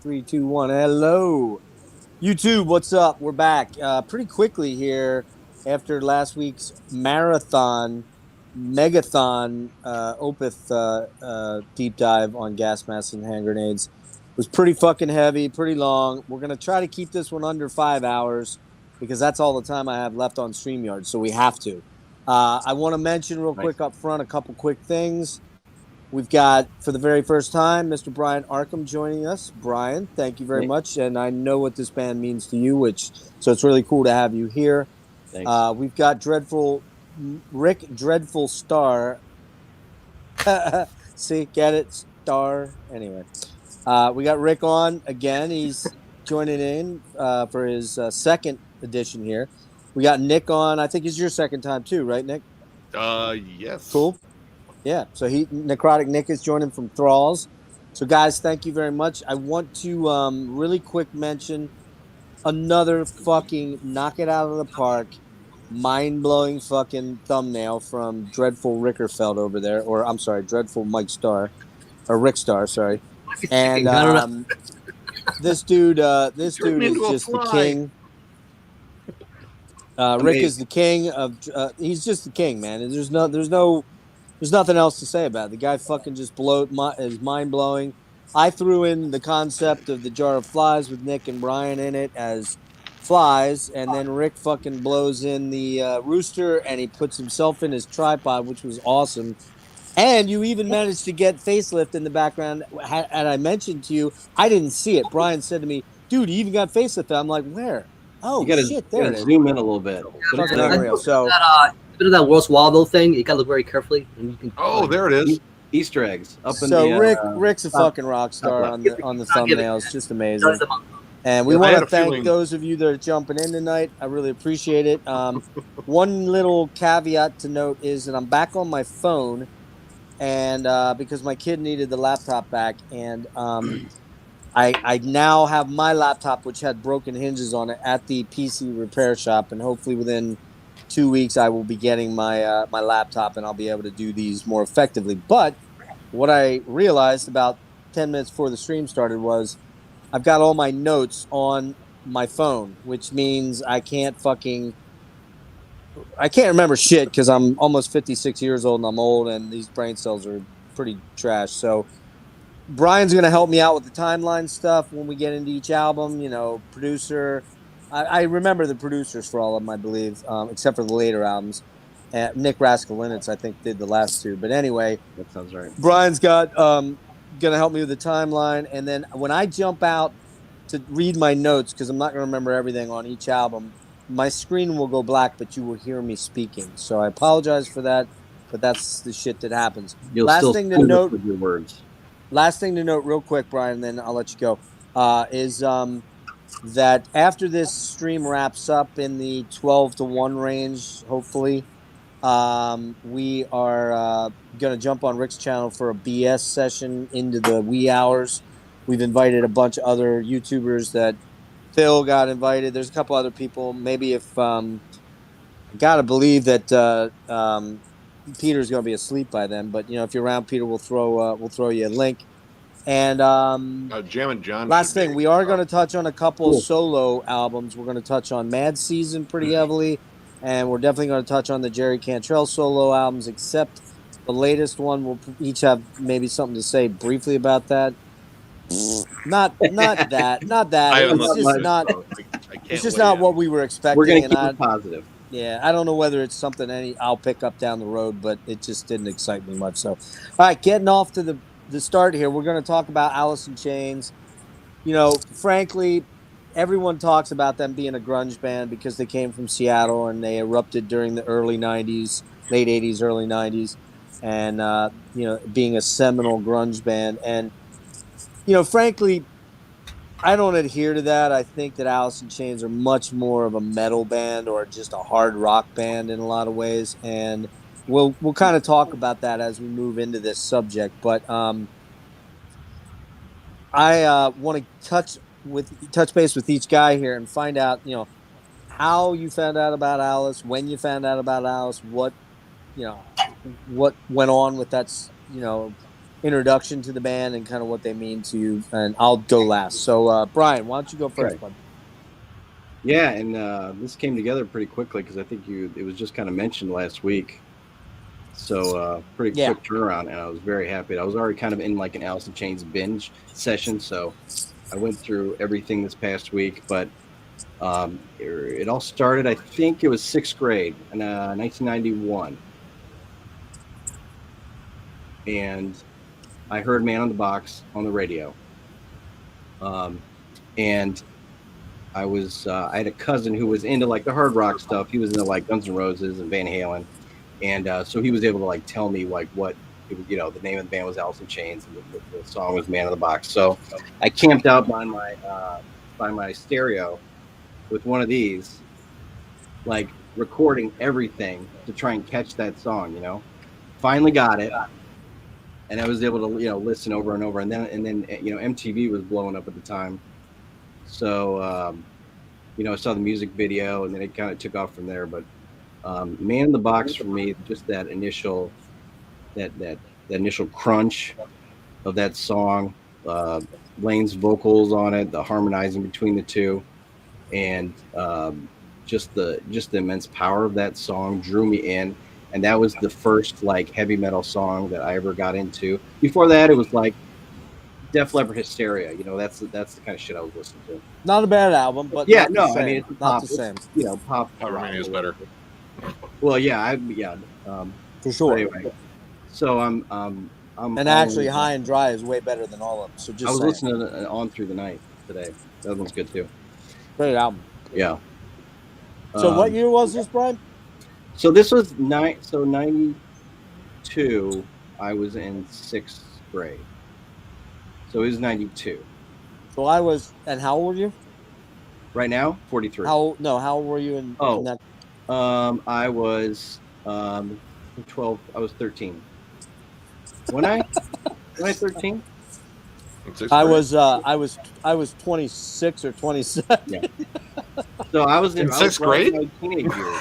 3, 2, 1. Hello. YouTube, what's up? We're back pretty quickly here after last week's marathon, megathon, opeth deep dive on gas masks and hand grenades. It was pretty fucking heavy, pretty long. We're going to try to keep this one under 5 hours because that's all the time I have left on StreamYard, so we have to. I want to mention real quick up front a couple quick things. We've got, for the very first time, Mr. Brian Arkham joining us. Brian, thank you very much. And I know what this band means to you, so it's really cool to have you here. Thanks. We've got Rick Dreadful Starr. See, get it? Starr. Anyway, we got Rick on again. He's joining in for his second edition here. We got Nick on. I think it's your second time too, right, Nick? Yes. Cool. Yeah, so Necrotic Nick is joining from Thralls. So, guys, thank you very much. I want to really quick mention another fucking knock it out of the park, mind-blowing fucking thumbnail from Dreadful Rickerfeld over there. Or, I'm sorry, Dreadful Mike Starr. Or Rick Starr, sorry. And this dude is just the king. Rick is the king of... he's just the king, man. There's nothing else to say about it. The guy fucking just is mind-blowing. I threw in the concept of the jar of flies with Nick and Brian in it as flies, and then Rick fucking blows in the rooster, and he puts himself in his tripod, which was awesome. And you even managed to get Facelift in the background. And I mentioned to you, I didn't see it. Brian said to me, dude, you even got Facelift. I'm like, where? Oh, shit, there it is. Zoom in a little bit. So... bit of that Ross Waldo thing. You gotta look very carefully. And you can, there it is. Easter eggs up in so the. Rick's a fucking rock star on the thumbnails. Just amazing. And we want to thank those of you that are jumping in tonight. I really appreciate it. One little caveat to note is that I'm back on my phone, and because my kid needed the laptop back, and I now have my laptop, which had broken hinges on it, at the PC repair shop, and hopefully within 2 weeks I will be getting my my laptop, and I'll be able to do these more effectively. But what I realized about 10 minutes before the stream started was I've got all my notes on my phone, which means I can't remember shit because I'm almost 56 years old and I'm old, and these brain cells are pretty trash. So Brian's going to help me out with the timeline stuff when we get into each album, producer. I remember the producers for all of them, I believe, except for the later albums. Nick Raskolinitz, I think, did the last two. But anyway, that sounds right. Brian's got going to help me with the timeline. And then when I jump out to read my notes, because I'm not going to remember everything on each album, my screen will go black, but you will hear me speaking. So I apologize for that, but that's the shit that happens. Last thing to note with your words. Last thing to note real quick, Brian, then I'll let you go, is... that after this stream wraps up in the 12 to 1 range, hopefully, we are going to jump on Rick's channel for a BS session into the wee hours. We've invited a bunch of other YouTubers that Phil got invited. There's a couple other people. Maybe if I got to believe that Peter's going to be asleep by then. But, if you're around, Peter, we'll throw you a link. And Jam and John. Last thing, we are going to touch on a couple of solo albums. We're going to touch on Mad Season pretty heavily, and we're definitely going to touch on the Jerry Cantrell solo albums, except the latest one. We'll each have maybe something to say briefly about that. Not that. It's just not what we were expecting. We're going to keep it positive. Yeah, I don't know whether it's something I'll pick up down the road, but it just didn't excite me much. So, all right, getting off to the start here, we're going to talk about Alice in Chains. Frankly, everyone talks about them being a grunge band because they came from Seattle and they erupted during the early 90s, late 80s, early 90s, and, being a seminal grunge band. And, frankly, I don't adhere to that. I think that Alice in Chains are much more of a metal band or just a hard rock band in a lot of ways. And we'll kind of talk about that as we move into this subject, but I want to touch base with each guy here and find out, how you found out about Alice, when you found out about Alice, what went on with that, introduction to the band and kind of what they mean to you, and I'll go last. So, Brian, why don't you go first, bud? Yeah, and this came together pretty quickly because I think it was just kind of mentioned last week. So pretty quick turnaround, and I was very happy. I was already kind of in like an Alice in Chains binge session, so I went through everything this past week. But it all started, I think it was 6th grade in 1991. And I heard Man on the Box on the radio. And I had a cousin who was into like the hard rock stuff. He was into like Guns N' Roses and Van Halen. And so he was able to like tell me like what, the name of the band was Alice in Chains, and the song was Man on the Box. So I camped out by my stereo with one of these, like recording everything to try and catch that song, Finally got it. And I was able to, listen over and over. And then MTV was blowing up at the time. So, I saw the music video, and then it kind of took off from there. But Man in the Box for me, just that initial crunch of that song, Lane's vocals on it, the harmonizing between the two, and just the immense power of that song drew me in. And that was the first like heavy metal song that I ever got into. Before that, it was like Def Leppard Hysteria. That's the kind of shit I was listening to. Not a bad album, but yeah, no, I mean it's not pop, the same. Pop. Power Man is better. Well, for sure. Anyway, so I'm and actually, High and Dry is way better than all of them. So just I was saying. listening to it On Through the Night today. That one's good too. Great album. Yeah. So what year was this, Brian? So this was 92. I was in 6th grade. So it was 92. So I was, and how old were you? Right now, 43. How old were you in that? I was 12. I was 13. When I 13? I was 26 or 27. Yeah. So I was in 6th grade. My teenage years.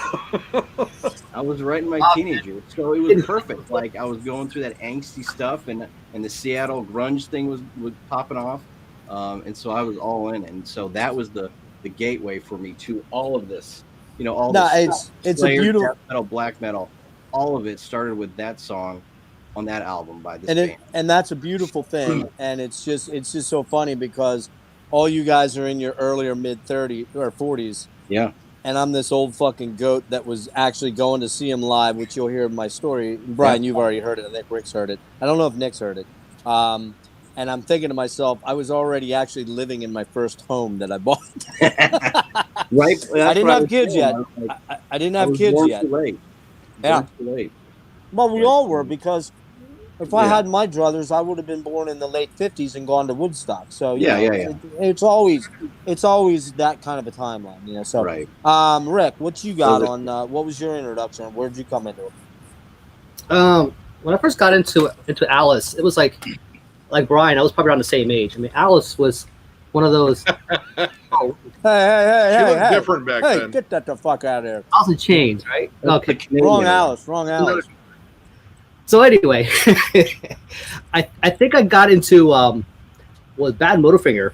I was right in my teenage years, so it was perfect. Like I was going through that angsty stuff, and the Seattle grunge thing was popping off, and so I was all in. And so that was the gateway for me to all of this. All this. It's Slayer, a beautiful death metal, black metal. All of it started with that song on that album by this band. And that's a beautiful thing. And it's just so funny because all you guys are in your earlier mid 30s or 40s. Yeah. And I'm this old fucking goat that was actually going to see him live, which you'll hear in my story. Brian, you've already heard it. I think Rick's heard it. I don't know if Nick's heard it. And I'm thinking to myself, I was already actually living in my first home that I bought. Right. I didn't have kids yet. I didn't have kids yet. Too late. Yeah. Too late. Well, we all were, because if I had my druthers, I would have been born in the late 50s and gone to Woodstock. So it's always that kind of a timeline, So right. Rick, what you got on? What was your introduction? Where'd you come into it? When I first got into Alice, it was like Brian. I was probably around the same age. I mean, Alice was one of those. Hey! Different back then. Get that the fuck out of there! Alice in Chains, right? Okay, wrong Alice. So anyway, I think I got into was Bad Motorfinger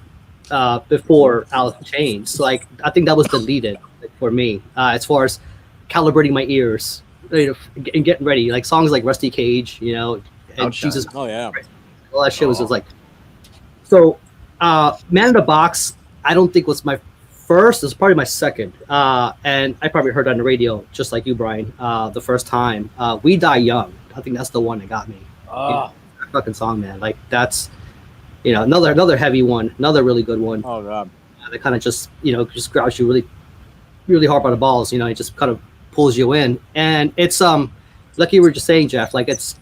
before Alice in Chains. So I think that was the lead-in for me as far as calibrating my ears and getting ready. Like songs like Rusty Cage, and Jesus. Oh yeah, all that shit was just like. So, Man in the Box, I don't think was my first. It was probably my second, and I probably heard on the radio just like you, Brian, the first time. We Die Young. I think that's the one that got me. That fucking song, man. Like that's, another heavy one, another really good one. Oh god. That kind of just grabs you really, really hard by the balls. It just kind of pulls you in, and it's like you were just saying, Jeff. Like it's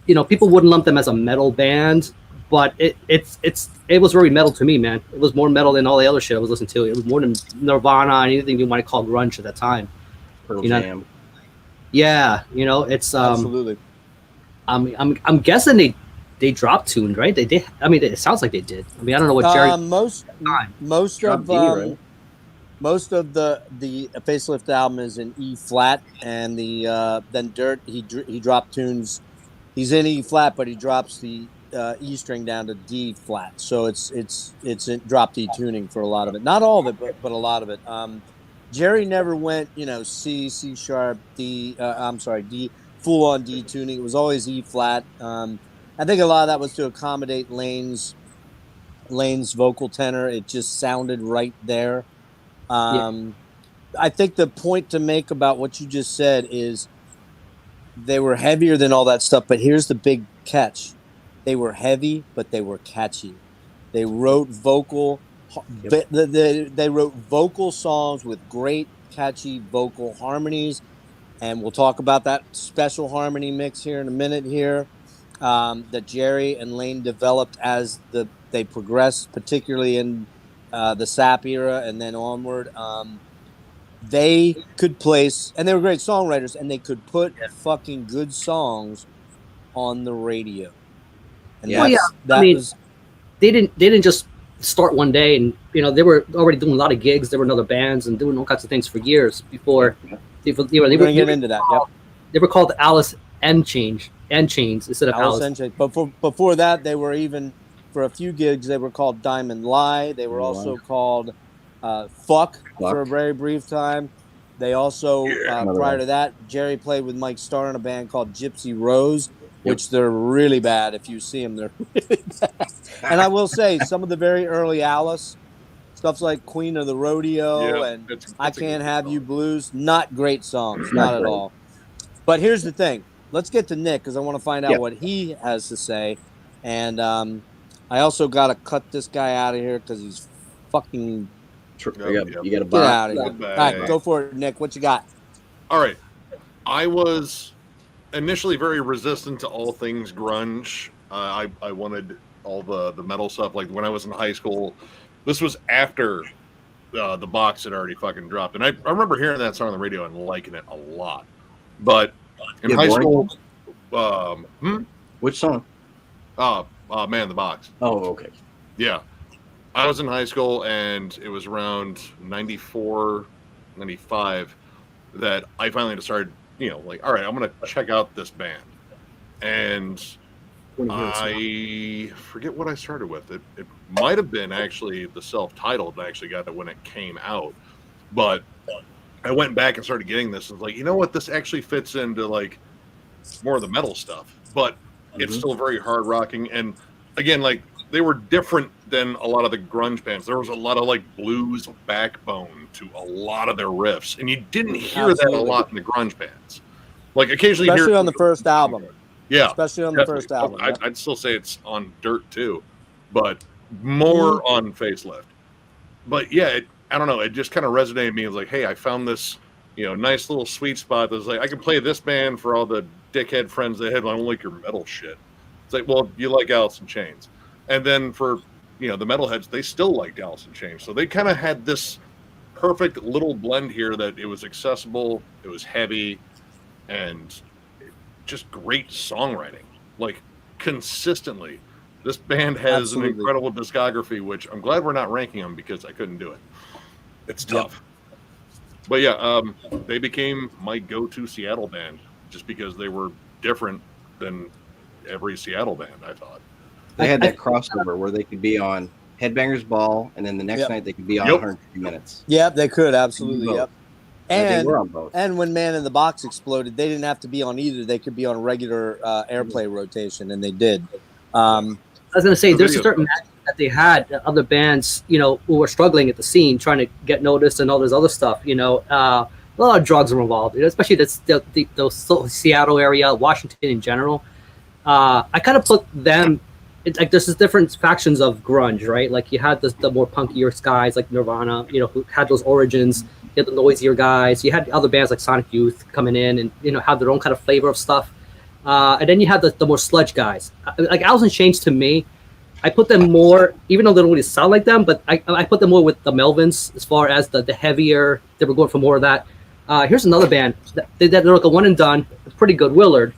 people wouldn't lump them as a metal band, but it was very metal to me, man. It was more metal than all the other shit I was listening to. It was more than Nirvana and anything you want to call grunge at that time. Pearl Jam. Yeah, it's absolutely. I'm guessing they dropped tuned, right? They did. I mean, it sounds like they did. I mean, I don't know what Jerry. Most of the Facelift album is in E flat, and the then Dirt he dropped tunes he's in E flat, but he drops the E string down to D flat. So it's drop D tuning for a lot of it. Not all of it, but a lot of it. Jerry never went, C sharp, D. D, full on D tuning. It was always E flat. I think a lot of that was to accommodate Lane's vocal tenor. It just sounded right there. I think the point to make about what you just said is they were heavier than all that stuff, but here's the big catch. They were heavy, but they were catchy. They wrote vocal they wrote vocal songs with great catchy vocal harmonies, and we'll talk about that special harmony mix here in a minute here that Jerry and Lane developed as they progressed, particularly in the SAP era and then onward. They could place, and they were great songwriters, and they could put fucking good songs on the radio. And they didn't just start one day, and they were already doing a lot of gigs. There were other bands and doing all kinds of things for years before. They were get into that. Yep. They were called Alice and Chains instead of Alice. And Chains. But before that, they were even for a few gigs. They were called Diamond Lie. They were also called Fuck for a very brief time. They also prior to that, Jerry played with Mike Starr in a band called Gypsy Rose, which they're really bad. If you see them, they're really bad. And I will say, some of the very early Alice stuff like Queen of the Rodeo and I Can't Have You Blues, not great songs, not at all. But here's the thing. Let's get to Nick because I want to find out what he has to say. And I also got to cut this guy out of here because he's fucking... You got to get out of here. All right, go for it, Nick. What you got? All right. I was initially very resistant to all things grunge. I wanted all the metal stuff. Like when I was in high school, this was after the box had already fucking dropped. And I remember hearing that song on the radio and liking it a lot. But in high school... Which song? Man in the Box. Oh, okay. Yeah. I was in high school, and it was around 94, 95 that I finally started, all right, I'm going to check out this band. And I forget what I started with. It might have been actually the self-titled. I actually got it when it came out. But I went back and started getting this. And was like, you know what? This actually fits into, like, more of the metal stuff. But it's still very hard-rocking. And, again, like, they were different than a lot of the grunge bands. There was a lot of like blues backbone to a lot of their riffs, and you didn't hear that a lot in the grunge bands. Like occasionally, especially on the first album. Yeah, especially on the first album. I'd still say it's on Dirt too, but more on Facelift. But yeah, I don't know. It just kind of resonated with me. It was like, hey, I found this, nice little sweet spot. That's like I can play this band for all the dickhead friends that don't like your metal shit. It's like, well, you like Alice in Chains. And then for, the metalheads, they still liked Alice in Chains. So they kind of had this perfect little blend here that it was accessible, it was heavy, and just great songwriting. Like, consistently. This band has an incredible discography, which I'm glad we're not ranking them because I couldn't do it. It's tough. But yeah, they became my go-to Seattle band just because they were different than every Seattle band, I thought. They had that crossover where they could be on Headbangers Ball, and then the next night they could be on 103 Minutes. Yep, they could, absolutely, Both. And they were on both. And when Man in the Box exploded, they didn't have to be on either. They could be on regular airplay rotation, and they did. I was going to say, there's a certain magic that they had, other bands, who were struggling at the scene, trying to get noticed and all this other stuff, a lot of drugs were involved, especially the Seattle area, Washington in general. I kind of put them... It's like there's different factions of grunge, right? Like you had the more punkier guys like Nirvana, who had those origins. You had the noisier guys. You had other bands like Sonic Youth coming in and have their own kind of flavor of stuff. And then you had the more sludge guys. Like Alice in Chains to me, I put them more, even though they don't really sound like them, but I put them more with the Melvins as far as the heavier. They were going for more of that. Here's another band. They're like a one and done. Pretty good. Willard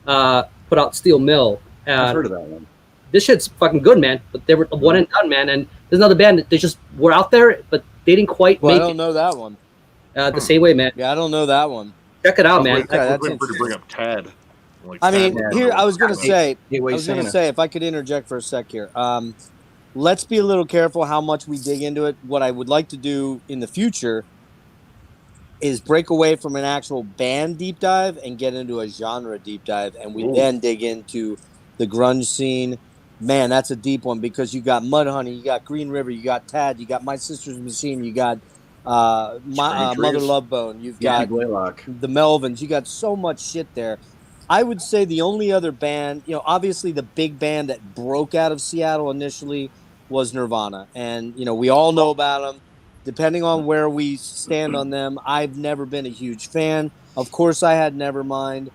put out Steel Mill. I've heard of that one. This shit's fucking good, man. But they were one and done, man. And there's another band that they just were out there, but they didn't quite make it. I don't know that one. The same way, man. Yeah, I don't know that one. Check it out, man. We're going to bring up Tad. Like I mean, Tad- here I was gonna say, Gateway Santa. if I could interject for a sec here. Let's be a little careful how much we dig into it. What I would like to do in the future is break away from an actual band deep dive and get into a genre deep dive, and we Ooh. then dig into the grunge scene. Man, that's a deep one because you got Mudhoney, you got Green River, you got Tad, you got My Sister's Machine, you got Mother Love Bone, you've got Blaylock. the Melvins, you got so much shit there. I would say the only other band, obviously the big band that broke out of Seattle initially was Nirvana, and we all know about them. Depending on where we stand on them, I've never been a huge fan. Of course, I had Nevermind.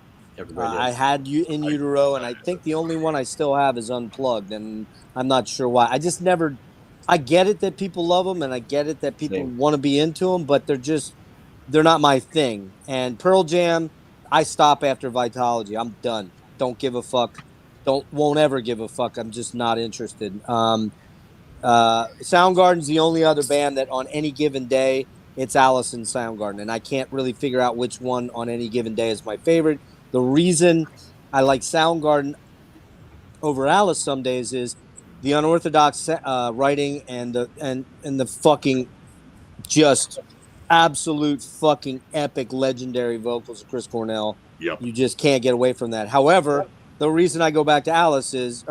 I had you In Utero, and I think the only one I still have is Unplugged, and I'm not sure why. I just never. I get it that people love them, and I get it that people want to be into them, but they're not my thing. And Pearl Jam, I stop after Vitology. I'm done. Don't give a fuck. Won't ever give a fuck. I'm just not interested. Soundgarden's the only other band that on any given day it's Alice and Soundgarden, and I can't really figure out which one on any given day is my favorite. The reason I like Soundgarden over Alice some days is the unorthodox writing and the fucking just absolute fucking epic legendary vocals of Chris Cornell. Yep. You just can't get away from that. However, the reason I go back to Alice is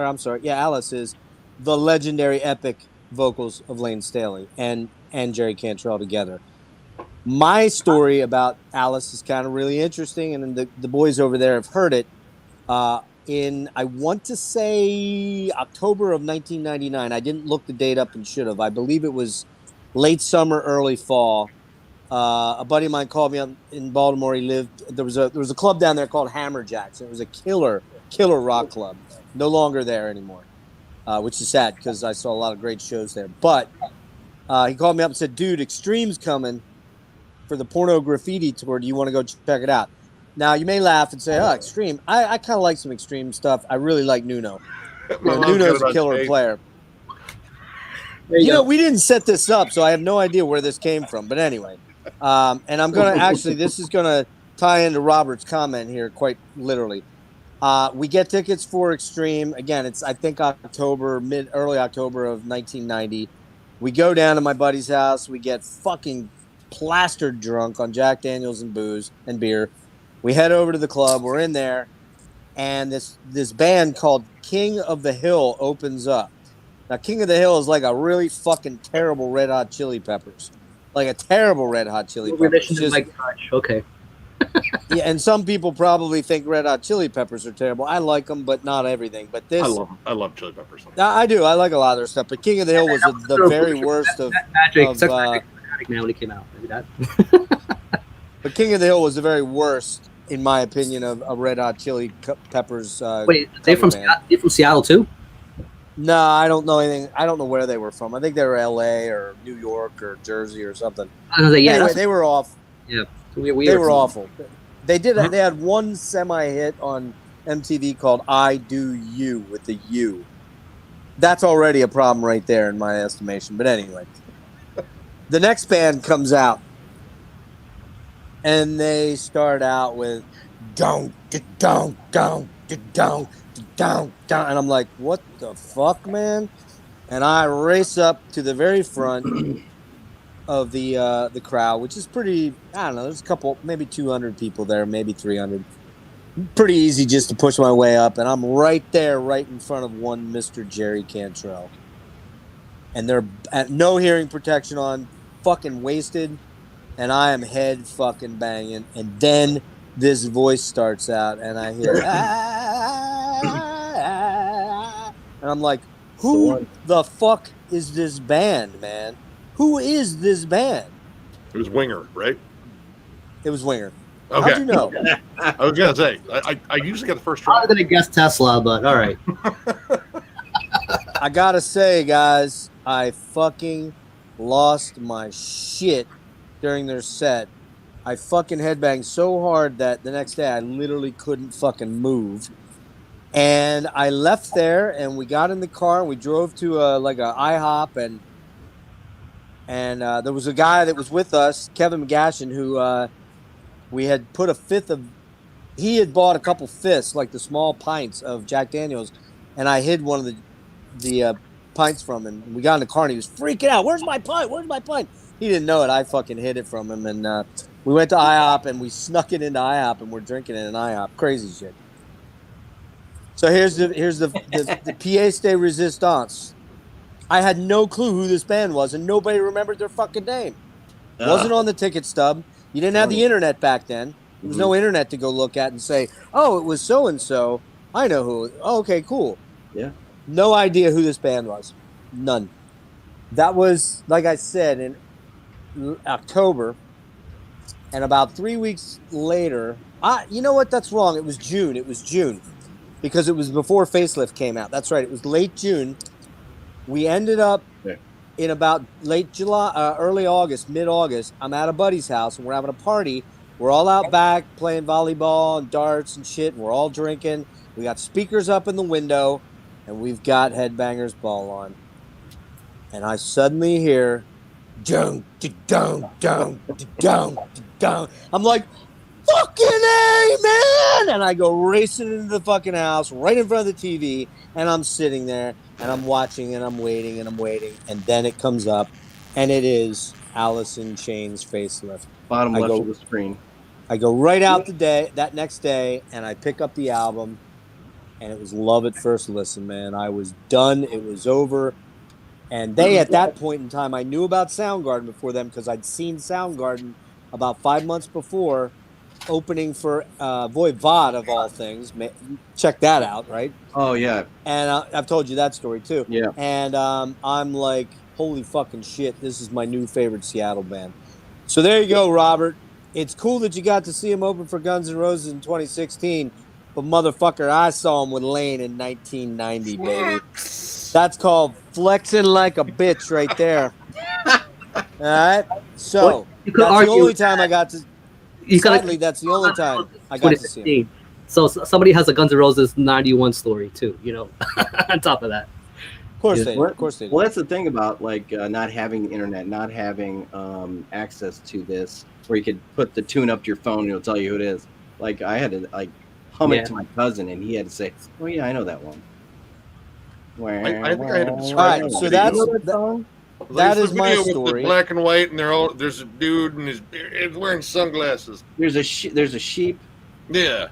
the legendary epic vocals of Lane Staley and Jerry Cantrell together. My story about Alice is kind of really interesting, and the boys over there have heard it. In, I want to say, October of 1999. I didn't look the date up and should have. I believe it was late summer, early fall. A buddy of mine called me up in Baltimore. He lived. There was a club down there called Hammerjacks. It was a killer rock club. No longer there anymore. Which is sad because I saw a lot of great shows there. But he called me up and said, "Dude, Extreme's coming for the Porno Graffiti tour. Do you want to go check it out?" Now, you may laugh and say, "Oh, Extreme. I kind of like some Extreme stuff. I really like Nuno. Nuno's a killer player." We didn't set this up, so I have no idea where this came from. But anyway, and I'm going to this is going to tie into Robert's comment here quite literally. We get tickets for Extreme. Again, it's, I think, early October of 1990. We go down to my buddy's house. We get fucking plastered drunk on Jack Daniels and booze and beer. We head over to the club. We're in there, and this band called King of the Hill opens up. Now, King of the Hill is like a really fucking terrible Red Hot Chili Peppers. Like a terrible Red Hot Chili Peppers. Okay. Yeah, and some people probably think Red Hot Chili Peppers are terrible. I like them, but not everything. But this, I love Chili Peppers. I do. I like a lot of their stuff. But King of the Hill was the very worst of Magic now when it came out. Maybe that. But King of the Hill was the very worst, in my opinion, of Red Hot Chili Peppers. Wait, they from Seattle too? No, I don't know anything. I don't know where they were from. I think they were L.A. or New York or Jersey or something. Anyway, they were off. Yeah. They were awful. They had one semi-hit on MTV called "I Do You" with the U. That's already a problem right there in my estimation. But anyway, the next band comes out, and they start out with "Don't, don't, don't, don't, don't," and I'm like, "What the fuck, man?" And I race up to the very front of the crowd, which is pretty, I don't know, there's a couple, maybe 200 people there, maybe 300. Pretty easy just to push my way up, and I'm right there, right in front of one Mr. Jerry Cantrell. And they're at no hearing protection on, fucking wasted, and I am head fucking banging, and then this voice starts out, and I hear, and I'm like, who the fuck is this band, man? Who is this band? It was Winger, right? It was Winger. Okay. How'd you know? I was gonna say I usually get the first try. I was gonna guess Tesla, but all right. I gotta say, guys, I fucking lost my shit during their set. I fucking headbanged so hard that the next day I literally couldn't fucking move. And I left there, and we got in the car, and we drove to a IHOP, and there was a guy that was with us, Kevin McGashin, who we had put a fifth of he had bought a couple fists, like the small pints of Jack Daniels, and I hid one of the pints from him. And we got in the car and he was freaking out. Where's my pint? Where's my pint? He didn't know it. I fucking hid it from him. And we went to IHOP and we snuck it into IHOP and we're drinking it in IHOP. Crazy shit. So here's the Pièce de Resistance. I had no clue who this band was and nobody remembered their fucking name. Wasn't on the ticket stub. You didn't have the internet back then. There was no internet to go look at and say, oh, it was so-and-so. I know who. Oh, okay, cool. Yeah. No idea who this band was. None. That was, like I said, in October. And about 3 weeks later, you know what? That's wrong. It was June. Because it was before Facelift came out. That's right. It was late June. We ended up in about late July, early August, mid-August. I'm at a buddy's house and we're having a party. We're all out back playing volleyball and darts and shit. And we're all drinking. We got speakers up in the window and we've got Headbangers Ball on. And I suddenly hear, dun, dun, dun, dun, dun. I'm like, fucking A, man! And I go racing into the fucking house right in front of the TV. And I'm sitting there and I'm watching and I'm waiting and I'm waiting. And then it comes up and it is Alice in Chains Facelift. Bottom left of the screen. I go right out that next day and I pick up the album and it was love at first listen, man. I was done. It was over. And they, at that point in time, I knew about Soundgarden before them because I'd seen Soundgarden about 5 months before opening for Voivod, of all things. Check that out, right? Oh, yeah. And I've told you that story, too. Yeah. And I'm like, holy fucking shit, this is my new favorite Seattle band. So there you go, Robert. It's cool that you got to see him open for Guns N' Roses in 2016, but motherfucker, I saw him with Lane in 1990, baby. That's called flexing like a bitch right there. All right? So, that's the only time I got to... Sadly, that's the only time I got to see him. So somebody has a Guns N' Roses 91 story, too, you know, on top of that. Of course they do. Of course they do. Well, that's the thing about, like, not having the internet, not having access to this, where you could put the tune up to your phone and it'll tell you who it is. Like, I had to, like, hum it to my cousin, and he had to say, oh, yeah, I know that one. I think I had to describe. All right, so that is my story. With the black and white, and there's a dude and he's wearing sunglasses. There's a sheep. Yeah.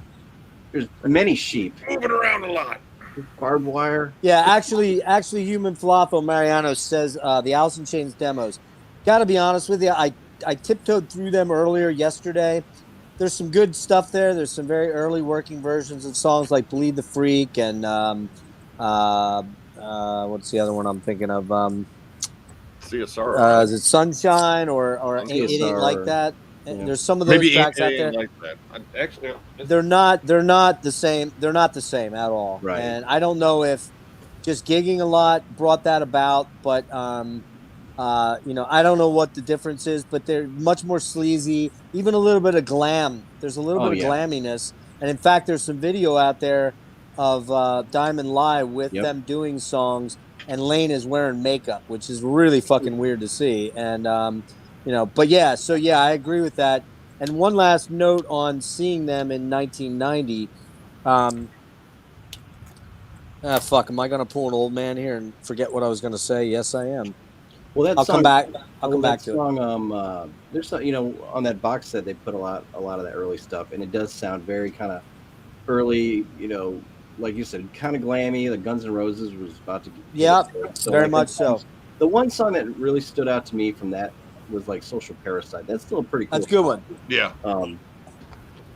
There's many sheep. Moving around a lot. Barbed wire. Yeah, actually, Human Falafel Mariano says the Alice in Chains demos. Got to be honest with you, I tiptoed through them earlier yesterday. There's some good stuff there. There's some very early working versions of songs like Bleed the Freak and what's the other one I'm thinking of? CSR. Is it Sunshine or It Ain't Like That? Yeah. There's some of those tracks out there. Like that. Actually, they're not the same. They're not the same at all. Right. And I don't know if just gigging a lot brought that about, but I don't know what the difference is, but they're much more sleazy, even a little bit of glam. There's a little bit of glamminess. And in fact, there's some video out there of Diamond Live with them doing songs, and Lane is wearing makeup, which is really fucking weird to see. And, but yeah, so yeah, I agree with that. And one last note on seeing them in 1990. Fuck, am I going to pull an old man here and forget what I was going to say? Yes, I am. Well, I'll come back to it. There's some, on that box set they put a lot of that early stuff, and it does sound very kind of early, like you said, kind of glammy. The Guns N' Roses was about to get very much so. The one song that really stood out to me from that was like Social Parasite. That's still a pretty cool. That's a good one. Yeah.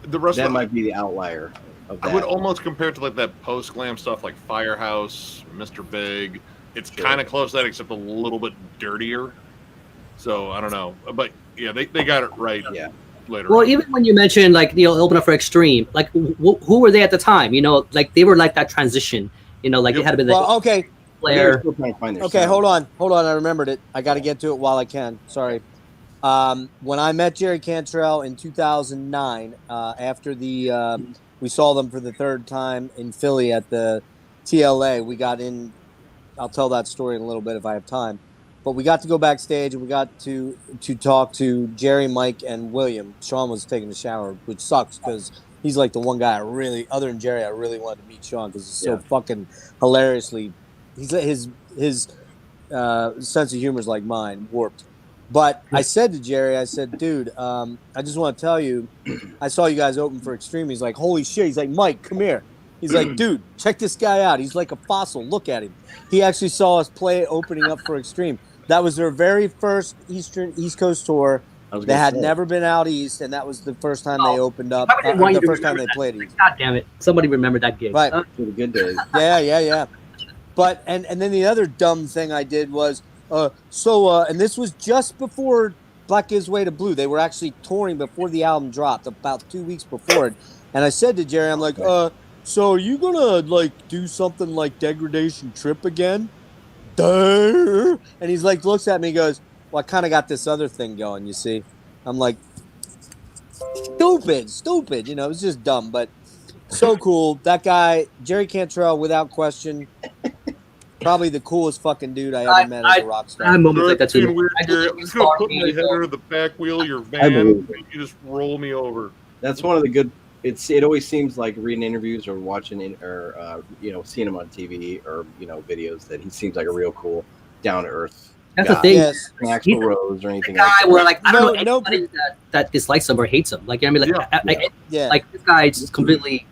The rest that might be the outlier of that. I would almost compare it to like that post glam stuff like Firehouse, Mr. Big. It's kind of close to that, except a little bit dirtier. So I don't know, but yeah, they got it right. Yeah. Later. Well, on. even when you mentioned like open up for Extreme, like who were they at the time? Like they were like that transition. Like it had been. Okay. Player. Okay, hold on. I remembered it. I got to get to it while I can. Sorry. When I met Jerry Cantrell in 2009, after we saw them for the third time in Philly at the TLA, we got in. I'll tell that story in a little bit if I have time. But we got to go backstage and we got to talk to Jerry, Mike, and William. Sean was taking a shower, which sucks because he's like the one guy other than Jerry, I really wanted to meet Sean because he's so fucking hilariously. His sense of humor is like mine, warped. But I said to Jerry, I said, dude, I just want to tell you, I saw you guys open for Extreme. He's like, holy shit. He's like, Mike, come here. He's like, dude, check this guy out. He's like a fossil. Look at him. He actually saw us play opening up for Extreme. That was their very first East Coast tour. They had never been out east, and that was the first time they opened up. The first time they played east. God damn it! Somebody remembered that gig. Right, for the good days. Yeah. But and then the other dumb thing I did was and this was just before Black Gives Way to Blue. They were actually touring before the album dropped, about 2 weeks before it. And I said to Jerry, I'm like, so are you gonna like do something like Degradation Trip again? Duh. And he's like, looks at me, and goes, well, I kind of got this other thing going, you see. I'm like, stupid. You know, it's just dumb, but so cool. That guy, Jerry Cantrell, without question, probably the coolest fucking dude I ever met as a rock star. I had moments like that too. I'm just gonna put my head under the back wheel of your van and you just roll me over. That's one of the good. It always seems like reading interviews or watching seeing him on TV or videos that he seems like a real cool, down to earth. That's the thing. Yes. Axl Rose or anything guy like that. where like I don't know anybody that dislikes him or hates him. Like I mean, like this guy is just completely,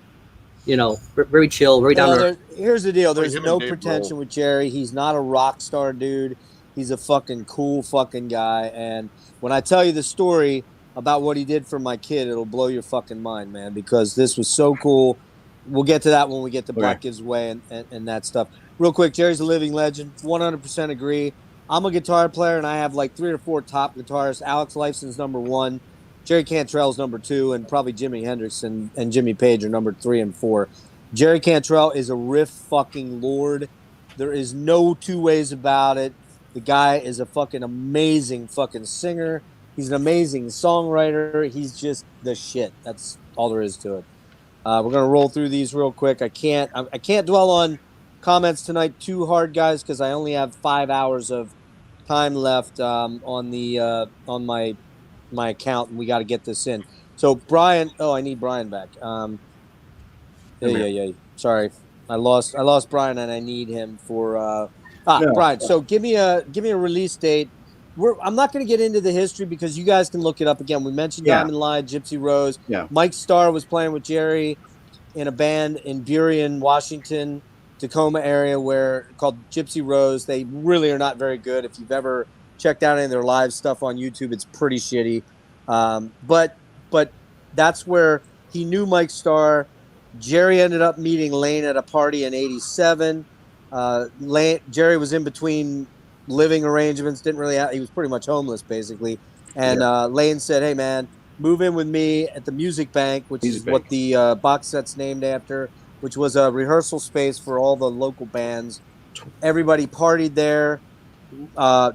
very chill, very down to earth. Here's the deal. There's no pretension with Jerry. He's not a rock star dude. He's a fucking cool fucking guy. And when I tell you the story about what he did for my kid, it'll blow your fucking mind, man, because this was so cool. We'll get to that when we get to Black Gives Way and that stuff. Real quick, Jerry's a living legend. 100% agree. I'm a guitar player, and I have like 3 or 4 top guitarists. Alex Lifeson's number 1. Jerry Cantrell's number 2, and probably Jimi Hendrix and Jimmy Page are number 3 and 4. Jerry Cantrell is a riff fucking lord. There is no two ways about it. The guy is a fucking amazing fucking singer. He's an amazing songwriter. He's just the shit. That's all there is to it. We're gonna roll through these real quick. I can't dwell on comments tonight too hard, guys, because I only have 5 hours of time left on my account, and we got to get this in. So Brian, I need Brian back. Yeah. Sorry, I lost Brian, and I need him for Brian. So give me a release date. I'm not going to get into the history because you guys can look it up again. We mentioned Diamond Live, Gypsy Rose. Yeah. Mike Starr was playing with Jerry in a band in Burien, Washington, Tacoma area called Gypsy Rose. They really are not very good. If you've ever checked out any of their live stuff on YouTube, it's pretty shitty. But that's where he knew Mike Starr. Jerry ended up meeting Lane at a party in '87. Jerry was in between living arrangements, he was pretty much homeless basically. And Lane said, hey man, move in with me at the Music Bank, which is what the box set's named after, which was a rehearsal space for all the local bands. Everybody partied there.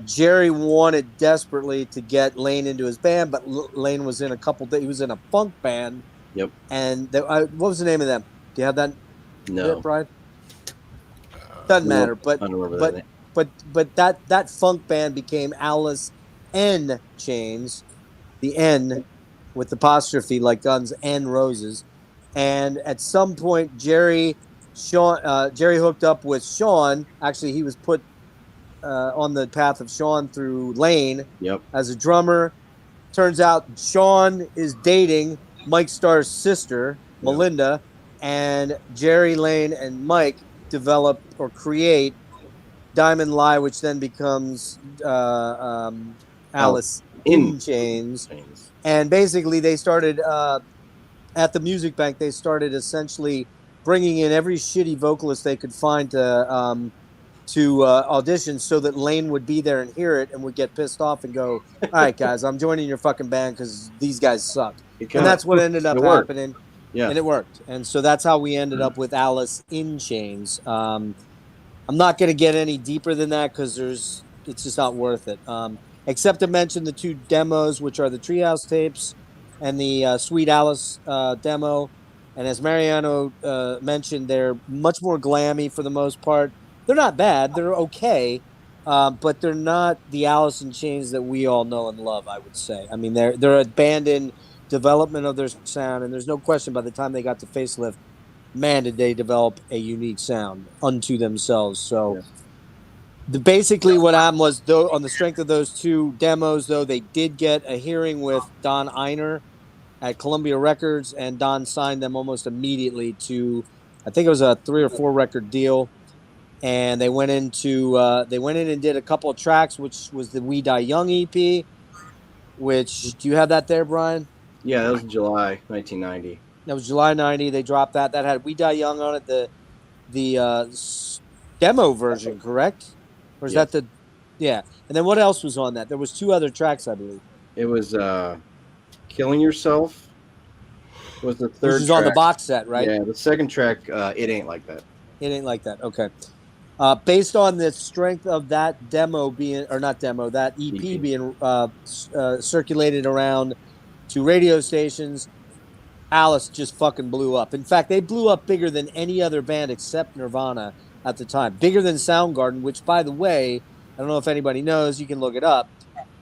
Jerry wanted desperately to get Lane into his band, but Lane was in he was in a funk band. Yep. And what was the name of them? Do you have that? No. Brian? Doesn't matter, but I don't remember that name. But that funk band became Alice N Chains, the N with the apostrophe like Guns N' Roses. And at some point, Jerry hooked up with Sean. Actually, he was put on the path of Sean through Lane as a drummer. Turns out Sean is dating Mike Starr's sister, Melinda, and Jerry, Lane, and Mike develop or create Diamond Lie, which then becomes Alice in Chains. And basically they started at the Music Bank, they started essentially bringing in every shitty vocalist they could find to audition so that Lane would be there and hear it and would get pissed off and go, all right, guys, I'm joining your fucking band because these guys suck. And that's what ended up happening. Yeah. And it worked. And so that's how we ended up with Alice in Chains. I'm not going to get any deeper than that because it's just not worth it. Except to mention the 2 demos, which are the Treehouse tapes and the Sweet Alice demo. And as Mariano mentioned, they're much more glammy for the most part. They're not bad. They're okay. But they're not the Alice in Chains that we all know and love, I would say. I mean, they're a band in development of their sound, and there's no question by the time they got to Facelift, man, did they develop a unique sound unto themselves. So basically what happened was, though, on the strength of those two demos, though, they did get a hearing with Don Einer at Columbia Records, and Don signed them almost immediately to, I think it was a 3 or 4 record deal. And they went in and did a couple of tracks, which was the We Die Young EP. Which, do you have that there, Brian? Yeah, that was July 1990. That was July 90. They dropped that. That had We Die Young on it, the demo version, correct? Or is that the? Yeah. And then what else was on that? There was 2 other tracks, I believe. It was Killing Yourself was the third. Which is on the box set, right? Yeah, the second track, It Ain't Like That. It Ain't Like That. Okay. Based on the strength of that demo being, or not demo, that EP being circulated around to radio stations, Alice just fucking blew up. In fact, they blew up bigger than any other band except Nirvana at the time. Bigger than Soundgarden, which, by the way, I don't know if anybody knows, you can look it up.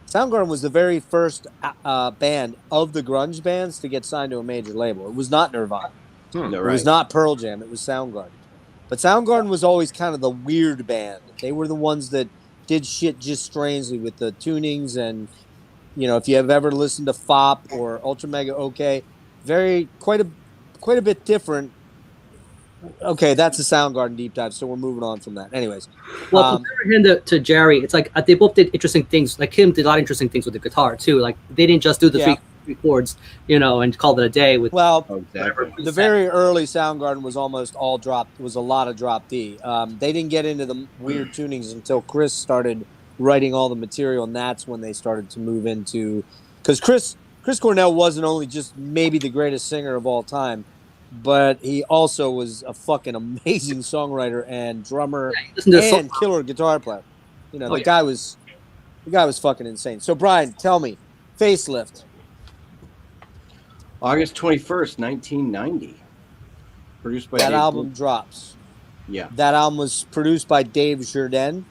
Soundgarden was the very first band of the grunge bands to get signed to a major label. It was not Nirvana. No, It right. was not Pearl Jam. It was Soundgarden. But Soundgarden was always kind of the weird band. They were the ones that did shit just strangely with the tunings, and if you have ever listened to FOP or Ultra Mega OK, quite a bit different. Okay, that's a Soundgarden deep dive, so we're moving on from that. Anyways, well, comparing him to Jerry, it's like they both did interesting things. Like Kim did a lot of interesting things with the guitar too. Like they didn't just do the three chords, and called it a day. With the very early Soundgarden was almost all dropped. Was a lot of drop D. They didn't get into the weird tunings until Chris started writing all the material, and that's when they started to move into. Because Chris Cornell wasn't only just maybe the greatest singer of all time, but he also was a fucking amazing songwriter and drummer and killer guitar player. The guy was fucking insane. So Brian, tell me, Facelift. August 21st, 1990. Produced by that Dave album drops. Yeah. That album was produced by Dave Jourdain.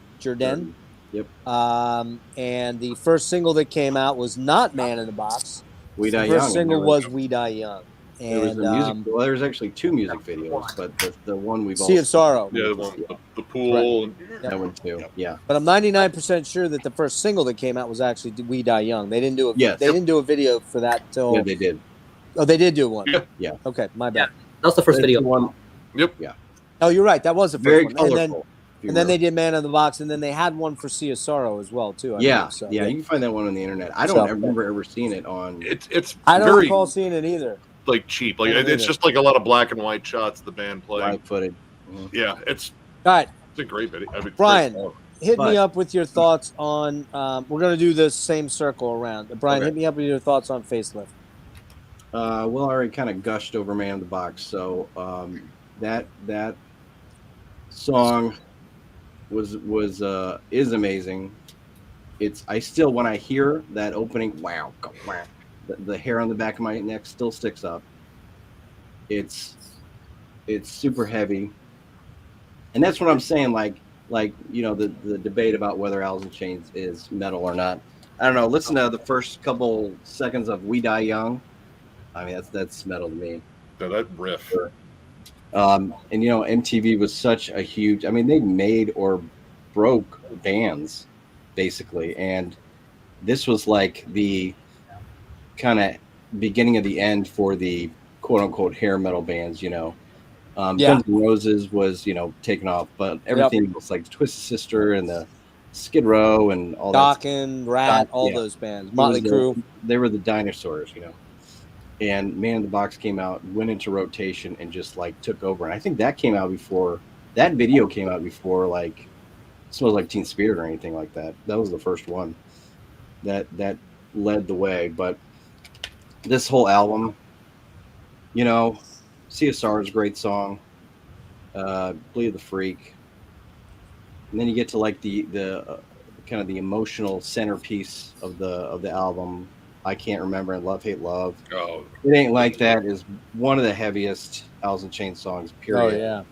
Yep. And the first single that came out was not Man in the Box. We Die Young. The first single was We Die Young. And there's actually 2 music videos, but the one we've all Sea of Sorrow. Yeah, the one, the pool. Right. That one too. Yeah. But I'm 99% sure that the first single that came out was actually We Die Young. They didn't do a Yes. They didn't do a video for that till. Yeah, they did. Oh, they did do one. Yeah. Okay, my bad. That was the first video. One. Yep. Yeah. Oh, you're right. That was the first Very one. colorful. And then they did Man in the Box, and then they had one for Sea of Sorrow as well too. I believe, so. You can find that one on the internet. I don't remember ever seeing it on. It's I don't very, recall seeing it either. Like cheap, like it's just like a lot of black and white shots the band playing. Live footage. Yeah, it's all right. It's a great video. Brian, hit me up with your thoughts on. We're gonna do the same circle around. Brian, hit me up with your thoughts on Facelift. Well, I already kind of gushed over Man in the Box, so that song is amazing. I still, when I hear that opening, wow, the hair on the back of my neck still sticks up. It's super heavy, and that's what I'm saying. Like the debate about whether Alice in Chains is metal or not. I don't know. Listen to the first couple seconds of We Die Young. I mean, that's metal to me. Yeah, that riff. And MTV was such a huge. I mean, they made or broke bands, basically, and this was like the kind of beginning of the end for the quote unquote hair metal bands. Guns N' Roses was taken off, but everything was like Twisted Sister and the Skid Row and all Dokken, Rat, all those bands, Motley Crue. They were the dinosaurs, And Man in the Box came out, went into rotation, and just like took over. And I think that came out before that video came out before like Smells Like Teen Spirit or anything like that. That was the first one that led the way. But this whole album, Sea of Sorrow is a great song. Bleed of the Freak. And then you get to like the kind of the emotional centerpiece of the album. I Can't Remember and Love, Hate, Love. Oh, It Ain't Like That is one of the heaviest Alice in Chains songs, period. Oh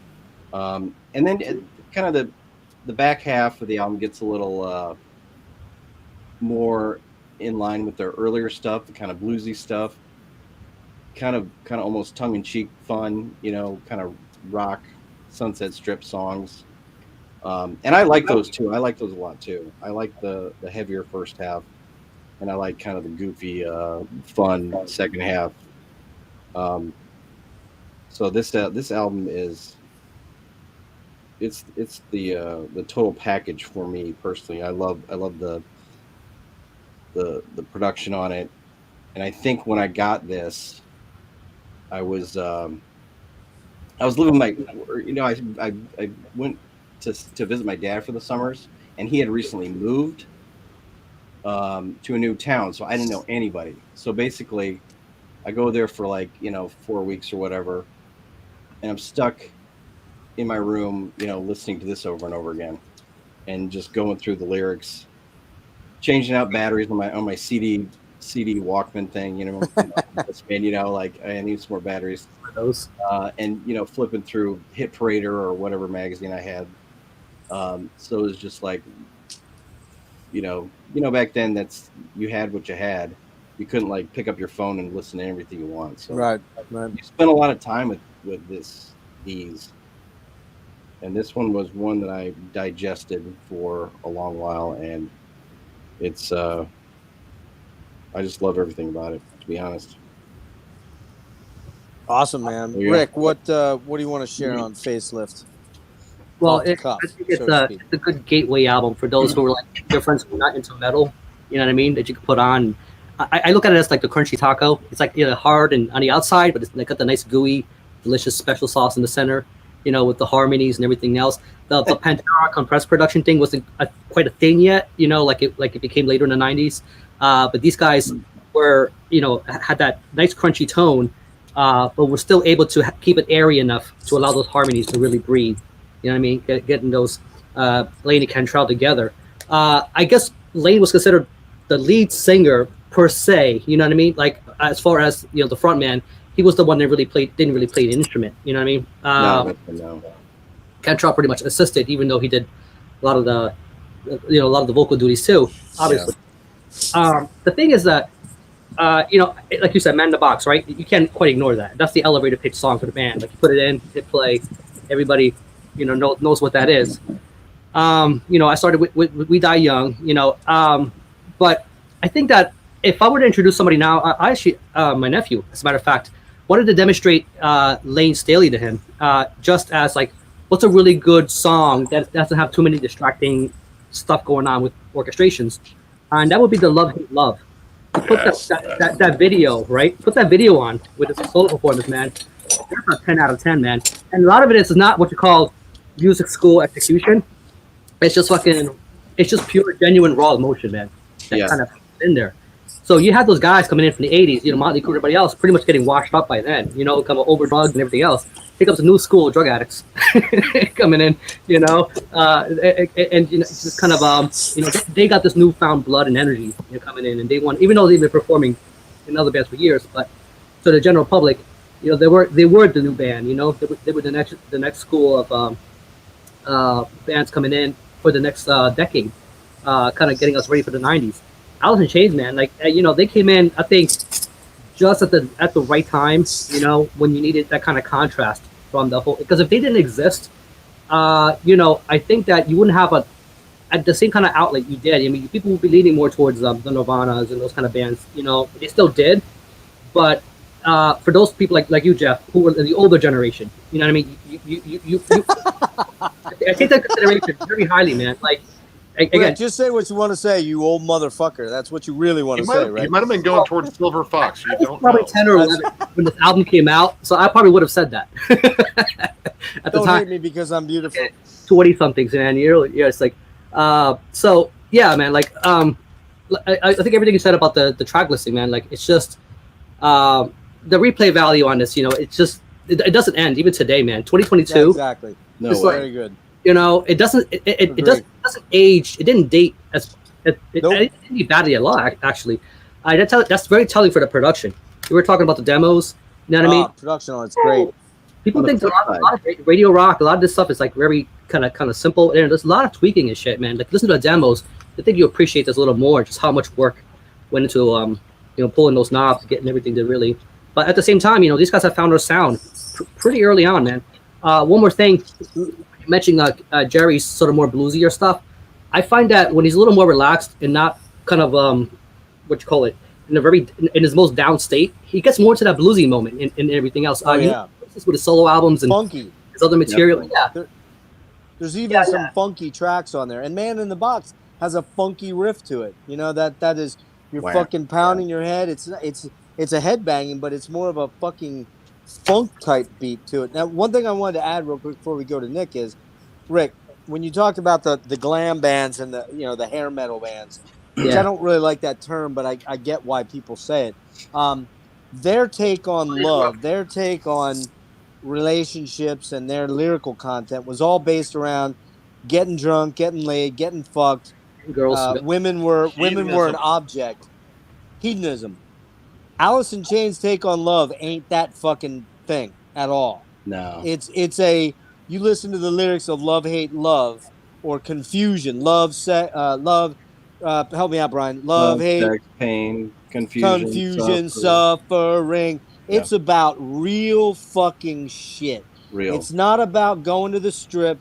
yeah. And then kind of the back half of the album gets a little more in line with their earlier stuff, the kind of bluesy stuff. kind of almost tongue-in-cheek fun, you know, kind of rock Sunset Strip songs. And I like those too. I like those a lot too. I like the heavier first half, and I like kind of the goofy, fun second half. So this album is it's the total package for me personally. I love the production on it, and I think when I got this, I was living my, you know, I went to visit my dad for the summers, and he had recently moved to a new town, so I didn't know anybody. So basically, I go there for like, you know, 4 weeks or whatever, and I'm stuck in my room, you know, listening to this over and over again, and just going through the lyrics, changing out batteries on my CD Walkman thing, you know, and you know, like I need some more batteries. Those. And you know, flipping through Hit Parader or whatever magazine I had. So it was just like, you know, back then you had what you had. You couldn't like pick up your phone and listen to everything you want. So right. You spent a lot of time with these. And this one was one that I digested for a long while, and it's I just love everything about it, to be honest. Awesome, man. Yeah. Rick, what do you want to share on Facelift? Well, Off the I cuff, think it's so to a speak. good gateway album for those who are like your friends who are not into metal. You know what I mean? That you can put on. I look at it as like the crunchy taco. It's like, you know, hard and on the outside, but it's got the nice gooey, delicious special sauce in the center. You know, with the harmonies and everything else. The Pantera compressed production thing wasn't quite a thing yet. You know, like it became later in the '90s. But these guys were, you know, had that nice crunchy tone, but were still able to keep it airy enough to allow those harmonies to really breathe. You know what I mean? Getting those Lane and Cantrell together. I guess Lane was considered the lead singer per se. You know what I mean? Like as far as, you know, the front man, he was the one that didn't really play an instrument. You know what I mean? No. Cantrell pretty much assisted, even though he did a lot of the vocal duties too. Obviously, the thing is that you know, like you said, Man in the Box, right? You can't quite ignore that. That's the elevator pitch song for the band. Like you put it in, hit play, everybody, you know, knows what that is. You know, I started with We Die Young, you know, but I think that if I were to introduce somebody now, I actually, my nephew, as a matter of fact, wanted to demonstrate Lane Staley to him, just as like, what's a really good song that doesn't have too many distracting stuff going on with orchestrations, and that would be the Love Hate Love. You put that video, right? Put that video on with the solo performance, man. That's a 10 out of 10, man. And a lot of it is not what you call music school execution. It's just it's just pure, genuine, raw emotion, man. That kind of in there. So you had those guys coming in from the 80s, you know, Motley Crue, everybody else, pretty much getting washed up by then, you know, kind of overdrugged and everything else. Here comes a new school of drug addicts coming in, you know, and you know, just kind of, you know, they got this newfound blood and energy, you know, coming in, and they want, even though they've been performing in other bands for years, but to the general public, you know, they were the new band, you know, they were the next school of bands coming in for the next decade, kind of getting us ready for the 90s. Alice in Chains, man, like, you know, they came in, I think, just at the right time, you know, when you needed that kind of contrast from the whole, because if they didn't exist, you know, I think that you wouldn't have the same kind of outlet you did. I mean, people would be leaning more towards the Nirvanas and those kind of bands, you know, they still did, but for those people like you, Jeff, who were the older generation, you know what I mean, you I take that consideration very highly, man, like, again, Rick, just say what you want to say, you old motherfucker. That's what you really want to say, right? You might have been going towards Silver Fox. You don't probably know. 10 or 11 when this album came out, so I probably would have said that at the Don't time. hate me because I'm beautiful. 20 somethings, man. Yeah, it's like, so yeah, man. Like, I think everything you said about the track listing, man. Like, it's just the replay value on this. You know, it's just it doesn't end even today, man. 2022. Yeah, exactly. No It's way. Very good. You know, it doesn't doesn't age. It didn't date as it didn't be badly a lot, actually. That's very telling for the production. We were talking about the demos. You know what I mean? Production on it's great. People think a lot of radio rock, a lot of this stuff is like very kind of simple. And there's a lot of tweaking and shit, man. Like, listen to the demos. I think you appreciate this a little more, just how much work went into you know, pulling those knobs, getting everything to really But at the same time, these guys have found their sound pretty early on, man. One more thing, mentioning Jerry's sort of more bluesier stuff. I find that when he's a little more relaxed and not kind of in his most down state, he gets more to that bluesy moment in everything else. With his solo albums and funky, his other material. Yeah, there's even some funky tracks on there. And Man in the Box has a funky riff to it. That is you're fucking pounding your head. It's a headbanging, but it's more of a fucking funk type beat to it. Now, one thing I wanted to add real quick before we go to Nick is, Rick, when you talked about the glam bands and the hair metal bands, which I don't really like that term, but I get why people say it. Their take on love, their take on relationships, and their lyrical content was all based around getting drunk, getting laid, getting fucked. Girls, women were an object. Hedonism. Alice in Chains' take on love ain't that fucking thing at all. No. It's a, you listen to the lyrics of Love, Hate, Love, or Confusion, Love, help me out, Brian. Love, hate, sex, pain, confusion, suffering. It's about real fucking shit. Real. It's not about going to the strip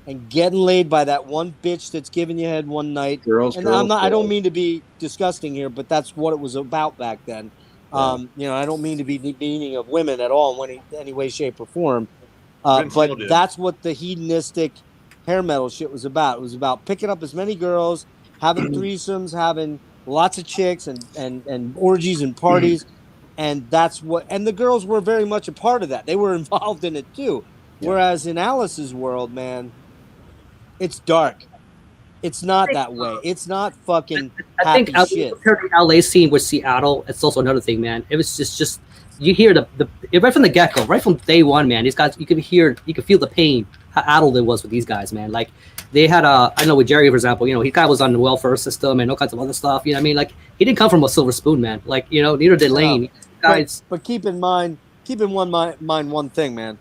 and getting laid by that one bitch that's giving you head one night. I don't mean to be disgusting here, but that's what it was about back then. Yeah. I don't mean to be demeaning of women at all in any way, shape, or form. But that's what the hedonistic hair metal shit was about. It was about picking up as many girls, having threesomes, having lots of chicks, and orgies and parties. And the girls were very much a part of that. They were involved in it too. Yeah. Whereas in Alice's world, man, it's dark. It's not that way. It's not fucking happy shit. Compared to the LA scene with Seattle, it's also another thing, man. It was just you hear the right from the get-go, right from day one, man. These guys, you can feel the pain, how addled it was with these guys, man. Like they had I know with Jerry, for example, he kind of was on the welfare system and all kinds of other stuff. You know what I mean? Like he didn't come from a silver spoon, man. Like, neither did Lane. Guys, but keep in mind one thing, man.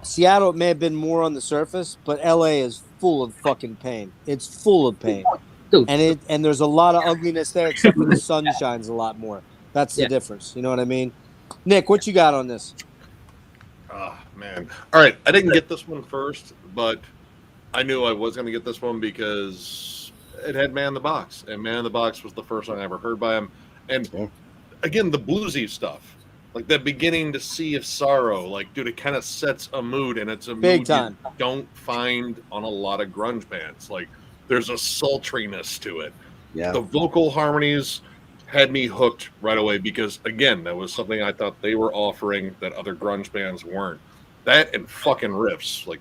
Seattle may have been more on the surface, but LA is full of fucking pain. It's full of pain. Dude. And there's a lot of ugliness there, except for the sun shines a lot more. That's the difference. You know what I mean? Nick, what you got on this? Oh, man. All right. I didn't get this one first, but I knew I was going to get this one because it had Man in the Box. And Man in the Box was the first song I ever heard by him. And again, the bluesy stuff. Like that beginning to Sea of Sorrow, like, dude, it kind of sets a mood, and it's a big mood time you don't find on a lot of grunge bands. Like, there's a sultriness to it. Yeah. The vocal harmonies had me hooked right away because, again, that was something I thought they were offering that other grunge bands weren't. That and fucking riffs, like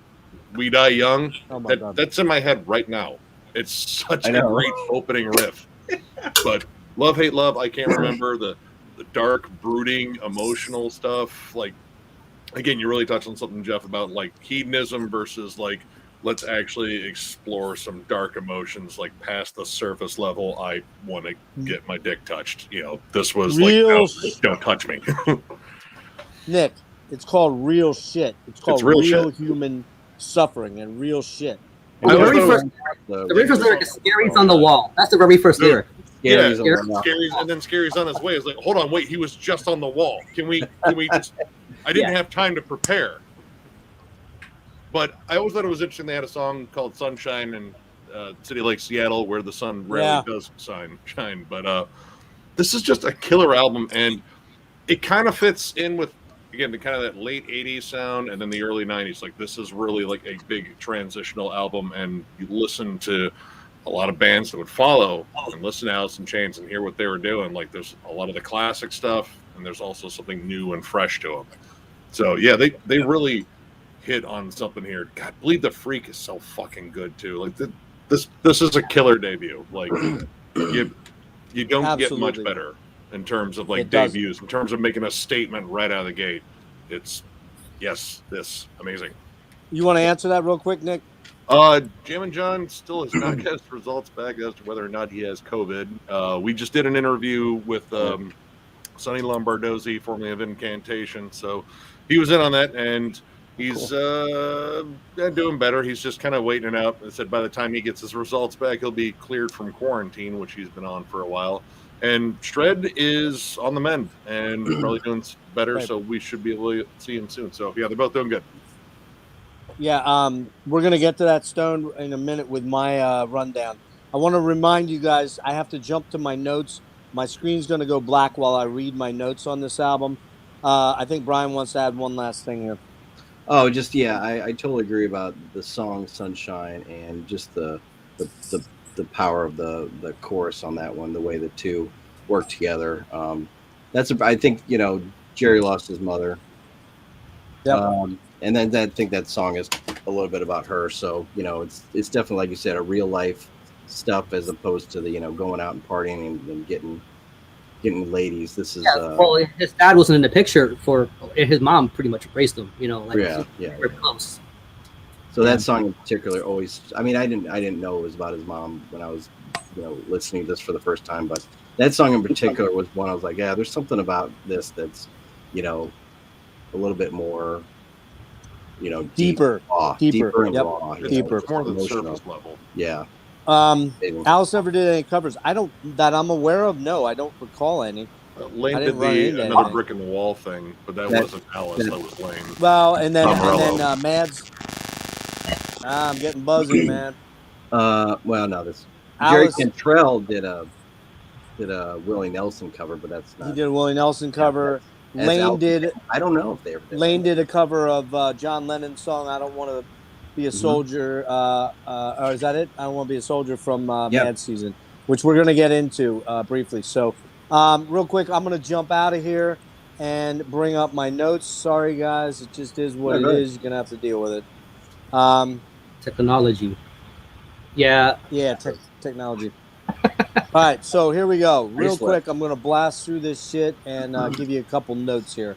We Die Young. Oh my God. That's in my head right now. It's such a great opening riff. But Love, Hate, Love, I can't remember the dark, brooding, emotional stuff. Like, again, you really touched on something, Jeff, about like hedonism versus like, let's actually explore some dark emotions, like past the surface level. I want to get my dick touched. This was real, like, no, don't touch me. Nick, it's called real shit. It's called real human suffering and real shit. The very first lyric is "Scary's on the wall." That's the very first lyric. Scary's, and then Scary's on his way. It's like, hold on, wait, he was just on the wall. Can we just? I didn't have time to prepare. But I always thought it was interesting. They had a song called "Sunshine" in city like Seattle, where the sun rarely does shine. But this is just a killer album, and it kind of fits in with, again, the kind of that late '80s sound, and then the early '90s. Like, this is really like a big transitional album, and you listen to a lot of bands that would follow and listen to Alice in Chains and hear what they were doing. Like, there's a lot of the classic stuff, and there's also something new and fresh to them. So yeah, they really hit on something here. God, Bleed the Freak is so fucking good too. Like, this is a killer debut. Like, you don't get much better in terms of like debuts, in terms of making a statement right out of the gate. It's this amazing. You want to answer that real quick, Nick? Jammin' John still has not got his results back as to whether or not he has COVID. We just did an interview with Sonny Lombardozzi, formerly of Incantation, so he was in on that, and He's doing better. He's just kind of waiting it out. I said by the time he gets his results back, he'll be cleared from quarantine, which he's been on for a while. And Shred is on the mend and probably doing better, so we should be able to see him soon. So, yeah, they're both doing good. Yeah, we're going to get to that, Stone, in a minute with my rundown. I want to remind you guys, I have to jump to my notes. My screen's going to go black while I read my notes on this album. I think Brian wants to add one last thing here. Oh, just I totally agree about the song "Sunshine" and just the power of the chorus on that one. The way the two work together. I think Jerry lost his mother. Yeah. And then I think that song is a little bit about her. So it's definitely, like you said, a real life stuff as opposed to the going out and partying and getting ladies. This is well, his dad wasn't in the picture for his mom. Pretty much raised him. Very close. So that song in particular always. I mean, I didn't know it was about his mom when I was listening to this for the first time, but that song in particular was one I was like, yeah, there's something about this that's a little bit more deeper and yep. raw. Deeper, more than surface level. Yeah. Alice ever did any covers? That I'm aware of. No, I don't recall any. Lane did another brick in the wall thing, but that wasn't Alice. That was Lane. Well, and then Mads. I'm getting buzzy, man. Well, no, this Jerry Cantrell did a Willie Nelson cover, but that's not. He did a Willie Nelson cover. Lane did. I don't know if they ever did. Lane did a cover of John Lennon's song "I Don't Want to Be a Soldier," or is that it? I Don't Want to Be a Soldier from Mad Season, which we're going to get into briefly. So, real quick, I'm going to jump out of here and bring up my notes. Sorry, guys, it just is what it is. You're going to have to deal with it. Technology. Yeah. Yeah, technology. All right, so here we go. Real quick, I'm going to blast through this shit and give you a couple notes here.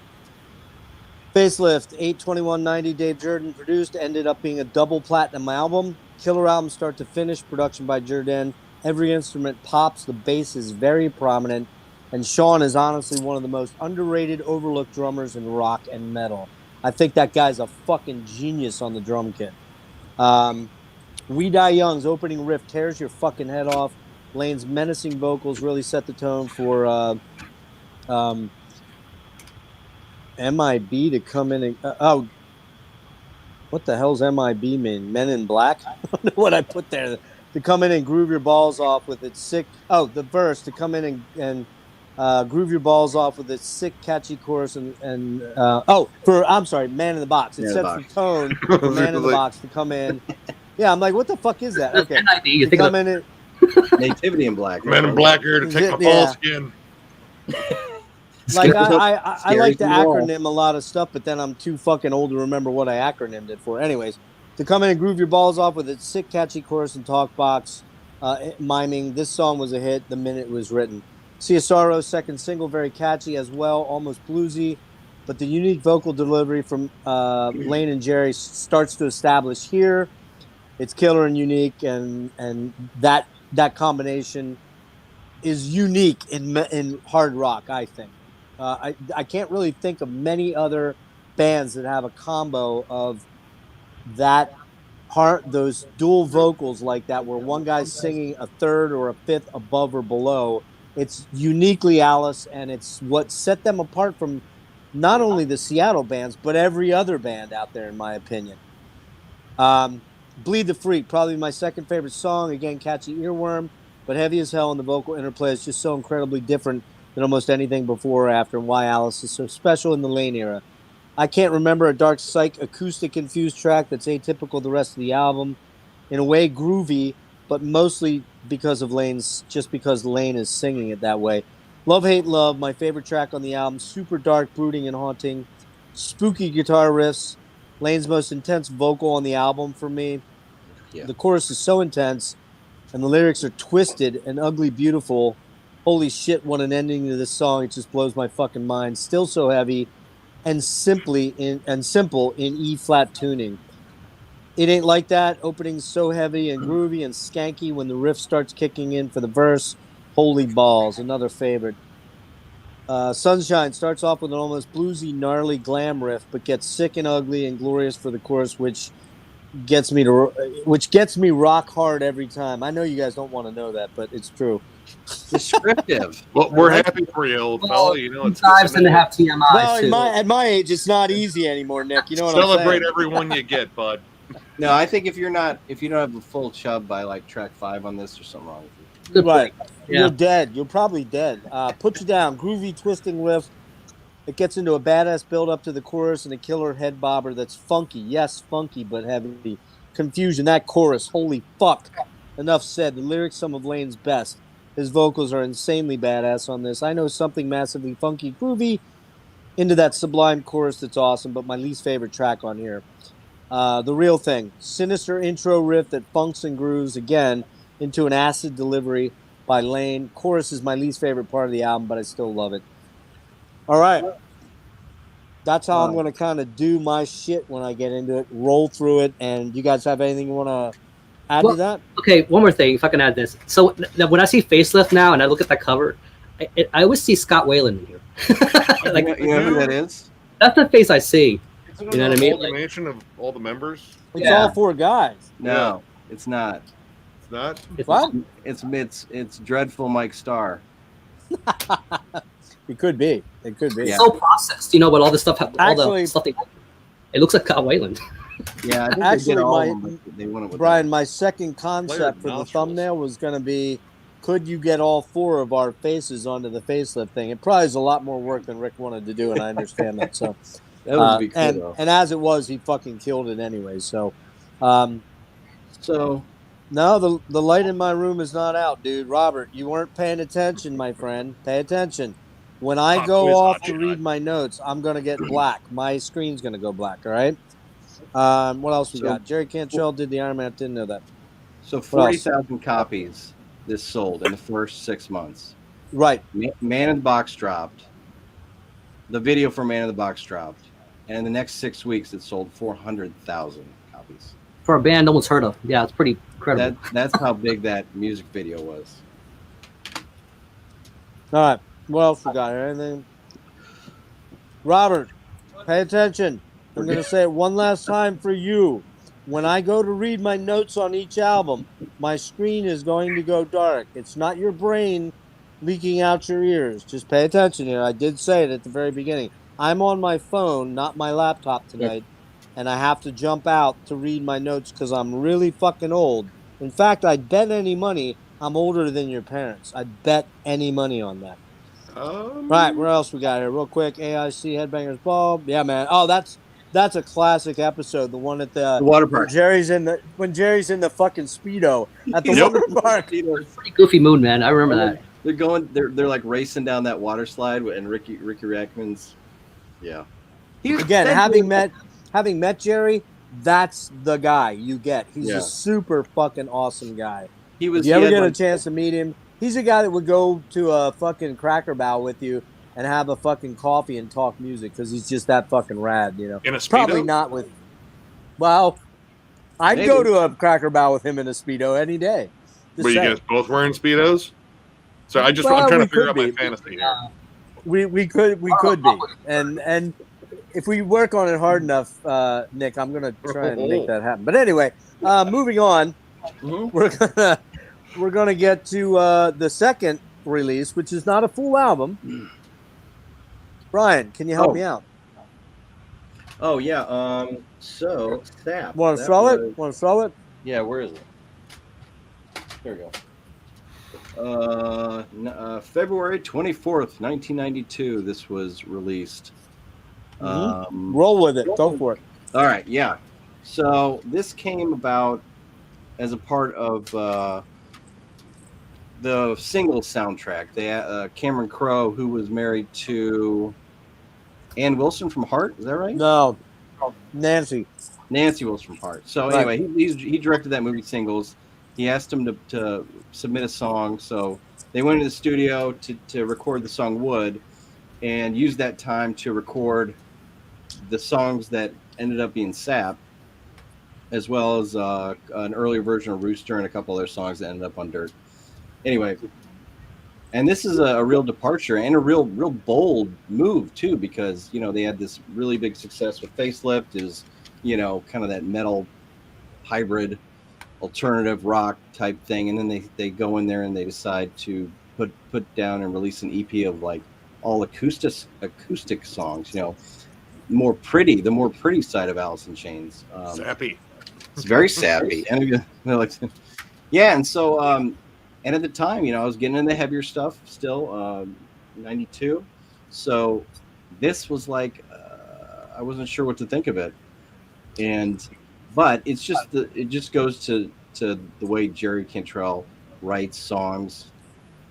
Facelift, 8/21/90, Dave Jordan produced, ended up being a double platinum album. Killer album start to finish, production by Jordan. Every instrument pops, the bass is very prominent, and Sean is honestly one of the most underrated, overlooked drummers in rock and metal. I think that guy's a fucking genius on the drum kit. We Die Young's opening riff tears your fucking head off. Lane's menacing vocals really set the tone for MIB to come in and what the hell's MIB mean? Men in Black? I don't know what I put there. To come in and groove your balls off with its sick. The verse to come in and groove your balls off with its sick, catchy chorus and I'm sorry, Man in the Box. It sets the tone for Man in the Box to come in. Yeah, I'm like, what the fuck is that? Okay, you think come in and. Nativity in Black. Men in Black here to take my ball skin. Like I like to acronym a lot of stuff, but then I'm too fucking old to remember what I acronymed it for. Anyways, to come in and groove your balls off with its sick, catchy chorus and talk box miming, this song was a hit the minute it was written. Ciasaro's second single, very catchy as well, almost bluesy, but the unique vocal delivery from Lane and Jerry starts to establish here. It's killer and unique, and that combination is unique in hard rock, I think. I can't really think of many other bands that have a combo of those dual vocals like that, where one guy's singing a third or a fifth above or below. It's uniquely Alice, and it's what set them apart from not only the Seattle bands, but every other band out there, in my opinion. Bleed the Freak, probably my second favorite song. Again, catchy earworm, but heavy as hell, and the vocal interplay is just so incredibly different than almost anything before or after, and why Alice is so special in the Lane era. I can't remember a Dark Psych acoustic-infused track that's atypical the rest of the album. In a way, groovy, but mostly because Lane is singing it that way. Love, Hate, Love, my favorite track on the album. Super dark, brooding, and haunting. Spooky guitar riffs. Lane's most intense vocal on the album for me. Yeah. The chorus is so intense, and the lyrics are twisted and ugly beautiful. Holy shit, what an ending to this song. It just blows my fucking mind. Still so heavy and simple in E-flat tuning. It Ain't Like That. Opening's so heavy and groovy and skanky when the riff starts kicking in for the verse. Holy balls, another favorite. Sunshine starts off with an almost bluesy, gnarly glam riff, but gets sick and ugly and glorious for the chorus, which gets me rock hard every time. I know you guys don't want to know that, but it's true. Descriptive. Well, we're happy for you, old fella. You know, it's dives and have TMI. Well, at my age, it's not easy anymore, Nick. You know what celebrate I'm saying? every one you get, bud. No, I think if you don't have a full chub by like track 5 on this, there's something wrong with you. Good right. point. Yeah. You're dead. You're probably dead. Put you down. Groovy, twisting riff. It gets into a badass build up to the chorus and a killer head bobber that's funky. Yes, funky, but heavy. Confusion. That chorus. Holy fuck. Enough said. The lyrics, some of Lane's best. His vocals are insanely badass on this. I know something massively funky, groovy into that sublime chorus that's awesome, but my least favorite track on here. The Real Thing. Sinister intro riff that funks and grooves again into an acid delivery by Lane. Chorus is my least favorite part of the album, but I still love it. All right. That's how I'm going to kind of do my shit when I get into it, roll through it. And you guys have anything you want to add to that? Okay, one more thing, if I can add this. So when I see Facelift now and I look at that cover, I always see Scott Wayland in here. Like, you know who that is? That's the face I see. Isn't You know it what I an mean? amalgamation of all the members? It's all 4 guys. No, it's not. It's not? What? It's dreadful Mike Starr. It could be. It could be. It's so processed, you know, but all this stuff, Actually, it looks like Scott Wayland. Yeah, I think actually, they did all of them, but they went with Brian, my second concept for the nostrils. thumbnail was going to be, could you get all 4 of our faces onto the facelift thing? It probably is a lot more work than Rick wanted to do, and I understand that. So, that would be cool, though. and as it was, he fucking killed it anyway. So, So no, the light in my room is not out, dude. Robert, you weren't paying attention, my friend. Pay attention. When I go off to read my notes, I'm going to get black. My screen's going to go black, all right? What else we got? Jerry Cantrell did the Iron Man. Didn't know that. So 40,000 copies this sold in the first 6 months. Right. Man in the Box dropped. The video for Man in the Box dropped. And in the next 6 weeks, it sold 400,000 copies. For a band no one's heard of. Yeah, it's pretty incredible. That's how big that music video was. All right. What else we got? Anything? Robert, pay attention. I'm going to say it one last time for you. When I go to read my notes on each album, my screen is going to go dark. It's not your brain leaking out your ears. Just pay attention here. I did say it at the very beginning. I'm on my phone, not my laptop tonight, and I have to jump out to read my notes because I'm really fucking old. In fact, I'd bet any money I'm older than your parents. I'd bet any money on that. Right, where else we got here? Real quick, AIC Headbangers Ball. Yeah, man. Oh, that's a classic episode. The one at the water park. When Jerry's in the fucking Speedo at the water park. Pretty goofy mood, man. I remember that. They're like racing down that water slide, and Ricky Rackman's. Yeah. Again, having met Jerry, that's the guy you get. He's a super fucking awesome guy. If you ever get a chance to meet him, he's a guy that would go to a fucking Cracker Barrel with you and have a fucking coffee and talk music because he's just that fucking rad, you know. In a Speedo? Probably not with. Well, I'd go to a Cracker Barrel with him in a Speedo any day. But you guys both wearing Speedos? So I'm trying to figure out my fantasy here. We could be, and if we work on it hard enough, Nick, I'm gonna try and make that happen. But anyway, moving on, we're gonna get to the second release, which is not a full album. Brian, can you help me out? Oh yeah. So Sap. Want to throw it? Want to throw it? Yeah. Where is it? There we go. February 24th, 1992. This was released. Roll with it. Go for it. All right. Yeah. So this came about as a part of the single soundtrack. They Cameron Crowe, who was married to Ann Wilson from Heart. Is that right? No, Nancy Wilson from Heart. So anyway, he directed that movie Singles. He asked him to submit a song, so they went into the studio to record the song Wood, and used that time to record the songs that ended up being Sap, as well as an earlier version of Rooster and a couple other songs that ended up on Dirt. Anyway, And this is a real departure and a real bold move too, because they had this really big success with Facelift, is kind of that metal hybrid alternative rock type thing, and then they go in there and they decide to put down and release an EP of like all acoustic songs, the more pretty side of Alice in Chains. Sappy. It's very sappy, and and so and at the time, I was getting into heavier stuff still, 92. So this was like, I wasn't sure what to think of it. But it just goes to the way Jerry Cantrell writes songs.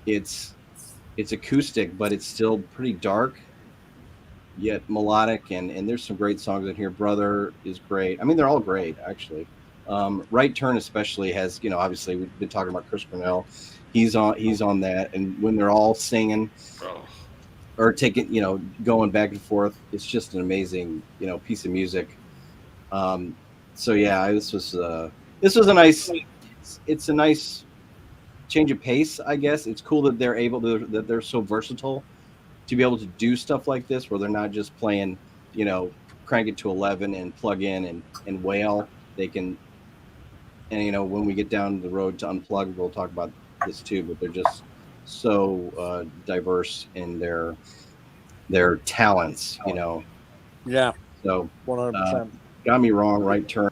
It's acoustic, but it's still pretty dark, yet melodic. And there's some great songs in here. Brother is great. I mean, they're all great, actually. Right Turn especially has, obviously we've been talking about Chris Cornell. He's on that, and when they're all singing or taking, going back and forth, it's just an amazing, piece of music. So yeah, this was a nice. It's a nice change of pace, I guess. It's cool that they're so versatile to be able to do stuff like this, where they're not just playing, crank it to 11 and plug in and wail. They can. And when we get down the road to Unplugged, we'll talk about this too. But they're just so diverse in their talents, Yeah. So 100%. Got Me Wrong, Right Turn.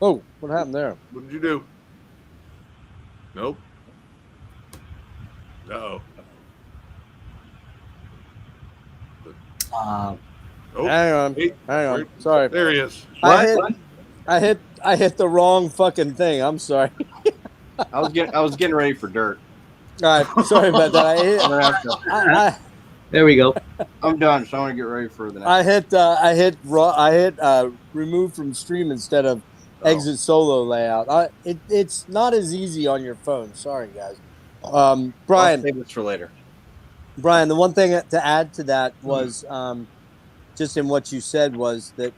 Oh, what happened there? What did you do? Nope. Uh-oh. Hang on. Hey, Hang on. Sorry. There he is. I hit the wrong fucking thing. I'm sorry. I was getting ready for dirt. All right. Sorry about that. There we go. I'm done, so I want to get ready for the next. I hit remove from stream instead of exit solo layout. It's not as easy on your phone. Sorry, guys. Brian, I'll save this for later. Brian, the one thing to add to that was just in what you said was that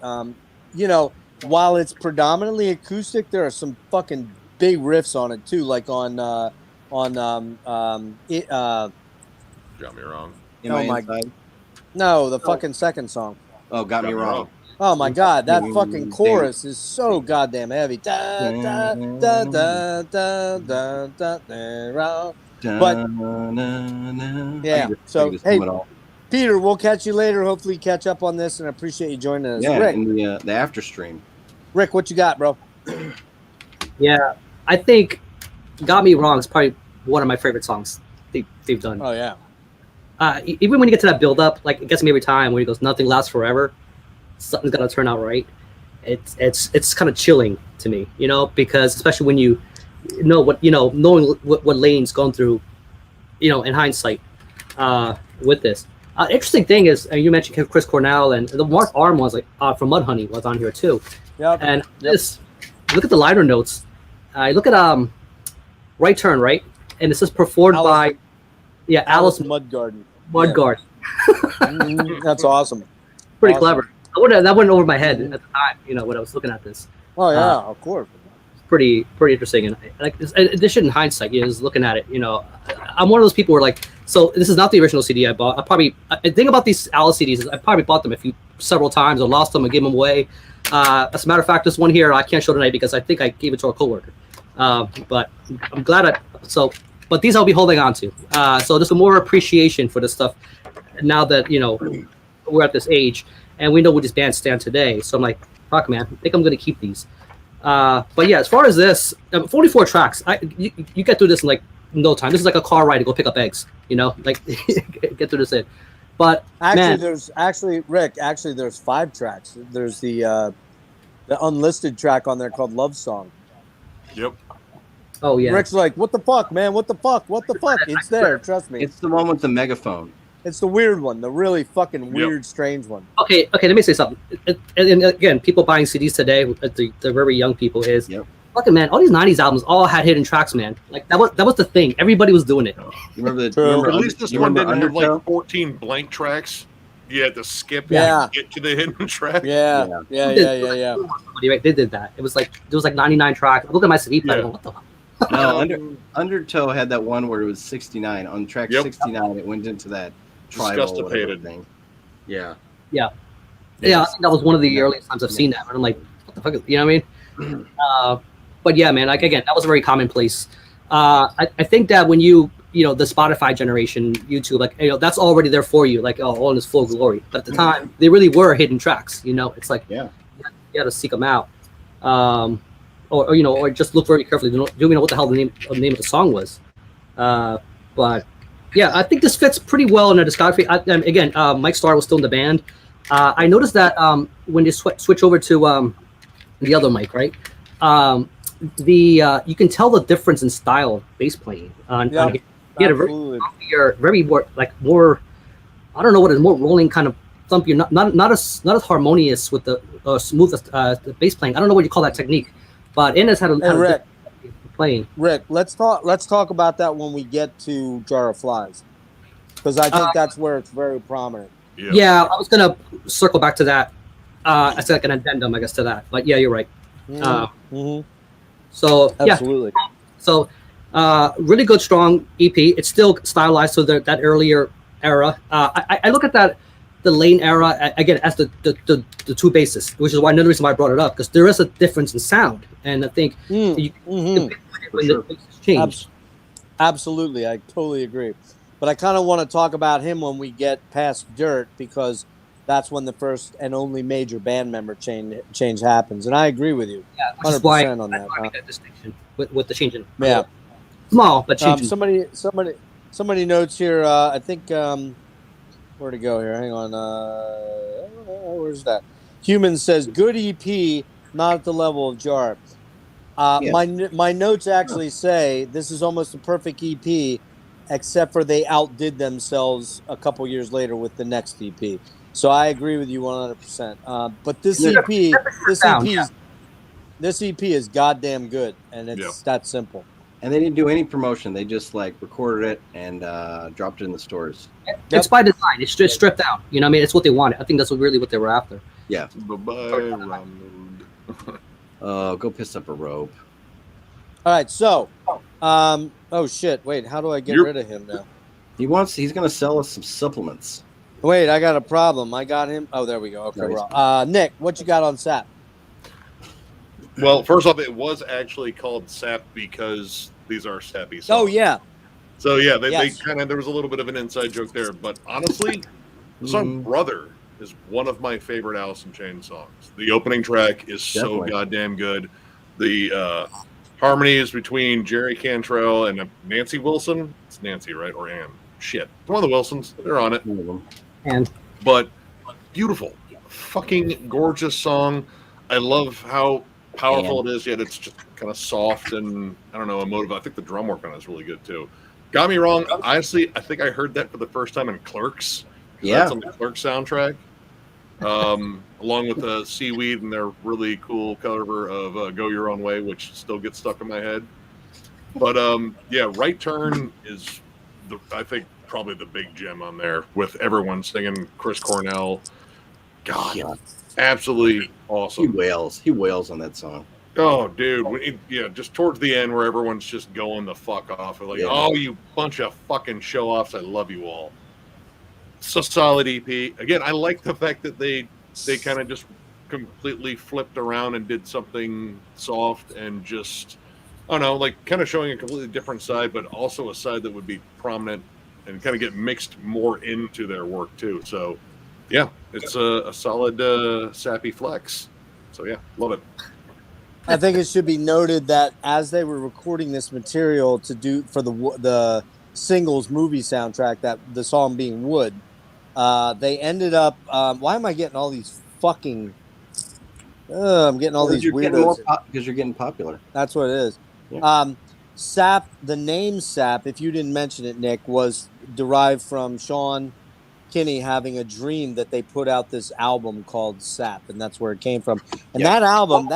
while it's predominantly acoustic, there are some fucking big riffs on it too, like on Got Me Wrong. No, the fucking second song. Oh, Got Me Wrong. Oh my god, that fucking chorus is so goddamn heavy. Da, da, da, da, da, da, da, da, but yeah, so hey, Peter, we'll catch you later. Hopefully, catch up on this, and I appreciate you joining us. Yeah, Rick, in the after stream. Rick, what you got, bro? Yeah, I think "Got Me Wrong" is probably one of my favorite songs they've done. Oh yeah. Even when you get to that build up, like it gets me every time when he goes, "Nothing lasts forever." Something's gotta turn out right. It's kind of chilling to me, because especially when you know what knowing what Lane's gone through, in hindsight, with this. Interesting thing is, you mentioned Chris Cornell and the Mark Arm was from Mudhoney was on here too. Yep. And this, look at the liner notes. Look at Right Turn, right, and this is performed by Alice Mudgarden. Mudguard. That's awesome. Pretty clever. That went over my head at the time, when I was looking at this. Oh yeah, of course. Pretty interesting, and this shit in hindsight, just looking at it, I'm one of those people where so this is not the original CD I bought. I think about these Alice CDs is I probably bought them several times or lost them and gave them away. As a matter of fact, this one here I can't show tonight because I think I gave it to a coworker. But I'm glad but these I'll be holding on to. So there's more appreciation for this stuff now that we're at this age and we know where these bands stand today. So I'm like, fuck, man, I think I'm gonna keep these. But yeah, as far as this, 44 tracks, you get through this in no time. This is like a car ride to go pick up eggs, get through this in. But Rick, there's 5 tracks. There's the unlisted track on there called Love Song. Yep. Oh yeah. Rick's like, what the fuck, man? What the fuck? It's there, trust me. It's the one with the megaphone. It's the weird one, the really fucking weird, strange one. Okay, let me say something. And again, people buying CDs today, the very young people is, fucking man, all these 90s albums all had hidden tracks, man. That was the thing. Everybody was doing it. You remember At least this one didn't have 14 blank tracks. You had to skip and get to the hidden track. Yeah. Right, they did that. It was there was 99 tracks. I looked at my CD player. What the fuck? No, Undertow had that one where it was 69 on track 69. It went into that tribal whatever thing. Yeah. Yeah, I think that was one of the earliest times I've seen that. And I'm like, what the fuck? You know what I mean? But yeah, man. Like again, that was a very commonplace. I think that when the Spotify generation, YouTube, like that's already there for you, like all in its full glory. But at the time, they really were hidden tracks. It's like you got to seek them out, or just look very carefully. Do you know what the hell the name of the song was? But yeah, I think this fits pretty well in a discography. Again, Mike Starr was still in the band. I noticed that when they switch over to the other mic, right? You can tell the difference in style of bass playing. He had a very more I don't know what it is, more rolling kind of thump. You're not as harmonious with the smooth the bass playing. I don't know what you call that technique, but Inez had a playing. Rick, let's talk about that when we get to Jar of Flies, because I think that's where it's very prominent. Yeah, I was gonna circle back to that. As like an addendum, I guess, to that. But yeah, you're right. So absolutely. Yeah. So really good, strong EP. It's still stylized to that earlier era. I look at the Lane era again as the two basses, which is why another reason why I brought it up, because there is a difference in sound, and I think when the basses change. Absolutely, I totally agree. But I kind of want to talk about him when we get past Dirt, because that's when the first and only major band member change happens. And I agree with you. Yeah, which is why on that. I make that distinction with the change in. Yeah. Small, but changing. Somebody notes here, I think, where to go here? Hang on. Where's that? Human says, good EP, not at the level of Jar. My notes actually say this is almost a perfect EP, except for they outdid themselves a couple years later with the next EP. So I agree with you 100%. But this EP is goddamn good, and it's that simple. And they didn't do any promotion. They just recorded it and dropped it in the stores. It's by design. It's just stripped out. You know what I mean? It's what they wanted. I think that's really what they were after. Yeah. Bye-bye, Ronald. Go piss up a robe. All right, so, oh shit! Wait, how do I get rid of him now? He's gonna sell us some supplements. Wait, I got a problem. I got him. Oh, there we go. Okay, Nick, what you got on SAP? Well, first off, it was actually called SAP because these are sappy songs. Oh yeah. So yeah, they kind of, there was a little bit of an inside joke there, but honestly, the song "Brother" is one of my favorite Alice in Chains songs. The opening track is so goddamn good. The harmonies between Jerry Cantrell and Nancy Wilson. It's Nancy, right? Or Ann? Shit. One of the Wilsons. They're on it. But beautiful. Fucking gorgeous song. I love how powerful it is, yet it's just kind of soft and, I don't know, emotive. I think the drum work on it is really good, too. Got me wrong. Honestly, I think I heard that for the first time in Clerks. Yeah. That's on the Clerks soundtrack. Along with the Seaweed and their really cool cover of Go Your Own Way, which still gets stuck in my head. But yeah, Right Turn is, I think, probably the big gem on there, with everyone singing Chris Cornell. God, absolutely awesome. He wails on that song. Oh, dude. Just towards the end where everyone's just going the fuck off. Like, oh, you bunch of fucking show-offs. I love you all. It's a solid EP. Again, I like the fact that they kind of just completely flipped around and did something soft and just, I don't know, like kind of showing a completely different side, but also a side that would be prominent and kind of get mixed more into their work too. So, yeah, it's a solid sappy flex. So, yeah, love it. I think it should be noted that as they were recording this material to do for the singles movie soundtrack, that the song being Wood, they ended up. Why am I getting all these fucking? I'm getting all these weirdos because you're getting popular. That's what it is. Yeah. Sap. The name Sap, if you didn't mention it, Nick, was derived from Sean Kinney having a dream that they put out this album called Sap, and that's where it came from. And that album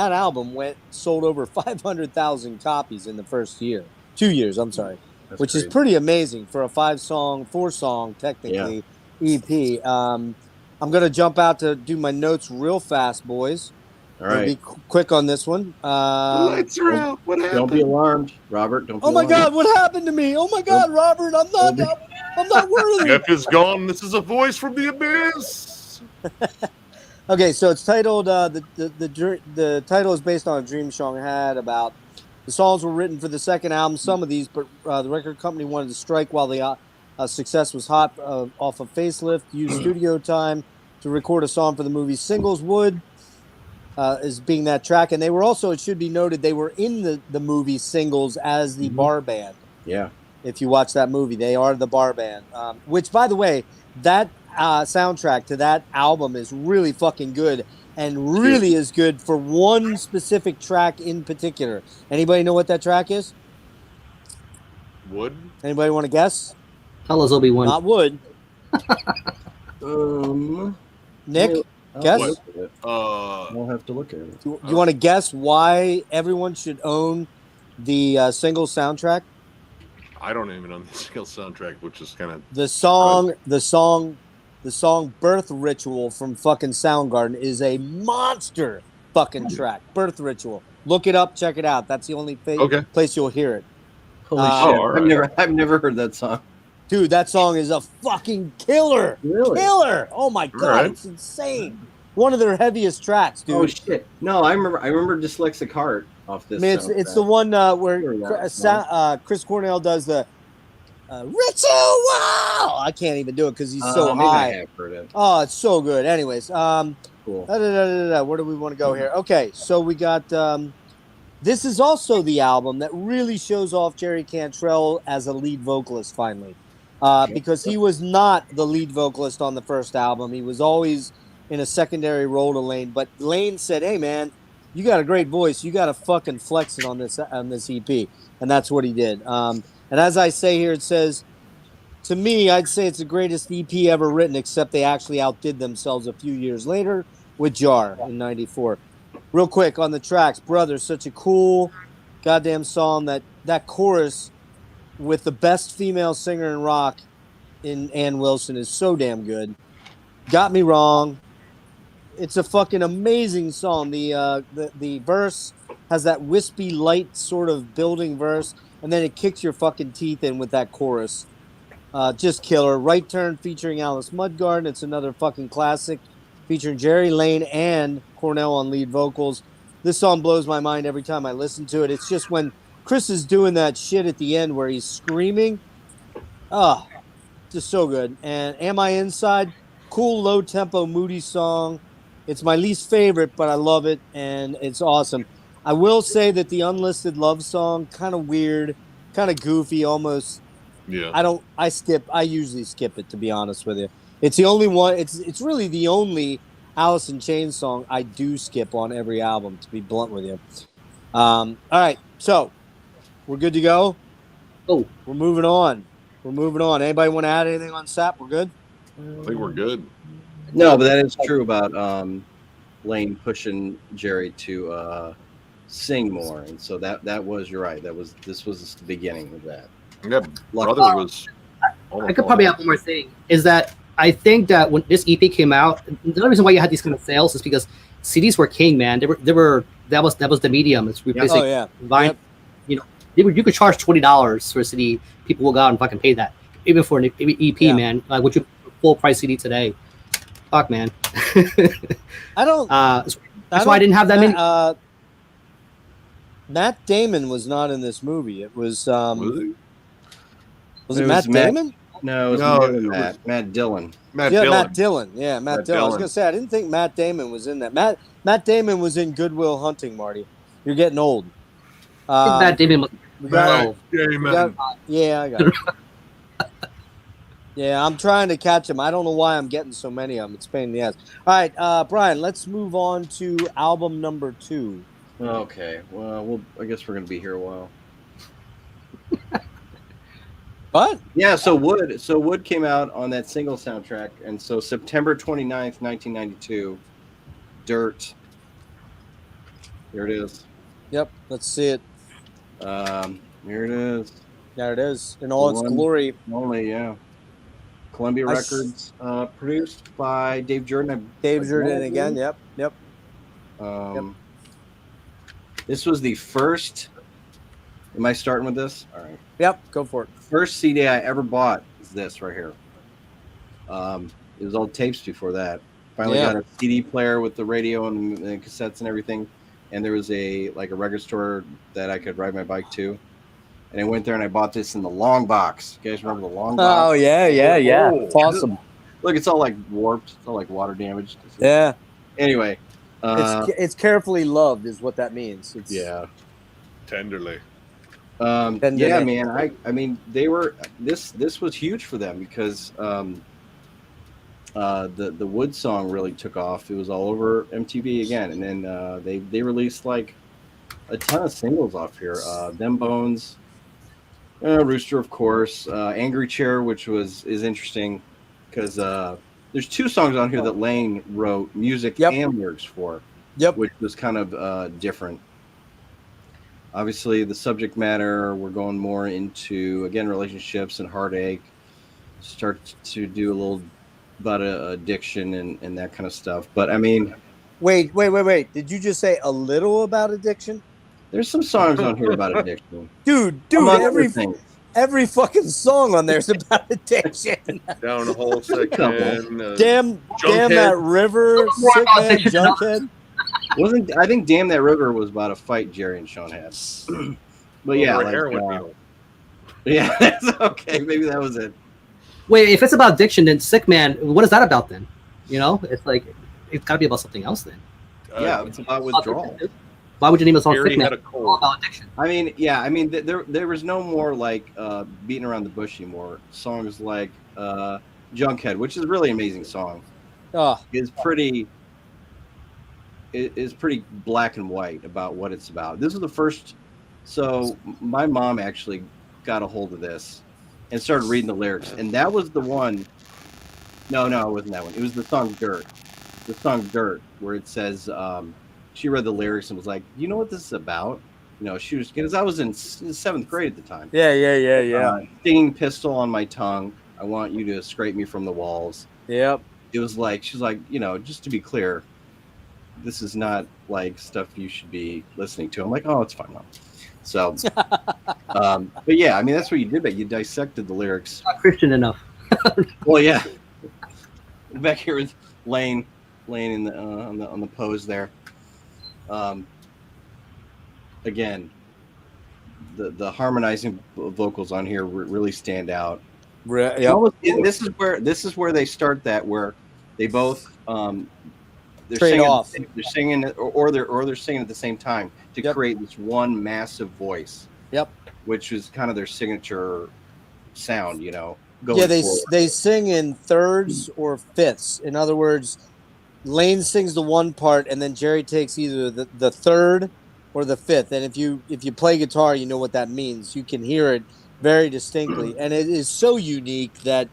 sold over 500,000 copies in the first year, 2 years. I'm sorry, which is pretty amazing for a 4-song technically EP. I'm gonna jump out to do my notes real fast, boys. All right. Be quick on this one. Lights are out. What happened? Don't be alarmed, Robert. Don't. Be Oh my alarmed. God! What happened to me? Oh my God, Robert! I'm not worthy. Jeff is gone. This is a voice from the abyss. Okay, so it's titled the title is based on a dream Sean had about the songs were written for the second album. Some of these, but the record company wanted to strike while the success was hot off of Facelift. Used studio time to record a song for the movie. Singles Wood is being that track, and they were also, it should be noted, they were in the movie Singles as the bar band. Yeah. If you watch that movie, they are the bar band. Which, by the way, that soundtrack to that album is really fucking good, and really is good for one specific track in particular. Anybody know what that track is? Wood? Anybody want to guess? Tell us, Obi-Wan. Not Wood. Nick, guess. I'll have to look at it. You want to guess why everyone should own the single soundtrack? I don't even know the single soundtrack, which is kind of the song "Birth Ritual" from fucking Soundgarden is a monster fucking track. Birth Ritual. Look it up, check it out. That's the only place you'll hear it. Holy shit! I've never heard that song. Dude, that song is a fucking killer. Really? Killer. Oh my God, It's insane. One of their heaviest tracks, dude. Oh shit! No, I remember Dyslexic Heart off this. I mean, it's the one where Chris Cornell does the ritual. I can't even do it because he's so high. I have heard it. Oh, it's so good. Anyways, cool. Where do we want to go here? Okay, so we got. This is also the album that really shows off Jerry Cantrell as a lead vocalist finally, because he was not the lead vocalist on the first album. He was always in a secondary role to Lane. But Lane said, "Hey, man, you got a great voice. You got to fucking flex it on this EP," and that's what he did. And as I say here, it says, to me, I'd say it's the greatest EP ever written, except they actually outdid themselves a few years later with Jar in '94. Real quick on the tracks, Brother, such a cool goddamn song. That chorus with the best female singer in rock in Ann Wilson is so damn good. Got Me Wrong. It's a fucking amazing song. The verse has that wispy, light sort of building verse, and then it kicks your fucking teeth in with that chorus. Just killer. Right Turn featuring Alice Mudgarden. It's another fucking classic featuring Jerry Lane and Cornell on lead vocals. This song blows my mind every time I listen to it. It's just when Chris is doing that shit at the end where he's screaming. Just so good. And Am I Inside? Cool, low-tempo, moody song. It's my least favorite, but I love it, and it's awesome. I will say that the Unlisted Love song, kind of weird, kind of goofy, almost. Yeah. I usually skip it, to be honest with you. It's the only one. It's really the only Alice in Chains song I do skip on every album, to be blunt with you. All right, so we're good to go. Oh, we're moving on. Anybody want to add anything on SAP? We're good. I think we're good. No, but that is true about Lane pushing Jerry to sing more, and so that was, you're right. This was the beginning of that. Yeah, Brother was. I could probably add one more thing. Is that I think that when this EP came out, the only reason why you had these kind of sales is because CDs were king, man. They were that was the medium. It's replacing Vine. Yep. You know, you could charge $20 for a CD. People will go out and fucking pay that, even for an EP, man. Like, would you full price CD today? Fuck, man. I don't. That's why I didn't have that many. Matt Damon was not in this movie. It was. Was it Matt Damon? No, Matt Dillon. Matt Dillon. Yeah, Matt Dillon. I was gonna say I didn't think Matt Damon was in that. Matt Damon was in Good Will Hunting. Marty, you're getting old. Matt Damon. I got it. Yeah, I'm trying to catch him. I don't know why I'm getting so many of them. It's a pain in the ass. All right, Brian, let's move on to album number 2. Okay. Well, I guess we're gonna be here a while. What? Yeah, so Wood came out on that single soundtrack, and so September 29th, 1992, Dirt. Here it is. Yep, let's see it. Here it is. There it is, in all its glory. Only, yeah. Columbia Records, produced by Dave Jordan. Dave Jordan again, yep. This was the first. Am I starting with this? All right. Yep, go for it. First CD I ever bought is this right here. It was all tapes before that. Finally got a CD player with the radio and cassettes and everything. And there was a record store that I could ride my bike to. And I went there and I bought this in the long box. You guys remember the long box? Oh, yeah. It's awesome. Look, it's all like warped. It's all like water damaged. Yeah. Anyway. It's carefully loved is what that means. Tenderly. Yeah, man. I mean, they were this was huge for them because the Wood song really took off. It was all over MTV again, and then they released like a ton of singles off here. Them Bones, Rooster, of course, Angry Chair, which is interesting because there's 2 songs on here that Lane wrote music and lyrics for, which was kind of different. Obviously, the subject matter, we're going more into, again, relationships and heartache. Start to do a little about addiction and that kind of stuff. But, I mean... Wait. Did you just say a little about addiction? There's some songs on here about addiction. Dude, every fucking song on there is about addiction. Down the hole, sick man. Damn that river, sick man, Junkhead. I think Damn That River was about a fight Jerry and Sean had. But yeah, that's okay. Maybe that was it. Wait, if it's about addiction, then Sick Man, what is that about then? You know, it's like it's got to be about something else then. Yeah, it's about withdrawal. Why would you name a song Sick Man? Had a cold. About addiction. I mean, yeah, there was no more like beating around the bush anymore. Songs like Junkhead, which is a really amazing song, is pretty black and white about what it's about. This is the first. So my mom actually got a hold of this and started reading the lyrics, and that was the one. No, it wasn't that one. It was the song Dirt. The song Dirt, where it says she read the lyrics and was like, "You know what this is about?" You know, she was, because I was in 7th grade at the time. Yeah. Stinging pistol on my tongue. I want you to scrape me from the walls. Yep. It was like, she's like, you know, just to be clear, this is not like stuff you should be listening to. I'm like, oh, it's fine, Mom. So, but yeah, I mean, that's what you did. But you dissected the lyrics. Not Christian enough. Well, yeah. Back here with Lane in the on the pose there. Again, the harmonizing vocals on here really stand out. This is where they start that, where they both they're trade singing, off. They're singing or they're singing at the same time to create this one massive voice. Yep. Which is kind of their signature sound, you know. They sing in thirds or fifths. In other words, Lane sings the one part, and then Jerry takes either the third or the fifth. And if you play guitar, you know what that means. You can hear it very distinctly, and it is so unique that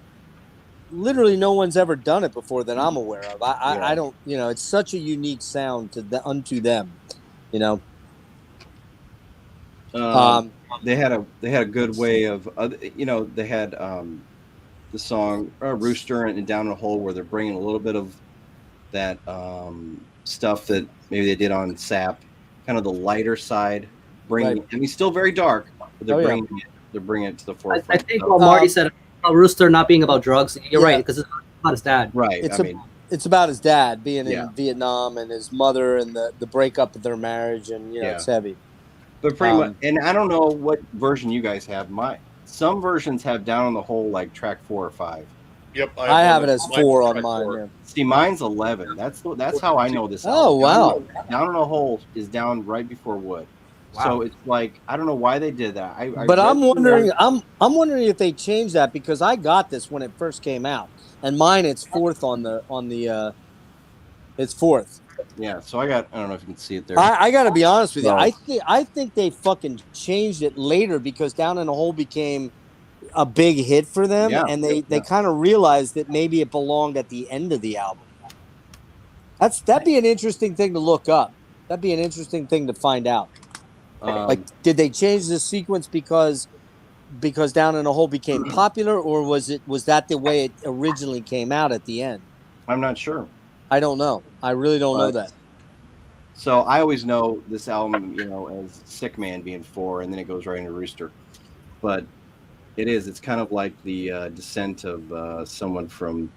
literally no one's ever done it before that I'm aware of. I don't, you know, it's such a unique sound unto them, you know. They had a good way of, you know, they had the song Rooster and Down in a Hole, where they're bringing a little bit of that stuff that maybe they did on Sap, kind of the lighter side, I mean, still very dark, but they're bringing it to the forefront. I think what Marty said about Rooster not being about drugs, you're right, because it's about his dad. Right. It's about his dad being in Vietnam and his mother and the breakup of their marriage, and you know, it's heavy. But pretty much, and I don't know what version you guys have. Some versions have Down in the Hole like track 4 or 5. Yep, I have it as 4 on mine. Yeah. See, mine's 11. That's how I know this. Oh, album. Down in a Hole is down right before Wood. Wow. So it's like, I don't know why they did that. I'm wondering if they changed that, because I got this when it first came out, and mine it's 4th on the it's 4th. Yeah, so I don't know if you can see it there. I got to be honest with you. I think they fucking changed it later, because Down in a Hole became a big hit for them, and they kind of realized that maybe it belonged at the end of the album. That'd be an interesting thing to look up. That'd be an interesting thing to find out. Like, did they change the sequence because Down in a Hole became popular, or was that the way it originally came out at the end? I'm not sure. I don't know. I really don't know that. So I always know this album, as Sick Man being 4, and then it goes right into Rooster. But it's kind of like the descent of someone from,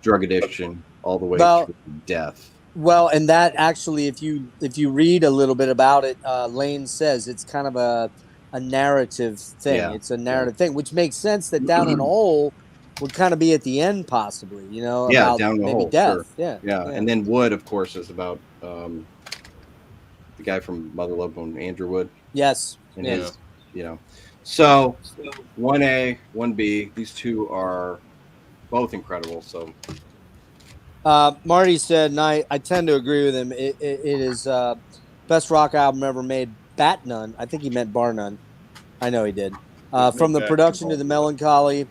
drug addiction all the way through death. Well, and that actually, if you read a little bit about it, Lane says it's kind of a narrative thing. Yeah. It's a narrative thing, which makes sense that Down in a Hole would kind of be at the end, possibly, about Down in the maybe hole, death. Sure. Yeah. And then Wood, of course, is about the guy from Mother Love Bone, Andrew Wood. Yes. And his, So 1A, 1B, these two are both incredible. So Marty said, and I tend to agree with him, it is best rock album ever made, bat none. I think he meant bar none. I know he did. From the production to the melancholy,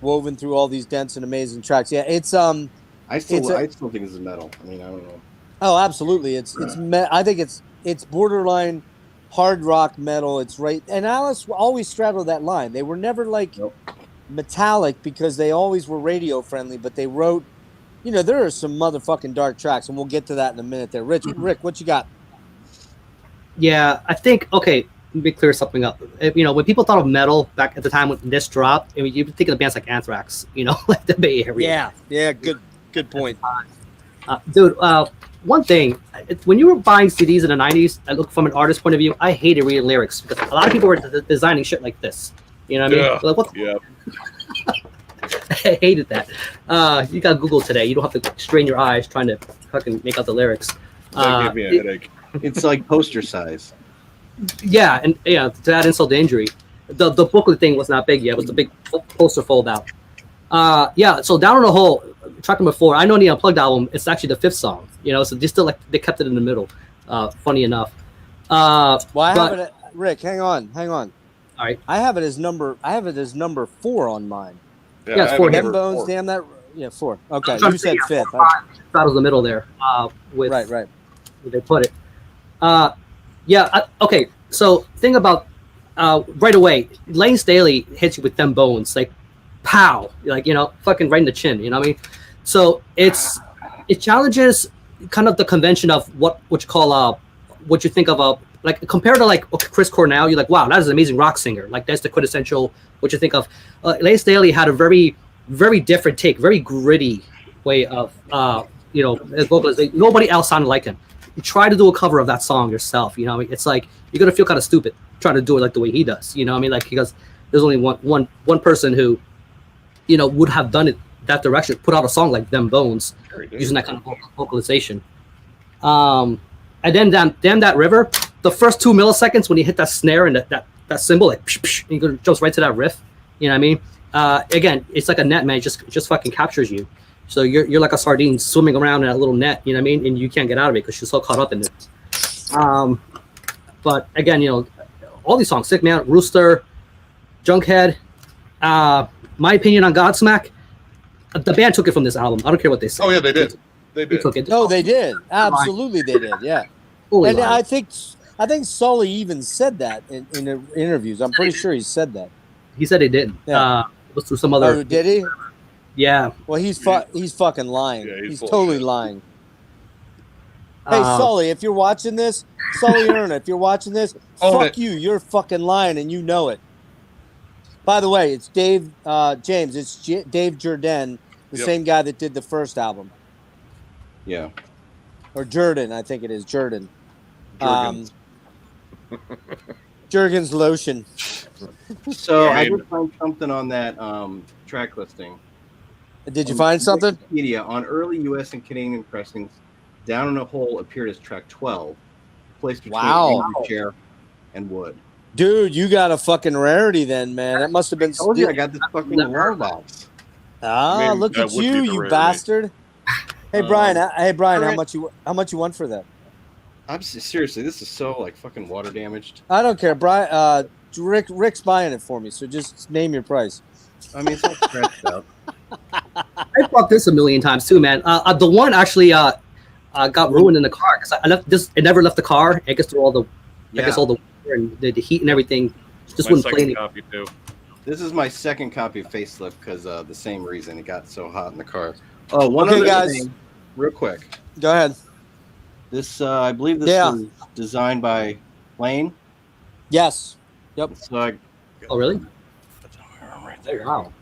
woven through all these dense and amazing tracks. Yeah, it's I still think this is metal. I mean, I don't know. Oh, absolutely. I think it's borderline hard rock metal. It's right, and Alice always straddled that line. They were never like metallic because they always were radio friendly, but they wrote, there are some motherfucking dark tracks, and we'll get to that in a minute there. Rick, what you got? Yeah, I think, okay, let me clear something up. When people thought of metal back at the time when this dropped, I mean, you'd think of bands like Anthrax, like the Bay Area. Yeah, good point. Dude, one thing, when you were buying CDs in the 90s, I look from an artist point of view, I hated reading lyrics because a lot of people were designing shit like this. You know what I mean? Like, what the I hated that. You got Google today. You don't have to strain your eyes trying to fucking make out the lyrics. That gave me a headache. It's like poster size. Yeah, and to add insult to injury, the booklet thing was not big yet. It was the big poster fold out. So Down in a Hole, track number 4. I know the Unplugged album. It's actually the 5th song. So they kept it in the middle. Funny enough. Well, I have it. Rick, hang on. All right. I have it as number 4 on mine. Yeah, it's 4. Dem Bones, 4. Damn that. Yeah, 4. Okay, you said 5th. That was the middle there. With right. Where they put it. Okay. So thing about right away, Lane Staley hits you with Them Bones, like pow, like fucking right in the chin. You know what I mean? So it challenges kind of the convention of what you call what you think of like compared to like Chris Cornell, you're like, wow, that is an amazing rock singer. Like that's the quintessential what you think of. Lane Staley had a very, very different take, very gritty way of his vocals. Nobody else sounded like him. You try to do a cover of that song yourself, it's like you're gonna feel kind of stupid trying to do it like the way he does, because there's only one person who would have done it that direction, put out a song like Them Bones using that kind of vocalization. And then Damn That River, the first 2 milliseconds when you hit that snare and that cymbal, like psh, psh, and it jumps right to that riff, you know what I mean? Again, it's like a net, man. It just fucking captures you. So you're like a sardine swimming around in that little net, you know what I mean? And you can't get out of it because you're so caught up in it. But again, all these songs, Sick Man, Rooster, Junkhead, my opinion on Godsmack, the band took it from this album. I don't care what they say. Oh yeah, they did. They took it. No, they did. Absolutely, they did. Yeah. Holy and line. I think Sully even said that in the interviews. I'm pretty sure he said that. He said he did. Yeah. It was through some other. Oh, did he? Yeah. Well, he's fucking lying. Yeah, he's totally shit. lying. Hey, Sully, if you're watching this, Sully Erna, if you're watching this, fuck you. You're fucking lying, and you know it. By the way, it's Dave James. It's Dave Jordan, the same guy that did the first album. Yeah. Or Jordan, I think it is. Jordan. Jergens. Jergens lotion. So I did find something on that track listing. Did you find something? Wikipedia, on early U.S. and Canadian pressings, Down in a Hole appeared as track 12, placed between Angry Chair and Wood. Dude, you got a fucking rarity then, man. That must have been. I got this fucking wall box. Look at you bastard. Hey Brian, how much you want for that? I'm seriously, this is so like fucking water damaged. I don't care, Brian. Rick's buying it for me, so just name your price. I mean, it's all scratched out. I bought this a million times too, man. The one actually got ruined in the car because I left this. It never left the car. It gets through all the, all the water and the heat and everything. Just wouldn't play any. Copy too. This is my second copy of Facelift because the same reason it got so hot in the car. Oh, one other other thing, real quick. Go ahead. This, I believe this was designed by Lane. Yes. Yep. So Oh, really? Right there. Wow.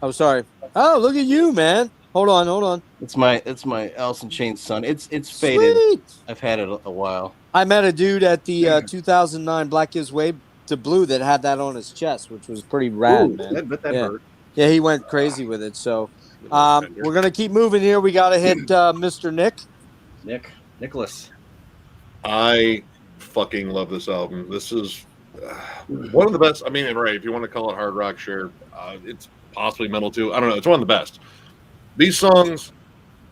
Oh, sorry. Oh, look at you, man. Hold on. It's my Alice in Chains son. It's faded. Sweet. I've had it a while. I met a dude at the 2009 Black Gives Way to Blue that had that on his chest, which was pretty rad, man. But that yeah. hurt. Yeah, he went crazy with it. So we're gonna keep moving here. We gotta hit Mr. Nicholas. I fucking love this album. This is one of the best. I mean, right? If you want to call it hard rock, sure. It's possibly metal too. I don't know. It's one of the best. These songs,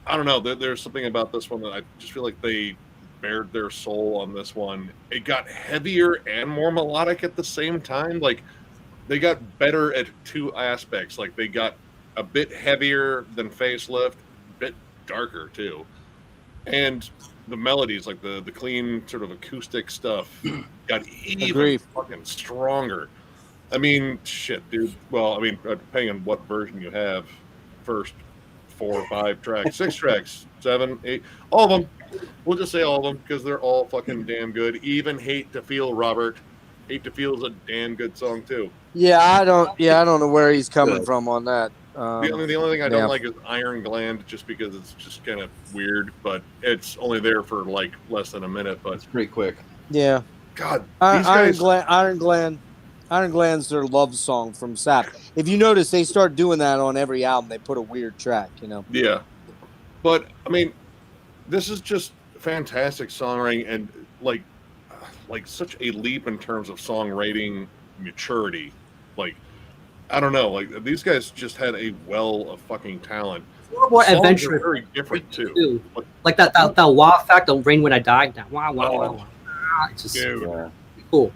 I don't know. There's something about this one that I just feel like they bared their soul on this one. It got heavier and more melodic at the same time. Like they got better at two aspects. Like they got a bit heavier than Facelift, a bit darker too, and the melodies, like the clean sort of acoustic stuff, got even fucking stronger. I mean, shit, dude. Well, I mean, depending on what version you have, first 4 or 5 tracks, 6 tracks, 7, 8, all of them. We'll just say all of them because they're all fucking damn good. Even Hate to Feel, Robert. Hate to Feel is a damn good song too. Yeah, I don't know where he's coming from on that. The only thing I don't like is Iron Gland, just because it's just kind of weird, but it's only there for like less than a minute. But it's pretty quick. Yeah. God, Iron Gland's their love song from Sap. If you notice, they start doing that on every album. They put a weird track, you know. Yeah, but I mean, this is just fantastic songwriting and like such a leap in terms of songwriting maturity. Like, I don't know, like these guys just had a well of fucking talent. More adventurous, very different too. Like that wow effect of Rain When I Die. That wow. It's just cool.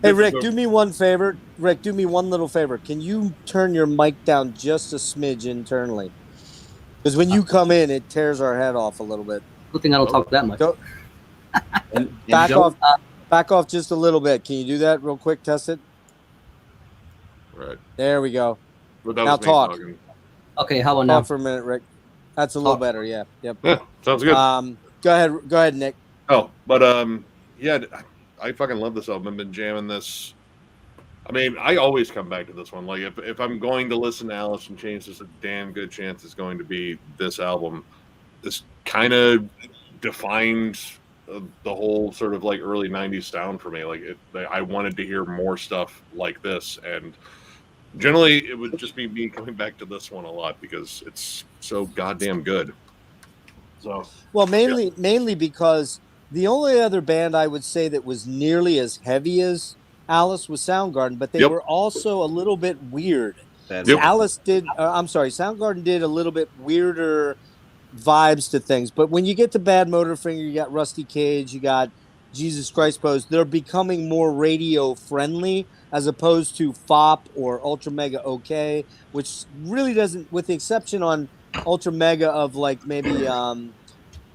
Hey Rick, do me one favor. Rick, do me one little favor. Can you turn your mic down just a smidge internally? Because when you come in, it tears our head off a little bit. Good thing I don't talk that much. Back off just a little bit. Can you do that real quick? Test it. Right. There we go. Now talk. Okay, how about now? Talk for a minute, Rick. That's a little better. Yeah. Yep. Yeah, sounds good. Go ahead, Nick. Oh, but yeah, I fucking love this album. I've been jamming this. I mean, I always come back to this one. Like, if I'm going to listen to Alice in Chains, there's a damn good chance it's going to be this album. This kind of defined the whole sort of like early 90s sound for me. Like, I wanted to hear more stuff like this, and generally it would just be me coming back to this one a lot because it's so goddamn good. So, well, mainly because the only other band I would say that was nearly as heavy as Alice was Soundgarden, but they were also a little bit weird. Soundgarden did a little bit weirder vibes to things, but when you get to Bad Motorfinger, you got Rusty Cage, you got Jesus Christ Pose, they're becoming more radio friendly as opposed to FOP or Ultra Mega OK, which really doesn't, with the exception on Ultra Mega of like maybe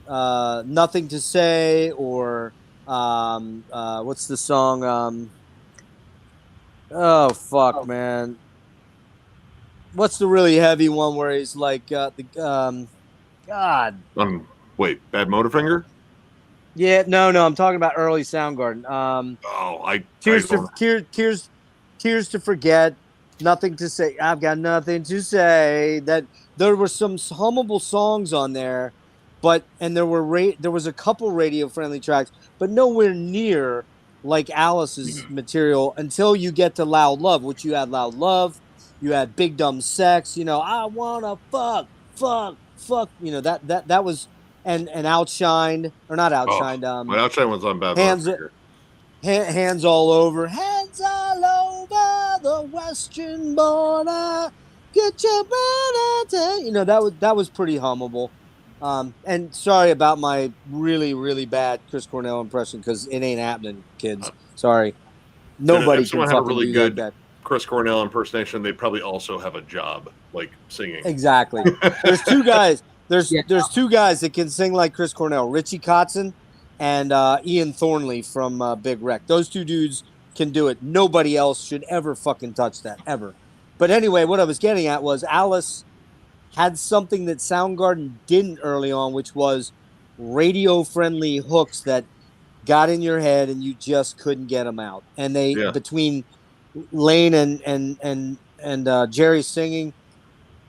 Nothing to Say or what's the song? Oh fuck, man! What's the really heavy one where he's like God? Wait, Bad Motorfinger? Yeah, no, I'm talking about early Soundgarden. Tears to Forget, Nothing to Say. I've got nothing to say. That there were some hummable songs on there, and there was a couple radio friendly tracks, but nowhere near like Alice's material until you get to Loud Love, which you had Loud Love, you had Big Dumb Sex, I wanna fuck, you know, that was and Outshined, or not Outshined, my Outshined was on Bad Hands All Over the Western Border, get your brother, that was pretty hummable. And sorry about my really, really bad Chris Cornell impression, because it ain't happening, kids. Sorry. Nobody can fucking had a really do good that. Chris Cornell impersonation. They probably also have a job, like singing. Exactly. There's two guys. There's two guys that can sing like Chris Cornell, Richie Kotzen and Ian Thornley from Big Wreck. Those two dudes can do it. Nobody else should ever fucking touch that, ever. But anyway, what I was getting at was Alice had something that Soundgarden didn't early on, which was radio-friendly hooks that got in your head and you just couldn't get them out. And they between Lane and Jerry singing,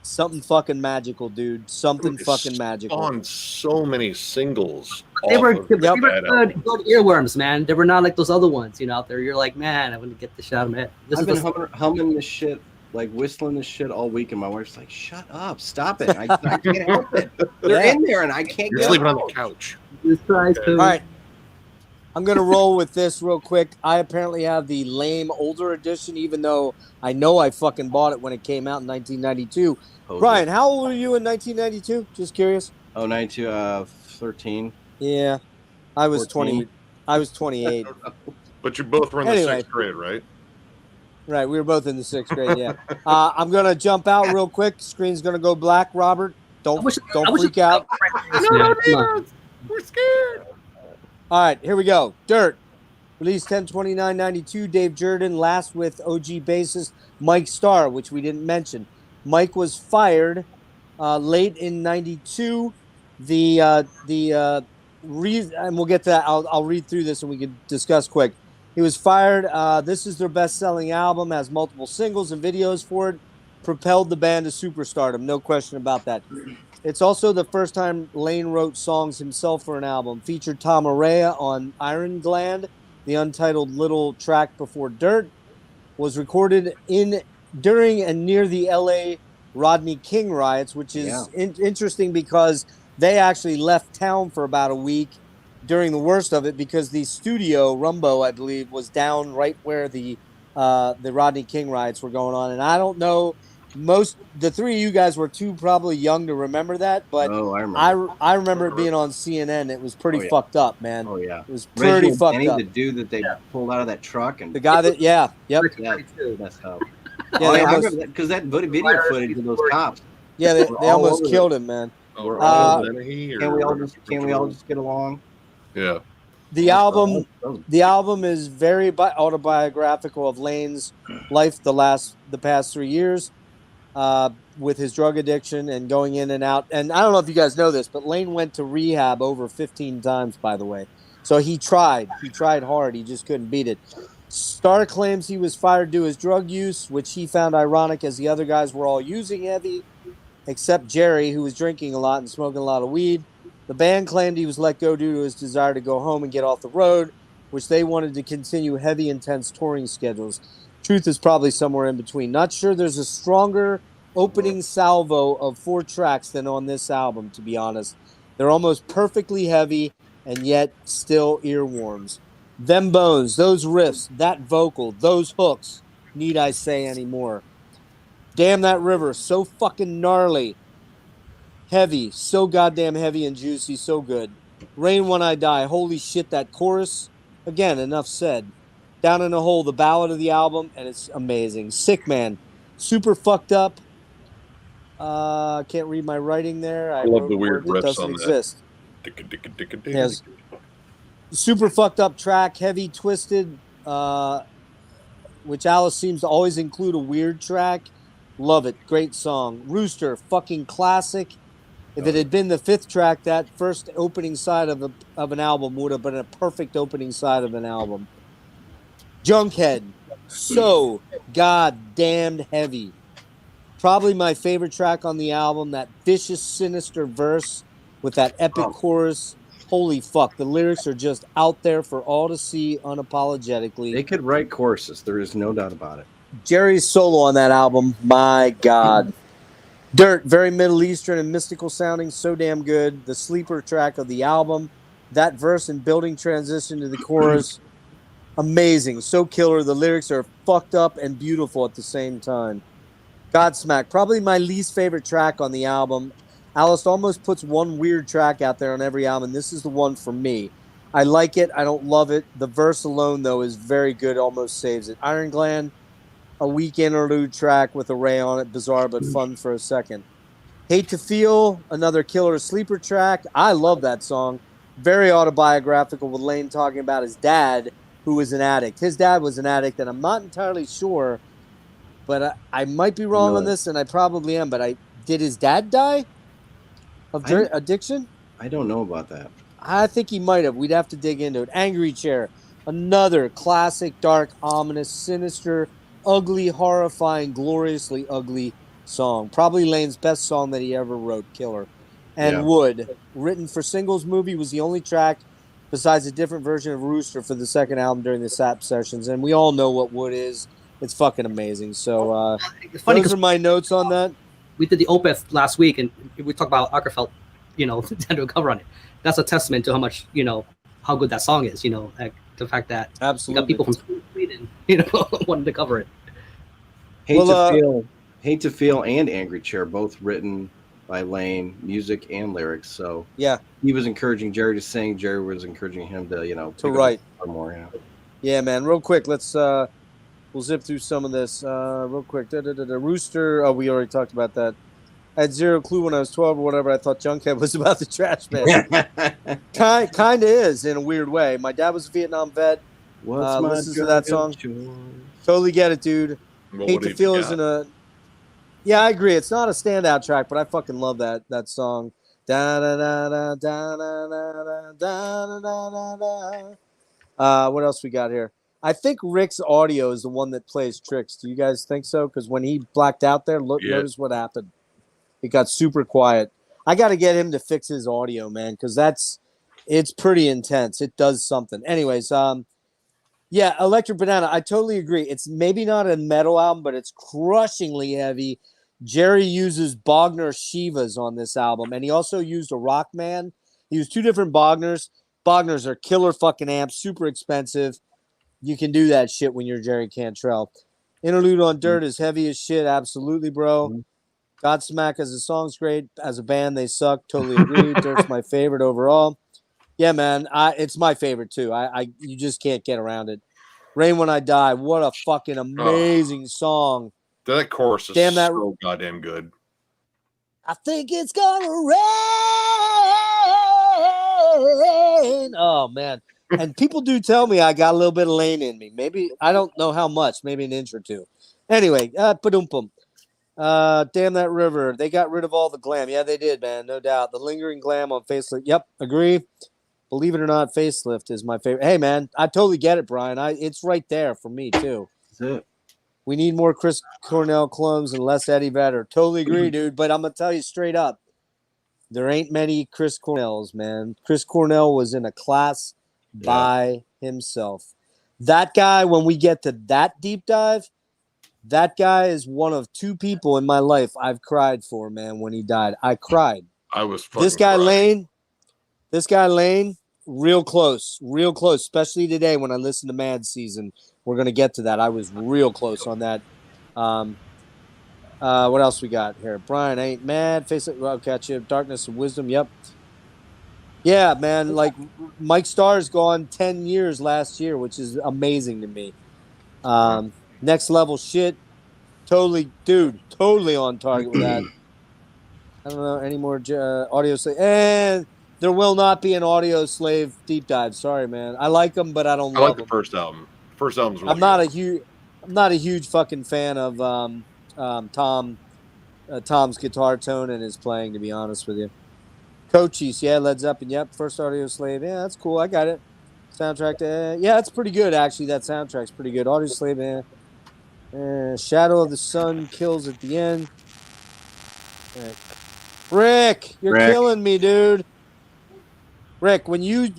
something fucking magical, dude. Something fucking magical. On so many singles. They were good earworms, man. They were not like those other ones, out there. You're like, man, I want to get this shot of my head. I've been humming this shit, like whistling this shit all week, and my wife's like, "Shut up, stop it! I can't help it. They're in there, and I can't." You're sleeping on the couch. All right, I'm gonna roll with this real quick. I apparently have the lame older edition, even though I know I fucking bought it when it came out in 1992. Brian, how old were you in 1992? Just curious. Oh, 92, 13. Yeah, I was 20. I was 28. But you both were in the 6th grade, right? Right, we were both in the 6th grade. Yeah. I'm gonna jump out real quick. Screen's gonna go black. Robert, don't freak out. No, we're scared. All right, here we go. Dirt, released 10/29/92. Dave Jordan, last with OG bassist Mike Starr, which we didn't mention. Mike was fired late in 92. And we'll get to that. I'll read through this and we can discuss quick. He was fired. This is their best-selling album, has multiple singles and videos for it. Propelled the band to superstardom, no question about that. It's also the first time Lane wrote songs himself for an album. Featured Tom Araya on Iron Gland, the untitled little track before Dirt. Was recorded during and near the L.A. Rodney King riots, which is interesting because they actually left town for about a week during the worst of it because the studio, Rumbo, I believe, was down right where the Rodney King riots were going on. And I don't know, the three of you guys were too probably young to remember that, but I remember it being on CNN. It was pretty fucked up, man. Oh, yeah. It was pretty fucked up. The dude that they pulled out of that truck. And the guy that, yep. That's how. Yeah, I remember that because that video footage of those cops. Yeah, they almost killed him, man. Can we all just get along? Yeah. The album is very autobiographical of Lane's life the past 3 years, with his drug addiction and going in and out. And I don't know if you guys know this, but Lane went to rehab over 15 times, by the way. So he tried hard. He just couldn't beat it. Starr claims he was fired due to his drug use, which he found ironic as the other guys were all using heavy, except Jerry, who was drinking a lot and smoking a lot of weed. The band claimed he was let go due to his desire to go home and get off the road, which they wanted to continue heavy, intense touring schedules. Truth is probably somewhere in between. Not sure there's a stronger opening salvo of 4 tracks than on this album, to be honest. They're almost perfectly heavy and yet still earworms. Them bones, those riffs, that vocal, those hooks, need I say any more? Damn that river, so fucking gnarly. Heavy, so goddamn heavy and juicy, so good. Rain When I Die, holy shit, that chorus. Again, enough said. Down in a Hole, the ballad of the album, and it's amazing. Sick Man, super fucked up. Can't read my writing there. I love the weird riffs doesn't on exist. that. Yes. Super fucked up track, heavy, twisted, which Alice seems to always include a weird track. Love it. Great song. Rooster, fucking classic. If it had been the 5th track, that first opening side of an album would have been a perfect opening side of an album. Junkhead, so goddamn heavy. Probably my favorite track on the album, that vicious, sinister verse with that epic chorus. Holy fuck, the lyrics are just out there for all to see unapologetically. They could write choruses. There is no doubt about it. Jerry's solo on that album, my God. Dirt, very Middle Eastern and mystical sounding, so damn good. The sleeper track of the album, that verse and building transition to the chorus, amazing, so killer. The lyrics are fucked up and beautiful at the same time. Godsmack, probably my least favorite track on the album. Alice almost puts one weird track out there on every album. This is the one for me. I like it. I don't love it. The verse alone, though, is very good. Almost saves it. Iron Gland, a weak interlude track with a ray on it. Bizarre, but fun for a second. Hate to Feel, another killer sleeper track. I love that song. Very autobiographical with Lane talking about his dad, who was an addict. His dad was an addict, and I'm not entirely sure, but I might be wrong on this, and I probably am, but did his dad die of addiction? I don't know about that. I think he might have. We'd have to dig into it. Angry Chair, another classic, dark, ominous, sinister, ugly, horrifying, gloriously ugly song. Probably Lane's best song that he ever wrote, Killer. And Wood, written for singles movie, was the only track besides a different version of Rooster for the second album during the SAP sessions. And we all know what Wood is. It's fucking amazing. So it's funny those are my notes on that. We did the Opeth last week, and we talked about Ackerfeld, to a cover on it. That's a testament to how much, how good that song is, like the fact that absolutely you got people from Sweden, wanting to cover it. Hate to Feel and Angry Chair, both written by Lane, music and lyrics. So yeah, he was encouraging Jerry to sing. Jerry was encouraging him to, to write more. Yeah, man. Real quick, let's we'll zip through some of this real quick. Rooster. Oh, we already talked about that. I had zero clue when I was 12 or whatever. I thought Junkhead was about the trash man. Kind of is in a weird way. My dad was a Vietnam vet. Listens to that song. Totally get it, dude. Well, Hate to Feel isn't a. Yeah, I agree. It's not a standout track, but I fucking love that song. Da da da da da da da da da da da. What else we got here? I think Rick's audio is the one that plays tricks. Do you guys think so? Because when he blacked out there, notice what happened. It got super quiet. I got to get him to fix his audio, man, because it's pretty intense. It does something. Anyways, yeah, Electric Banana. I totally agree. It's maybe not a metal album, but it's crushingly heavy. Jerry uses Bogner Shivas on this album, and he also used a Rockman. He used two different Bogners. Bogners are killer fucking amps, super expensive. You can do that shit when you're Jerry Cantrell. Interlude on Dirt is heavy as shit. Absolutely, bro. Godsmack as a song's great. As a band, they suck. Totally agree. Dirt's my favorite overall. Yeah, man. It's my favorite, too. You just can't get around it. Rain When I Die. What a fucking amazing song. That chorus is so goddamn good. I think it's gonna rain. Oh, man. And people do tell me I got a little bit of Lane in me. Maybe, I don't know how much. Maybe an inch or two. Anyway, pa-dum-pum. Damn That River. They got rid of all the glam. Yeah, they did, man. No doubt. The lingering glam on Facelift. Yep, agree. Believe it or not, Facelift is my favorite. Hey, man, I totally get it, Brian. It's right there for me, too. That's it. We need more Chris Cornell clones and less Eddie Vedder. Totally agree, dude. But I'm going to tell you straight up, there ain't many Chris Cornells, man. Chris Cornell was in a class by himself. That guy, when we get to that deep dive, that guy is one of two people in my life I've cried for, man, when he died. I cried. I was This guy Lane, real close, especially today when I listened to Mad Season. We're going to get to that. I was real close on that. What else we got here? Brian Ain't Mad. Face It. I'll catch you. Darkness and Wisdom. Yep. Yeah, man. Like Mike Starr's gone 10 years last year, which is amazing to me. Next Level Shit. Totally on target with that. I don't know any more Audio Slave. And there will not be an Audio Slave deep dive. Sorry, man. I like them, but I don't love them. The first album. First album's really I'm not a huge fucking fan of Tom's guitar tone and his playing, to be honest with you. Cochise, yeah, Led Zeppelin, yep. First Audio Slave, yeah, that's cool. I got it. Soundtrack, yeah, it's pretty good actually. That soundtrack's pretty good. Audio Slave, Shadow of the Sun kills at the end. Rick, you're killing me, dude. Rick, when you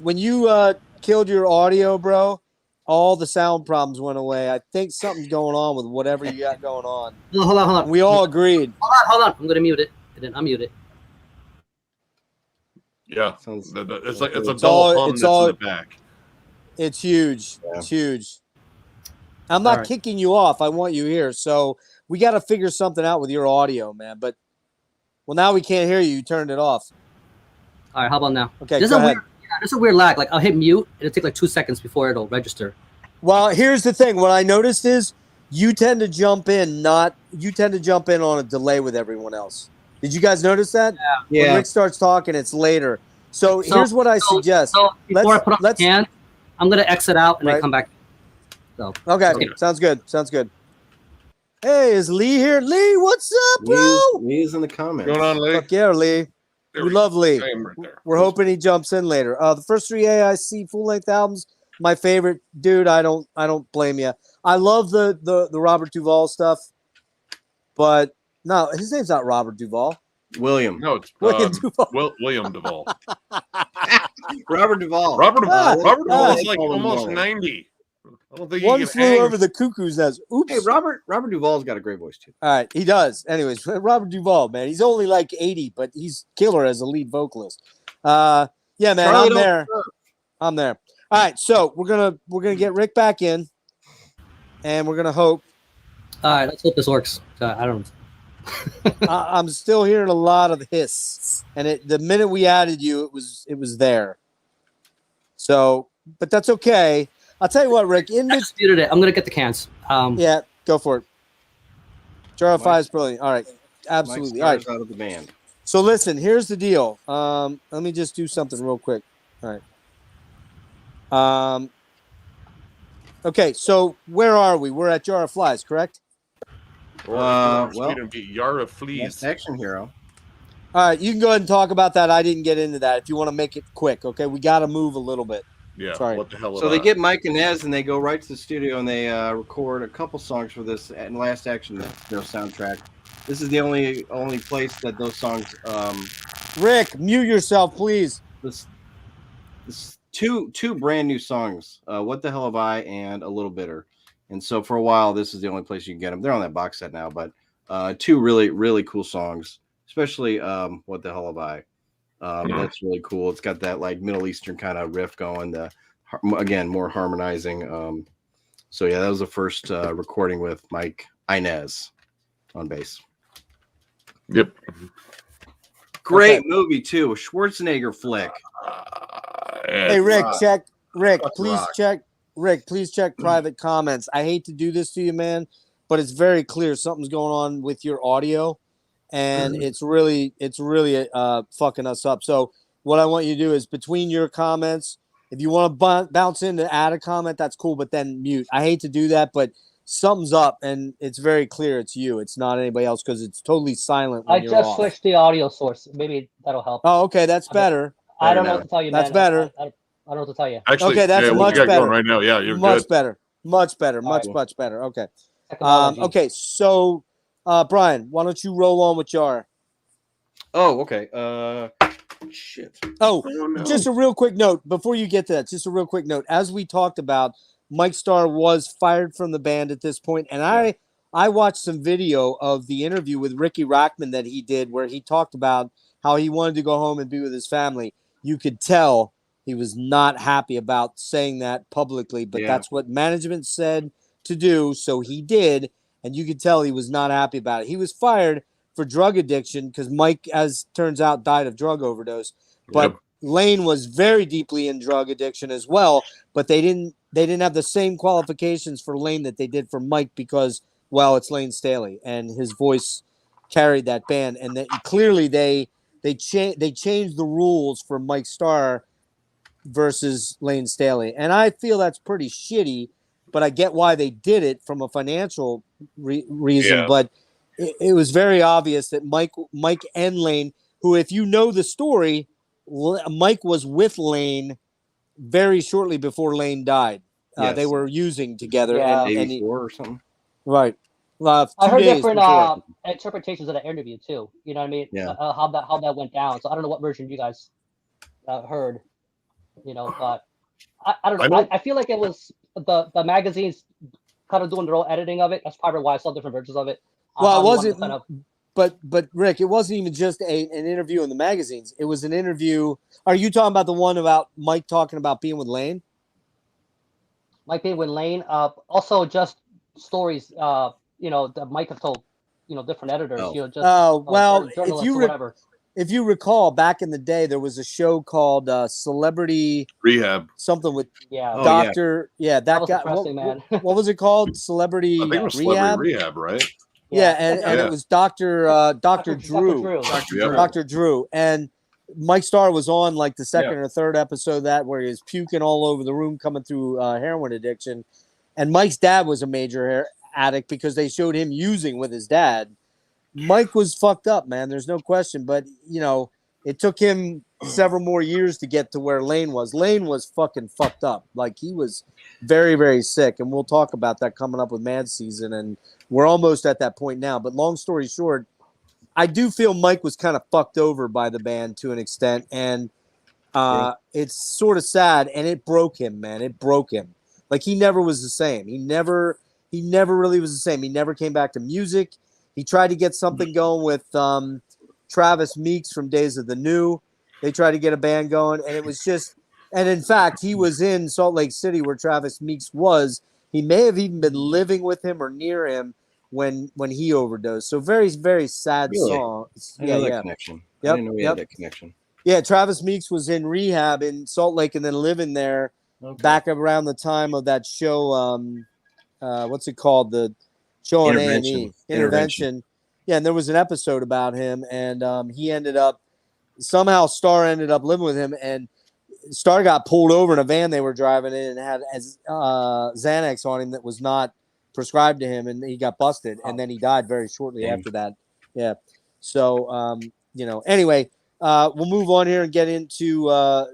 killed your audio, bro, all the sound problems went away. I think something's going on with whatever you got going on. Hold on. We all agreed. Hold on. I'm gonna mute it. I didn't unmute it. Yeah, it's like it's a dull hum that's in the back. It's huge. Yeah. It's huge. I'm not kicking you off. I want you here. So we got to figure something out with your audio, man. But now we can't hear you. You turned it off. All right. How about now? Okay. There's a weird lag. Like I'll hit mute. It'll take like 2 seconds before it'll register. Well, here's the thing. What I noticed is you tend to jump in on a delay with everyone else. Did you guys notice that? Yeah. When Rick starts talking, it's later. So here's what I suggest. So before I put on the can, I'm gonna exit out and then come back. So okay. Sounds good. Hey, is Lee here? Lee, what's up, bro? Lee's in the comments. What's going on, Lee? Fuck yeah, Lee. We love Lee. I am right there. We're hoping he jumps in later. The first 3 AIC full-length albums, my favorite. Dude, I don't blame you. I love the Robert DuVall stuff, but no, his name's not Robert DuVall. William. No, it's William DuVall. William DuVall. Robert DuVall. Robert DuVall is like call him almost William. 90. I don't think One he can flew hang. over the cuckoo's nest. Oops. Hey, Robert Duvall's got a great voice too. All right, he does. Anyways, Robert DuVall, man, he's only like 80, but he's killer as a lead vocalist. Yeah, man, Charlie I'm there. I'm there. All right, so we're gonna get Rick back in, and we're gonna hope. All right, let's hope this works. I don't. I'm still hearing a lot of hiss, and the minute we added you, it was there. So, but that's okay. I'll tell you what, Rick. I just muted it. I'm gonna get the cans. Yeah, go for it. Jar of Fire is brilliant. All right, absolutely. All right. Out of the band. So listen, here's the deal. Let me just do something real quick. All right. Okay, so where are we? We're at Jar of Flies, correct? Well, Yara Fleas. Last Action Hero. All right, you can go ahead and talk about that. I didn't get into that. If you want to make it quick, okay? We got to move a little bit. Yeah. Sorry. What the hell? So they get Mike and Nez, and they go right to the studio, and they record a couple songs for this Last Action Hero soundtrack. This is the only place that those songs. Rick, mute yourself, please. This two brand new songs. What the Hell Have I and A Little Bitter. And so for a while, this is the only place you can get them. They're on that box set now, but two really, really cool songs, especially What the Hell Have I? That's really cool. It's got that like Middle Eastern kind of riff going. Again, more harmonizing. So yeah, that was the first recording with Mike Inez on bass. Yep. Great movie too. Schwarzenegger flick. Hey, Rick, check. Rick, That's please rock. check. Rick, please check private comments. I hate to do this to you, man, but it's very clear something's going on with your audio, and it's really fucking us up. So what I want you to do is between your comments, if you want to bounce in to add a comment, that's cool, but then mute. I hate to do that, but something's up, and it's very clear it's you. It's not anybody else because it's totally silent when I you're just off. switched the audio source. Maybe that'll help. Oh, okay, that's better. I don't know what to tell you, man. That's better. I don't know what to tell you. Actually, Okay, that's yeah, what much you got better. going right now. Yeah, you're Much good. better. Much better. All Much right. better. Okay. Technology. Okay, so Brian, why don't you roll on with Jar? Oh, okay. Shit. Oh, no. just a real quick note before you get to that. Just a real quick note. As we talked about, Mike Starr was fired from the band at this point, and I watched some video of the interview with Ricky Rackman that he did, where he talked about how he wanted to go home and be with his family. You could tell he was not happy about saying that publicly, but that's what management said to do, so he did, and you could tell he was not happy about it. He was fired for drug addiction because Mike, as turns out, died of drug overdose. But Lane was very deeply in drug addiction as well, but they didn't have the same qualifications for Lane that they did for Mike because, well, it's Lane Staley, and his voice carried that band, and that clearly they changed the rules for Mike Starr versus Lane Staley, and I feel that's pretty shitty. But I get why they did it from a financial reason. Yeah. But it was very obvious that Mike and Lane, who, if you know the story, Mike was with Lane very shortly before Lane died. Yes. They were using together, Yeah. and 84 or something. right. 2 I heard days different before. interpretations of that interview too. You know what I mean? Yeah. How that went down. So I don't know what version you guys heard. You know, but I don't know. I feel like it was the magazines kind of doing their own editing of it. That's probably why I saw different versions of it. Well, it wasn't. But Rick, it wasn't even just an interview in the magazines. It was an interview. Are you talking about the one about Mike talking about being with Lane? Mike being with Lane. Also, just stories. You know, that Mike have told. You know, different editors. Oh. You know, just Well, journalists if you or whatever. If you recall, back in the day, there was a show called Celebrity Rehab. something with Yeah. Oh, Doctor. Yeah, that was guy. depressing, man. What was it called? Celebrity I think it was Rehab. Celebrity Rehab, right? Yeah, and it was Doctor Drew. Yep. Dr. Drew. And Mike Starr was on like the second Yeah. or third episode of that, where he was puking all over the room coming through heroin addiction. And Mike's dad was a major addict because they showed him using with his dad. Mike was fucked up, man. There's no question. But, you know, it took him several more years to get to where Lane was. Lane was fucking fucked up. Like, he was very, very sick. And we'll talk about that coming up with Mad Season. And we're almost at that point now. But long story short, I do feel Mike was kind of fucked over by the band to an extent. And it's sort of sad. And it broke him, man. It broke him. Like, he never was the same. He never really was the same. He never came back to music. He tried to get something going with Travis Meeks from Days of the New. They tried to get a band going, and it was just – and, in fact, he was in Salt Lake City where Travis Meeks was. He may have even been living with him or near him when he overdosed. So very, very sad song. I know that connection. Yep, I didn't know we had that connection. Yeah, Travis Meeks was in rehab in Salt Lake and then living there back around the time of that show. What's it called? The show on A&E. Intervention. Yeah, and there was an episode about him, and he ended up somehow Starr ended up living with him, and Starr got pulled over in a van they were driving in and had Xanax on him that was not prescribed to him, and he got busted, and then he died very shortly after that. Yeah. So, anyway, we'll move on here and get into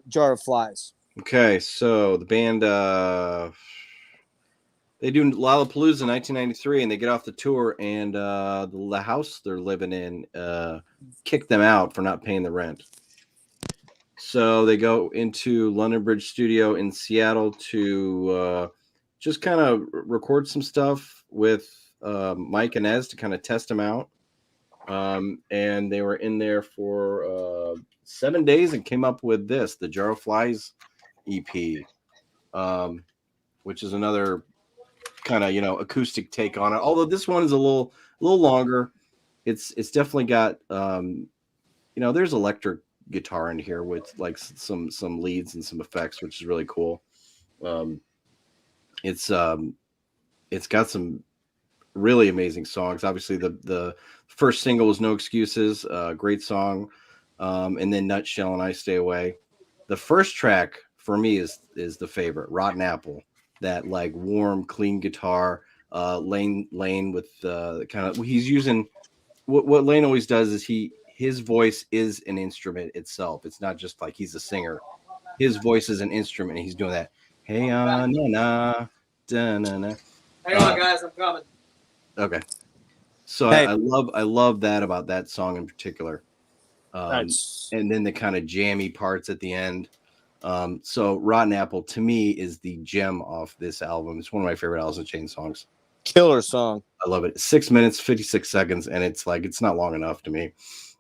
Jar of Flies. Okay, so the band they do Lollapalooza in 1993, and they get off the tour, and the house they're living in kicked them out for not paying the rent. So they go into London Bridge Studio in Seattle to just kind of record some stuff with Mike and Ez to kind of test them out. And they were in there for 7 days and came up with the Jar of Flies EP, which is another kind of acoustic take on it. Although this one is a little longer. It's definitely got there's electric guitar in here with like some leads and some effects, which is really cool. It's got some really amazing songs. Obviously the first single was No Excuses, great song, and then Nutshell and I Stay Away. The first track for me is the favorite, Rotten Apple. That like warm, clean guitar. Lane with kind of he's using what Lane always does is his voice is an instrument itself. It's not just like he's a singer. His voice is an instrument, and he's doing that. Hey, na na, da na na. Hang on, guys, I'm coming. Okay. So hey. I love that about that song in particular. And then the kind of jammy parts at the end. So Rotten Apple to me is the gem off this album. It's one of my favorite Alice in Chains songs. Killer song. I love it. 6 minutes, 56 seconds, and it's not long enough to me.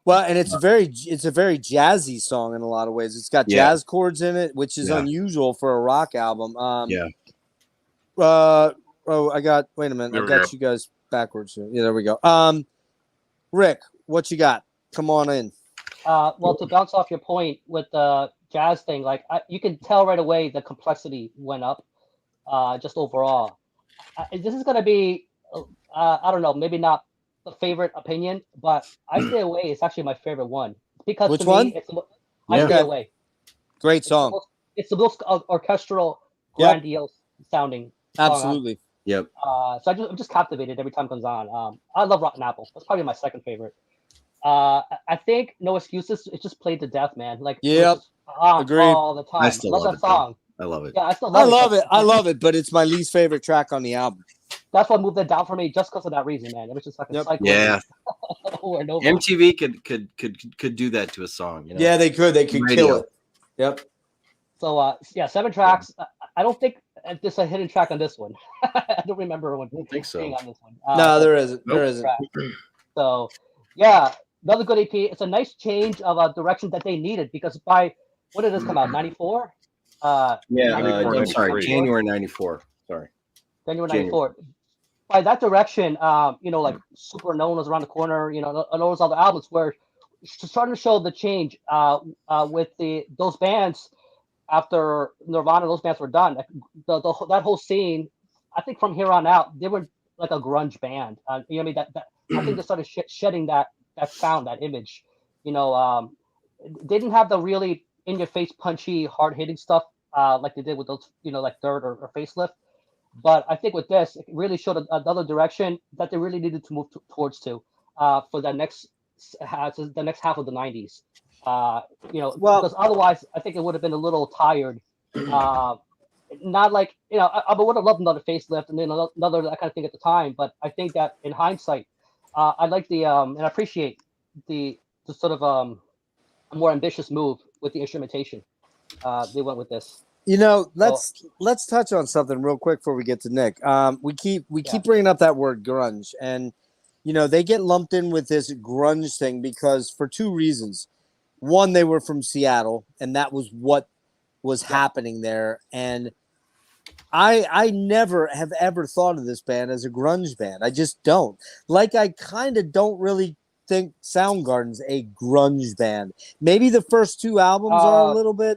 Well, and it's a very jazzy song in a lot of ways. It's got jazz chords in it, which is unusual for a rock album. Wait a minute. I got you guys backwards here. Yeah, there we go. Rick, what you got? Come on in. Well, to bounce off your point with the jazz thing, like you can tell right away the complexity went up, just overall. This is going to be, I don't know, maybe not the favorite opinion, but I Stay Away is actually my favorite one. Because which to one? Me, I Stay Away. Great song. It's the most orchestral, grandiose sounding song. Absolutely. Yep. So I'm just captivated every time it comes on. I love Rotten Apple. That's probably my second favorite. I think No Excuses. It just played to death, man. Like agreed. All the time. I still love that song. I love it. Yeah, I love it, but it's my least favorite track on the album. That's what moved it down for me, just because of that reason, man. It was just like a cycle. Yeah. Over and over. MTV could do that to a song. Yeah, they could. They could kill it. Yep. So 7 tracks. I don't think there's a hidden track on this one. I don't remember one. I don't think so. On this one. No, there isn't. Nope. There isn't. So yeah, another good EP. It's a nice change of a direction that they needed because when did this come out? 94. I'm sorry, January 94. Sorry. January 94. By that direction, like Super Known was around the corner, and all those other albums were starting to show the change with those bands after Nirvana, those bands were done. That whole scene, I think from here on out, they were like a grunge band. You know what I mean? That I think they started shedding that sound, that image. They didn't have the really in-your-face, punchy, hard-hitting stuff like they did with those, like Dirt or Facelift. But I think with this, it really showed another direction that they really needed to move towards for the next half of the 90s. Because otherwise I think it would have been a little tired. Not like I would have loved another Facelift and then another that kind of thing at the time. But I think that in hindsight, I like the and I appreciate the sort of a more ambitious move with the instrumentation. They went with this. Let's touch on something real quick before we get to Nick. We keep bringing up that word grunge, and they get lumped in with this grunge thing because for two reasons. One, they were from Seattle, and that was what was happening there. And I never have ever thought of this band as a grunge band. I just don't. Like, I kind of don't really think Soundgarden's a grunge band. Maybe the first two albums are a little bit.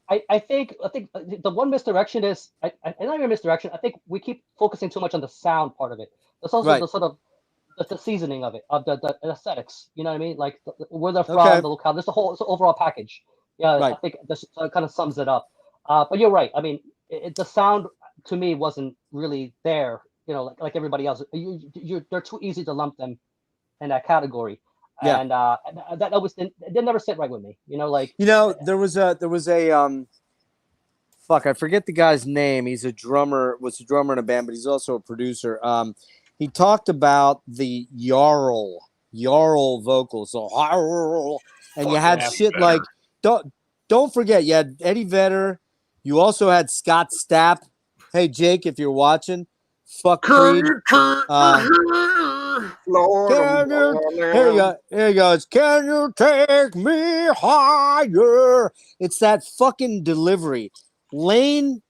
I think the one misdirection is not even misdirection. I think we keep focusing too much on the sound part of it. There's also the sort of the seasoning of it, of the aesthetics. You know what I mean? Like where they're from, the locale. There's the overall package. Yeah, I think this kind of sums it up. But you're right. I mean, the sound to me wasn't really there. Like everybody else. They're too easy to lump them in that category. Yeah. And they never sit right with me. There was a fuck, I forget the guy's name. He's a drummer, was a drummer in a band, but he's also a producer. He talked about the Jarl vocals. So, and you had shit like don't forget, you had Eddie Vedder. You also had Scott Stapp. Hey Jake, if you're watching, fuck Creed. Here he goes. Can you take me higher? It's that fucking delivery. Lane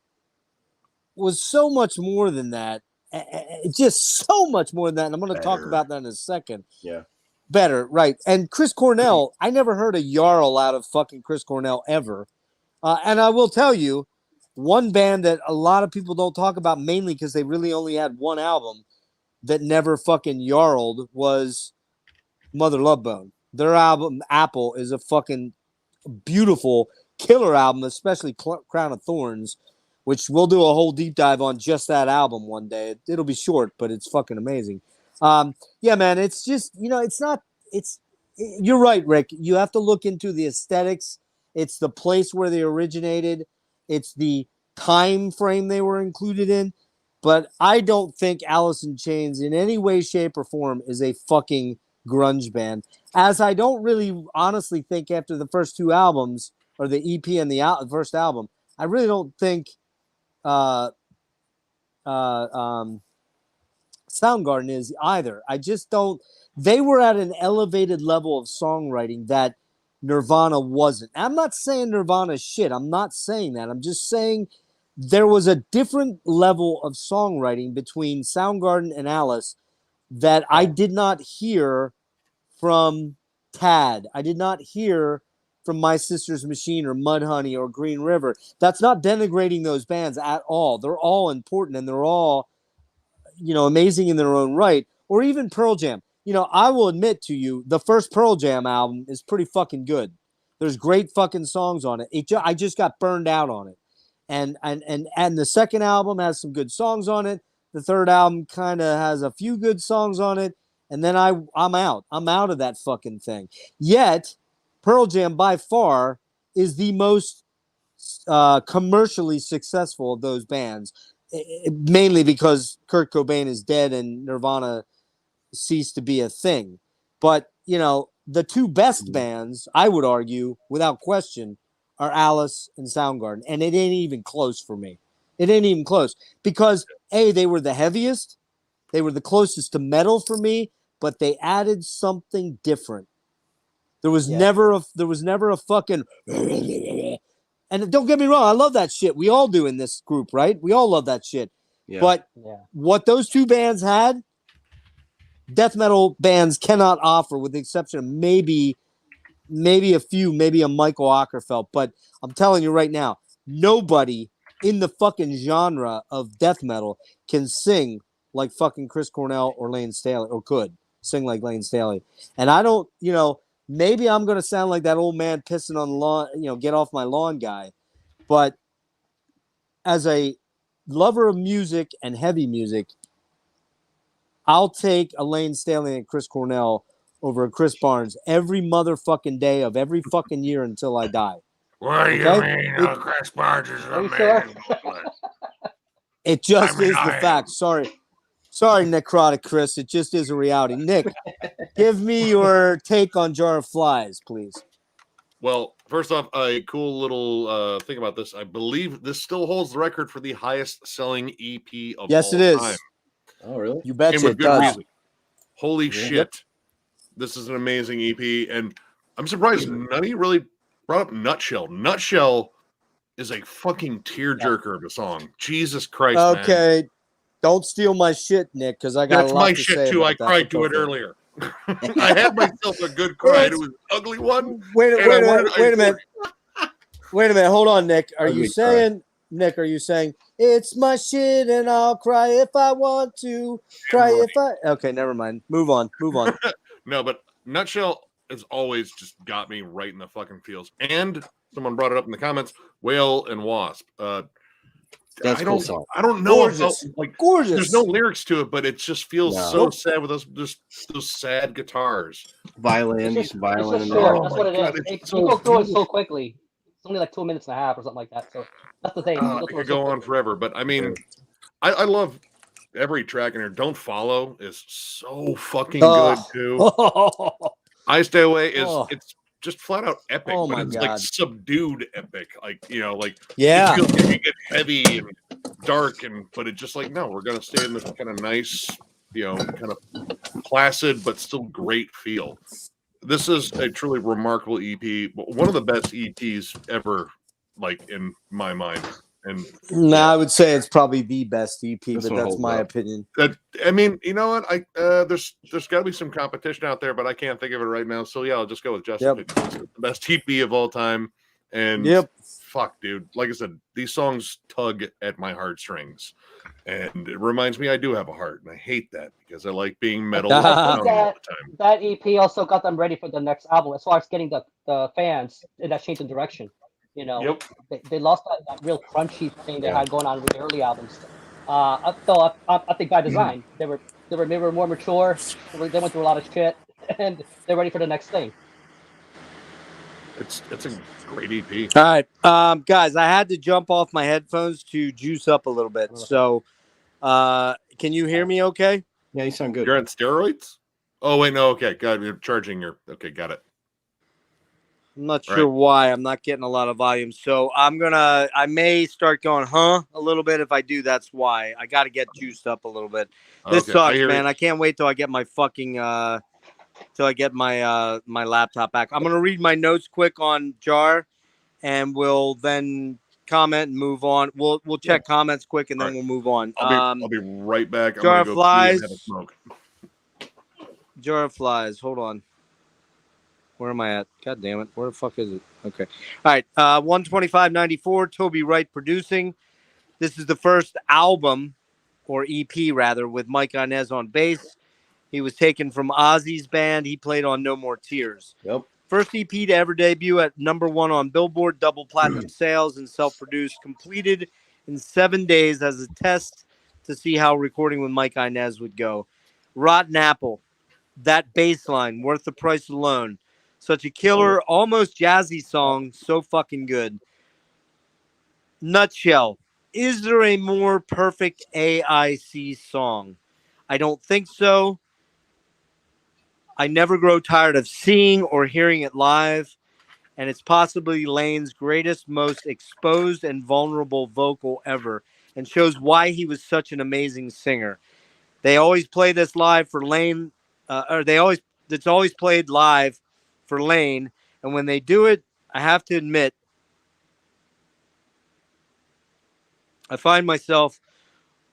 was so much more than that. Just so much more than that. And I'm going to talk about that in a second. Yeah. Better, right. And Chris Cornell, I never heard a Jarl out of fucking Chris Cornell ever. And I will tell you, one band that a lot of people don't talk about, mainly because they really only had one album that never fucking Jarled, was Mother Love Bone. Their album, Apple, is a fucking beautiful killer album, especially Crown of Thorns, which we'll do a whole deep dive on just that album one day. It'll be short, but it's fucking amazing. Yeah, man, it's just, you're right, Rick. You have to look into the aesthetics. It's the place where they originated. It's the time frame they were included in. But I don't think Alice in Chains in any way, shape, or form is a fucking grunge band. As I don't really honestly think after the first two albums, or the EP and the first album, I really don't think Soundgarden is either. I just don't. They were at an elevated level of songwriting that Nirvana wasn't. I'm not saying Nirvana's shit. I'm not saying that. I'm just saying there was a different level of songwriting between Soundgarden and Alice that I did not hear from Tad. I did not hear from My Sister's Machine or Mudhoney or Green River. That's not denigrating those bands at all. They're all important and they're all, amazing in their own right. Or even Pearl Jam. I will admit to you, the first Pearl Jam album is pretty fucking good. There's great fucking songs on it. I just got burned out on it. And the second album has some good songs on it. The third album kind of has a few good songs on it. And then I'm out. I'm out of that fucking thing. Yet, Pearl Jam by far is the most commercially successful of those bands, mainly because Kurt Cobain is dead and Nirvana ceased to be a thing. But, the two best bands, I would argue, without question, are Alice and Soundgarden. And it ain't even close for me. It ain't even close. Because, A, they were the heaviest. They were the closest to metal for me, but they added something different. There was never a fucking and don't get me wrong, I love that shit. We all do in this group, right? We all love that shit. Yeah. But what those two bands had, death metal bands cannot offer, with the exception of maybe a few, maybe a Michael Ockerfeld. But I'm telling you right now, nobody in the fucking genre of death metal can sing like fucking Chris Cornell or Lane Staley, or could sing like Lane Staley. And I don't, maybe I'm going to sound like that old man pissing on the lawn, get off my lawn guy. But as a lover of music and heavy music, I'll take Elaine Staley and Chris Cornell over a Chris Barnes every motherfucking day of every fucking year until I die. What do you mean? Chris Barnes is Are you sure? It just is the fact. Sorry, Necrotic Chris. It just is a reality. Nick, give me your take on Jar of Flies, please. Well, first off, a cool little thing about this. I believe this still holds the record for the highest selling EP of all time. Oh, really? You betcha it does. Reason. Holy shit. This is an amazing EP. And I'm surprised none of you really brought up Nutshell. Nutshell is a fucking tearjerker of a song. Jesus Christ, okay. Man. Don't steal my shit, Nick, because I got a lot to say. That's my shit, too. I cried to it earlier. I had myself a good cry. It was an ugly one. Wait a minute. Wait a minute. Hold on, Nick. Are you saying, it's my shit and I'll cry if I want to, Okay, never mind. Move on. No, but Nutshell has always just got me right in the fucking feels. And someone brought it up in the comments, Whale and Wasp. That's cool song. I don't know gorgeous. Gorgeous. There's no lyrics to it, but it just feels so sad with those sad guitars. Violin. That's what it is. You go through it so quickly. It's only like 2 minutes and a half or something like that. So that's the thing. I could go on forever, but I mean, I love every track in here. Don't Follow is so fucking good too. I Stay Away is it's just flat out epic, but it's like subdued epic. Like, it feels like it get heavy and dark, but it's just like, no, we're gonna stay in this kind of nice, kind of placid but still great feel. This is a truly remarkable EP, one of the best EPs ever, like in my mind. And I would say it's probably the best EP, but that's my opinion. I mean, you know what? There's got to be some competition out there, but I can't think of it right now. So yeah, I'll just go with Justin. It's the best EP of all time. And fuck, dude. Like I said, these songs tug at my heartstrings, and it reminds me I do have a heart, and I hate that because I like being metal all the time. That EP also got them ready for the next album, as far as getting the fans in that change in direction. They lost that real crunchy thing they had going on with the early albums. I think by design they were more mature. They went through a lot of shit, and they're ready for the next thing. It's a great EP. All right, guys, I had to jump off my headphones to juice up a little bit. So, can you hear me? Okay. Yeah, you sound good. You're on steroids? Oh wait, no. Okay, God, you're charging your. Okay, got it. I'm not sure why I'm not getting a lot of volume. So I may start going, a little bit. If I do, that's why. I got to get juiced up a little bit. This sucks, man. I can't wait till I get my fucking, my laptop back. I'm going to read my notes quick on Jar, and we'll then comment and move on. We'll check comments quick, and then we'll move on. I'll be right back. Jar of Flies. Jar of Flies. Hold on. Where am I at? God damn it. Where the fuck is it? Okay. All right. 125.94. Toby Wright producing. This is the first album, or EP rather, with Mike Inez on bass. He was taken from Ozzy's band. He played on No More Tears. Yep. First EP to ever debut at #1 on Billboard, double platinum sales, and self-produced. Completed in 7 days as a test to see how recording with Mike Inez would go. Rotten Apple. That bass line, worth the price alone. Such a killer, almost jazzy song. So fucking good. Nutshell. Is there a more perfect AIC song? I don't think so. I never grow tired of seeing or hearing it live. And it's possibly Lane's greatest, most exposed and vulnerable vocal ever. And shows why he was such an amazing singer. They always play this live for Lane. It's always played live for Lane, and when they do it, I have to admit, I find myself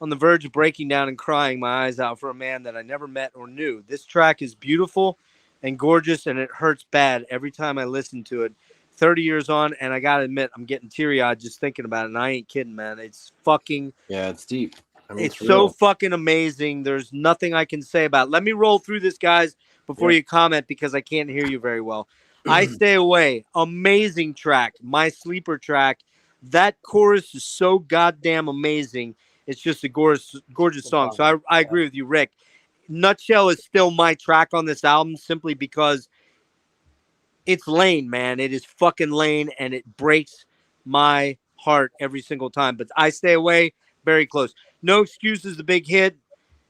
on the verge of breaking down and crying my eyes out for a man that I never met or knew. This track is beautiful and gorgeous, and it hurts bad every time I listen to it. 30 years on, and I gotta admit, I'm getting teary-eyed just thinking about it, and I ain't kidding, man. It's fucking... Yeah, it's deep. I mean, it's so fucking amazing. There's nothing I can say about it. Let me roll through this, guys, before you comment, because I can't hear you very well. I Stay Away. Amazing track. My sleeper track. That chorus is so goddamn amazing. It's just a gorgeous song. So I agree with you, Rick. Nutshell is still my track on this album simply because it's Lane, man. It is fucking Lane, and it breaks my heart every single time. But I Stay Away, very close. No Excuse is the big hit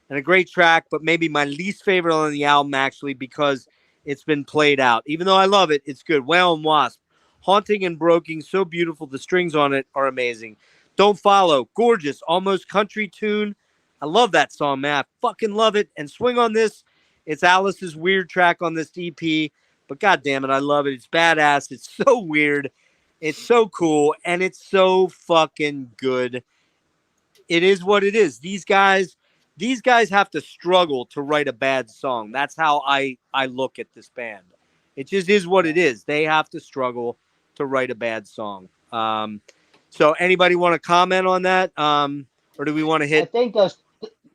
and a great track, but maybe my least favorite on the album, actually, because it's been played out. Even though I love it, it's good. Whale and Wasp, haunting and broken, so beautiful. The strings on it are amazing. Don't Follow, gorgeous, almost country tune. I love that song, man. I fucking love it. And Swing on This, it's Alice's weird track on this EP, but god damn it, I love it. It's badass. It's so weird. It's so cool, and it's so fucking good. It is what it is. These guys have to struggle to write a bad song. That's how I look at this band. It just is what it is. They have to struggle to write a bad song. So anybody want to comment on that? Or do we want to hit? I think it's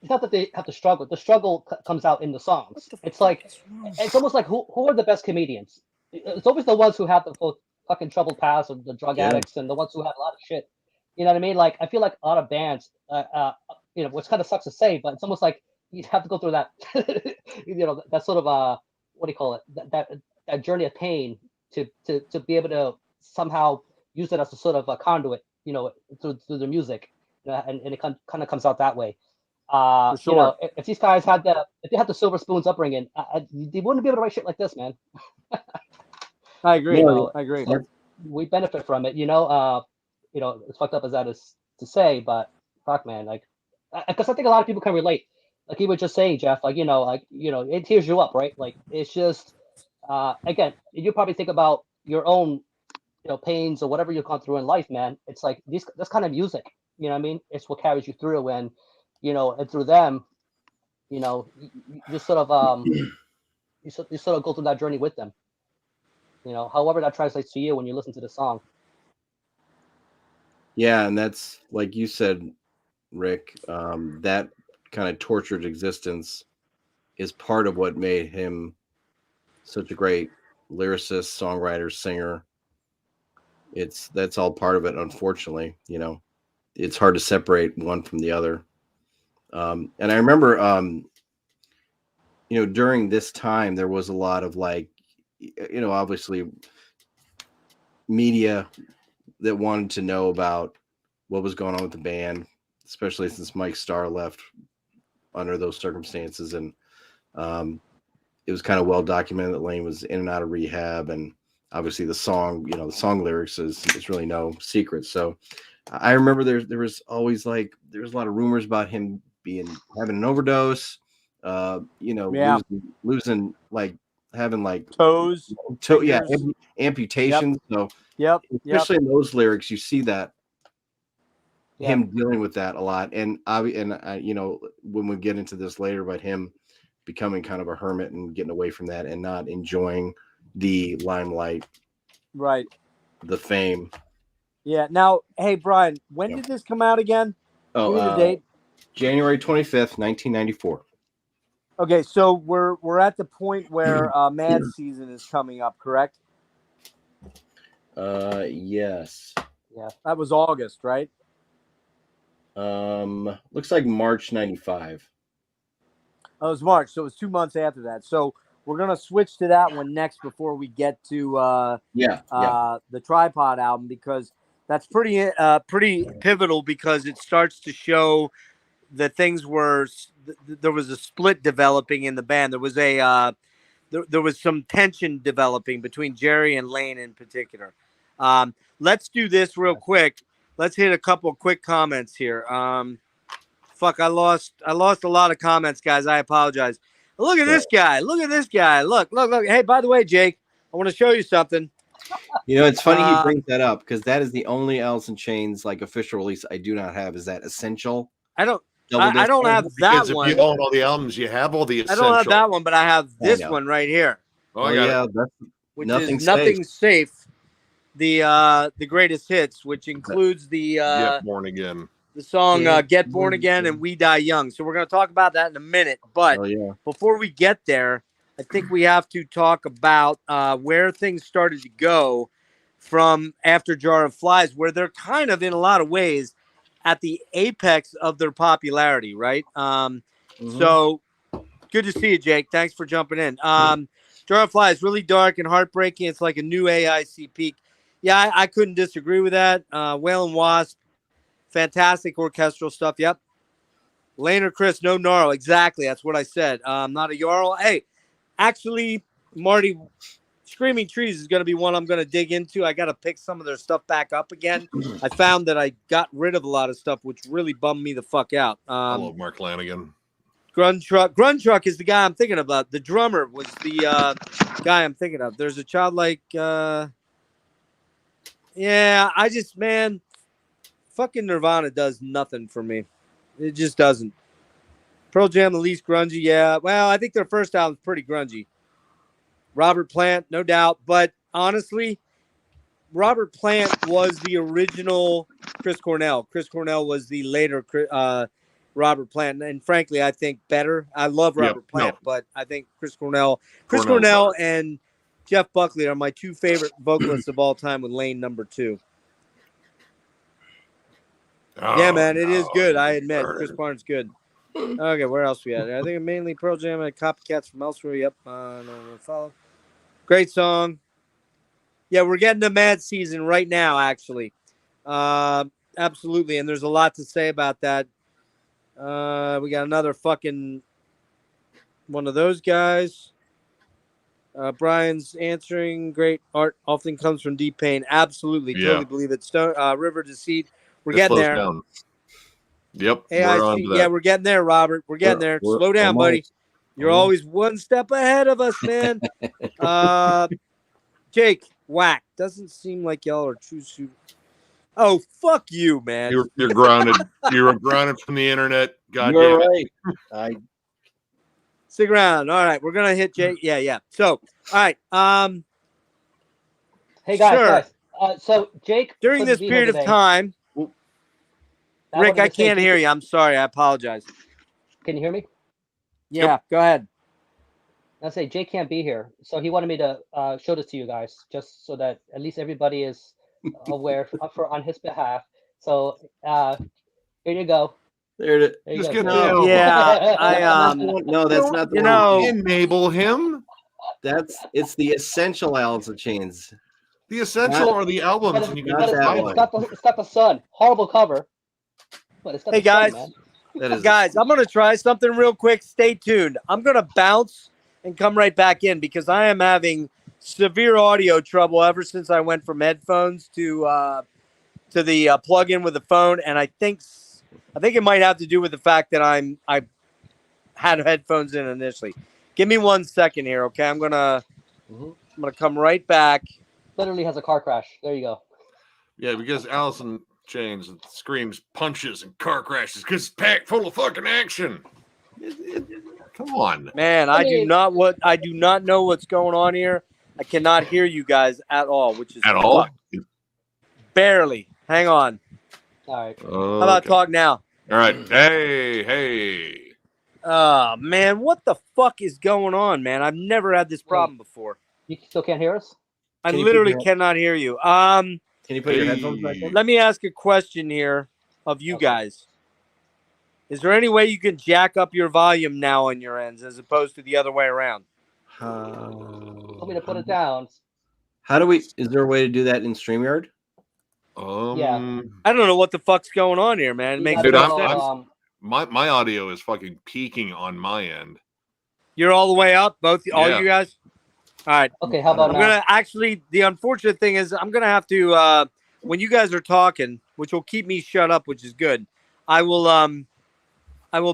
not that they have to struggle. The struggle comes out in the songs. It's like, it's almost like who are the best comedians? It's always the ones who have the fucking troubled past, or the drug addicts, and the ones who have a lot of shit. You know what I mean? Like, I feel like a lot of bands, which kind of sucks to say, but it's almost like you have to go through that, that sort of what do you call it? That journey of pain to be able to somehow use it as a sort of a conduit, through the music, and it kind of comes out that way. For sure. If these guys had the Silver Spoons upbringing, they wouldn't be able to write shit like this, man. I agree. I agree. We benefit from it, as fucked up as that is to say, but fuck, man, like, because I think a lot of people can relate. Like you were just saying, Jeff, it tears you up, right? Like, it's just, again, you probably think about your own, pains or whatever you've gone through in life, man. It's like this kind of music, you know what I mean? It's what carries you through when, and through them, you sort of, you sort of go through that journey with them. However that translates to you when you listen to the song. Yeah, and that's like you said, Rick, that kind of tortured existence is part of what made him such a great lyricist, songwriter, singer. That's all part of it, unfortunately. It's hard to separate one from the other. And I remember, during this time, there was a lot of obviously media that wanted to know about what was going on with the band, especially since Mike Starr left under those circumstances. And it was kind of well documented that Lane was in and out of rehab, and obviously the song lyrics is really no secret. So I remember there was always there was a lot of rumors about him having an overdose, losing having toes, amputations. Yep. So especially in those lyrics, you see that him dealing with that a lot. And when we get into this later, about him becoming kind of a hermit and getting away from that and not enjoying the limelight, right? The fame. Yeah. Now, hey, Brian, when did this come out again? Oh, the date? January 25th, 1994. Okay, so we're at the point where Mad Season is coming up, correct? Yes. Yeah, that was August, right? Looks like March 95. Oh, it was March, so it was 2 months after that. So we're gonna switch to that one next before we get to the Tripod album, because that's pretty pivotal, because it starts to show that things were there was a split developing in the band. There was there was some tension developing between Jerry and Lane in particular. Let's do this real quick. Let's hit a couple of quick comments here. Fuck, I lost a lot of comments, guys. I apologize. Look at this guy. Look at this guy. Look. Hey, by the way, Jake, I want to show you something. It's funny he brings that up, because that is the only Alice in Chains official release I do not have. Is that Essential? I don't have that one. If you own all the albums, you have all the Essential. I don't have that one, but I have this one right here. Oh yeah, which is Nothing Safe. The greatest hits, which includes the Get Born Again, the song Get Born Again and We Die Young. So we're going to talk about that in a minute, but before we get there, I think we have to talk about where things started to go from after Jar of Flies, where they're kind of, in a lot of ways, at the apex of their popularity, right? So Good to see you, Jake. Thanks for jumping in. Dragonfly is really dark and heartbreaking. It's like a new AIC peak. Yeah, I couldn't disagree with that. Whale and Wasp, fantastic orchestral stuff. Yep. Lane or Chris, no gnarl. Exactly. That's what I said. Not a Jarl. Hey, actually, Marty, Screaming Trees is going to be one I'm going to dig into. I got to pick some of their stuff back up again. I found that I got rid of a lot of stuff, which really bummed me the fuck out. I love Mark Lanigan. Grun Truck is the guy I'm thinking about. The drummer was the guy I'm thinking of. There's a childlike. Yeah, I just, man, fucking Nirvana does nothing for me. It just doesn't. Pearl Jam, the least grungy. Yeah, well, I think their first album's pretty grungy. Robert Plant, no doubt. But honestly, Robert Plant was the original Chris Cornell. Chris Cornell was the later Robert Plant. And frankly, I think better. I love Robert Plant, but I think Chris Cornell and Jeff Buckley are my two favorite vocalists of all time, with Lane number 2. Oh, yeah, man, it is good. I admit, Chris Barnes good. Okay, where else we at? I think mainly Pearl Jam and Copycats from elsewhere. Yep, follow. Great song. Yeah, we're getting to Mad Season right now, actually. Absolutely, and there's a lot to say about that. We got another fucking one of those guys. Brian's answering. Great art often comes from deep pain. Absolutely, totally believe it. River Deceit. We're getting there. Down. Yep. We're getting there, Robert. We're getting there. Slow down, buddy. You're always one step ahead of us, man. Jake, whack. Doesn't seem like y'all are true. Oh, fuck you, man. You're grounded. You're grounded from the internet. God You're damn. Right. Stick around. All right, we're gonna hit Jake. Yeah. So, all right. Hey guys. So Jake, during this period of time. Rick, I can't hear you. I'm sorry. I apologize. Can you hear me? Yeah, Yep. Go ahead. I say Jake can't be here, so he wanted me to show this to you guys, just so that at least everybody is aware on his behalf. So here you go. There it There you Just go, get Jake. down. Yeah, no, that's not the you one. know, Enable him. It's the essential Alice of Chains. The essential are the albums, and you can Not just that buy one. them. It's got the sun. Horrible cover. But it's got Hey, the sun, guys. man. That is guys, I'm gonna try something real quick. Stay tuned. I'm gonna bounce and come right back in because I am having severe audio trouble ever since I went from headphones to the plug-in with the phone, and I think it might have to do with the fact that I had headphones in initially. Give me 1 second here, okay? I'm gonna come right back. Literally has a car crash. There you go. Yeah, because Allison Chains screams punches and car crashes because it's packed full of fucking action. Come on, man. I do not know what's going on here. I cannot hear you guys at all, which is at all. Barely. Hang on. All right. How about talk now? All right. Hey. Oh man, what the fuck is going on, man? I've never had this problem before. You still can't hear us? I literally cannot hear you. Can you put your headphones back in? Let me ask a question here of you guys. Is there any way you can jack up your volume now on your ends as opposed to the other way around? Want me to put it down? How do we? Is there a way to do that in StreamYard? Yeah. I don't know what the fuck's going on here, man. It makes Dude, no sense. My audio is fucking peaking on my end. You're all the way up, all you guys. All right. Okay, how about now? The unfortunate thing is I'm gonna have to when you guys are talking, which will keep me shut up, which is good. I will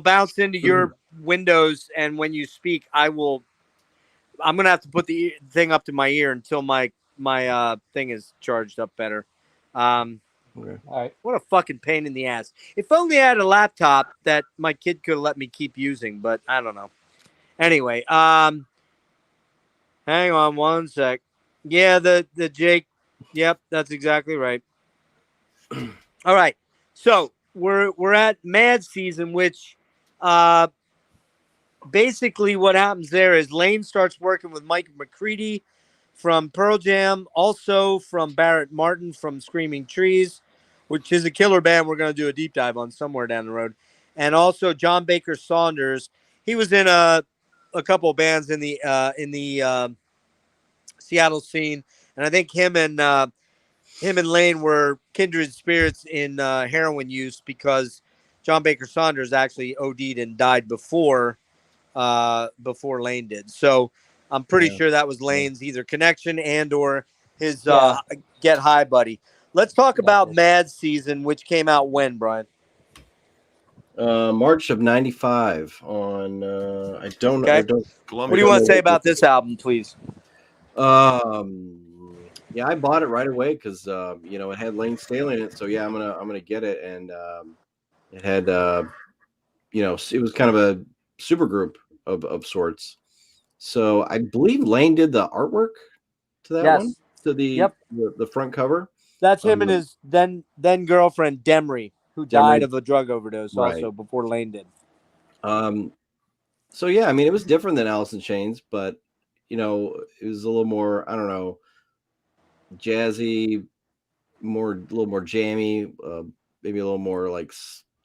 bounce into your windows, and when you speak, I'm gonna have to put the thing up to my ear until my thing is charged up better. All right. What a fucking pain in the ass. If only I had a laptop that my kid could have let me keep using, but I don't know. Anyway, hang on 1 sec. Yeah, the Jake. Yep, that's exactly right. All right. So we're at Mad Season, which basically what happens there is Lane starts working with Mike McCready from Pearl Jam, also from Barrett Martin from Screaming Trees, which is a killer band we're going to do a deep dive on somewhere down the road. And also John Baker Saunders. He was in a a couple of bands in the Seattle scene, and I think him and Lane were kindred spirits in heroin use because John Baker Saunders actually OD'd and died before Lane did. So I'm pretty sure that was Lane's either connection and or his get high buddy. Let's talk about Mad Season, which came out when, Brian? March of '95 on I don't What do you want to say about this album, please? Yeah, I bought it right away because it had Lane Staley in it. So yeah, I'm gonna get it, and it had it was kind of a super group of sorts. So I believe Lane did the artwork to that one, to the front cover. That's him and his then girlfriend Demry, who died of a drug overdose also before Lane did. So yeah, I mean, it was different than Alice in Chains, but it was a little more, I don't know, jazzy, a little more jammy, maybe a little more like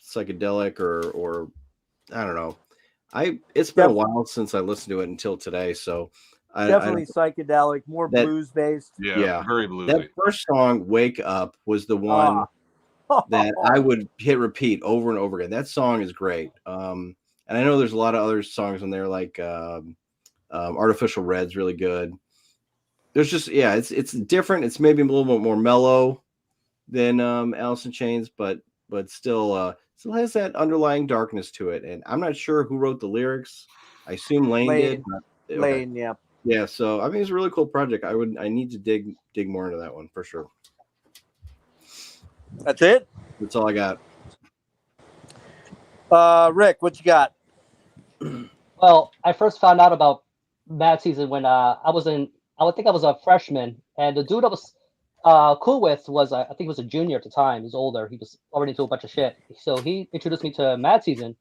psychedelic or I don't know. It's been a while since I listened to it until today, so definitely psychedelic, more blues based. Yeah, very bluesy. That first song, "Wake Up," was the one that I would hit repeat over and over again. That song is great. And I know there's a lot of other songs on there, like "Artificial Red's" really good. There's just it's different. It's maybe a little bit more mellow than Alice in Chains, but still has that underlying darkness to it. And I'm not sure who wrote the lyrics. I assume Lane did. Lane, yeah. Yeah, so I mean, it's a really cool project. I need to dig more into that one for sure. That's it? That's all I got. Rick, what you got? Well, I first found out about Mad Season when I think I was a freshman, and the dude I was cool with was I think he was a junior at the time. He's older. He was already into a bunch of shit. So he introduced me to Mad Season.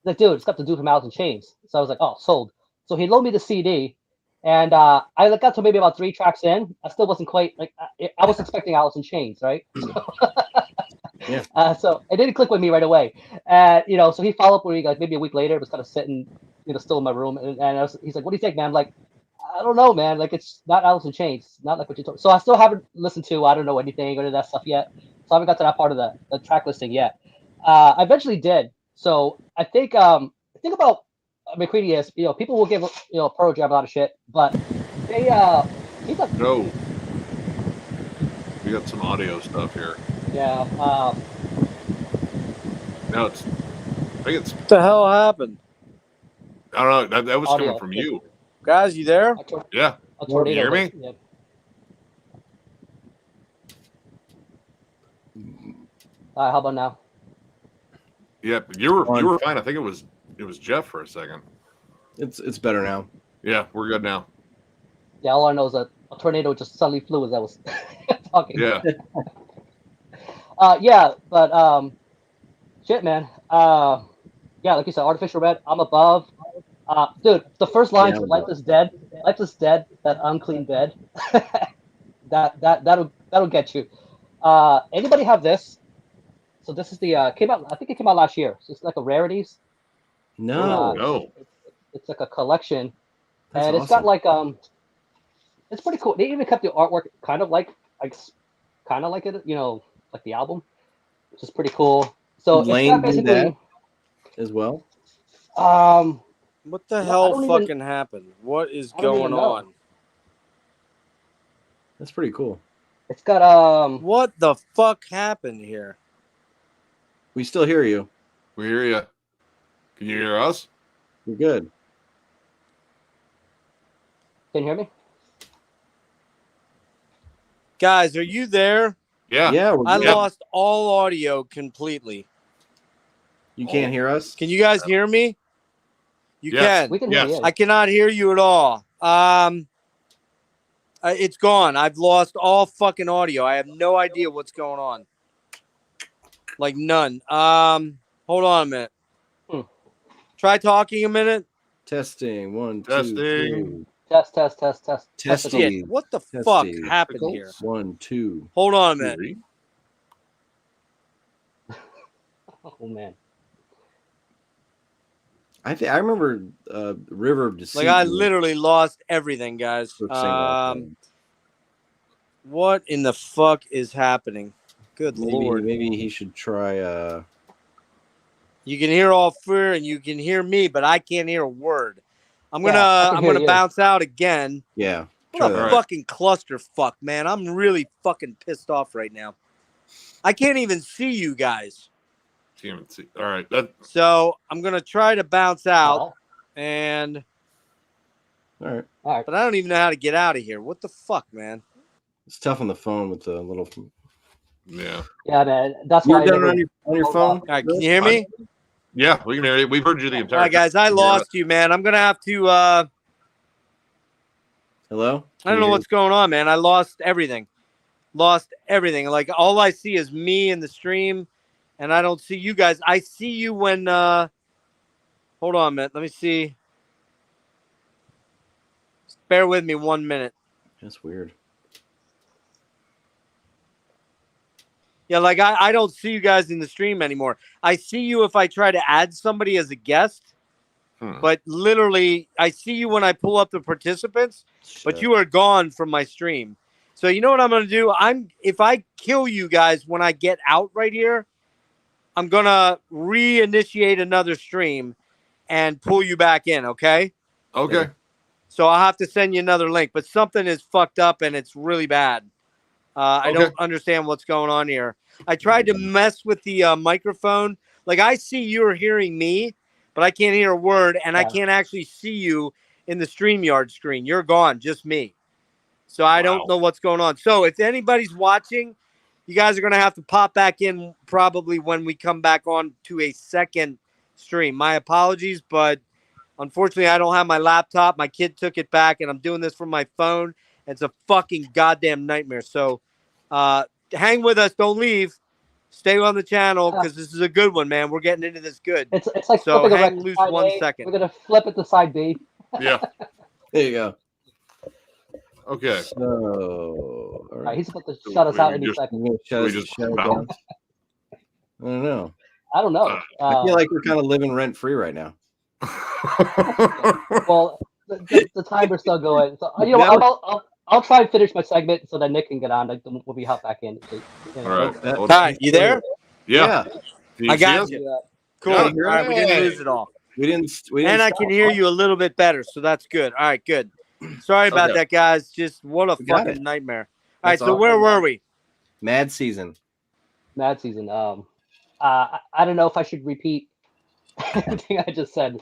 He's like, dude, it's got the dude from Alice in Chains. So I was like, oh, sold. So he loaned me the CD, and I got to maybe about 3 tracks in. I still wasn't quite like I was expecting Alice in Chains, right? Yeah. So it didn't click with me right away. So he followed up with me like maybe a week later. It was kind of sitting, still in my room, and he's like, "What do you think, man?" I'm like, I don't know, man. Like, it's not Alice in Chains, not like what you told. So I still haven't listened to I don't know anything or any of that stuff yet. So I haven't got to that part of the track listing yet. I eventually did. So I think about McCready is people will give Pearl Jam a lot of shit, but they No. We got some audio stuff here. Yeah. Now I think it's. What the hell happened? I don't know. That was Audio. coming from you. Guys, you there? Yeah. A tornado. You hear me? Yep. All right. How about now? Yeah, you were fine. I think it was Jeff for a second. It's better now. Yeah, we're good now. Yeah. All I know is that a tornado just suddenly flew as I was talking. Yeah. Yeah, but shit, man. Yeah, like you said, Artificial Red. I'm above. Dude, the first line, "Life is dead. Life is dead. That unclean bed." that'll get you. Anybody have this? So this is the came out. I think it came out last year. So it's like a rarities. No. No. It's like a collection, That's and it's got like it's pretty cool. They even kept the artwork kind of like it, like the album, which is pretty cool. So Lane it's did that as well. What the hell fucking happened? What is going on? That's pretty cool. It's got What the fuck happened here? We still hear you. We hear you. Can you hear us? You're good. Can you hear me? Guys, are you there? Yeah. Yeah. I lost all audio completely. You can't hear us? Can you guys hear me? You Yes. can. We can hear you. I cannot hear you at all. It's gone. I've lost all fucking audio. I have no idea what's going on. Like none. Hold on a minute. Try talking a minute. Testing. 1, 2, Testing. 3. Test. Testing. What the fuck Testing. happened here? 1, 2. Hold on a minute. Oh man. I remember River of Deceit. Like I literally lost everything, guys. What in the fuck is happening? Good Lord. Maybe he should try. You can hear all fear and you can hear me, but I can't hear a word. I'm gonna bounce out again. Yeah. What a fucking clusterfuck, man. I'm really fucking pissed off right now. I can't even see you guys. Can't even see. All right. So I'm gonna try to bounce out and all right. But I don't even know how to get out of here. What the fuck, man? It's tough on the phone with the little. Yeah. Yeah, man. That's why. You're done on your phone. All right, can you hear me? Yeah, we can hear you. We've heard you the entire time. All right, guys, I lost you, man. I'm gonna have to. Hello. I don't know what's going on, man. I lost everything. Like all I see is me in the stream, and I don't see you guys. I see you when. Hold on, man. Let me see. Just bear with me 1 minute. That's weird. Yeah, like I don't see you guys in the stream anymore. I see you if I try to add somebody as a guest, but literally I see you when I pull up the participants, but you are gone from my stream. So you know what I'm going to do? If I kill you guys when I get out right here, I'm going to reinitiate another stream and pull you back in, okay? Okay. So I'll have to send you another link, but something is fucked up and it's really bad. I don't understand what's going on here. I tried to mess with the microphone. Like I see you're hearing me, but I can't hear a word, and I can't actually see you in the StreamYard screen. You're gone, just me. So I don't know what's going on. So if anybody's watching, you guys are going to have to pop back in probably when we come back on to a second stream. My apologies, but unfortunately I don't have my laptop. My kid took it back, and I'm doing this from my phone. It's a fucking goddamn nightmare. So hang with us. Don't leave. Stay on the channel because this is a good one, man. We're getting into this good. It's like so hang loose 1 second. We're going to flip it to side B. Yeah. There you go. Okay. So, all right. He's about to shut us out any second. Shut it down. I don't know. I don't know. I feel like we're kind of living rent free right now. Well, the timer's still going. So, you know, I'll try and finish my segment so that Nick can get on. Like, we'll be hop back in. You know. All right. You there? Yeah. I got you. Cool. All right. We didn't lose it all. We didn't. And I can hear you a little bit better, so that's good. All right. Good. Sorry about that, guys. Just what a fucking nightmare. All right. So where were we? Mad season. I don't know if I should repeat everything I just said,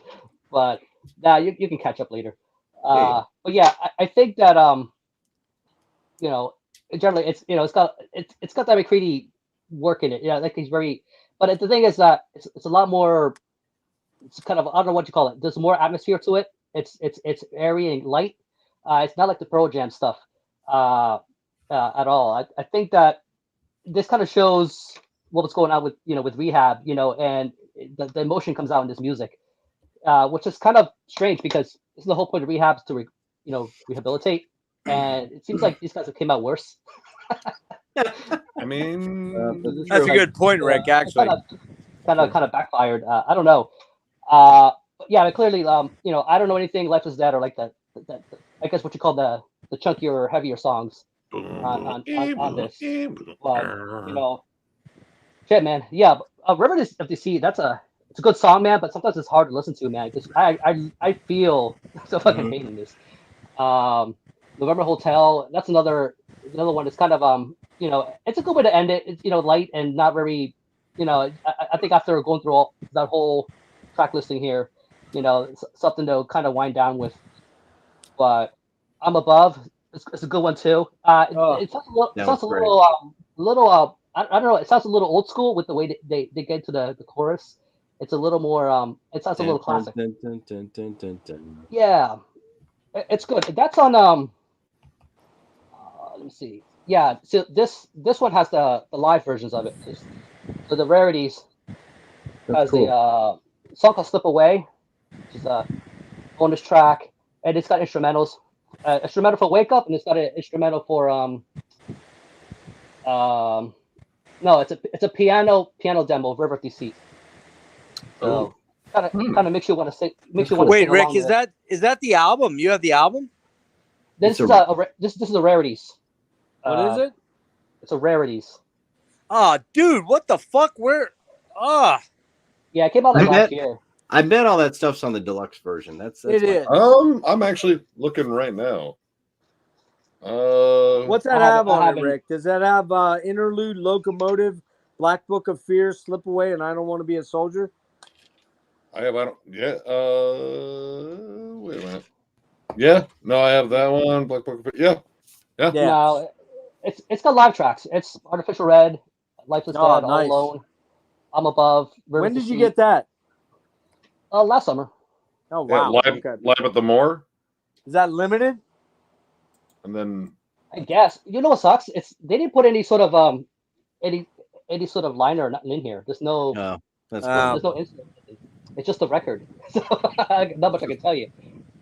but you can catch up later. But yeah, I think that you know, generally it's got that McCready work in it. Yeah, like he's very. But the thing is that it's a lot more. It's kind of, I don't know what you call it. There's more atmosphere to it. It's airy and light. It's not like the Pearl Jam stuff at all. I think that this kind of shows what was going on with with rehab, and the emotion comes out in this music, which is kind of strange because this is the whole point of rehab is to rehabilitate, and it seems like these guys have came out worse. I mean, that's a good point, Rick. Actually, kind of backfired. I don't know. But yeah, clearly, I don't know anything. Life is Dead or like that. I guess what you call the chunkier or heavier songs on this. But shit, man. Yeah, River of the Sea. It's a good song, man. But sometimes it's hard to listen to, man. Because I feel so fucking pain in this. November Hotel. That's another one. It's kind of it's a good way to end it. It's light and not very. I think after going through all that whole track listing here, it's something to kind of wind down with. But I'm Above. It's a good one too. It sounds a little, I don't know. It sounds a little old school with the way they get to the chorus. It's a little more. It sounds a little classic. Yeah, it's good. That's on. Let me see. Yeah, so this one has the live versions of it. So the rarities has a song called "Slip Away," which is a bonus track, and it's got instrumentals. Instrumental for "Wake Up," and it's got an instrumental for no, it's a piano demo of River of Deceit. So kind of makes you want to sing. Makes you want to Wait, sing Rick, along is that the album? You have the album? This is this is a rarities. What is it? It's a rarities. Oh, dude, what the fuck? Where? Ah. Yeah, it came out like last year. I bet all that stuff's on the deluxe version. That's It is. I'm actually looking right now. What's that have on it, Rick? Does that have interlude, locomotive, Black Book of Fear, Slip Away, and I Don't Want to Be a Soldier? Yeah. Wait a minute. Yeah. No, I have that one. Black Book of Fear. Yeah. No, it's got live tracks. It's Artificial Red, Lifeless Dead, nice. All Alone, I'm Above. When did you get that? Last summer. Oh wow! Live at the Moor. Is that limited? And then I guess you know what sucks? They didn't put any sort of any sort of liner or nothing in here. There's no. No, that's there's no incident. It's just a record. So not much I can tell you.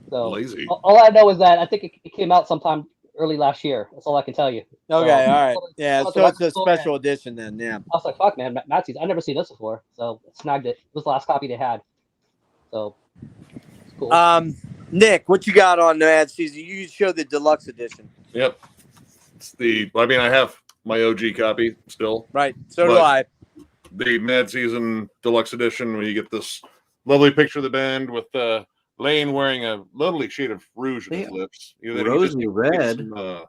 So lazy. All I know is that I think it came out sometime early last year. That's all I can tell you. Okay, So, all right. Yeah, so it's a special edition then. Yeah. I was like, fuck, man, Nazis. I've never seen this before, so snagged it. It was the last copy they had. So it's cool. Nick, what you got on the Mad Season? You showed the deluxe edition. Yep. I have my OG copy still. Right. So do I. The Mad Season Deluxe Edition, where you get this lovely picture of the band with Lane wearing a lovely shade of rouge on his lips. Rosy red. Some,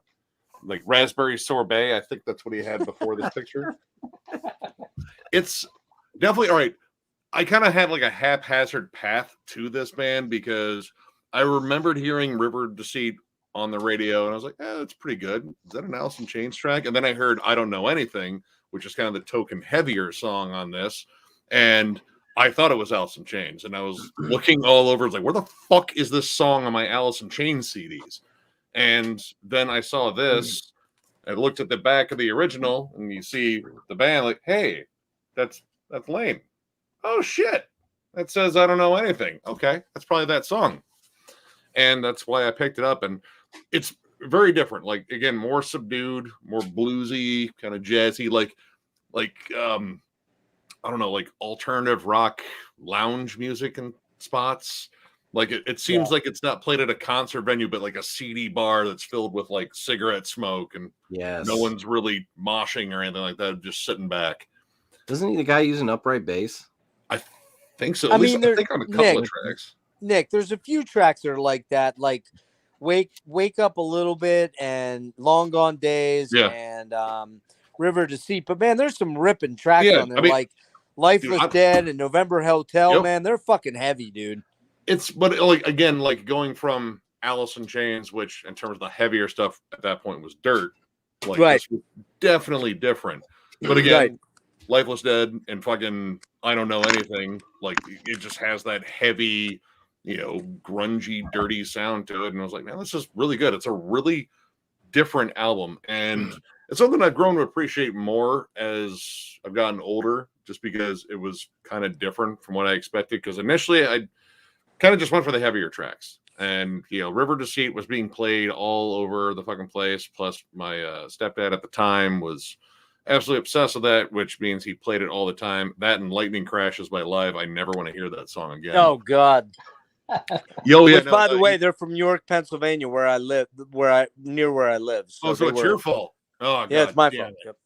like raspberry sorbet. I think that's what he had before this picture. It's definitely all right. I kind of had like a haphazard path to this band because I remembered hearing River Deceit on the radio, and I was like, that's pretty good. Is that an Alice in Chains track? And then I heard I Don't Know Anything, which is kind of the token heavier song on this. And I thought it was Alice in Chains. And I was looking all over. It's like, where the fuck is this song on my Alice in Chains CDs? And then I saw this. I looked at the back of the original, and you see the band like, hey, that's Lane. Oh, shit. That says I Don't Know Anything. Okay, that's probably that song. And that's why I picked it up. And it's very different. Like, again, more subdued, more bluesy, kind of jazzy, like I don't know, like alternative rock lounge music and spots. Like it seems like it's not played at a concert venue, but like a seedy bar that's filled with like cigarette smoke and no one's really moshing or anything like that, just sitting back. Doesn't the guy use an upright bass? I think so. I think on a couple of tracks. Nick, there's a few tracks that are like that, like Wake Up a Little Bit and Long Gone Days and River Deceit. But man, there's some ripping tracks on there, like Lifeless Dead and November Hotel. Man, they're fucking heavy, dude. But like again, like going from Alice in Chains, which in terms of the heavier stuff at that point was dirt, like this was definitely different. But again, Lifeless Dead and fucking I Don't Know Anything, like it just has that heavy, grungy, dirty sound to it. And I was like, man, this is really good. It's a really different album. And it's something I've grown to appreciate more as I've gotten older, just because it was kind of different from what I expected. Because initially I kind of just went for the heavier tracks. And, River Deceit was being played all over the fucking place. Plus my stepdad at the time was absolutely obsessed with that, which means he played it all the time. That and Lightning Crashes by Live. I never want to hear that song again. Oh, God. By the way, they're from York, Pennsylvania, where I live. Near where I live. So it's your fault. Oh, God. Yeah, it's my fault. Yep.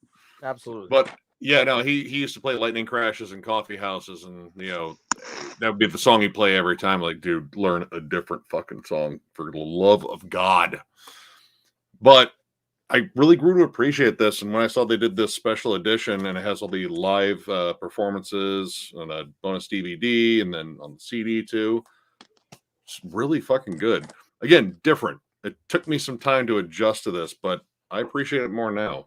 Absolutely. But he used to play Lightning Crashes in coffee houses, and that would be the song he'd play every time. Like, dude, learn a different fucking song for the love of God. But I really grew to appreciate this, and when I saw they did this special edition, and it has all the live performances on a bonus DVD, and then on the CD too, it's really fucking good. Again, different. It took me some time to adjust to this, but I appreciate it more now.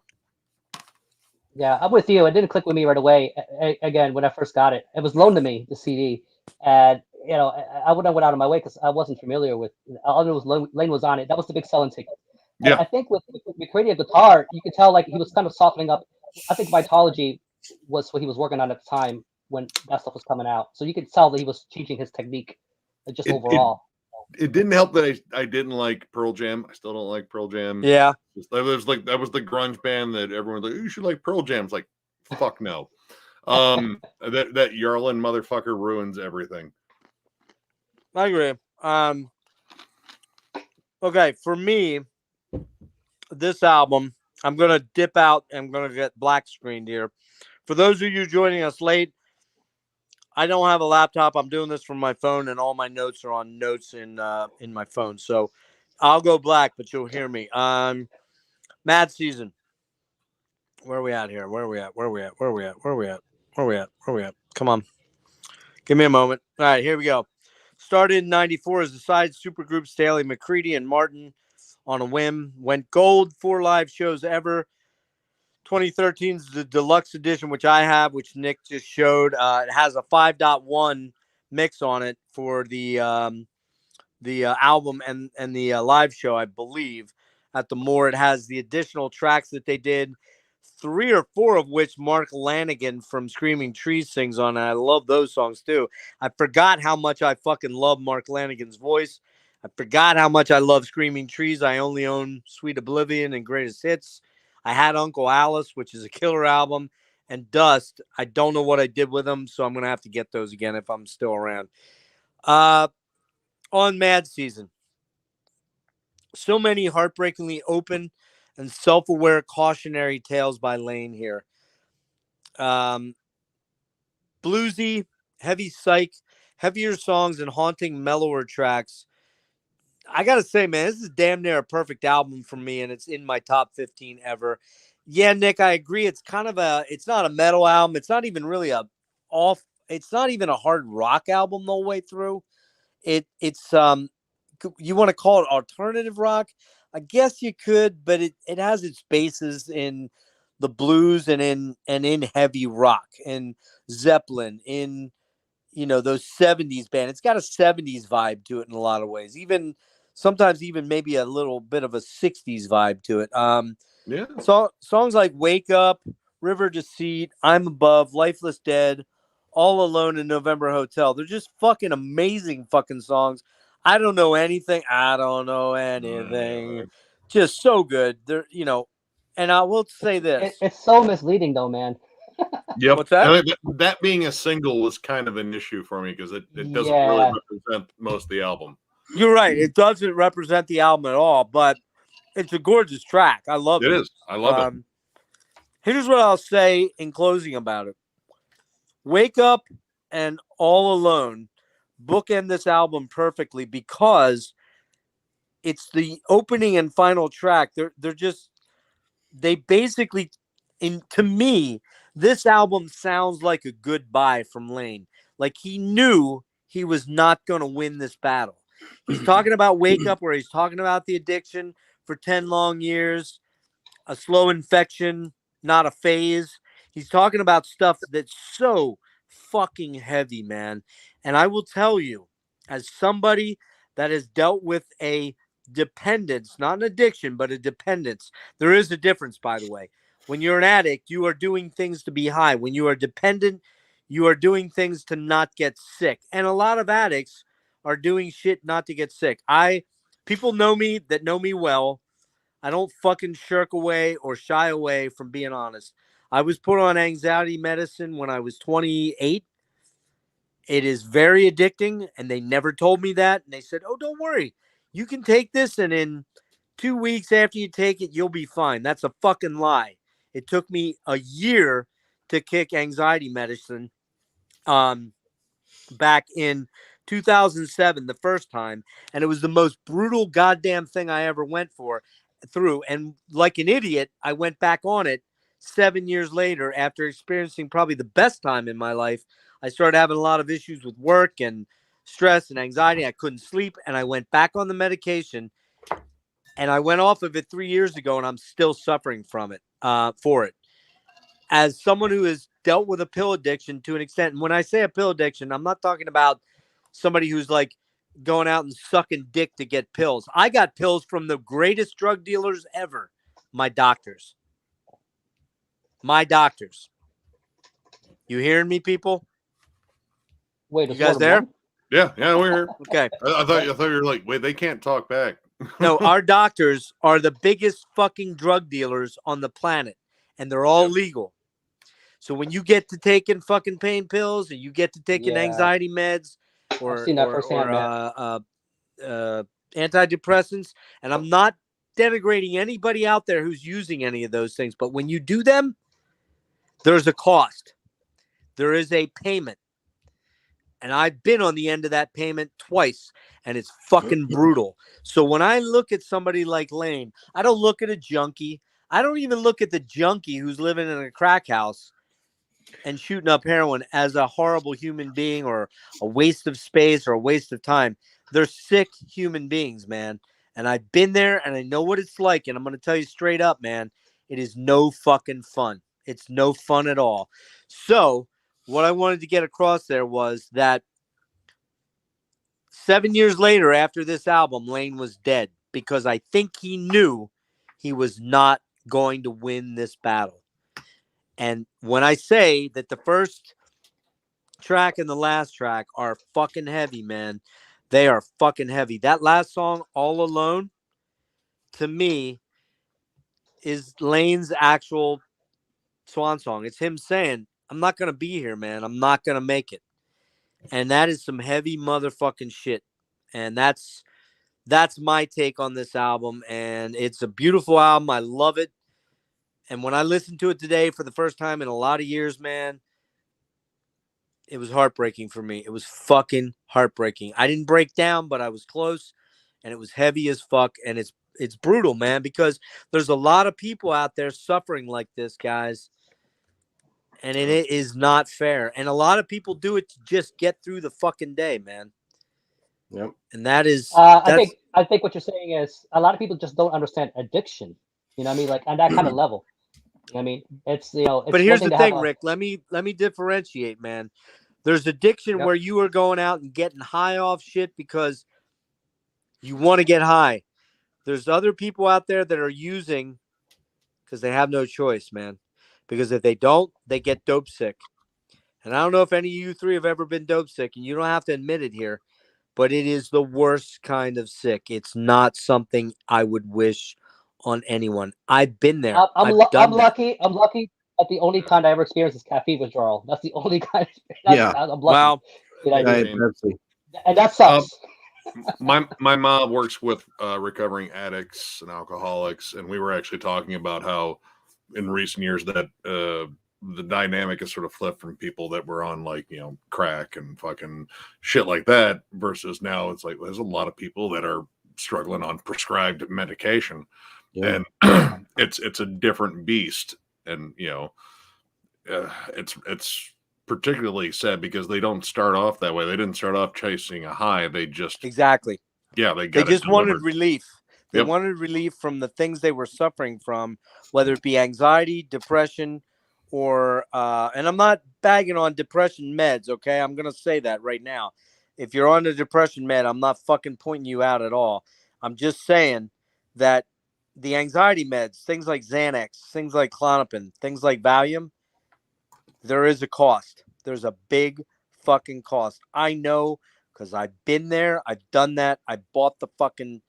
Yeah, I'm with you. It didn't click with me right away. Again, when I first got it, it was loaned to me, the CD, and I wouldn't have went out of my way because I wasn't familiar with. All I knew was Lane was on it. That was the big selling ticket. Yeah. I think with McCready guitar, you could tell like he was kind of softening up. I think Vitology was what he was working on at the time when that stuff was coming out. So you could tell that he was changing his technique, just overall. It didn't help that I didn't like Pearl Jam. I still don't like Pearl Jam. Yeah. That was the grunge band that everyone's like, you should like Pearl Jam. It's like, fuck no. That Yarlin motherfucker ruins everything. I agree. Okay, for me, this album, I'm gonna dip out. I'm gonna get black screened here. For those of you joining us late, I don't have a laptop. I'm doing this from my phone, and all my notes are on notes in my phone. So I'll go black, but you'll hear me. Mad Season. Where are we at here? Where are we at? Where are we at? Where are we at? Where are we at? Where are we at? Where are we at? Come on. Give me a moment. All right, here we go. Started in 94 as a side supergroup, Staley McCready and Martin on a whim. Went gold, 4 live shows ever. 2013 is the deluxe edition, which I have, which Nick just showed. It has a 5.1 mix on it for the album and the live show, I believe. At the more, it has the additional tracks that they did, 3 or 4 of which Mark Lanigan from Screaming Trees sings on. And I love those songs too. I forgot how much I fucking love Mark Lanigan's voice. I forgot how much I love Screaming Trees. I only own Sweet Oblivion and Greatest Hits. I had Uncle Alice, which is a killer album, and Dust. I don't know what I did with them, so I'm going to have to get those again if I'm still around. On Mad Season, so many heartbreakingly open and self-aware cautionary tales by Lane here. Bluesy, heavy psych, heavier songs, and haunting mellower tracks. I gotta say, man, this is damn near a perfect album for me, and it's in my top 15 ever. Yeah, Nick, I agree. It's not a metal album. It's not even really it's not even a hard rock album the whole way through. It's you want to call it alternative rock? I guess you could, but it has its bases in the blues and in heavy rock and Zeppelin, in those 70s band. It's got a 70s vibe to it in a lot of ways. Sometimes maybe a little bit of a 60s vibe to it. Yeah. So songs like Wake Up, River Deceit, I'm Above, Lifeless Dead, All Alone in November Hotel. They're just fucking amazing fucking songs. I don't know anything. Just so good. They're, and I will say this. It's so misleading though, man. Yep. What's that? That being a single was kind of an issue for me because it doesn't really represent most of the album. You're right. It doesn't represent the album at all, but it's a gorgeous track. I love it. It is. I love it. Here's what I'll say in closing about it. Wake Up and All Alone bookend this album perfectly because it's the opening and final track. They basically, to me, this album sounds like a goodbye from Lane. Like he knew he was not going to win this battle. He's talking about Wake Up, where he's talking about the addiction for 10 long years, a slow infection, not a phase. He's talking about stuff that's so fucking heavy, man. And I will tell you, as somebody that has dealt with a dependence, not an addiction, but a dependence, there is a difference, by the way. When you're an addict, you are doing things to be high. When you are dependent, you are doing things to not get sick. And a lot of addicts are doing shit not to get sick. People know me that know me well. I don't fucking shirk away or shy away from being honest. I was put on anxiety medicine when I was 28. It is very addicting, and they never told me that. And they said, oh, don't worry. You can take this, and in 2 weeks after you take it, you'll be fine. That's a fucking lie. It took me a year to kick anxiety medicine back in 2007, the first time, and it was the most brutal goddamn thing I ever went through. And like an idiot, I went back on it 7 years later after experiencing probably the best time in my life. I started having a lot of issues with work and stress and anxiety. I couldn't sleep, and I went back on the medication, and I went off of it 3 years ago, and I'm still suffering from it, for it. As someone who has dealt with a pill addiction to an extent, and when I say a pill addiction, I'm not talking about somebody who's like going out and sucking dick to get pills. I got pills from the greatest drug dealers ever, my doctors. You hearing me, people? Wait, you guys there? Yeah, we're here. Okay. I thought you were like, wait, they can't talk back. No, our doctors are the biggest fucking drug dealers on the planet, and they're all legal. So when you get to taking fucking pain pills and you get to taking anxiety meds, I've seen that firsthand, antidepressants, and I'm not denigrating anybody out there who's using any of those things, but when you do them, there's a cost. There is a payment. And I've been on the end of that payment twice, and it's fucking brutal. So when I look at somebody like Lane, I don't look at a junkie. I don't even look at the junkie who's living in a crack house and shooting up heroin as a horrible human being or a waste of space or a waste of time. They're sick human beings, man. And I've been there, and I know what it's like. And I'm going to tell you straight up, man, it is no fucking fun. It's no fun at all. So what I wanted to get across there was that 7 years later after this album, Lane was dead because I think he knew he was not going to win this battle. And when I say that the first track and the last track are fucking heavy, man, they are fucking heavy. That last song, All Alone, to me, is Lane's actual swan song. It's him saying, I'm not going to be here, man. I'm not going to make it. And that is some heavy motherfucking shit. And that's my take on this album. And it's a beautiful album. I love it. And when I listened to it today for the first time in a lot of years, man, it was heartbreaking for me. It was fucking heartbreaking. I didn't break down, but I was close. And it was heavy as fuck. And it's brutal, man, because there's a lot of people out there suffering like this, guys. And it is not fair. And a lot of people do it to just get through the fucking day, man. Yep. And that is... I think what you're saying is a lot of people just don't understand addiction. You know what I mean? Like on that kind of level. You know what I mean? It's, you know... It's but here's the thing, Rick. Let me differentiate, man. There's addiction where you are going out and getting high off shit because you want to get high. There's other people out there that are using because they have no choice, man. Because if they don't, they get dope sick. And I don't know if any of you three have ever been dope sick, and you don't have to admit it here, but it is the worst kind of sick. It's not something I would wish on anyone. I've been there. I'm lucky. I'm lucky that the only kind I ever experienced is caffeine withdrawal. That's the only kind. I'm lucky. Wow. And that sucks. My mom works with recovering addicts and alcoholics, and we were actually talking about how in recent years that the dynamic has sort of flipped from people that were on like, you know, crack and fucking shit like that versus now it's like there's a lot of people that are struggling on prescribed medication. Yeah. And it's a different beast. And, you know, it's particularly sad because they don't start off that way. They didn't start off chasing a high. They just they just wanted relief. They wanted relief from the things they were suffering from, whether it be anxiety, depression, or and I'm not bagging on depression meds, okay? I'm gonna say that right now. If you're on a depression med, I'm not fucking pointing you out at all. I'm just saying that the anxiety meds, things like Xanax, things like Klonopin, things like Valium, there is a cost. There's a big fucking cost. I know because I've been there. I've done that. I bought the fucking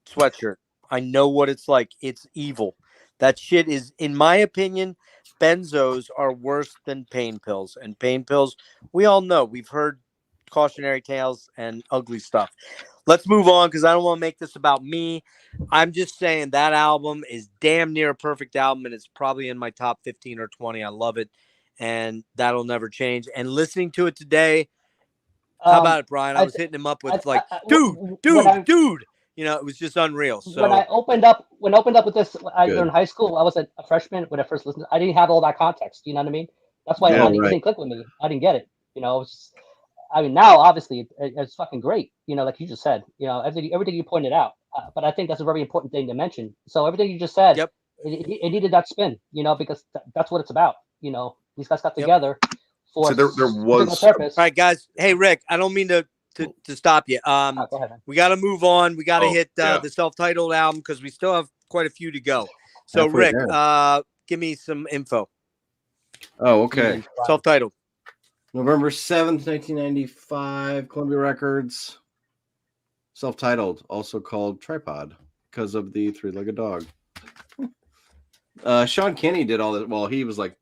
sweatshirt. I know what it's like. It's evil. That shit is, in my opinion, benzos are worse than pain pills. And pain pills, we all know. We've heard cautionary tales and ugly stuff. Let's move on because I don't want to make this about me. I'm just saying that album is damn near a perfect album, and it's probably in my top 15 or 20. I love it, and that'll never change. And listening to it today, how about it, Brian? I was hitting him up with dude. You know, it was just unreal. So when I opened up with this in high school, I was a freshman when I first listened. I didn't have all that context. You know what I mean? That's why it didn't click with me. I didn't get it. You know, it was just, I mean, now obviously it's fucking great. You know, like you just said. You know, everything you pointed out. But I think that's a very important thing to mention. So everything you just said, it needed that spin. You know, because that's what it's about. You know, these guys got together for there was purpose. All right, guys. Hey, Rick, I don't mean to stop you. Go ahead, man. We got to move on. We got to hit the self-titled album because we still have quite a few to go. So, Rick, give me some info. Oh, okay. Self-titled. November 7th, 1995, Columbia Records. Self-titled, also called Tripod because of the three-legged dog. Sean Kinney did all that. Well, he was like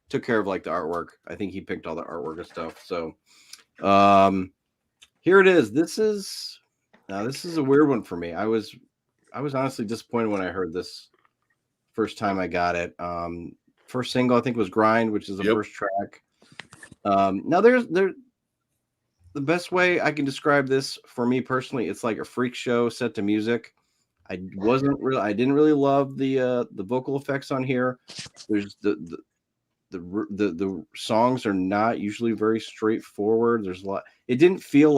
took care of like the artwork. I think he picked all the artwork and stuff. So Here it is. This is a weird one for me. I was honestly disappointed when I heard this first time I got it. First single I think was Grind, which is the first track. Now there's the best way I can describe this for me personally, it's like a freak show set to music. I didn't really love the vocal effects on here. There's the songs are not usually very straightforward. There's a lot. It felt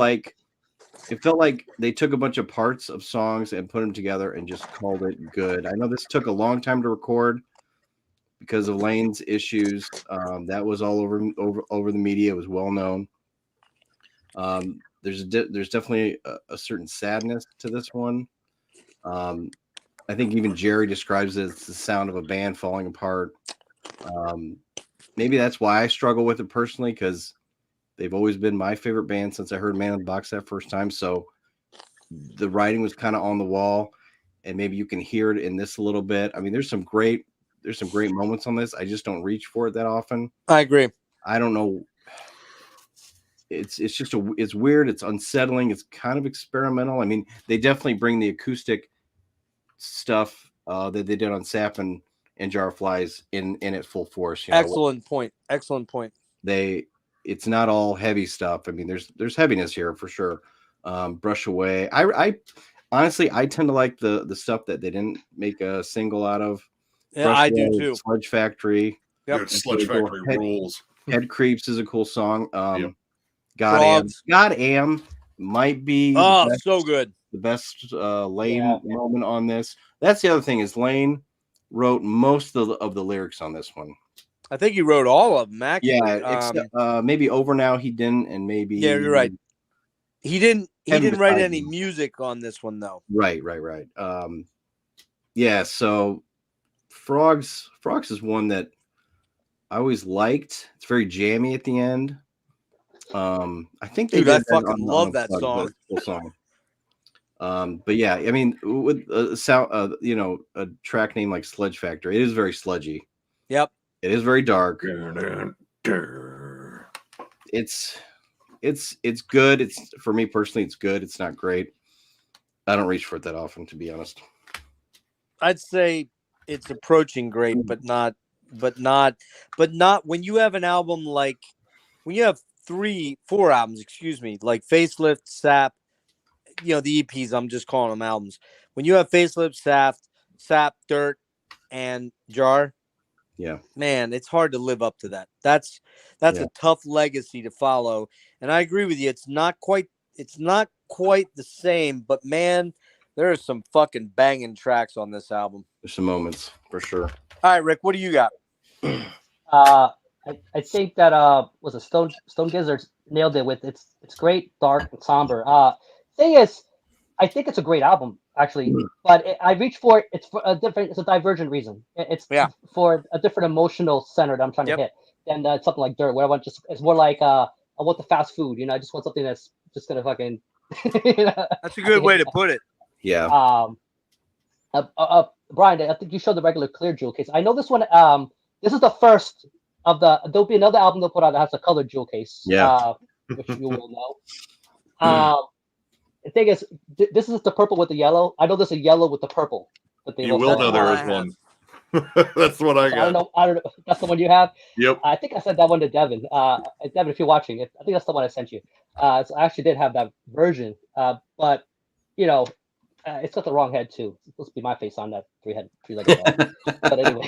like they took a bunch of parts of songs and put them together and just called it good. I know this took a long time to record because of Lane's issues. That was all over the media. It was well known. There's definitely a certain sadness to this one. I think even Jerry describes it as the sound of a band falling apart. Maybe that's why I struggle with it personally, because they've always been my favorite band since I heard Man in the Box that first time. So the writing was kind of on the wall, and maybe you can hear it in this a little bit. I mean, there's some great moments on this. I just don't reach for it that often. I agree. I don't know. It's weird. It's unsettling. It's kind of experimental. I mean, they definitely bring the acoustic stuff that they did on Sap and Jar Flies in at full force. Excellent point. It's not all heavy stuff. I mean, there's heaviness here for sure. Brush Away. I honestly tend to like the stuff that they didn't make a single out of. Yeah, I do too. Sludge Factory. Yep. Dude, Sludge Factory rules. Head Creeps is a cool song. Yep. God Am might be so good. The best Lane moment on this. That's the other thing is Lane wrote most of the lyrics on this one. I think he wrote all of them, actually. Yeah, maybe Over Now he didn't, and maybe you're right. He didn't write any music on this one though. Right. Yeah, so Frogs is one that I always liked. It's very jammy at the end. I think I fucking love that song. But yeah, I mean, with a sound, a track name like Sludge Factory, it is very sludgy. Yep. It is very dark. It's good. It's for me personally, it's good. It's not great. I don't reach for it that often, to be honest. I'd say it's approaching great, but not when you have an album when you have 4 albums, like Facelift, Sap, the EPs, I'm just calling them albums. When you have Facelift, Sap, Dirt, and Jar, yeah, man, it's hard to live up to that. That's a tough legacy to follow. And I agree with you. It's not quite the same, but man, there are some fucking banging tracks on this album. There's some moments for sure. All right, Rick, what do you got? I think that was a Stone Gizzards nailed it with it's great, dark, and somber. Thing is, I think it's a great album actually, but I reach for it. It's for it's a divergent reason. It's for a different emotional center that I'm trying to hit than something like Dirt, where I want it's more like I want the fast food. I just want something that's just gonna fucking. That's a good way to put it. Yeah. Brian, I think you showed the regular clear jewel case. I know this one. This is the first of there'll be another album they'll put out that has a colored jewel case. Yeah. Which you will know. The thing is, this is the purple with the yellow. I know there's a yellow with the purple. But you will know there is one. That's what I got. I don't know. That's the one you have? Yep. I think I sent that one to Devin. Devin, if you're watching, I think that's the one I sent you. So I actually did have that version. But, it's got the wrong head, too. It's supposed to be my face on that three-legged dog. But anyway.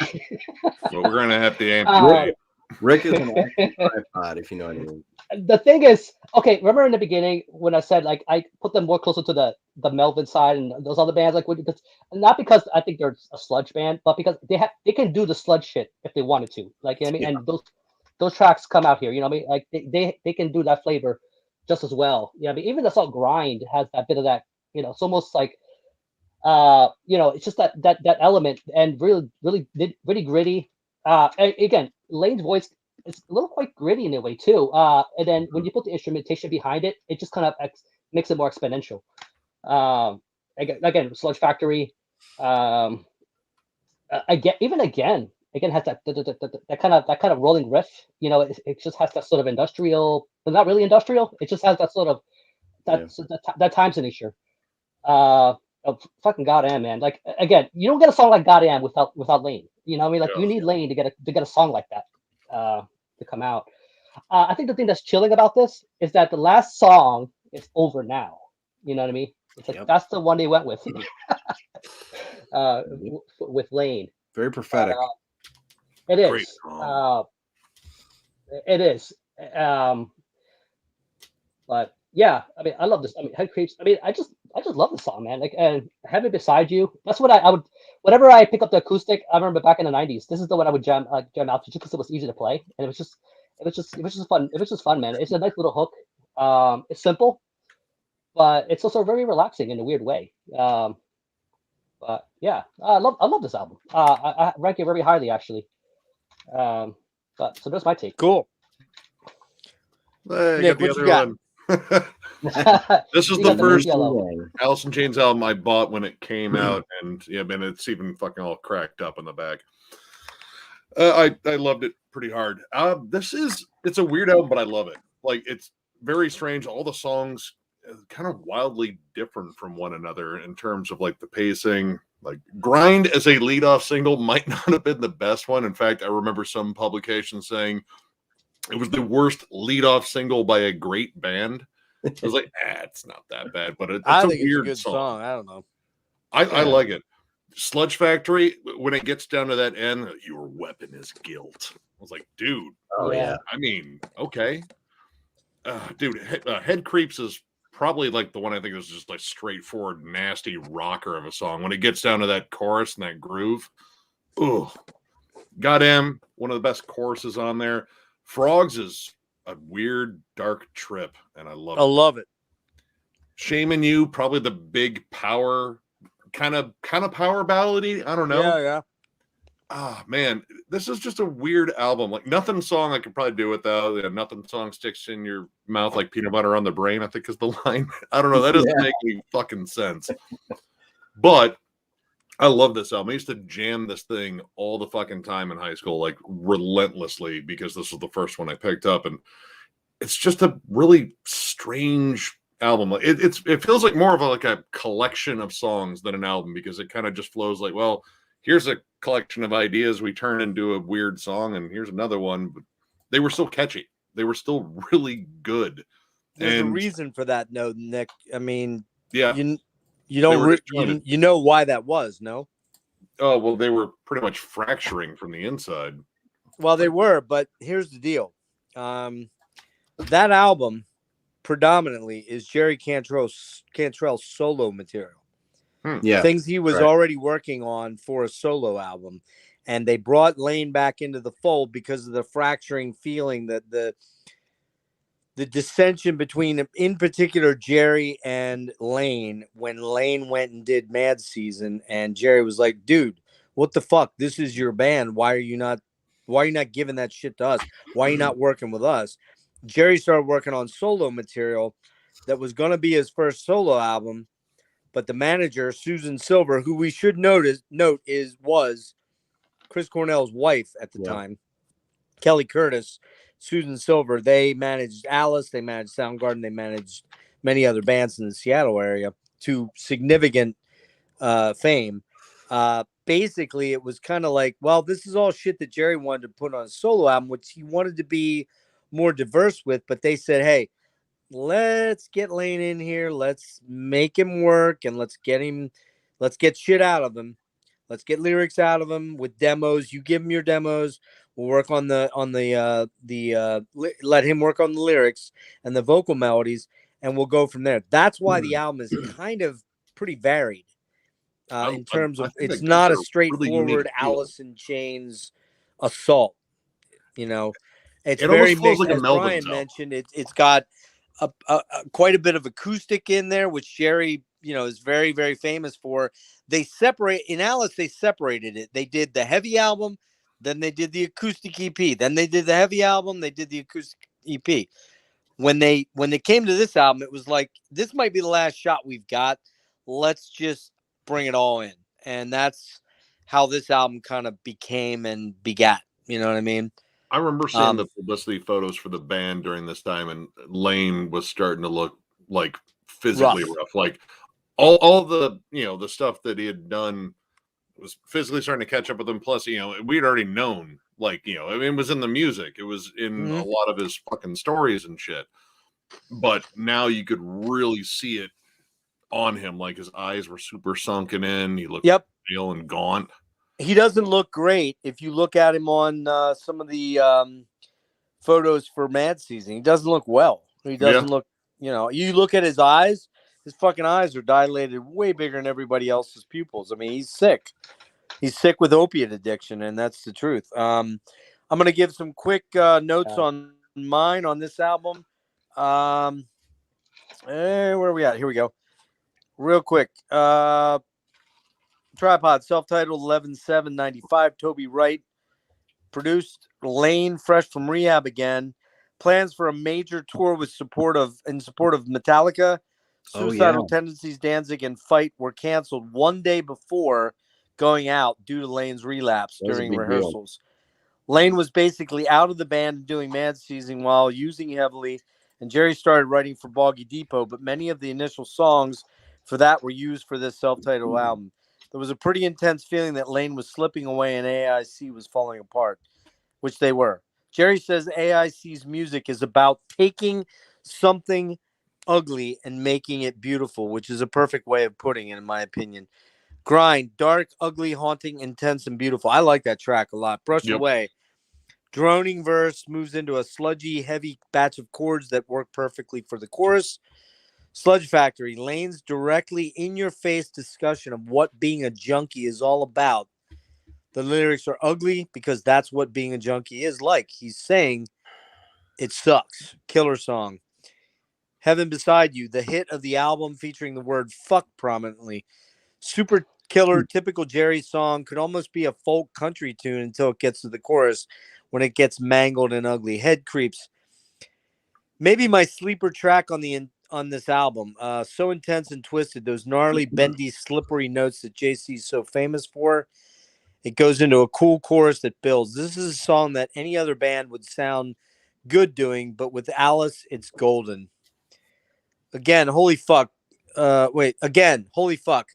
Well, we're going to have to amputate. Rick is an tripod, if you know what I mean. The thing is, okay, remember in the beginning when I said I put them more closer to the Melvin side and those other bands, not because I think they're a sludge band, but because they can do the sludge shit if they wanted to. And those tracks come out here, they can do that flavor just as well. Even the song Grind has that bit of that, it's almost like it's just that element and really gritty. Again, Lane's voice is a little quite gritty in a way too. And then when you put the instrumentation behind it, it just kind of makes it more exponential. Again, Sludge Factory. Again has that kind of rolling riff. It just has that sort of industrial not really industrial. It just has that sort of that time signature. Fucking goddamn, man. Like again, you don't get a song like Goddamn without Lane. You know what I mean? Like you need Lane to get a song like that to come out. I think the thing that's chilling about this is that the last song is Over Now. You know what I mean? It's like that's the one they went with. With Lane. Very prophetic. It is. It is. But yeah, I mean, I love this. I mean, Head Creeps. I mean, I just love the song, man. Like, and Have It Beside You. That's what I would. Whenever I pick up the acoustic, I remember back in the '90s. This is the one I would jam out to just because it was easy to play, and it was just fun. It was just fun, man. It's a nice little hook. It's simple, but it's also very relaxing in a weird way. But yeah, I love this album. I rank it very highly, actually. But so that's my take. Cool. Nick, what you got? This is the first Alice in Chains album I bought when it came out, and it's even fucking all cracked up in the back. I loved it pretty hard. It's a weird album, but I love it. Like, it's very strange. All the songs kind of wildly different from one another in terms of like the pacing. Like Grind as a leadoff single might not have been the best one. In fact, I remember some publications saying it was the worst leadoff single by a great band. I was like, it's not that bad, but it's a weird it's a good song. I don't know. I like it. Sludge Factory, when it gets down to that end, your weapon is guilt. I was like, dude. Oh yeah. I mean, okay. Dude, Head Creeps is probably like the one I think is just like straightforward, nasty rocker of a song. When it gets down to that chorus and that groove, goddamn, one of the best choruses on there. Frogs is a weird, dark trip, and I love it. I love it. Shaming You, probably the big power, kind of power ballady. I don't know. Yeah. Man, this is just a weird album. Like Nothing song I could probably do without. Nothing song sticks in your mouth like peanut butter on the brain, I think is the line. I don't know. That doesn't make any fucking sense. But I love this album. I used to jam this thing all the fucking time in high school, like relentlessly, because this was the first one I picked up. And it's just a really strange album. It feels like more of a collection of songs than an album, because it kind of just flows like, well, here's a collection of ideas we turn into a weird song, and here's another one. But they were still catchy. They were still really good. There's a reason for that, no, Nick. I mean, yeah, you know why that was, no? Oh, well, they were pretty much fracturing from the inside. Well, they were, but here's the deal. That album predominantly is Jerry Cantrell's solo material. Yeah, things he was already working on for a solo album, and they brought Lane back into the fold because of the fracturing feeling, that the dissension between, in particular, Jerry and Lane, when Lane went and did Mad Season, and Jerry was like, dude, what the fuck? This is your band. Why are you not giving that shit to us? Why are you not working with us? Jerry started working on solo material that was going to be his first solo album. But the manager, Susan Silver, who we should note was Chris Cornell's wife at the time, Kelly Curtis, Susan Silver, they managed Alice, they managed Soundgarden, they managed many other bands in the Seattle area to significant fame. Basically, it was kind of like, well, this is all shit that Jerry wanted to put on a solo album, which he wanted to be more diverse with, but they said, hey, let's get Lane in here. Let's make him work, and let's get shit out of him. Let's get lyrics out of him with demos. You give him your demos. We'll work on let him work on the lyrics and the vocal melodies, and we'll go from there. That's why the album is kind of pretty varied in terms of it's not a straightforward really Alice in Chains assault. You know, it's very mixed. Like as Brian mentioned, it's got quite a bit of acoustic in there, which Jerry, is very, very famous for. They separated it. They did the heavy album, then they did the acoustic EP, then they did the heavy album, they did the acoustic EP. When they came to this album, it was like, this might be the last shot we've got. Let's just bring it all in. And that's how this album kind of became and begat. You know what I mean? I remember seeing the publicity photos for the band during this time, and Lane was starting to look like physically rough. Like all the the stuff that he had done was physically starting to catch up with him. Plus, we'd already known, like, it was in the music, it was in a lot of his fucking stories and shit. But now you could really see it on him. Like his eyes were super sunken in. He looked pale and gaunt. He doesn't look great if you look at him on some of the photos for Mad Season. He doesn't look well. He doesn't look, you look at his eyes, his fucking eyes are dilated way bigger than everybody else's pupils. I mean, he's sick. He's sick with opiate addiction, and that's the truth. I'm going to give some quick notes on mine on this album. Where are we at? Here we go. Real quick. Tripod, self-titled 11/7/95. Toby Wright produced. Lane, fresh from rehab again. Plans for a major tour in support of Metallica. Suicidal Tendencies, Danzig, and Fight were canceled one day before going out due to Lane's relapse during rehearsals. Lane was basically out of the band and doing Mad Season while using heavily, and Jerry started writing for Boggy Depot, but many of the initial songs for that were used for this self-titled album. There was a pretty intense feeling that Lane was slipping away and AIC was falling apart, which they were. Jerry says AIC's music is about taking something ugly and making it beautiful, which is a perfect way of putting it, in my opinion. Grind, dark, ugly, haunting, intense, and beautiful. I like that track a lot. Brush Away. Droning verse moves into a sludgy, heavy batch of chords that work perfectly for the chorus. Sludge Factory, Lane's directly in-your-face discussion of what being a junkie is all about. The lyrics are ugly because that's what being a junkie is like. He's saying it sucks. Killer song. Heaven Beside You, the hit of the album featuring the word fuck prominently. Super killer, typical Jerry song. Could almost be a folk country tune until it gets to the chorus when it gets mangled and ugly. Head Creeps. Maybe my sleeper track on this album. So intense and twisted. Those gnarly, bendy, slippery notes that JC's so famous for. It goes into a cool chorus that builds. This is a song that any other band would sound good doing, but with Alice, it's golden. Again, holy fuck. Holy fuck.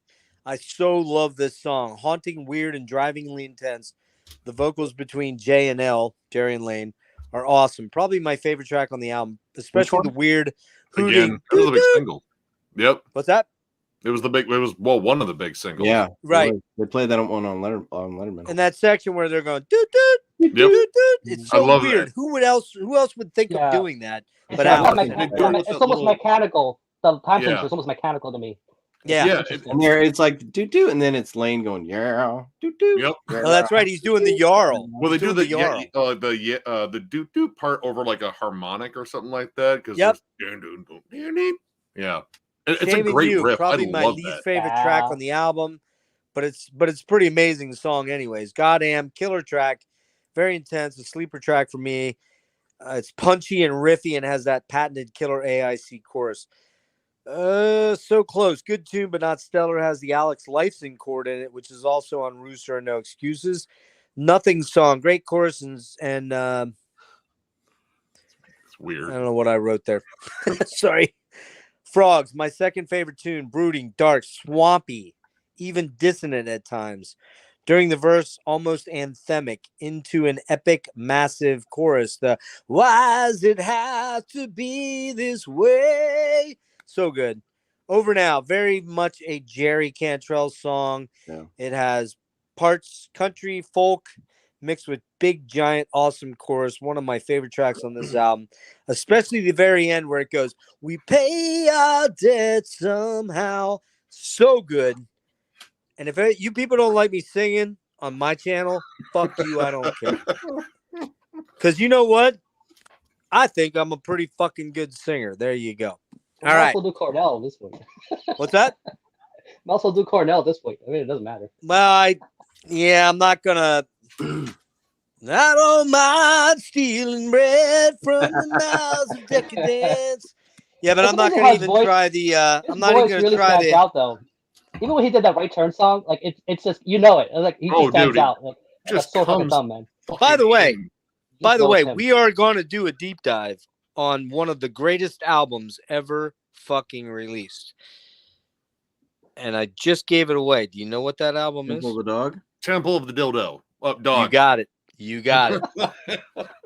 I so love this song. Haunting, weird, and drivingly intense. The vocals between J and L, Jerry and Lane, are awesome. Probably my favorite track on the album, especially the weird hooting. Again, it was a big single. Yep. What's that? It was one of the big singles. Yeah. Right. They played that on Letterman. And that section where they're going doot doot doot doot. It's so weird. That. Who else would think of doing that? But it's almost mechanical. The time signature is almost mechanical to me. Yeah. And there it's like doo doo, and then it's Lane going doo doo. Yep. Oh, that's right. He's doing the yarl. Well, they do the yarl. The doo doo part over like a harmonic or something like that. Yeah. It's a great riff. Probably my least favorite track on the album, but it's pretty amazing song anyways. Goddamn killer track, very intense, a sleeper track for me. It's punchy and riffy and has that patented killer AIC chorus. So close. Good tune, but not stellar. Has the Alex Lifeson chord in it, which is also on Rooster and No Excuses. Nothing song, great chorus and it's weird. I don't know what I wrote there. Sorry. Frogs, my second favorite tune, brooding, dark, swampy, even dissonant at times. During the verse, almost anthemic, into an epic, massive chorus. The why's it have to be this way? So good. Over Now, very much a Jerry Cantrell song. Yeah. It has parts country, folk, mixed with big, giant, awesome chorus. One of my favorite tracks on this album, especially the very end where it goes, we pay our debt somehow. So good. And if you people don't like me singing on my channel, fuck you, I don't care. Because you know what? I think I'm a pretty fucking good singer. There you go. All right. Also do Cornell this week. What's that? Also do Cornell this week. I mean, it doesn't matter. Well, I'm not going to. I don't mind stealing bread from the mouths of decadence. Yeah, but I'm not going to even try the. I'm not even going to try the. Out, though. Even when he did that Right Turn song, like it's just it. Like he just stands out. Like, just so fucking dumb, man. By the way, By the loves way, him. we are going to do a deep dive on one of the greatest albums ever fucking released. And I just gave it away. Do you know what that album Temple is? of the Dog? Temple of the Dildo. Dog. You got it. You got it.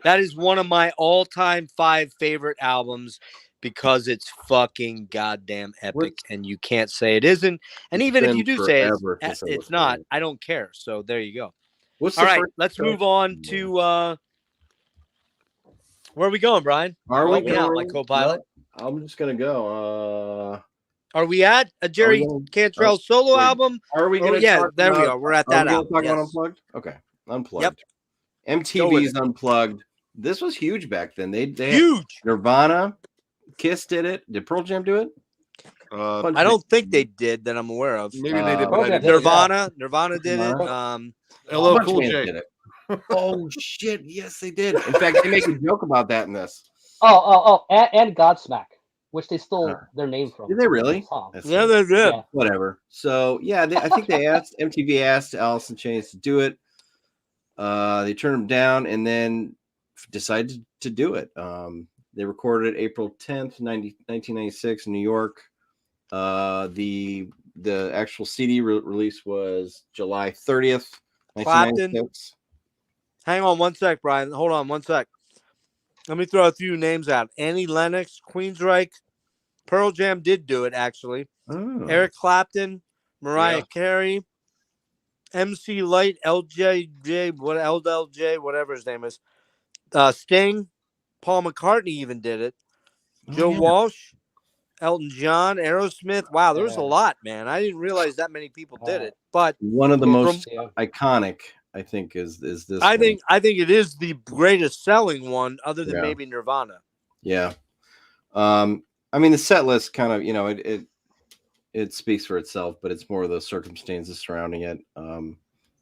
That is one of my all-time 5 favorite albums because it's fucking goddamn epic, and you can't say it isn't. And It's even if been you do say forever since I it's listened not, to it. I don't care. So there you go. What's All the right, first let's show? move on to where are we going, Brian? Are we Help me out, my going? co-pilot. Well, I'm just gonna go. Are we at a Jerry Cantrell solo album? Are we gonna? Yeah, talk there about, we are. We're at that album. Talk about Yes. Unplugged. Okay, Unplugged. Yep. MTV's Unplugged. This was huge back then. They Huge. Nirvana, Kiss did it. Did Pearl Jam do it? I don't think they did that I'm aware of. Maybe they did, but I didn't. Nirvana did it. LL Cool J did it. Oh shit! Yes, they did. In fact, they make a joke about that in this. And Godsmack, which they stole their name from. Did they really? Yeah, they did. Yeah. Whatever. So yeah, I think they asked MTV asked Alice in Chains to do it. They turned them down and then decided to do it. They recorded it April 10th, 1996 in New York. The actual CD release was July 30th, 1996. Hang on one sec, Brian. Hold on one sec. Let me throw a few names out. Annie Lennox, Queensryche, Pearl Jam did do it, actually. Oh. Eric Clapton, Mariah Carey, MC Light, LJJ, whatever his name is. Sting, Paul McCartney even did it. Joe Walsh, Elton John, Aerosmith. Wow, there was a lot, man. I didn't realize that many people did it. But one of the most iconic, I think, is this. I think it is the greatest selling one, other than maybe Nirvana. Yeah. I mean, the set list kind of, it speaks for itself, but it's more of the circumstances surrounding it.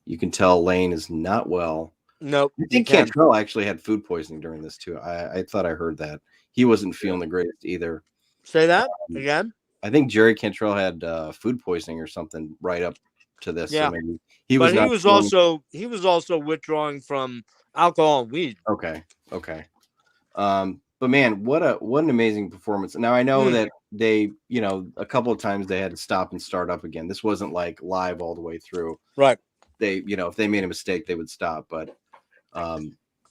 You can tell Lane is not well. Nope. I think Cantrell actually had food poisoning during this too. I thought I heard that. He wasn't feeling the greatest either. Say that again. I think Jerry Cantrell had food poisoning or something right up to this. Yeah. So maybe he was also withdrawing from alcohol and weed. Okay. But man, what an amazing performance. Now I know that they, a couple of times they had to stop and start up again. This wasn't like live all the way through. Right. They, if they made a mistake, they would stop. But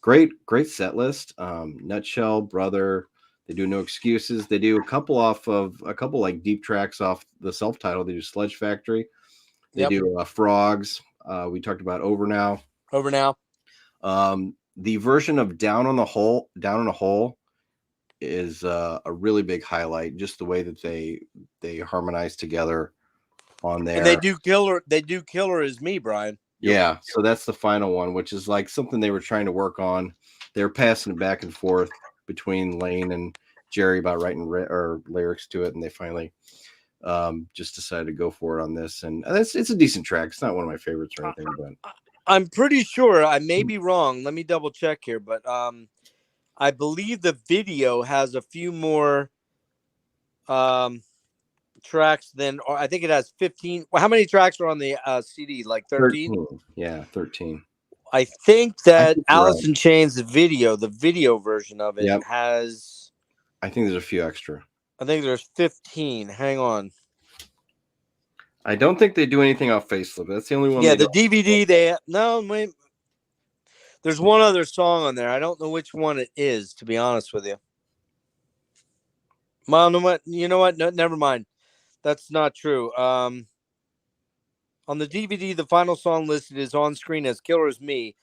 great set list. Nutshell, Brother. They do No Excuses. They do a couple like deep tracks off the self-titled. They do Sledge Factory. They do Frogs. We talked about Over Now. The version of Down in a Hole is a really big highlight. Just the way that they harmonize together on there. And they do Killer Is Me, Brian. Yeah. So that's the final one, which is like something they were trying to work on. They were passing it back and forth between Lane and Jerry about writing lyrics to it, and they finally just decided to go for it on this. And it's a decent track. It's not one of my favorites or anything, but I'm pretty sure, I may be wrong. Let me double check here, but I believe the video has a few more tracks than, or I think it has 15. Well, how many tracks are on the CD? Like 13? Yeah, 13. I think that Alice in Chains, the video version of it has. I think there's a few extra. I think there's 15. Hang on. I don't think they do anything off Facelift. That's the only one. Yeah, the DVD. Wait. There's one other song on there. I don't know which one it is, to be honest with you. Mom, you know what? No, never mind. That's not true. On the DVD, the final song listed is on screen as Killer Is Me.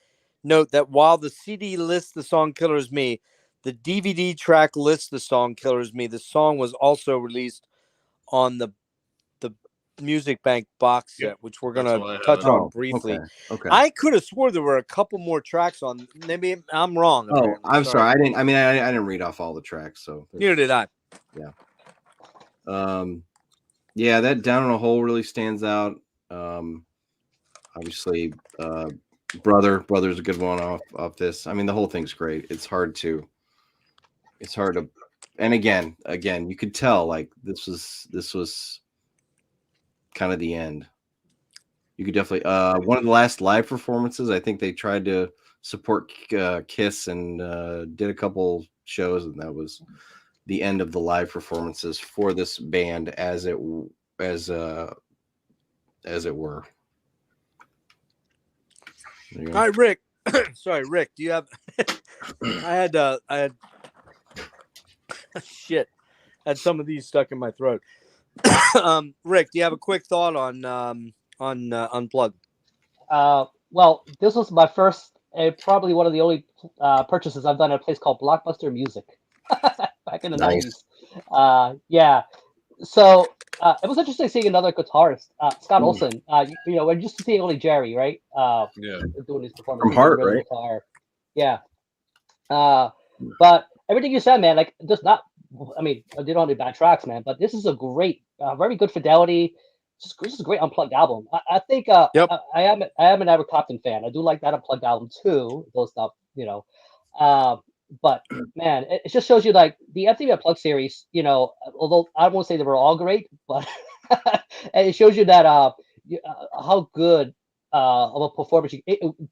Note that while the CD lists the song Killer Is Me, the DVD track lists the song Killer Is Me. The song was also released on the Music Bank box set, which we're going to touch on briefly. Okay. I could have swore there were a couple more tracks on. Maybe I'm wrong. Oh, I'm sorry. I didn't read off all the tracks. So neither did I. Yeah. Yeah, that Down in a Hole really stands out. Obviously, Brother's a good one off this. I mean, the whole thing's great. It's hard to, and again, you could tell like this was kind of the end. You could definitely. One of the last live performances, I think they tried to support Kiss and did a couple shows, and that was the end of the live performances for this band, as it were. All right, Rick. Sorry, Rick. Do you have? I had shit. I had some of these stuck in my throat. Rick, do you have a quick thought on Unplugged? Well, this was my first, probably one of the only purchases I've done at a place called Blockbuster Music back in the 90s. Yeah. So it was interesting seeing another guitarist, Scott Olson. You know, we're used to seeing only Jerry, right? Doing these performances. From Heart, right? Guitar. Yeah. But everything you said, man, like, just not. I mean, they don't have any bad tracks, man. But this is a great, very good fidelity. This is a great Unplugged album. I think. Yep. I am an Eric Clapton fan. I do like that Unplugged album too. Those stuff, you know. But man, it just shows you like the MTV Unplugged series. You know, although I won't say they were all great, but it shows you that how good of a performance.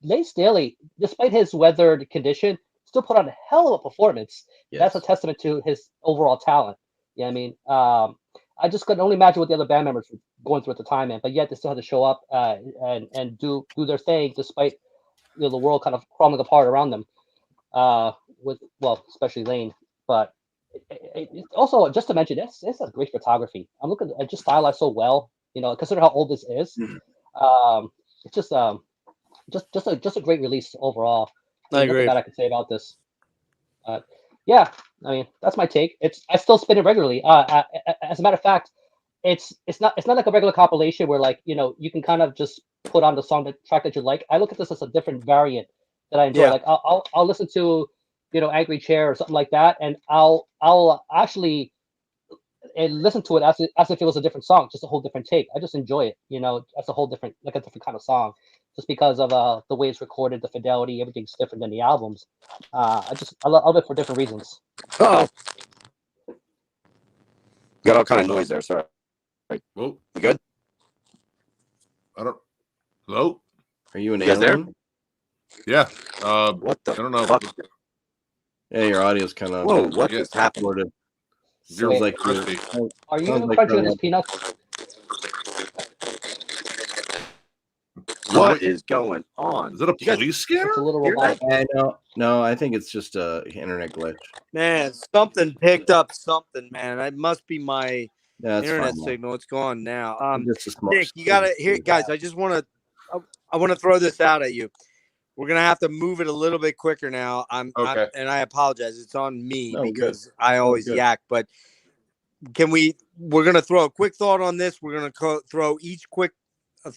Lane Staley, despite his weathered condition, still put on a hell of a performance. Yes. That's a testament to his overall talent. Yeah, I mean, I just could only imagine what the other band members were going through at the time, man. But yet they still had to show up and do their thing, despite the world kind of crumbling apart around them. Especially Lane. But it also, just to mention, it's a great photography. I'm looking at just stylized so well. You know, consider how old this is. It's just a great release overall. I agree. That I could say about this. Yeah, I mean, that's my take. I still spin it regularly. As a matter of fact, it's not like a regular compilation where, like, you know, you can kind of just put on the track that you like. I look at this as a different variant that I enjoy. Yeah. Like I'll listen to, you know, Angry Chair or something like that, and I'll actually listen to it as if it was a different song, just a whole different take. I just enjoy it, you know, as a whole different, like a different kind of song, just because of the way it's recorded, the fidelity, everything's different than the albums. I love it for different reasons. Oh, got all kind of noise there. Sorry. Whoa. You good? Hello? Are you an alien? Yeah. What the? I don't know. Fuck? Yeah, your audio's kind of. Whoa! What is happening? Feels like crispy. Are you crunching his peanuts? What is going on? Is it a police scanner? It's a little robotic. No, I think it's just a internet glitch. Man, something picked up something, man. It must be my internet fine, signal. It's gone now. Nick, you gotta here, guys. I just want to throw this out at you. We're gonna have to move it a little bit quicker now. And I apologize. It's on me because I always yak. But we're gonna throw a quick thought on this. We're gonna throw each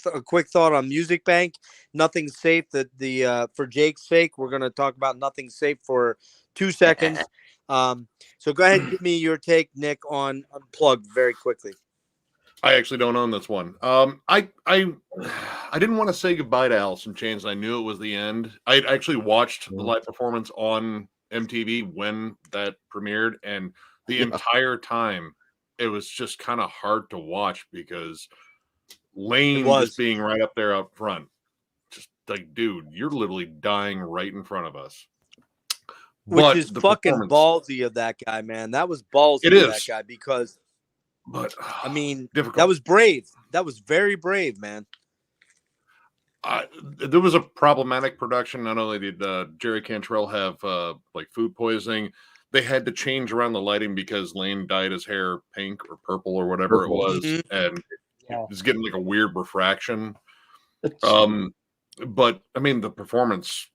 a quick thought on Music Bank. Nothing safe. For Jake's sake, we're gonna talk about Nothing Safe for 2 seconds. So go ahead and give me your take, Nick, on Unplugged very quickly. I actually don't own this one. I didn't want to say goodbye to Alice in Chains. I knew it was the end. I actually watched the live performance on MTV when that premiered, and the entire time it was just kind of hard to watch because Lane just being right up there up front, just like, dude, you're literally dying right in front of us. Which is fucking ballsy of that guy, man. That was ballsy of that guy because. But I mean, difficult. That was brave. That was very brave, man. There was a problematic production. Not only did Jerry Cantrell have like food poisoning, they had to change around the lighting because Lane dyed his hair pink or purple or whatever it was, and it was getting like a weird refraction. But I mean, the performance,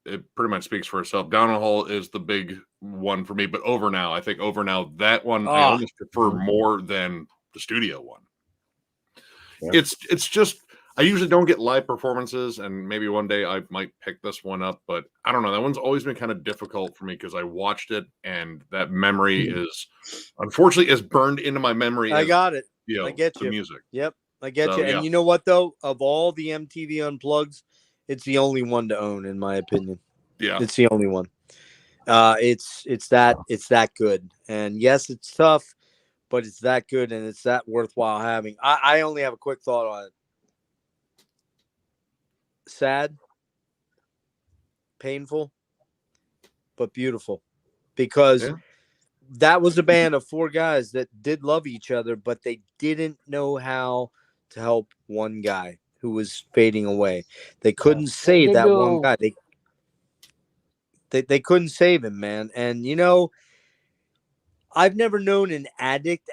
it pretty much speaks for itself. Down the Hall is the big one for me, but Over Now, I think Over Now, that one I almost prefer more than the studio one. Yeah. It's just, I usually don't get live performances, and maybe one day I might pick this one up, but I don't know. That one's always been kind of difficult for me because I watched it, and that memory is, unfortunately, is burned into my memory. I got it. You know, I get you. Music. Yep, I get you. And you know what, though? Of all the MTV Unplugged, it's the only one to own, in my opinion. Yeah, it's the only one. It's that good, and yes, it's tough, but it's that good, and it's that worthwhile having. I only have a quick thought on it. sad, painful, but beautiful, because that was a band of 4 guys that did love each other, but they didn't know how to help one guy who was fading away. They couldn't save that one guy. They couldn't save him, man. And you know, I've never known an addict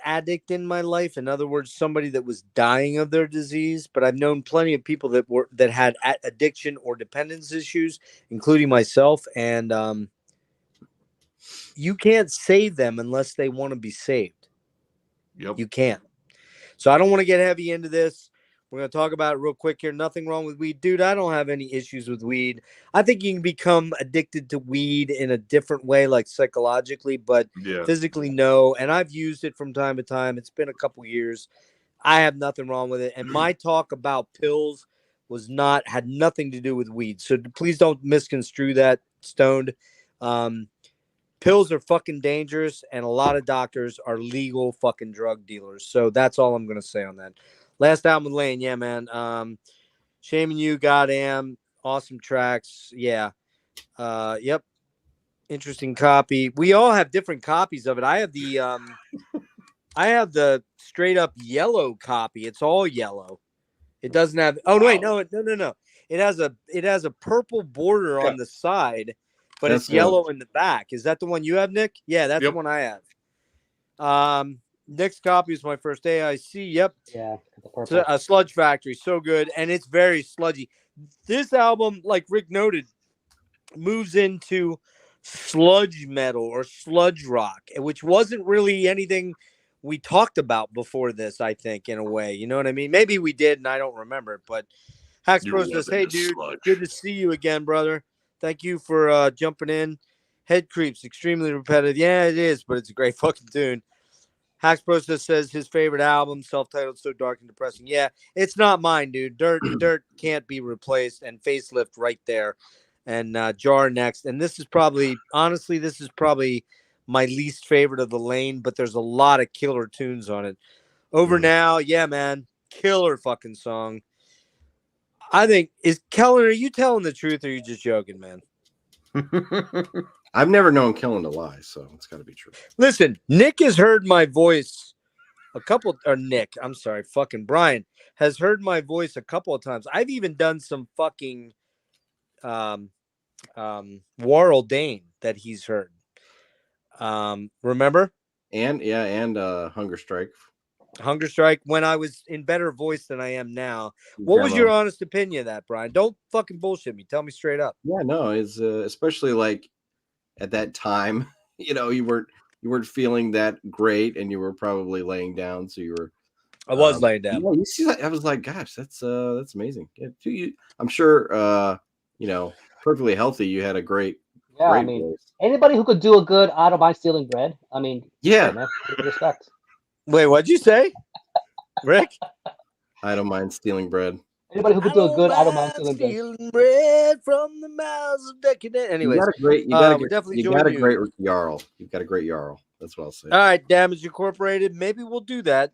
in my life. In other words, somebody that was dying of their disease, but I've known plenty of people that had addiction or dependence issues, including myself. And you can't save them unless they want to be saved. Yep. You can't. So I don't want to get heavy into this. We're going to talk about it real quick here. Nothing wrong with weed. Dude, I don't have any issues with weed. I think you can become addicted to weed in a different way, like psychologically, but physically, no. And I've used it from time to time. It's been a couple years. I have nothing wrong with it. And my talk about pills had nothing to do with weed. So please don't misconstrue that, Stoned. Pills are fucking dangerous, and a lot of doctors are legal fucking drug dealers. So that's all I'm going to say on that. Last album with Lane, yeah, man. Shaming You, Goddamn, awesome tracks. Yeah. Yep. Interesting copy. We all have different copies of it. I have the straight up yellow copy. It's all yellow. It doesn't have. Oh wait, no. It has a purple border on the side, but it's yellow in the back. Is that the one you have, Nick? Yeah, that's the one I have. Nick's copy is my first AIC. Yep. Yeah. A Sludge Factory. So good. And it's very sludgy. This album, like Rick noted, moves into sludge metal or sludge rock, which wasn't really anything we talked about before this, I think, in a way. You know what I mean? Maybe we did, and I don't remember it. But Hax Pro says, hey, dude, good to see you again, brother. Thank you for jumping in. Head Creeps, extremely repetitive. Yeah, it is, but it's a great fucking tune. Hax Process says his favorite album, self-titled, so dark and depressing. Yeah, it's not mine, dude. Dirt can't be replaced, and Facelift right there, and Jar next. And this is probably my least favorite of the Lane, but there's a lot of killer tunes on it. Over Now, yeah, man, killer fucking song. I think Kellen, are you telling the truth, or are you just joking, man? I've never known Kellen to lie, so it's got to be true. Listen, Nick has heard my voice Brian has heard my voice a couple of times. I've even done some fucking War Dane that he's heard. Remember? And Hunger Strike. Hunger Strike, when I was in better voice than I am now. What was your honest opinion of that, Brian? Don't fucking bullshit me. Tell me straight up. Yeah, no, it's especially like at that time, you know, you weren't feeling that great, and you were probably laying down. So you were. I was laying down. You see that? I was like, gosh, that's amazing. Yeah, I'm sure, you know, perfectly healthy. You had a great. Yeah, great I mean, voice. Anybody who could do a good "I don't mind stealing bread." I mean, yeah, man, respect. Wait, what'd you say, Rick? I don't mind stealing bread. Anybody who could do a good "I don't mind stealing bread from the mouths of decadent. Anyways, you got a great Jarl. You've got a great Jarl. That's what I'll say. All right, Damage Incorporated. Maybe we'll do that.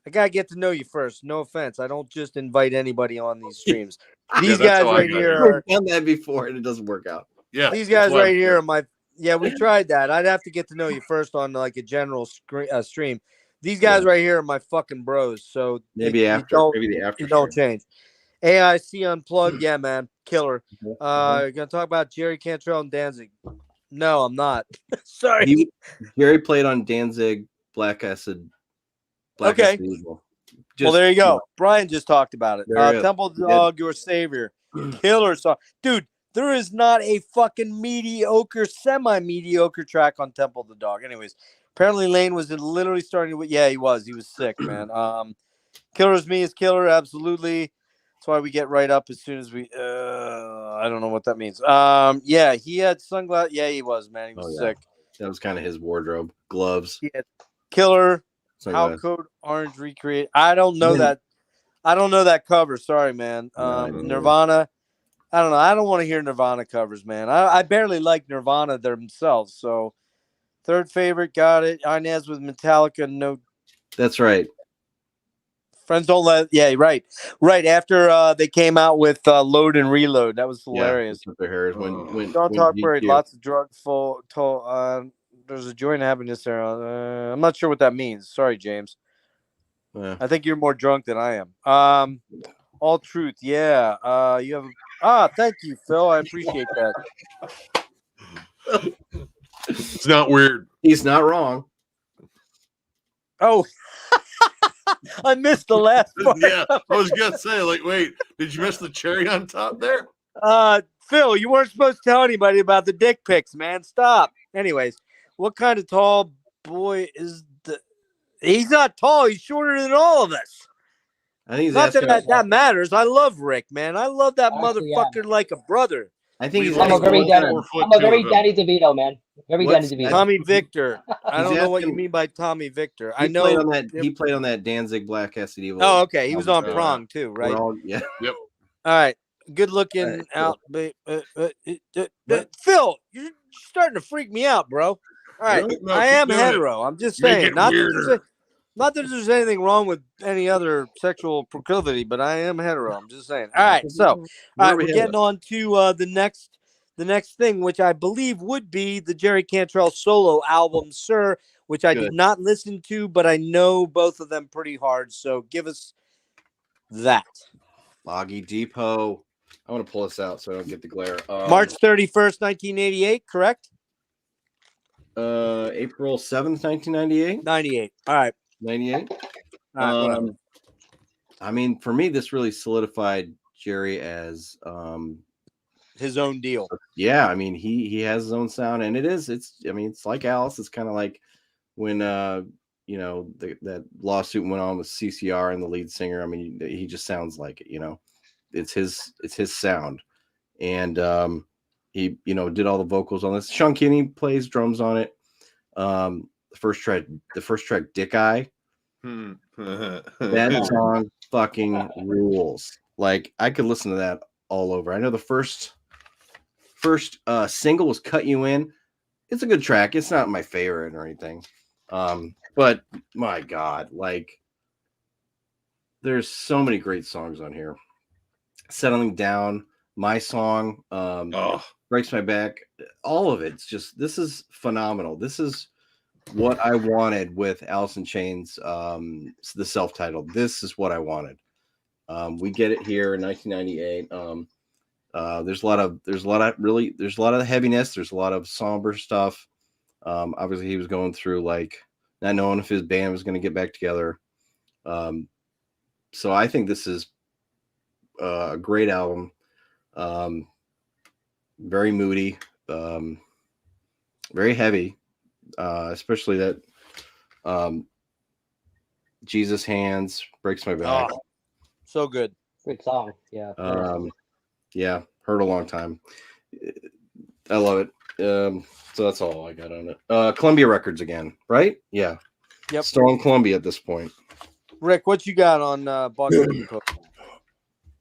I gotta get to know you first. No offense. I don't just invite anybody on these streams. These guys right here. I've done that before, and it doesn't work out. Yeah, these guys right here are my. Yeah, we tried that. I'd have to get to know you first on like a general stream. These guys right here are my fucking bros. So maybe the after. You don't change. AIC Unplugged, yeah, man, killer. You're gonna talk about Jerry Cantrell and Danzig. No, I'm not. Sorry. Jerry played on Danzig, Black Acid. Okay. Well, there you go. Brian just talked about it. Temple Dog, Your Savior. Killer song. Dude, there is not a fucking mediocre, semi-mediocre track on Temple the Dog. Anyways, apparently Lane was literally starting to... Yeah, he was. He was sick, man. Killer is Me is killer, absolutely. That's why we get right up as soon as we... I don't know what that means. Yeah, he had sunglasses. Yeah, he was, man. He was sick. That was kind of his wardrobe. Gloves. Yeah. Killer... How Code Orange Recreate. I don't know that. I don't know that cover. Sorry, man. Nirvana. I don't know. I don't want to hear Nirvana covers, man. I barely like Nirvana themselves. So, third favorite, got it. Inez with Metallica. No. That's right. Friends don't let. Yeah, right. After they came out with Load and Reload, that was hilarious. Yeah, their hair is when Don't talk worried. GQ Lots of drug full. There's a joint happiness there. I'm not sure what that means. Sorry, James. Yeah. I think you're more drunk than I am. All truth. Yeah. You have. Thank you, Phil. I appreciate that. It's not weird. He's not wrong. Oh, I missed the last part. Yeah, I was gonna say, like, wait, did you miss the cherry on top there? Phil, you weren't supposed to tell anybody about the dick pics, man. Stop. Anyways, what kind of tall boy is he's not tall, he's shorter than all of us. I think he's not that matters. I love Rick, man. I love that motherfucker like a brother. I think he's I'm a very Danny DeVito, man. Very Danny DeVito. Tommy Victor. I don't know what you mean by Tommy Victor. I know he played on that Danzig Black Acid Evil. Oh, okay. He was on Prong too, right? Yeah. Yep. All right. Good looking out. Phil, you're starting to freak me out, bro. All right. Really? No, I am hetero. It. I'm just saying. Not that there's anything wrong with any other sexual proclivity, but I am hetero. I'm just saying. All right. So, we're getting on to the next thing, which I believe would be the Jerry Cantrell solo album, Sir, which I did not listen to, but I know both of them pretty hard. So give us that. Boggy Depot. I want to pull this out so I don't get the glare. March 31st, 1988, correct? April 7th, 1998. 98. All right. 98. All right, I mean, for me, this really solidified Jerry as his own deal. Yeah, I mean, he has his own sound, and it's like Alice. It's kind of like when that lawsuit went on with CCR and the lead singer. I mean, he just sounds like it. It's his sound, and he did all the vocals on this. Sean Kinney plays drums on it. The first track, Dick Eye. That song fucking rules. Like, I could listen to that all over. I know the first single was Cut You In. It's a good track. It's not my favorite or anything. But my God, like, there's so many great songs on here. Settling Down, My Song, Breaks My Back, all of it. It's just, this is phenomenal. This is what I wanted with Alice in Chains, the self-titled. This is what I wanted. We get it here in 1998. There's a lot of heaviness. There's a lot of somber stuff. Obviously, he was going through, like, not knowing if his band was going to get back together. So I think this is a great album. Very moody, very heavy, especially that Jesus Hands, Breaks My Back. Oh, so good. Great song. Yeah. Yeah, heard a long time. I love it. So that's all I got on it. Columbia Records again, right? Yeah. Yep. Still on Columbia at this point. Rick, what you got on Boggy Depot?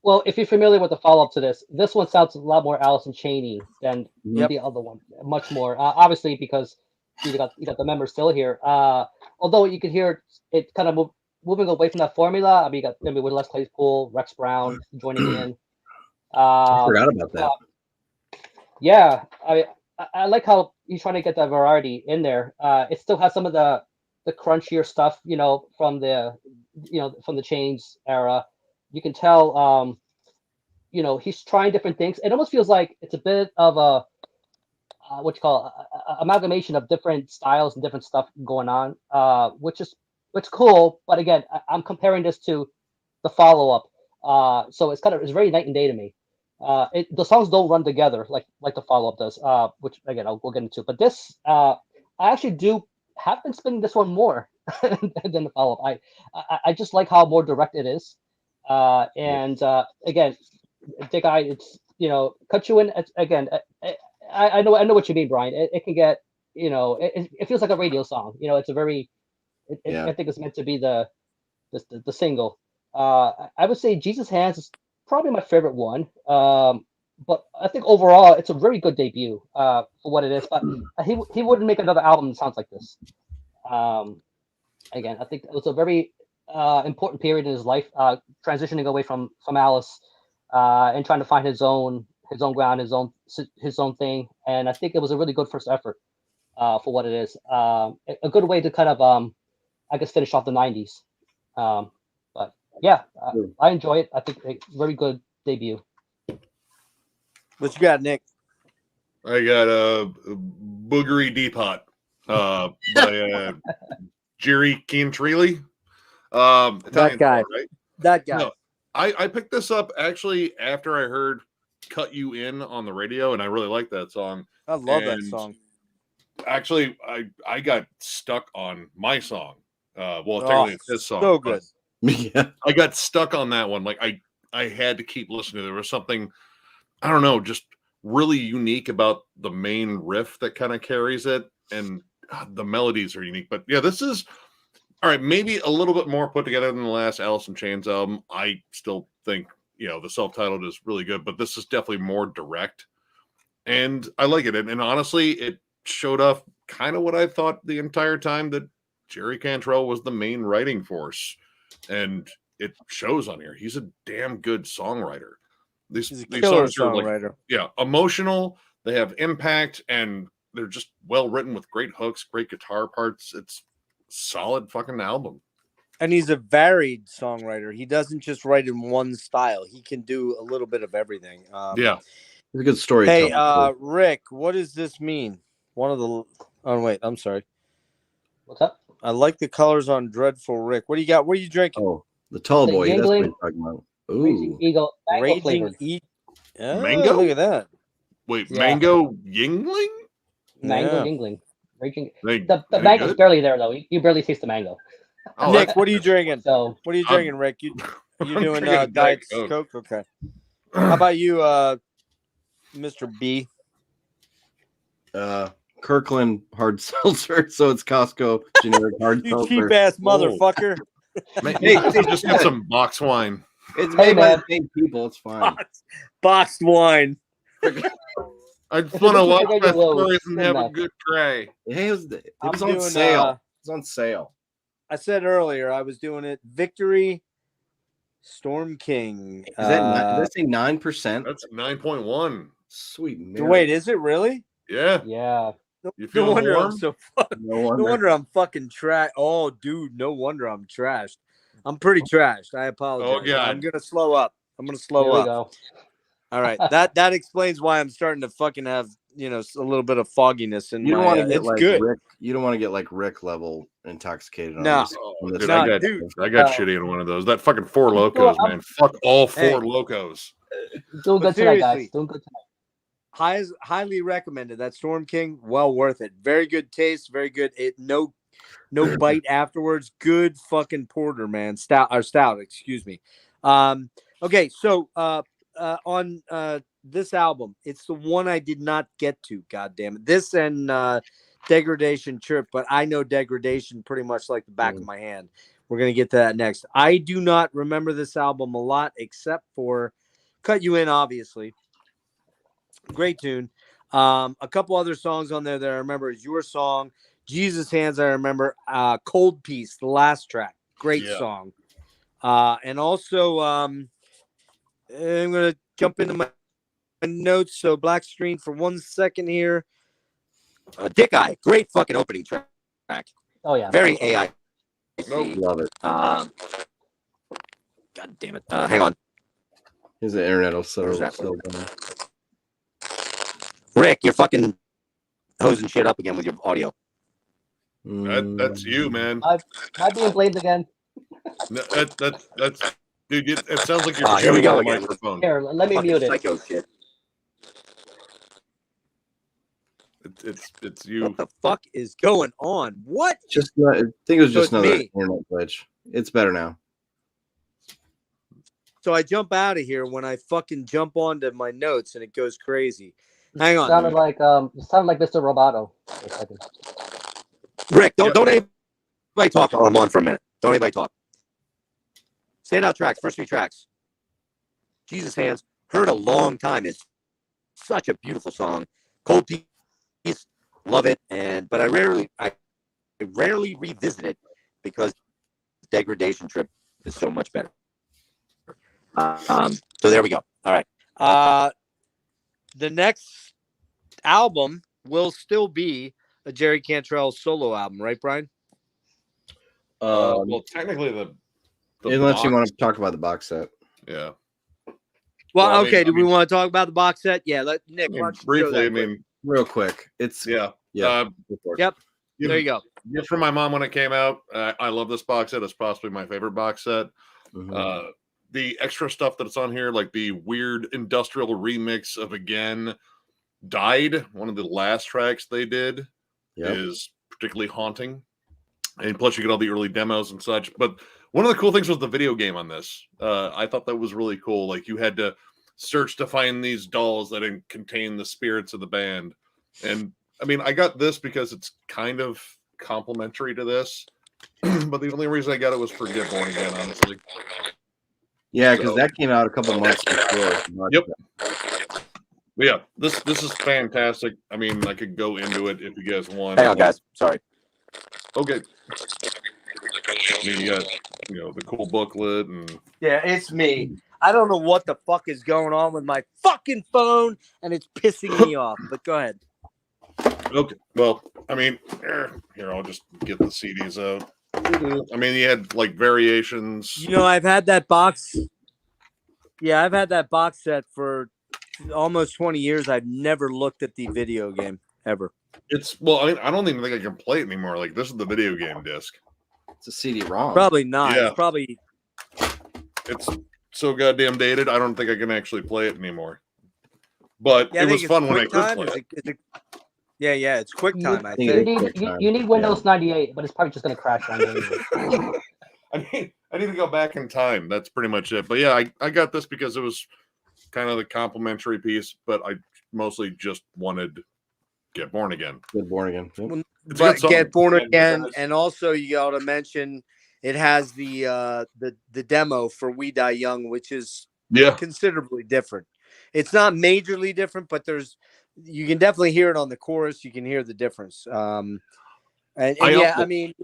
Well, if you're familiar with the follow-up to this one sounds a lot more Alice in Chains than the other one. Much more. Obviously, because you got the members still here. Although you could hear it kind of moving away from that formula. I mean, you got maybe with Les Claypool, Rex Brown joining in. I forgot about that. Yeah, I like how he's trying to get that variety in there. It still has some of the crunchier stuff, from the Chains era. You can tell, he's trying different things. It almost feels like it's a bit of a amalgamation of different styles and different stuff going on, which is cool. But again, I'm comparing this to the follow-up, so it's very night and day to me. The songs don't run together like the follow-up does, which again we'll get into. But this, I actually have been spinning this one more than the follow-up. I just like how more direct it is. And again, Dick Eye, it's Cut You In. Again, I know what you mean, Brian. It can get it feels like a radio song. It's a very I think it's meant to be the single. I would say Jesus Hands is probably my favorite one. But I think overall it's a very good debut for what it is. But he wouldn't make another album that sounds like this. Again, I think it was a very important period in his life, transitioning away from Alice, and trying to find his own ground, his own thing. And I think it was a really good first effort for what it is. A good way to kind of I guess finish off the '90s. But yeah, I enjoy it. I think a very good debut. What you got, Nick? I got a Boogery Depot by Jerry Cantrelli. That guy. Right? That guy. No, I picked this up actually after I heard "Cut You In" on the radio, and I really like that song. I love that song. Actually, I got stuck on my song. Well, technically it's his song. So good. Yeah. I got stuck on that one. Like I had to keep listening. There was something, I don't know, just really unique about the main riff that kind of carries it, and the melodies are unique. But yeah, this is all right. Maybe a little bit more put together than the last Alice in Chains album. I still think the self-titled is really good, but this is definitely more direct, and I like it. And honestly, it showed off kind of what I thought the entire time, that Jerry Cantrell was the main writing force, and it shows on here. He's a damn good songwriter. These songs are like, emotional. They have impact, and they're just well written with great hooks, great guitar parts. It's solid fucking album. And he's a varied songwriter. He doesn't just write in one style. He can do a little bit of everything. He's a good story. Hey, Rick, what does this mean? Oh wait, I'm sorry. What's up? I like the colors on Dreadful Rick. What do you got? What are you drinking? Oh, the tall boy. That's what you're talking about. Ooh. Raging Eagle. Mango. Mango? Look at that. Wait, Mango Yingling? Mango Yingling. Raging. The mango's barely there though. You barely taste the mango. Oh, Nick, what are you drinking? So what are you drinking, Rick? You doing drinking Diet Coke. Coke? Okay. How about you, Mr. B? Kirkland hard seltzer, so it's Costco generic hard You seltzer. cheap ass motherfucker. Hey, just get some box wine. It's made by the same people. It's fine. Boxed wine. I just want to watch my stories and have a good tray. Hey, it was on sale. It was on sale. I said earlier I was doing it. Victory Storm King. Is that did that say 9%? That's 9.1. Sweet man. Wait, is it really? Yeah. Yeah. You No feel wonder warm? I'm so no wonder I'm fucking trash. Oh, dude, no wonder I'm trashed. I'm pretty trashed. I apologize. Oh, God. I'm gonna slow up. There we go. All right, that explains why I'm starting to fucking have a little bit of fogginess in You don't my. want to get it's like good. Rick. You don't want to get like Rick level intoxicated. No. Dude, No, I got shitty in one of those. That fucking Four Locos, man. Fuck all four Locos. Doing good tonight, guys. Doing good tonight. Highly recommended. That Storm King, well worth it. Very good taste, very good. No bite afterwards. Good fucking porter, man. Stout, excuse me. Okay, so on this album, it's the one I did not get to. God damn it. This and Degradation Chirp, but I know Degradation pretty much like the back of my hand. We're gonna get to that next. I do not remember this album a lot, except for Cut You In, obviously. Great tune. A couple other songs on there that I remember is your song, Jesus Hands. I remember Cold Piece, the last track. Great song. And also, I'm going to jump into my notes. So black screen for 1 second here. Dick Eye. Great fucking opening track. Oh, yeah. Very AI. Love it. God damn it. Hang on. His internet will settle down. Rick, you're fucking hosing shit up again with your audio. That's you, man. Am I being blamed again? That's dude. It sounds like you're here we go on the again. microphone. Here, let me mute it. Psycho shit. It's you. What the fuck is going on? What? I think it was just So another it's internet glitch. It's better now. So I jump out of here when I fucking jump onto my notes and it goes crazy. Hang on. Sounded like Mr. Roboto for a second. Rick, don't anybody talk while I'm on for a minute. Don't anybody talk. Standout tracks, first 3 tracks. Jesus Hands, heard a long time. Is such a beautiful song. Cold Piece, love it. But I rarely revisit it because Degradation Trip is so much better. So there we go. All right. The next album will still be a Jerry Cantrell solo album, right, Brian? Well, technically the unless box, you want to talk about the box set. yeah. Well, I okay. mean, do we want to talk about the box set? Yeah, let Nick. why don't you show briefly. that quick? Real quick. It's Yeah. yeah. Yep. There you go. Gift from my mom when it came out. I love this box set. It's possibly my favorite box set. Mhm. The extra stuff that's on here, like the weird industrial remix of Again, Died. One of the last tracks they did is particularly haunting. And plus you get all the early demos and such. But one of the cool things was the video game on this. I thought that was really cool. Like you had to search to find these dolls that contain the spirits of the band. And I mean, I got this because it's kind of complimentary to this. But the only reason I got it was for Get Born Again, honestly. Yeah, because that came out a couple months before. Yep. But yeah, this is fantastic. I mean, I could go into it if you guys want. Hang on, guys. Sorry. Okay. I mean, you got the cool booklet and Yeah, it's me. I don't know what the fuck is going on with my fucking phone, and it's pissing me off. But go ahead. okay. Well, I mean, here I'll just get the CDs out. I mean, you had like variations. I've had that box. Yeah, I've had that box set for almost 20 years. I've never looked at the video game ever. I mean, I don't even think I can play it anymore. Like, this is the video game disc. It's a CD-ROM. Probably not. Yeah. It's probably. It's so goddamn dated. I don't think I can actually play it anymore. But Yeah, it was fun when I could QuickTime. play it. Yeah, it's QuickTime. I You think. need Windows 98, but it's probably just going to crash on you. I need to go back in time. That's pretty much it. But yeah, I got this because it was kind of the complimentary piece, but I mostly just wanted Get Born Again. Get Born Again. Yep. But Get Born Again, and also you got to mention it has the demo for We Die Young, which is considerably different. It's not majorly different, but you can definitely hear it on the chorus. You can hear the difference. I mean,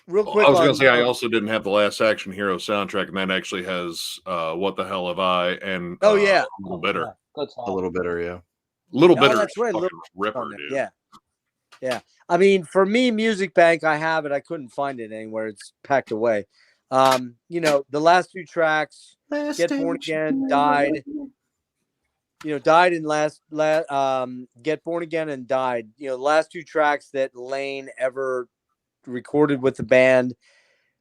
real quick. I was going to say I also didn't have the Last Action Hero soundtrack, and that actually has "What the Hell Have I" and a Little Bitter. Yeah, good song. A little bitter, yeah. Little Bitter. That's right. Ripper, dude. Yeah. I mean, for me, Music Bank, I have it. I couldn't find it anywhere. It's packed away. The last two tracks, Get Born Again, Died. Died and Get Born Again and Died. The last two tracks that Lane ever recorded with the band.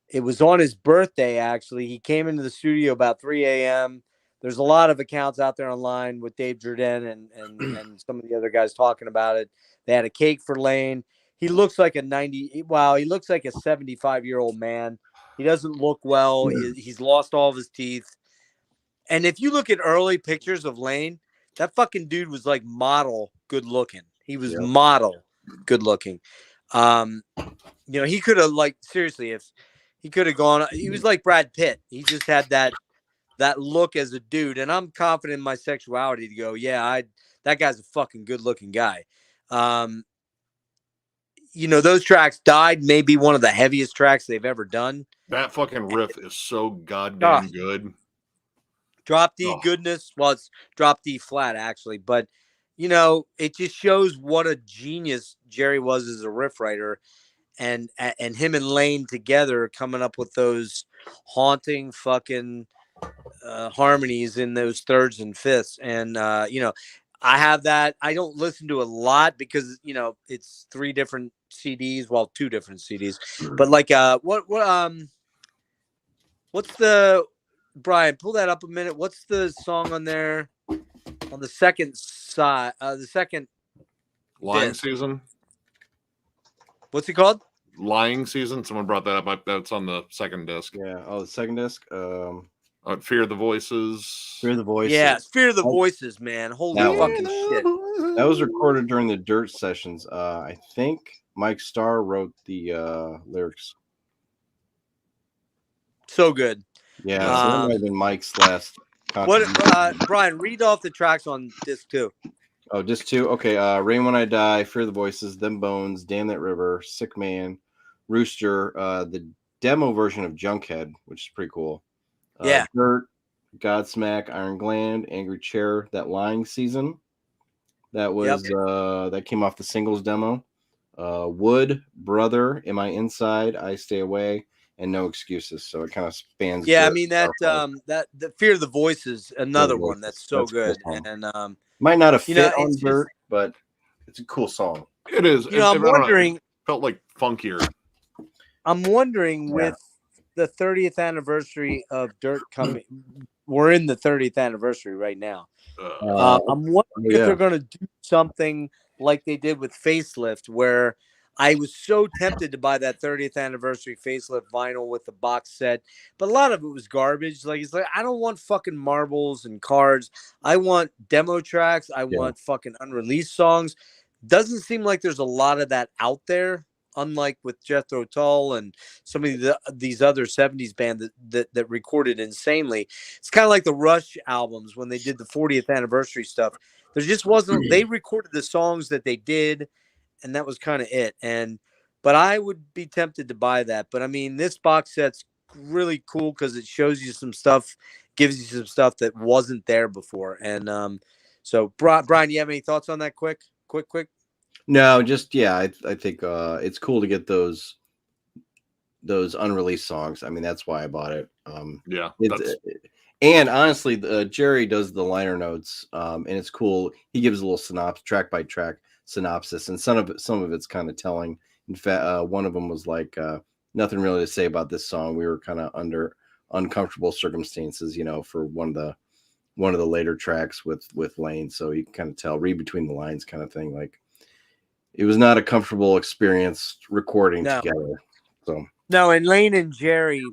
It was on his birthday, actually. He came into the studio about 3 a.m. There's a lot of accounts out there online with Dave Jordan and some of the other guys talking about it. They had a cake for Lane. He looks like he looks like a 75-year-old man. He doesn't look well. He's lost all of his teeth. And if you look at early pictures of Lane, that fucking dude was like model good looking. He was model good looking. He could have, like, seriously, if he could have gone, he was like Brad Pitt. He just had that look as a dude. And I'm confident in my sexuality to go, that guy's a fucking good looking guy. Those tracks, Died, may be one of the heaviest tracks they've ever done. That fucking riff is so goddamn good. Drop D goodness. Well, it's drop D flat, actually. But, it just shows what a genius Jerry was as a riff writer. And him and Lane together coming up with those haunting fucking harmonies in those thirds and fifths. And, I have that. I don't listen to a lot because, it's 3 different CDs. Well, 2 different CDs. But like, what's the, Brian, pull that up a minute. What's the song on there on the second side? The second Lying disc. Season. What's it called? Lying Season. Someone brought that up. That's on the second disc. Yeah. Oh, the second disc. Fear the Voices. Fear the Voices. Yeah, Fear the Voices, man. Holy fucking shit. That was recorded during the Dirt sessions. I think Mike Starr wrote the lyrics. So good. Yeah, so that might have been Mike's last. Brian, read off the tracks on disc 2. Oh, disc 2. Okay. Rain When I Die, Fear the Voices, Them Bones, Damn That River, Sick Man, Rooster, the demo version of Junkhead, which is pretty cool. Yeah. Dirt, Godsmack, Iron Gland, Angry Chair, that Lying Season. That was that came off the singles demo. Wood, Brother, Am I Inside, I Stay Away, and No Excuses. So it kind of spans. Yeah, I mean that the Fear of the Voices, another one that's so good. Cool, and might not have fit on it's Dirt, but it's a cool song. It is. You know, I'm wondering. Felt like funkier. I'm wondering with the 30th anniversary of Dirt coming. We're in the 30th anniversary right now. I'm wondering if they're going to do something like they did with Facelift, where I was so tempted to buy that 30th anniversary Facelift vinyl with the box set, but a lot of it was garbage. Like, it's like, I don't want fucking marbles and cards. I want demo tracks. I want fucking unreleased songs. Doesn't seem like there's a lot of that out there, unlike with Jethro Tull and some of these other 70s bands that recorded insanely. It's kind of like the Rush albums when they did the 40th anniversary stuff. There just wasn't, they recorded the songs that they did, and that was kind of it. But I would be tempted to buy that. But I mean, this box set's really cool because it shows you some stuff, gives you some stuff that wasn't there before. And so, Brian, you have any thoughts on that? Quick. No, just I think it's cool to get those unreleased songs. I mean, that's why I bought it. And honestly, Jerry does the liner notes, and it's cool. He gives a little track by track synopsis, and some of it's kind of telling. In fact, one of them was like, nothing really to say about this song. We were kind of under uncomfortable circumstances, for one of the later tracks with Lane. So you can kind of tell, read between the lines kind of thing. Like, it was not a comfortable experience recording together. So no, and Lane and Jerry,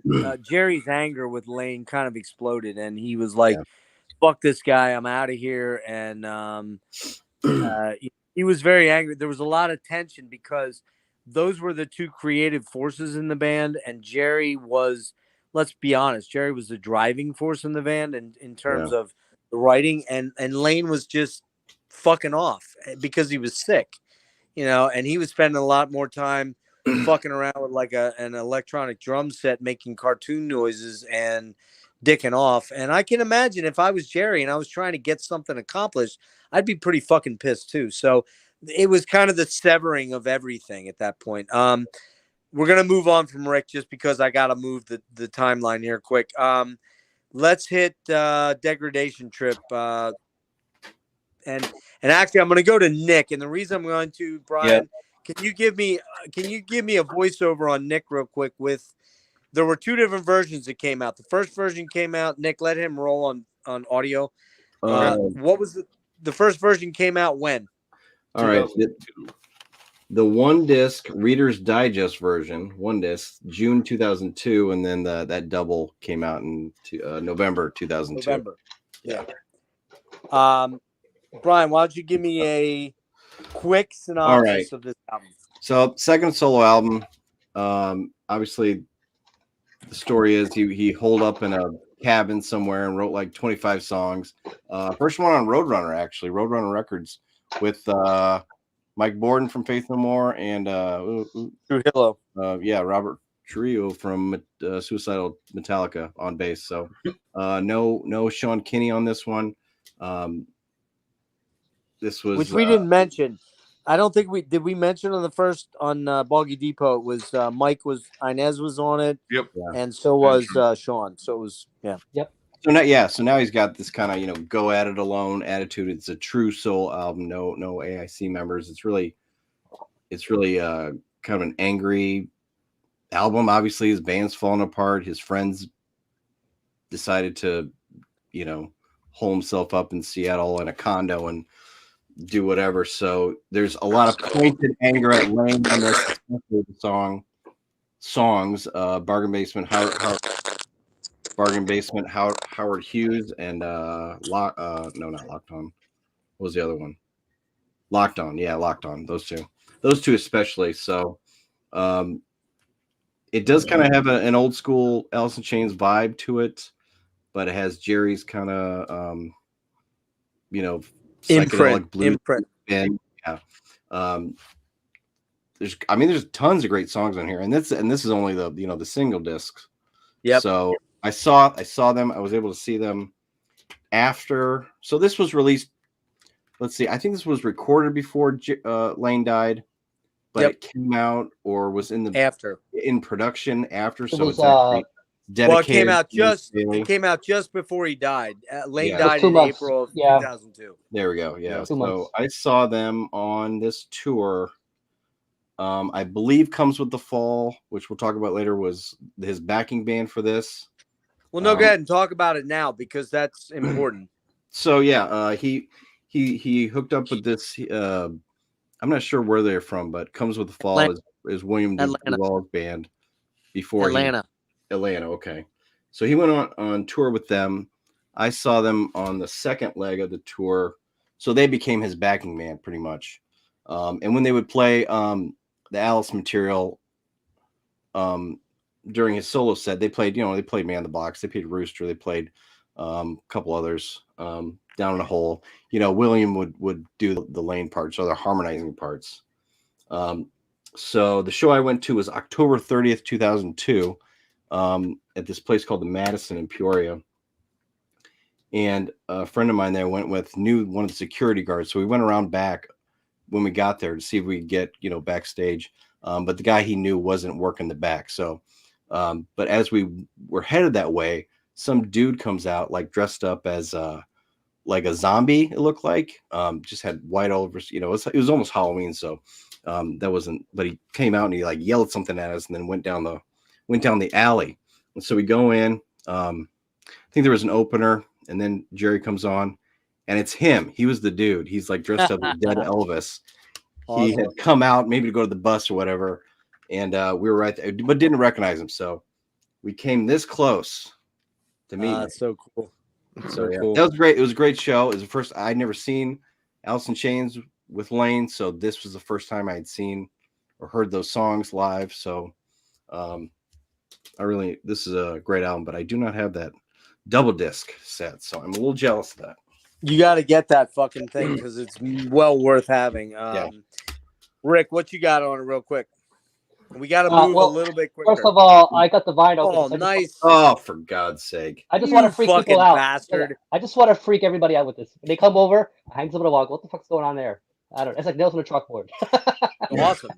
Jerry's anger with Lane kind of exploded, and he was like, fuck this guy, I'm out of here. And he was very angry. There was a lot of tension because those were the two creative forces in the band, and Jerry was, let's be honest, Jerry was the driving force in the band in terms of the writing, and Lane was just fucking off because he was sick, and he was spending a lot more time fucking around with like an electronic drum set, making cartoon noises and dicking off. And I can imagine if I was Jerry and I was trying to get something accomplished, I'd be pretty fucking pissed too. So it was kind of the severing of everything at that point. We're going to move on from Rick just because I got to move the timeline here quick. Let's hit Degradation Trip. And actually, I'm going to go to Nick. And the reason I'm going to, Brian, can you give me a voiceover on Nick real quick? There were two different versions that came out. The first version came out. Nick, let him roll on audio. What was the first version came out when? All right. The one disc Reader's Digest version, one disc, June 2002, and then that double came out in November 2002. November. Yeah. Brian, why don't you give me a quick synopsis of this album? So, second solo album. Obviously, the story is he holed up in a cabin somewhere and wrote like 25 songs. First one on Roadrunner, actually, Roadrunner Records, with Mike Borden from Faith No More and Trujillo. Robert Trujillo from Suicidal Metallica on bass. So no Sean Kinney on this one. This was, which we didn't mention. I don't think we mention on the first on Boggy Depot. It was Mike Inez was on it. Yep. And so was Sean. So it was Yep. So now he's got this kind of go at it alone attitude. It's a true soul album. No AIC members. It's really kind of an angry album. Obviously, his band's falling apart. His friends decided to hole himself up in Seattle in a condo and do whatever. So there's a lot of pointed anger at Lane on this, especially the songs. Bargain Basement, Howard Hughes, and not Locked On. What was the other one? Locked On. Yeah, Locked On. Those two especially. So it does kind of have an old school Alice in Chains vibe to it, but it has Jerry's kind of psychedelic blues imprint. And there's tons of great songs on here, and this is only the the single discs. Yep. So I saw them. I was able to see them after. So this was released. Let's see. I think this was recorded before Lane died, but it came out or was in production after. So it's actually dedicated. Well, it came out just before he died. Lane died in April of 2002. There we go. Yeah. So I saw them on this tour. I believe Comes with the Fall, which we'll talk about later, was his backing band for this. Well, no, go ahead and talk about it now because that's important. So yeah, he hooked up with this. I'm not sure where they're from, but Comes with the Fall is William DuVall's band before Atlanta. Okay. So he went on tour with them. I saw them on the second leg of the tour. So they became his backing band pretty much. And when they would play the Alice material during his solo set, they played Man in the Box, they played Rooster, they played a couple others, Down in a Hole. William would do the Lane parts or the harmonizing parts. So the show I went to was October 30th, 2002, at this place called the Madison in Peoria. And a friend of mine there went with, knew one of the security guards. So we went around back when we got there to see if we could get, backstage. But the guy he knew wasn't working the back. So, but as we were headed that way, some dude comes out like dressed up as like a zombie. It looked like just had white all over. It was almost Halloween. So that wasn't. But he came out and he like yelled something at us and then went down the alley. And so we go in. I think there was an opener, and then Jerry comes on. And it's him. He was the dude. He's like dressed up as dead Elvis. Awesome. He had come out maybe to go to the bus or whatever. And we were right there, but didn't recognize him. So we came this close to meet him. That's so cool. Cool. That was great. It was a gret show. It was the first. I'd never seen Alice in Chains with Lane. So this was the first time I had seen or heard those songs live. So this is a great album, but I do not have that double disc set. So I'm a little jealous of that. You got to get that fucking thing because it's well worth having. Rick, what you got on it real quick? We got to move a little bit quicker. First of all, I got the vinyl. Oh, nice. For God's sake. I just want to freak people out. Bastard. I just want to freak everybody out with this. When they come over, I hang them on the wall. What the fuck's going on there? I don't know. It's like nails on a chalkboard. Awesome.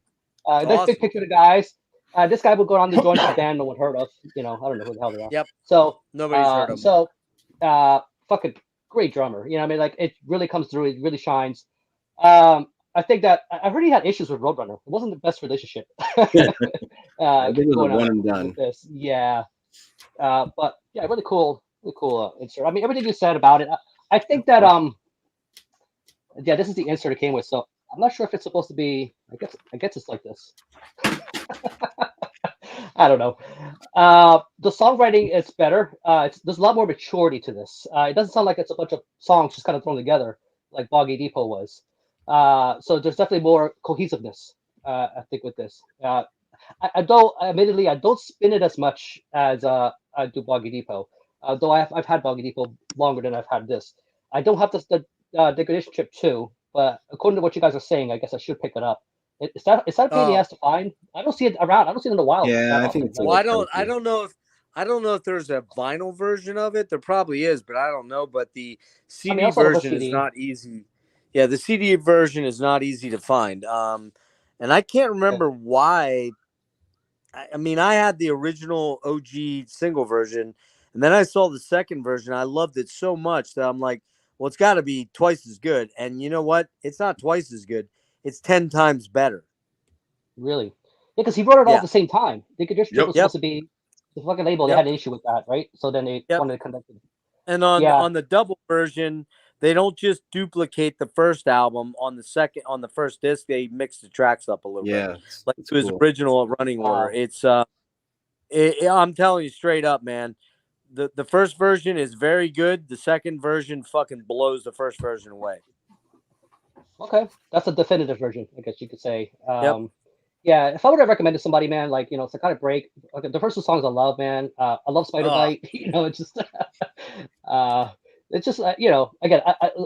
There's a big picture of the guys. This guy would go on the joint band no one heard of. I don't know who the hell they are. Yep. So nobody's heard of him. So fucking great drummer. Like it really comes through. It really shines. I think that I really had issues with Roadrunner. It wasn't the best relationship. I think it was a one and done. Yeah. But yeah, really cool insert. I mean, everything you said about it. I think that this is the insert it came with. So I'm not sure if it's supposed to be. I guess it's like this. I don't know. The songwriting is better. There's a lot more maturity to this. It doesn't sound like it's a bunch of songs just kind of thrown together like Boggy Depot was. So there's definitely more cohesiveness, I think, with this. Admittedly, I don't spin it as much as I do Boggy Depot. Though I've had Boggy Depot longer than I've had this. I don't have the Degradation Chip 2, but according to what you guys are saying, I guess I should pick it up. Is that a pain in the ass to find? I don't see it around. I don't see it in the wild. Yeah, I think it's. Well, I don't know if there's a vinyl version of it. There probably is, but I don't know. But the CD version is not easy. Yeah, the CD version is not easy to find. And I can't remember why. I mean, I had the original OG single version, and then I saw the second version. I loved it so much that I'm like, well, it's got to be twice as good. And you know what? It's not twice as good. It's 10 times better. Really? Yeah, because he wrote it all at the same time. Degradation Chip was supposed to be the fucking label. They had an issue with that, right? So then they wanted to connect it. And on the double version, they don't just duplicate the first album on the first disc. They mix the tracks up a little bit, like to his original running order. It's I'm telling you straight up, man. The first version is very good. The second version fucking blows the first version away. Okay, that's a definitive version, I guess you could say. Yeah, if I would have recommended somebody, man, like Psychotic Break, like the first two songs I love, man. I love Spider Bite. It's just, again,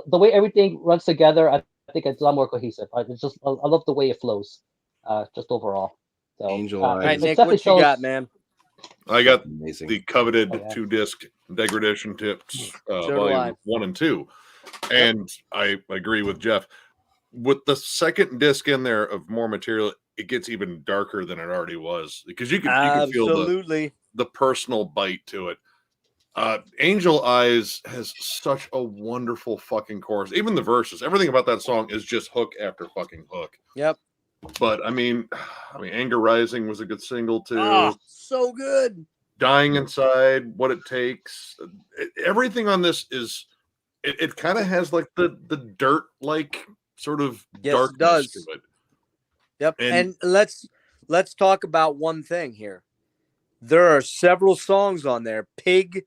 the way everything runs together, I think it's a lot more cohesive. I love the way it flows. just overall. So, Angel All right, Eyes. Nick, what you got, man? I got Amazing. the coveted Oh, yeah. 2-disc degradation tips, So do volume I. 1 and 2. And I agree with Jeff. With the second disc in there of more material, it gets even darker than it already was because you can feel the personal bite to it. Angel Eyes has such a wonderful fucking chorus. Even the verses, everything about that song is just hook after fucking hook. Yep. But I mean, Anger Rising was a good single too. Oh, so good. Dying Inside, What It Takes. Everything on this is it kind of has like the dirt like sort of darkness to it. Yep. And let's talk about one thing here. There are several songs on there. The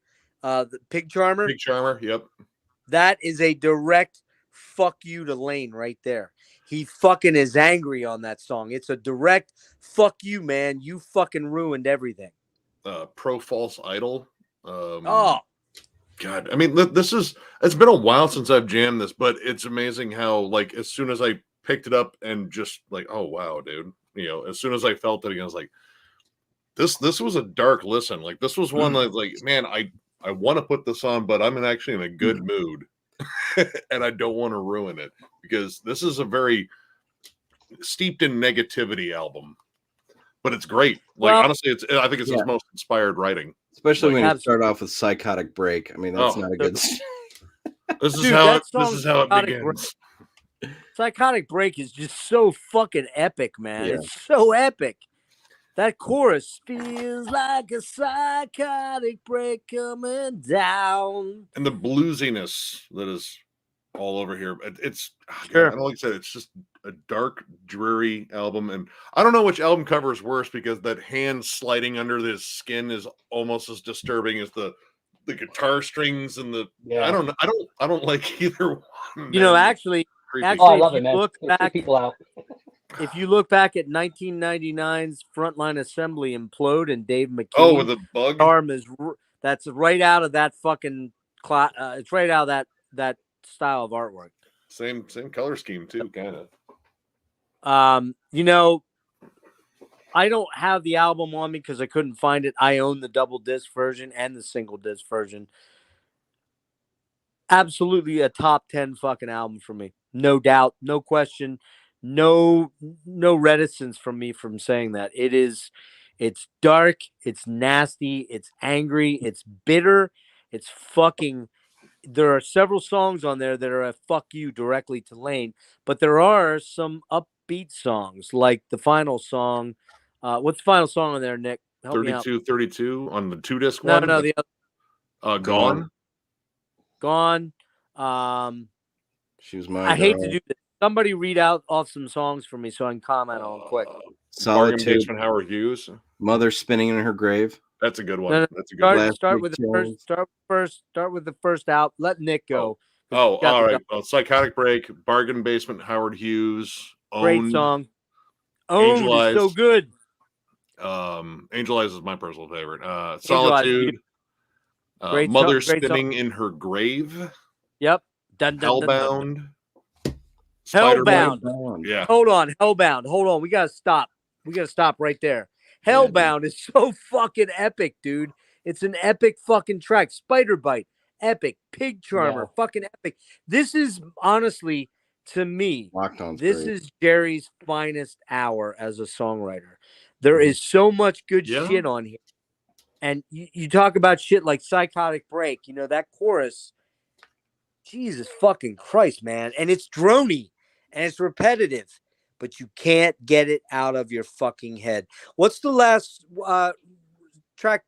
Pig Charmer. Pig Charmer, yep. That is a direct fuck you to Lane right there. He fucking is angry on that song. It's a direct fuck you, man. You fucking ruined everything. Pro False Idol. Oh. God, I mean, it's been a while since I've jammed this, but it's amazing how, like, as soon as I picked it up and just like, oh, wow, dude. You know, as soon as I felt it again, I was like, this was a dark listen. Like, this was one that, like, man, I want to put this on, but I'm actually in a good mood. And I don't want to ruin it because this is a very steeped in negativity album. But it's great. Like, honestly, I think it's his most inspired writing. Especially when you start off with Psychotic Break. I mean, that's not a good. This is how it begins. Psychotic Break is just so fucking epic, man. Yeah. It's so epic. That chorus feels like a psychotic break coming down. And the bluesiness that is all over here. It's sure. I don't like I said, it's just a dark, dreary album. And I don't know which album cover is worse because that hand sliding under this skin is almost as disturbing as the guitar strings and the I don't like either one. You know, actually I love if it, man. Look back, people out. If you look back at 1999's Frontline Assembly Implode and Dave McKean, with the bug arm is that's right out of that fucking it's right out of that style of artwork. Same color scheme too, kind of. You know, I don't have the album on me because I couldn't find it. I own the double disc version and the single disc version. Absolutely a top 10 fucking album for me. No doubt, no question, no reticence from me from saying that. It's dark, it's nasty, it's angry, it's bitter, it's fucking. There are several songs on there that are a fuck you directly to Lane, but there are some upbeat songs like the final song. What's the final song on there, Nick? Help 32 on the 2-disc one? No, the other. Gone. She was my I hate to do this. Somebody read out off some songs for me so I can comment on them quick. Bargain Basement Howard Hughes. Mother Spinning in Her Grave. That's a good one. No, That's a good one. Start with the first out. Let Nick go. All right. Well, Psychotic Break, Bargain Basement, Howard Hughes. Great song. Owned is so good. Angel Eyes is my personal favorite. Solitude. Mother Spinning in Her Grave. Yep. Hellbound. Hellbound. Yeah. Hold on. Hellbound. Hold on. We gotta stop. Right there. Hellbound is so fucking epic, dude. It's an epic fucking track. Spider Bite, epic. Pig Charmer, fucking epic. This is honestly, to me, this is Jerry's finest hour as a songwriter. There is so much good shit on here. And you talk about shit like Psychotic Break, you know, that chorus. Jesus fucking Christ, man. And it's drony and it's repetitive, but you can't get it out of your fucking head. What's the last track,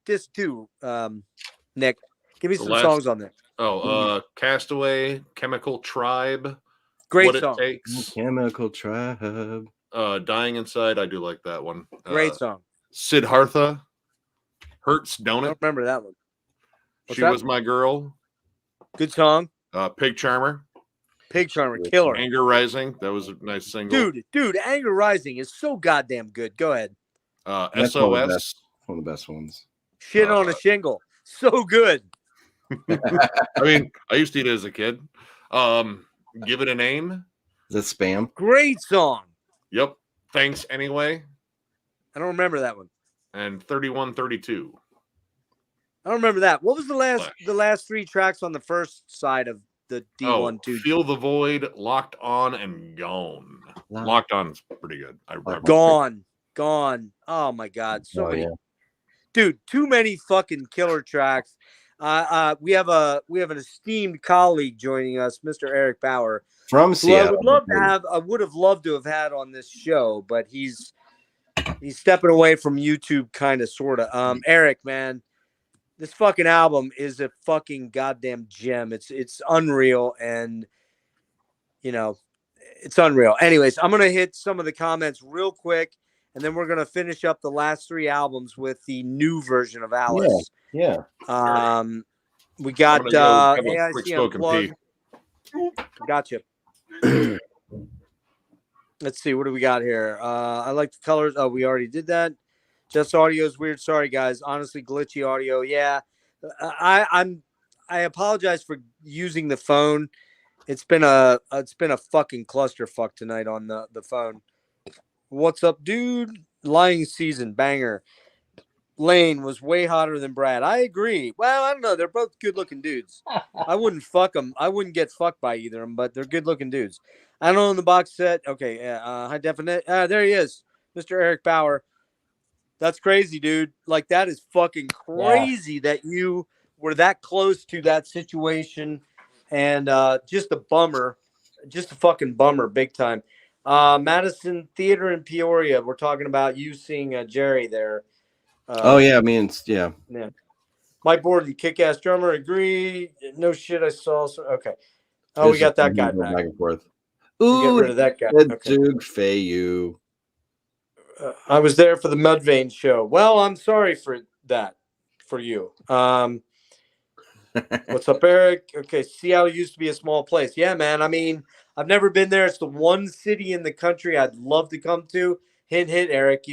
disc 2, Nick? Give me some songs on there. Castaway, Chemical Tribe. Great song. It Takes. Chemical Tribe. Dying Inside, I do like that one. Great song. Siddhartha. Hurts, Don't It? I don't remember that one. She Was My Girl. Good song. Pig Charmer. Killer. Anger Rising. That was a nice single. Dude, Anger Rising is so goddamn good. Go ahead. SOS. One of the best ones. Shit on a Shingle. So good. I mean, I used to eat it as a kid. Give It a Name. Is that Spam? Great song. Yep. Thanks Anyway. I don't remember that one. And 3132. I don't remember that. What was the last 3 tracks on the first side of the D1-2? Feel the Void, Locked On, and Gone. Locked On's pretty good. Gone. Oh my God. So many. Yeah. Dude, too many fucking killer tracks. We have an esteemed colleague joining us, Mr. Eric Bauer, from Seattle. I would have loved to have had on this show, but he's stepping away from YouTube, kind of, sort of. Eric, man, this fucking album is a fucking goddamn gem. It's unreal, and it's unreal. Anyways, I'm gonna hit some of the comments real quick, and then we're gonna finish up the last 3 albums with the new version of Alice. Yeah. We got AIC Unplugged. Gotcha. Let's see, what do we got here? I like the colors. Oh, we already did that. Just audio is weird. Sorry, guys. Honestly, glitchy audio. Yeah, I apologize for using the phone. It's been a fucking clusterfuck tonight on the phone. What's up, dude? Lying Season banger. Lane was way hotter than Brad. I agree. Well, I don't know. They're both good-looking dudes. I wouldn't fuck them. I wouldn't get fucked by either of them, but they're good-looking dudes. I don't own the box set. Okay, high definite. There he is, Mr. Eric Bauer. That's crazy, dude. Like, that is fucking crazy that you were that close to that situation, and just a bummer. Just a fucking bummer, big time. Madison Theater in Peoria. We're talking about you seeing Jerry there. Yeah. Mike Borden, kick-ass drummer, agree. No shit, I saw. Okay. Oh, we got that guy back and forth. Ooh, get rid of that guy. Okay. Doug Fayu. I was there for the Mudvayne show. Well, I'm sorry for that, for you. What's up, Eric? Okay, Seattle used to be a small place. Yeah, man. I mean, I've never been there. It's the one city in the country I'd love to come to. Hint, Eric.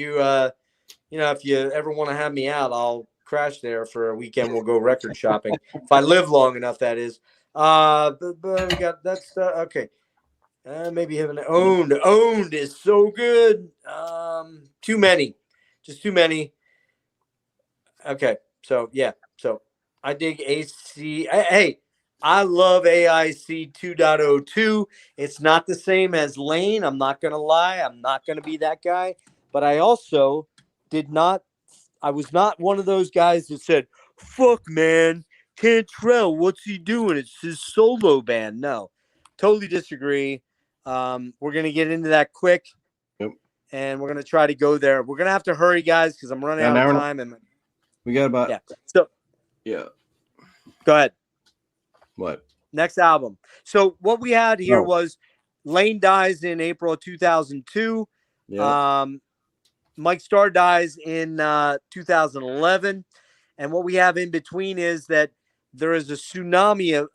If you ever want to have me out, I'll crash there for a weekend. We'll go record shopping. If I live long enough, that is. But we got that's okay. Maybe having owned is so good. Too many, just too many. Okay, so yeah, so I dig AC. Hey, I love AIC 2.02. It's not the same as Lane. I'm not gonna lie. I'm not gonna be that guy. But I also I was not one of those guys that said, fuck, man, Cantrell, what's he doing? It's his solo band. No, totally disagree. We're going to get into that quick. Yep. And we're going to try to go there. We're going to have to hurry, guys, because I'm running out of time. And we got about... Yeah. So, yeah. Go ahead. What? Next album. So what we had here was Lane dies in April of 2002. Yeah. Mike Starr dies in 2011. And what we have in between is that there is a tsunami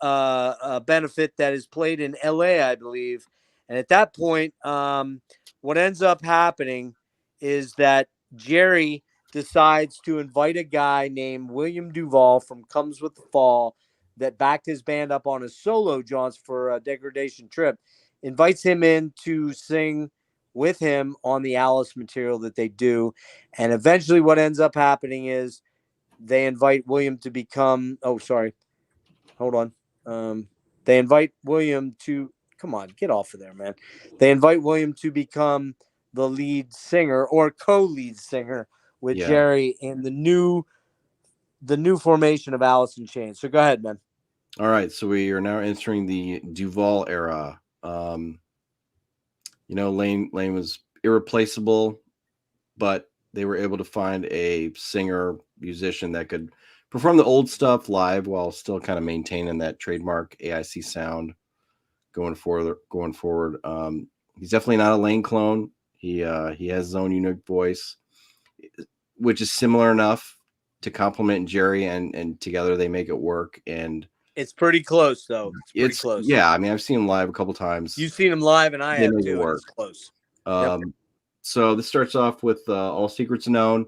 benefit that is played in LA, I believe. And at that point, what ends up happening is that Jerry decides to invite a guy named William DuVall from Comes With the Fall that backed his band up on his solo jaunts for a Degradation Trip, invites him in to sing with him on the Alice material that they do. And eventually what ends up happening is they invite William to become, they invite William to, come on, get off of there, man. They invite William to become the lead singer or co-lead singer with Jerry in the new formation of Alice in Chains. So go ahead, man. All right. So we are now entering the DuVall era. Lane was irreplaceable, but they were able to find a singer musician that could perform the old stuff live while still kind of maintaining that trademark AIC sound going forward. He's definitely not a Lane clone. He has his own unique voice, which is similar enough to complement Jerry, and together they make it work. And it's pretty close, though. It's pretty close. Yeah, I mean, I've seen him live a couple times. You've seen him live, and I have too. It's close. So this starts off with All Secrets Known.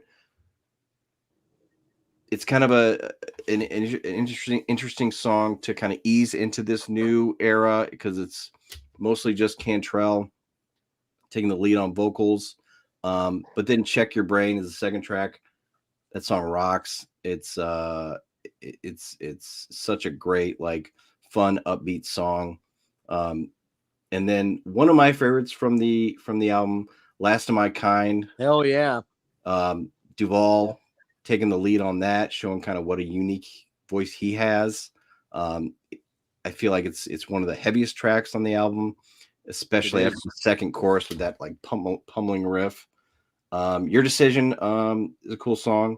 It's kind of an interesting song to kind of ease into this new era because it's mostly just Cantrell taking the lead on vocals. But then Check Your Brain is the second track. That song rocks. It's such a great, like, fun, upbeat song. And then one of my favorites from the album, Last of My Kind. Hell yeah. DuVall taking the lead on that, showing kind of what a unique voice he has. I feel like it's one of the heaviest tracks on the album, especially after the second chorus with that like pummeling riff. Your Decision is a cool song.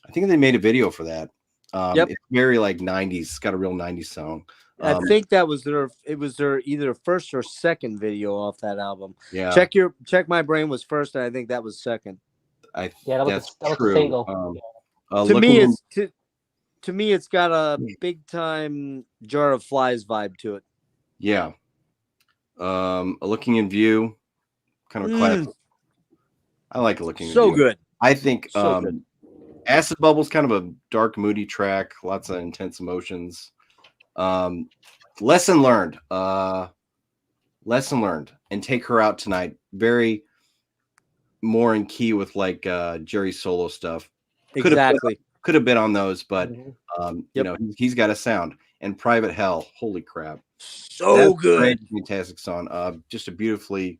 I think they made a video for that. It's very like 90s. It's got a real 90s sound. I think that was their either first or second video off that album. Yeah. Check My Brain was first, and I think that was second. That was a true. single. To me, it's got a big time Jar of Flies vibe to it. Yeah. A Looking in View, kind of a classic. I like A Looking in View. So good. I think good. Acid Bubble's kind of a dark, moody track, lots of intense emotions. Lesson Learned. Lesson Learned and Take Her Out Tonight. Very more in key with like Jerry's solo stuff. Exactly. Could have been on those, but you know, he's got a sound. And Private Hell, holy crap. So good. Fantastic song. Just a beautifully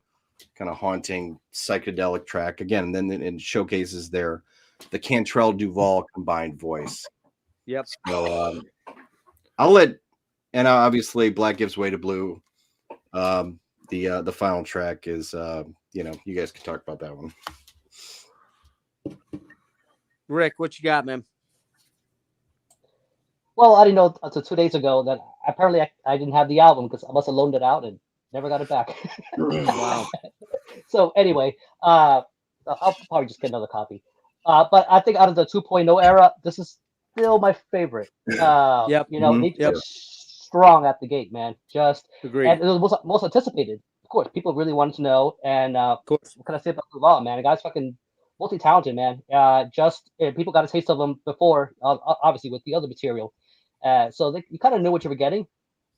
kind of haunting psychedelic track. Again, and then it showcases the Cantrell DuVall combined voice. Yep. So obviously Black Gives Way to Blue. The final track is you know, you guys can talk about that one. Rick, what you got, man? Well, I didn't know until 2 days ago that apparently I didn't have the album because I must have loaned it out and never got it back. Wow. So anyway, I'll probably just get another copy. But I think out of the 2.0 era, this is still my favorite. You know, strong at the gate, man. Just agreed. And it was most anticipated. Of course, people really wanted to know. And of course, what can I say about DuVall, man? The guy's fucking multi-talented, man. People got a taste of him before, obviously with the other material. So you kind of knew what you were getting.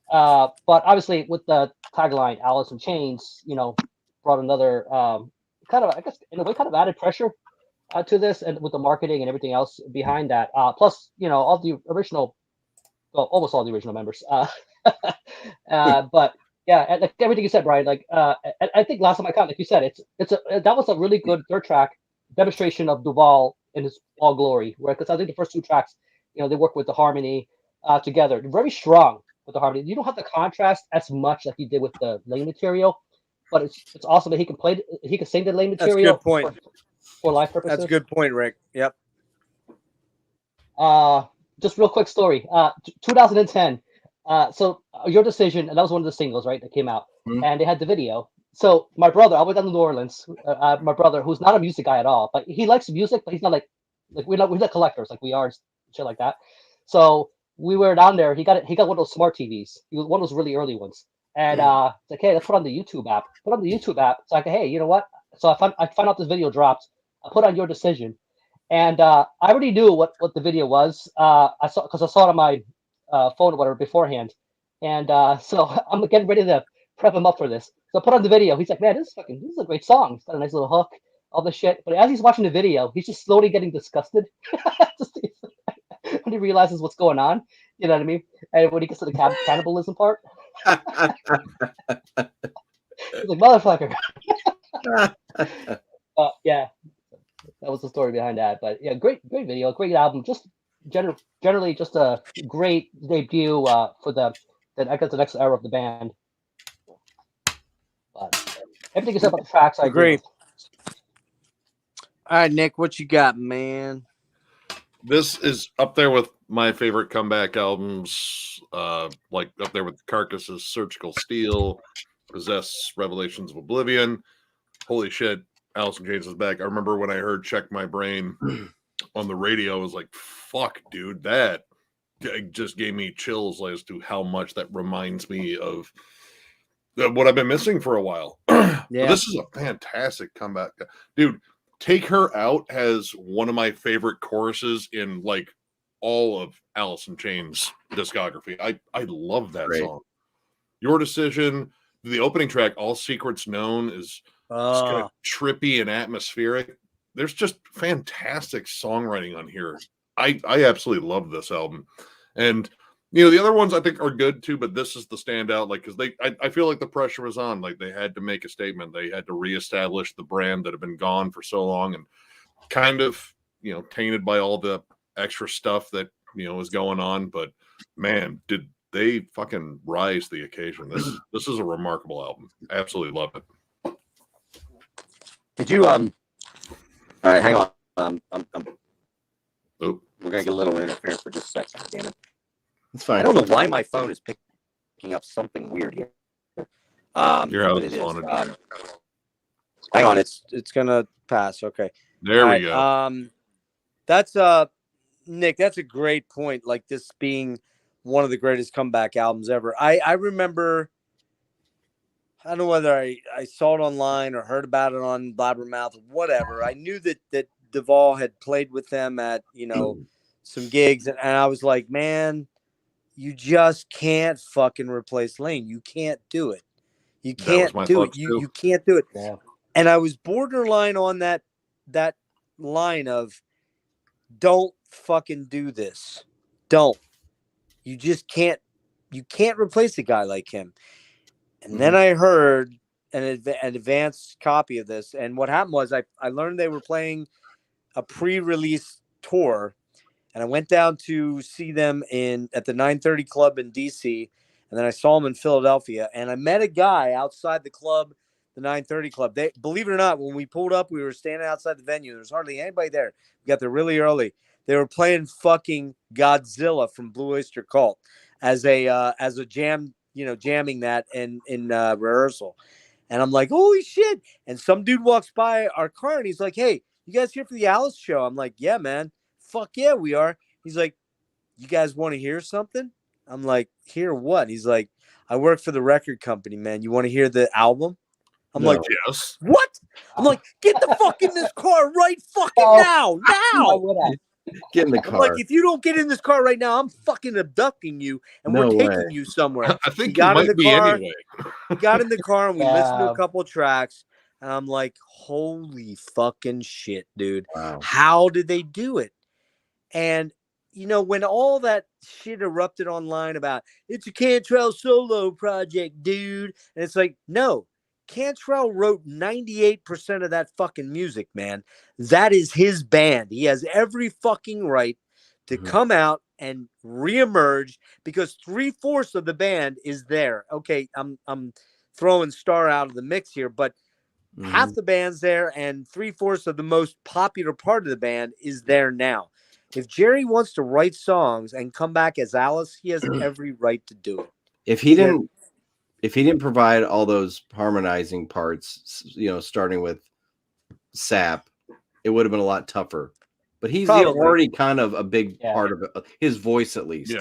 But obviously with the tagline, Alice in Chains, you know, brought another kind of, I guess, in a way, kind of added pressure to this, and with the marketing and everything else behind that. Plus, you know, all the original, well, almost all the original members. But yeah, like everything you said, Brian, like I think Last Time I Count, like you said, that was a really good third track demonstration of DuVall in his all glory. Because I think the first two tracks, you know, they work with the harmony together. They're very strong with the harmony. You don't have the contrast as much like you did with the Lane material, but it's awesome that he can sing the Lane material. That's a good point. For live purposes. That's a good point, Rick. Yep. Just real quick story. 2010. So Your Decision, and that was one of the singles, right, that came out, and they had the video. So my brother, I went down to New Orleans. My brother, who's not a music guy at all, but he likes music, but he's not like we're not collectors like we are, shit like that. So we were down there. He got one of those smart TVs. He was one of those really early ones. And it's like, hey, let's put on the YouTube app. It's like, hey, you know what? So I find out this video dropped. I put on Your Decision, and I already knew what the video was. I saw it on my phone or whatever beforehand, and so I'm getting ready to prep him up for this. So I put on the video. He's like, man, this is a great song. It's got a nice little hook, all this shit. But as he's watching the video, he's just slowly getting disgusted when he realizes what's going on. You know what I mean? And when he gets to the cannibalism part, he's like, motherfucker. Yeah, that was the story behind that. But yeah, great video, great album. Just generally just a great debut for the next era of the band. But everything except about the tracks, I agree. All right, Nick, what you got, man? This is up there with my favorite comeback albums, like up there with Carcass's Surgical Steel, Possess, Revelations of Oblivion. Holy shit, Alice in Chains is back. I remember when I heard Check My Brain on the radio, I was like, fuck, dude, that just gave me chills as to how much that reminds me of what I've been missing for a while. Yeah. This is a fantastic comeback. Dude, Take Her Out has one of my favorite choruses in like all of Alice in Chains discography. I love that song. Your Decision, the opening track, All Secrets Known, is just kind of trippy and atmospheric. There's just fantastic songwriting on here. I absolutely love this album. And the other ones I think are good too, but this is the standout, like, because I feel like the pressure was on. Like, they had to make a statement. They had to reestablish the brand that had been gone for so long and kind of, tainted by all the extra stuff that, was going on. But man, did they fucking rise to the occasion. This is a remarkable album. Absolutely love it. Did you, all right, hang on. Oh. We're going to get a little interference for just a second, damn it. It's fine. I don't know why my phone is picking up something weird here. Your house is haunted. Hang on, it's gonna pass. Okay. There we go. That's Nick, that's a great point. Like, this being one of the greatest comeback albums ever. I remember, I don't know whether I saw it online or heard about it on Blabbermouth or whatever. I knew that DuVall had played with them at, some gigs, and I was like, man, you just can't fucking replace Lane. You can't do it. You can't do it. You can't do it. Yeah. And I was borderline on that line of, don't fucking do this. Don't. You just can't. You can't replace a guy like him. And then I heard an advanced copy of this, and what happened was I learned they were playing a pre-release tour. And I went down to see them at the 930 Club in DC. And then I saw them in Philadelphia. And I met a guy outside the club, the 930 Club. Believe it or not, when we pulled up, we were standing outside the venue. There was hardly anybody there. We got there really early. They were playing fucking Godzilla from Blue Oyster Cult as a jam, jamming that in rehearsal. And I'm like, holy shit. And some dude walks by our car and he's like, hey, you guys here for the Alice show? I'm like, yeah, man. Fuck yeah, we are. He's like, you guys want to hear something? I'm like, hear what? He's like, I work for the record company, man. You want to hear the album? I'm like, yes. What? I'm like, get the fuck in this car right fucking now. Get in the car. I'm like, if you don't get in this car right now, I'm fucking abducting you and we're taking you somewhere. I think you might be anyway. We got in the car and we listened to a couple of tracks. And I'm like, holy fucking shit, dude. Wow. How did they do it? And, when all that shit erupted online about it's a Cantrell solo project, dude. And it's like, no, Cantrell wrote 98% of that fucking music, man. That is his band. He has every fucking right to come out and reemerge because 3/4 of the band is there. Okay, I'm throwing Starr out of the mix here, but half the band's there and 3/4 of the most popular part of the band is there now. If Jerry wants to write songs and come back as Alice, he has every right to do it. If he didn't provide all those harmonizing parts, starting with Sap, it would have been a lot tougher. But he's already kind of a big part of it. His voice, at least,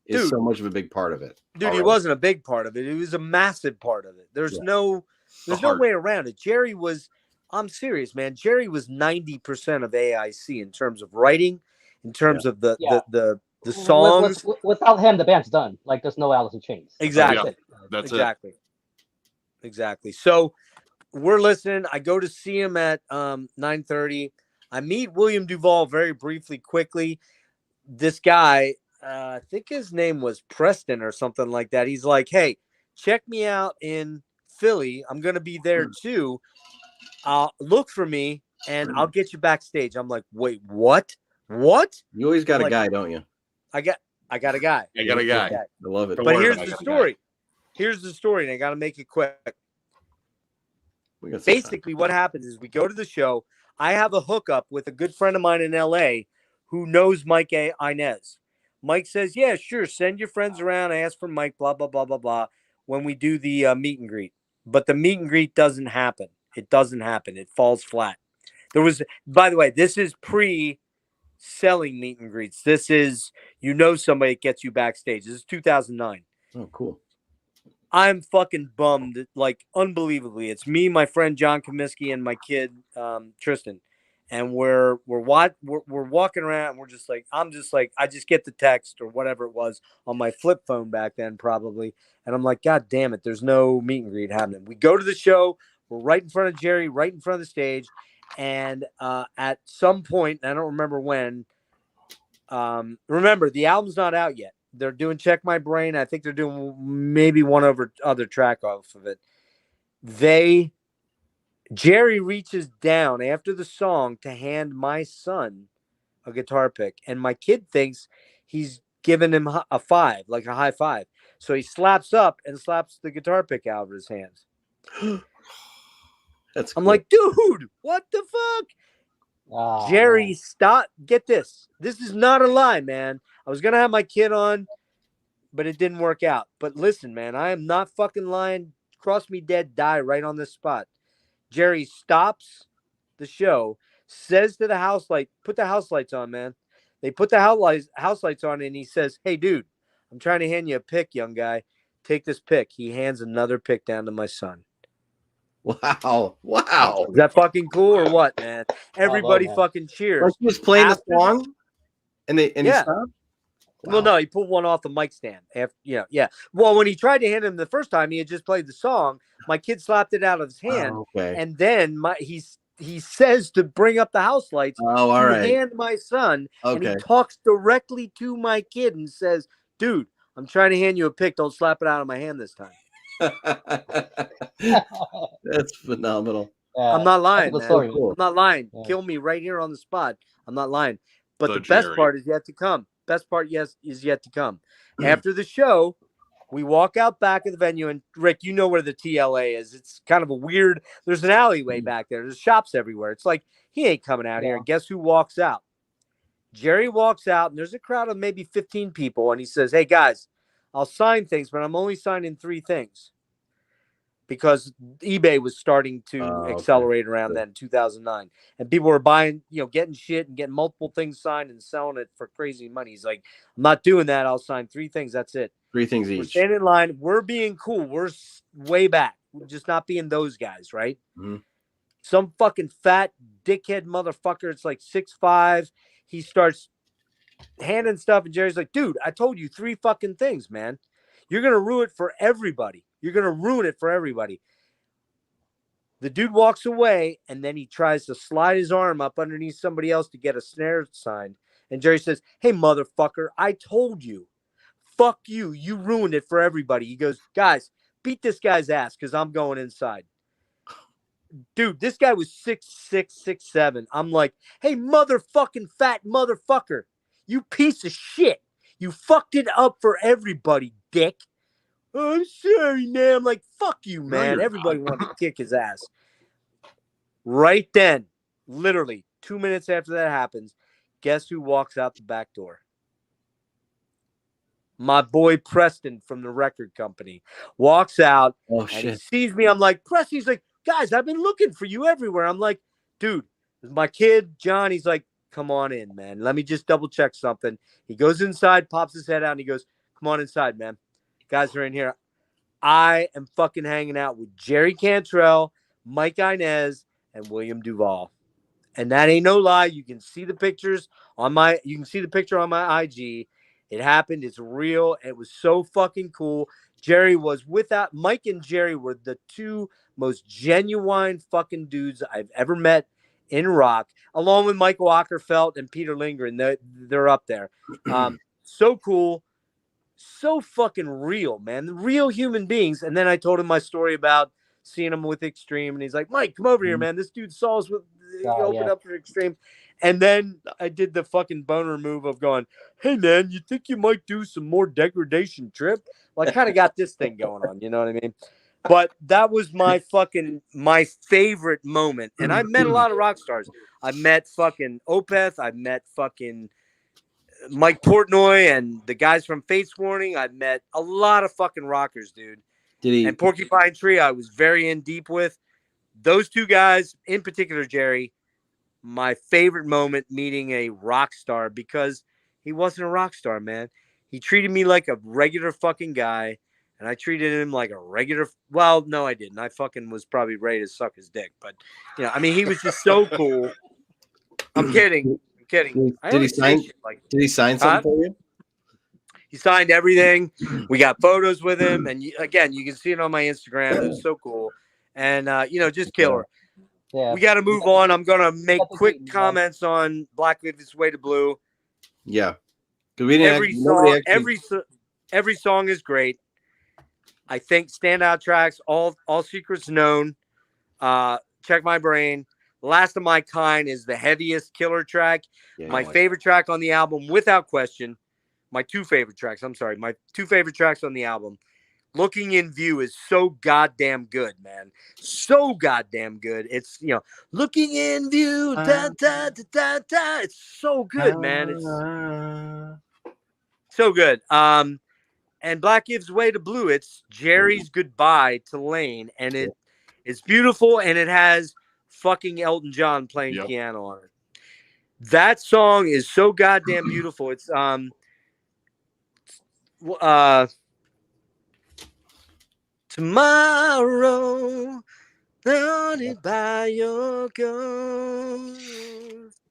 is so much of a big part of it. Dude, he wasn't a big part of it. He was a massive part of it. There's no way around it. Jerry was, I'm serious, man. Jerry was 90% of AIC in terms of writing, in terms of the songs. Without him, the band's done. Like, there's no Alice in Chains. Exactly. That's Exactly. So we're listening. I go to see him at 9:30. I meet William DuVall very briefly, quickly. This guy, I think his name was Preston or something like that. He's like, hey, check me out in Philly. I'm going to be there too. Look for me and I'll get you backstage. I'm like, wait, what? What? You always got a guy, don't you? I got a guy. I got a guy. I love it. But here's the story. Here's the story, and I got to make it quick. Basically, what happens is we go to the show. I have a hookup with a good friend of mine in LA who knows Mike Inez. Mike says, yeah, sure. Send your friends around. I ask for Mike, blah, blah, blah, blah, blah, when we do the meet and greet. But the meet and greet doesn't happen. It doesn't happen. It falls flat. By the way, this is pre-selling meet and greets. This is, somebody that gets you backstage. This is 2009. Oh, cool. I'm fucking bummed, like, unbelievably. It's me, my friend John Comiskey, and my kid Tristan, and we're walking around. And we're just like, I just get the text or whatever it was on my flip phone back then, probably, and I'm like, God damn it, there's no meet and greet happening. We go to the show. We're right in front of Jerry, right in front of the stage. And at some point, I don't remember when, remember, the album's not out yet. They're doing Check My Brain. I think they're doing maybe one other track off of it. Jerry reaches down after the song to hand my son a guitar pick. And my kid thinks he's giving him a 5, like a high 5. So he slaps up and slaps the guitar pick out of his hands. That's I'm cool. like, dude, what the fuck? Oh, Jerry, man. stop. Get this. This is not a lie, man. I was going to have my kid on, but it didn't work out. But listen, man, I am not fucking lying. Cross me dead, die right on this spot. Jerry stops the show, says to the house light, put the house lights on, man. They put the house lights on, and he says, hey, dude, I'm trying to hand you a pick, young guy. Take this pick. He hands another pick down to my son. Wow. Is that fucking cool or what, man? Everybody fucking cheers. Like he was playing the song, and he stopped? Wow. Well, no, he pulled one off the mic stand. Yeah. Well, when he tried to hand him the first time, he had just played the song. My kid slapped it out of his hand, and then he says to bring up the house lights. Oh, all right. Hand my son, and he talks directly to my kid and says, "Dude, I'm trying to hand you a pick. Don't slap it out of my hand this time." That's phenomenal. I'm not lying, man. Cool. I'm not lying. Yeah. Kill me right here on the spot. I'm not lying. But the Jerry. best part is yet to come. Best part, is yet to come. After the show, we walk out back of the venue, and Rick, you know where the TLA is. It's kind of a weird. There's an alleyway back there. There's shops everywhere. It's like he ain't coming out here. And guess who walks out? Jerry walks out, and there's a crowd of maybe 15 people, and he says, "Hey guys, I'll sign things, but I'm only signing 3 things." Because eBay was starting to accelerate around then, 2009. And people were buying, getting shit and getting multiple things signed and selling it for crazy money. He's like, I'm not doing that. I'll sign 3 things. That's it. 3 things each. We're standing in line. We're being cool. We're way back. We're just not being those guys, right? Mm-hmm. Some fucking fat dickhead motherfucker. It's like 6'5". He starts handing stuff. And Jerry's like, dude, I told you 3 fucking things, man. You're going to ruin it for everybody. You're going to ruin it for everybody. The dude walks away, and then he tries to slide his arm up underneath somebody else to get a snare signed. And Jerry says, hey, motherfucker, I told you. Fuck you. You ruined it for everybody. He goes, guys, beat this guy's ass because I'm going inside. Dude, this guy was 6'6", 6'7". I'm like, hey, motherfucking fat motherfucker. You piece of shit. You fucked it up for everybody, dick. I'm sorry, man. I'm like, fuck you, man. Everybody wanted to kick his ass. Right then, literally 2 minutes after that happens, guess who walks out the back door? My boy Preston from the record company walks out and he sees me. I'm like, Preston, he's like, guys, I've been looking for you everywhere. I'm like, dude, my kid, John, he's like, come on in, man. Let me just double check something. He goes inside, pops his head out, and he goes, come on inside, man. Guys are in here. I am fucking hanging out with Jerry Cantrell, Mike Inez, and William DuVall. And that ain't no lie. You can see the pictures on my IG. It happened. It's real. It was so fucking cool. Jerry was without Mike and Jerry were the 2 most genuine fucking dudes I've ever met in rock, along with Michael Ockerfeldt and Peter Lindgren. They're up there. So cool. So fucking real, man. Real human beings. And then I told him my story about seeing him with Extreme, and he's like, Mike, come over here, man. This dude saw us with open up for Extreme. And then I did the fucking boner move of going, hey, man, you think you might do some more degradation trip? Well, I kind of got this thing going on, you know what I mean? But that was my favorite moment. And I met a lot of rock stars. I met fucking Opeth. I met fucking Mike Portnoy and the guys from Fates Warning. I met a lot of fucking rockers, dude. And Porcupine Tree, I was very in deep with. Those 2 guys, in particular, Jerry, my favorite moment meeting a rock star, because he wasn't a rock star, man. He treated me like a regular fucking guy, and I treated him like a regular. Well, no, I didn't. I fucking was probably ready to suck his dick, but I mean, he was just so cool. I'm kidding. Did he sign something for you? He signed everything. We got photos with him, and again, you can see it on my Instagram. It was so cool. and just killer. Yeah. We got to move on. I'm gonna make got the quick beat, man. comments on Black Vivid's Way to Blue. Yeah, because we didn't. Every song is great. I think standout tracks, all secrets known. Check My Brain. Last of My Kind is the heaviest killer track. Yeah, my favorite track on the album, without question. My two favorite tracks on the album. Looking in View is so goddamn good, man. So goddamn good. It's, Looking in View, da, da, da, da, da. It's so good, man. It's so good. And Black Gives Way to Blue, it's Jerry's goodbye to Lane, and it's beautiful, and it has fucking Elton John playing piano on it. That song is so goddamn beautiful. It's tomorrow, haunted by your ghost.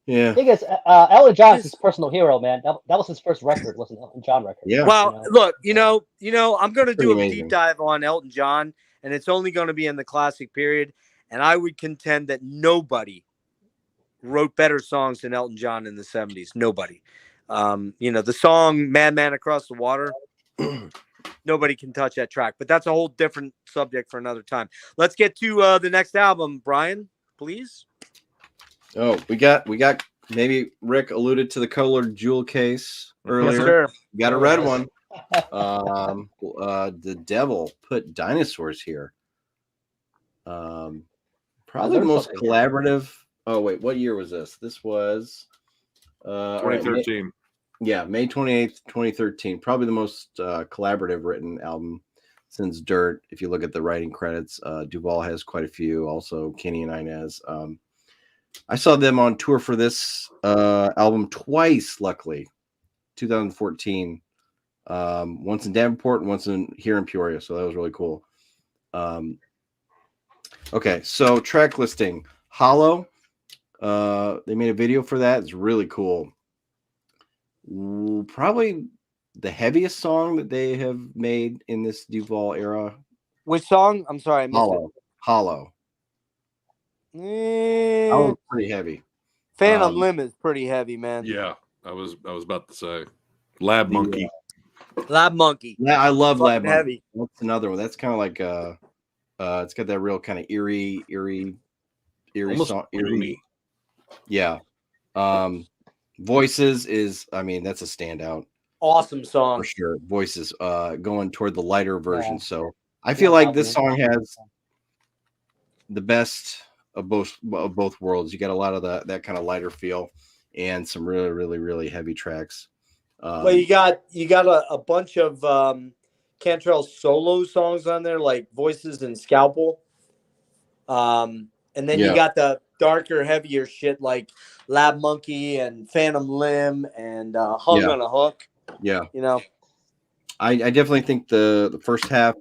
Yeah. I think it's Elton John's his personal hero, man. That was his first record, was an Elton John record. Yeah. Well, look, I'm going to do a amazing. deep dive on Elton John, and it's only going to be in the classic period. And I would contend that nobody wrote better songs than Elton John in the 70s. Nobody. The song Madman Across the Water, nobody can touch that track. But that's a whole different subject for another time. Let's get to the next album, Brian, please. Oh, we got maybe Rick alluded to the colored jewel case earlier. Yes, sir. We got a red one. The Devil put Dinosaurs here. Probably the most collaborative. Oh wait, what year was this? This was 2013. May 28th, 2013. Probably the most collaborative written album since Dirt. If you look at the writing credits, DuVall has quite a few. Also, Kenny and Inez. I saw them on tour for this album twice, luckily. 2014. Once in Davenport and once here in Peoria. So that was really cool. Okay, so track listing. Hollow. They made a video for that. It's really cool. Probably the heaviest song that they have made in this DuVall era. Which song? I'm sorry, I missed it. Hollow. That was pretty heavy. Phantom Limb is pretty heavy, man. Yeah, I was about to say Lab Monkey. Lab Monkey. Yeah, I love Lab Monkey. Heavy. That's another one. That's kind of like it's got that real kind of eerie Almost song. eerie. Yeah. Voices is, that's a standout. Awesome song. For sure. Voices going toward the lighter version. Yeah. So I feel like this song has the best of both worlds. You got a lot of that kind of lighter feel and some really, really, really heavy tracks. Well, you got a bunch of Cantrell solo songs on there, like Voices and Scalpel. And then you got the darker, heavier shit like Lab Monkey and Phantom Limb and Hung on a Hook. Yeah. I definitely think the first half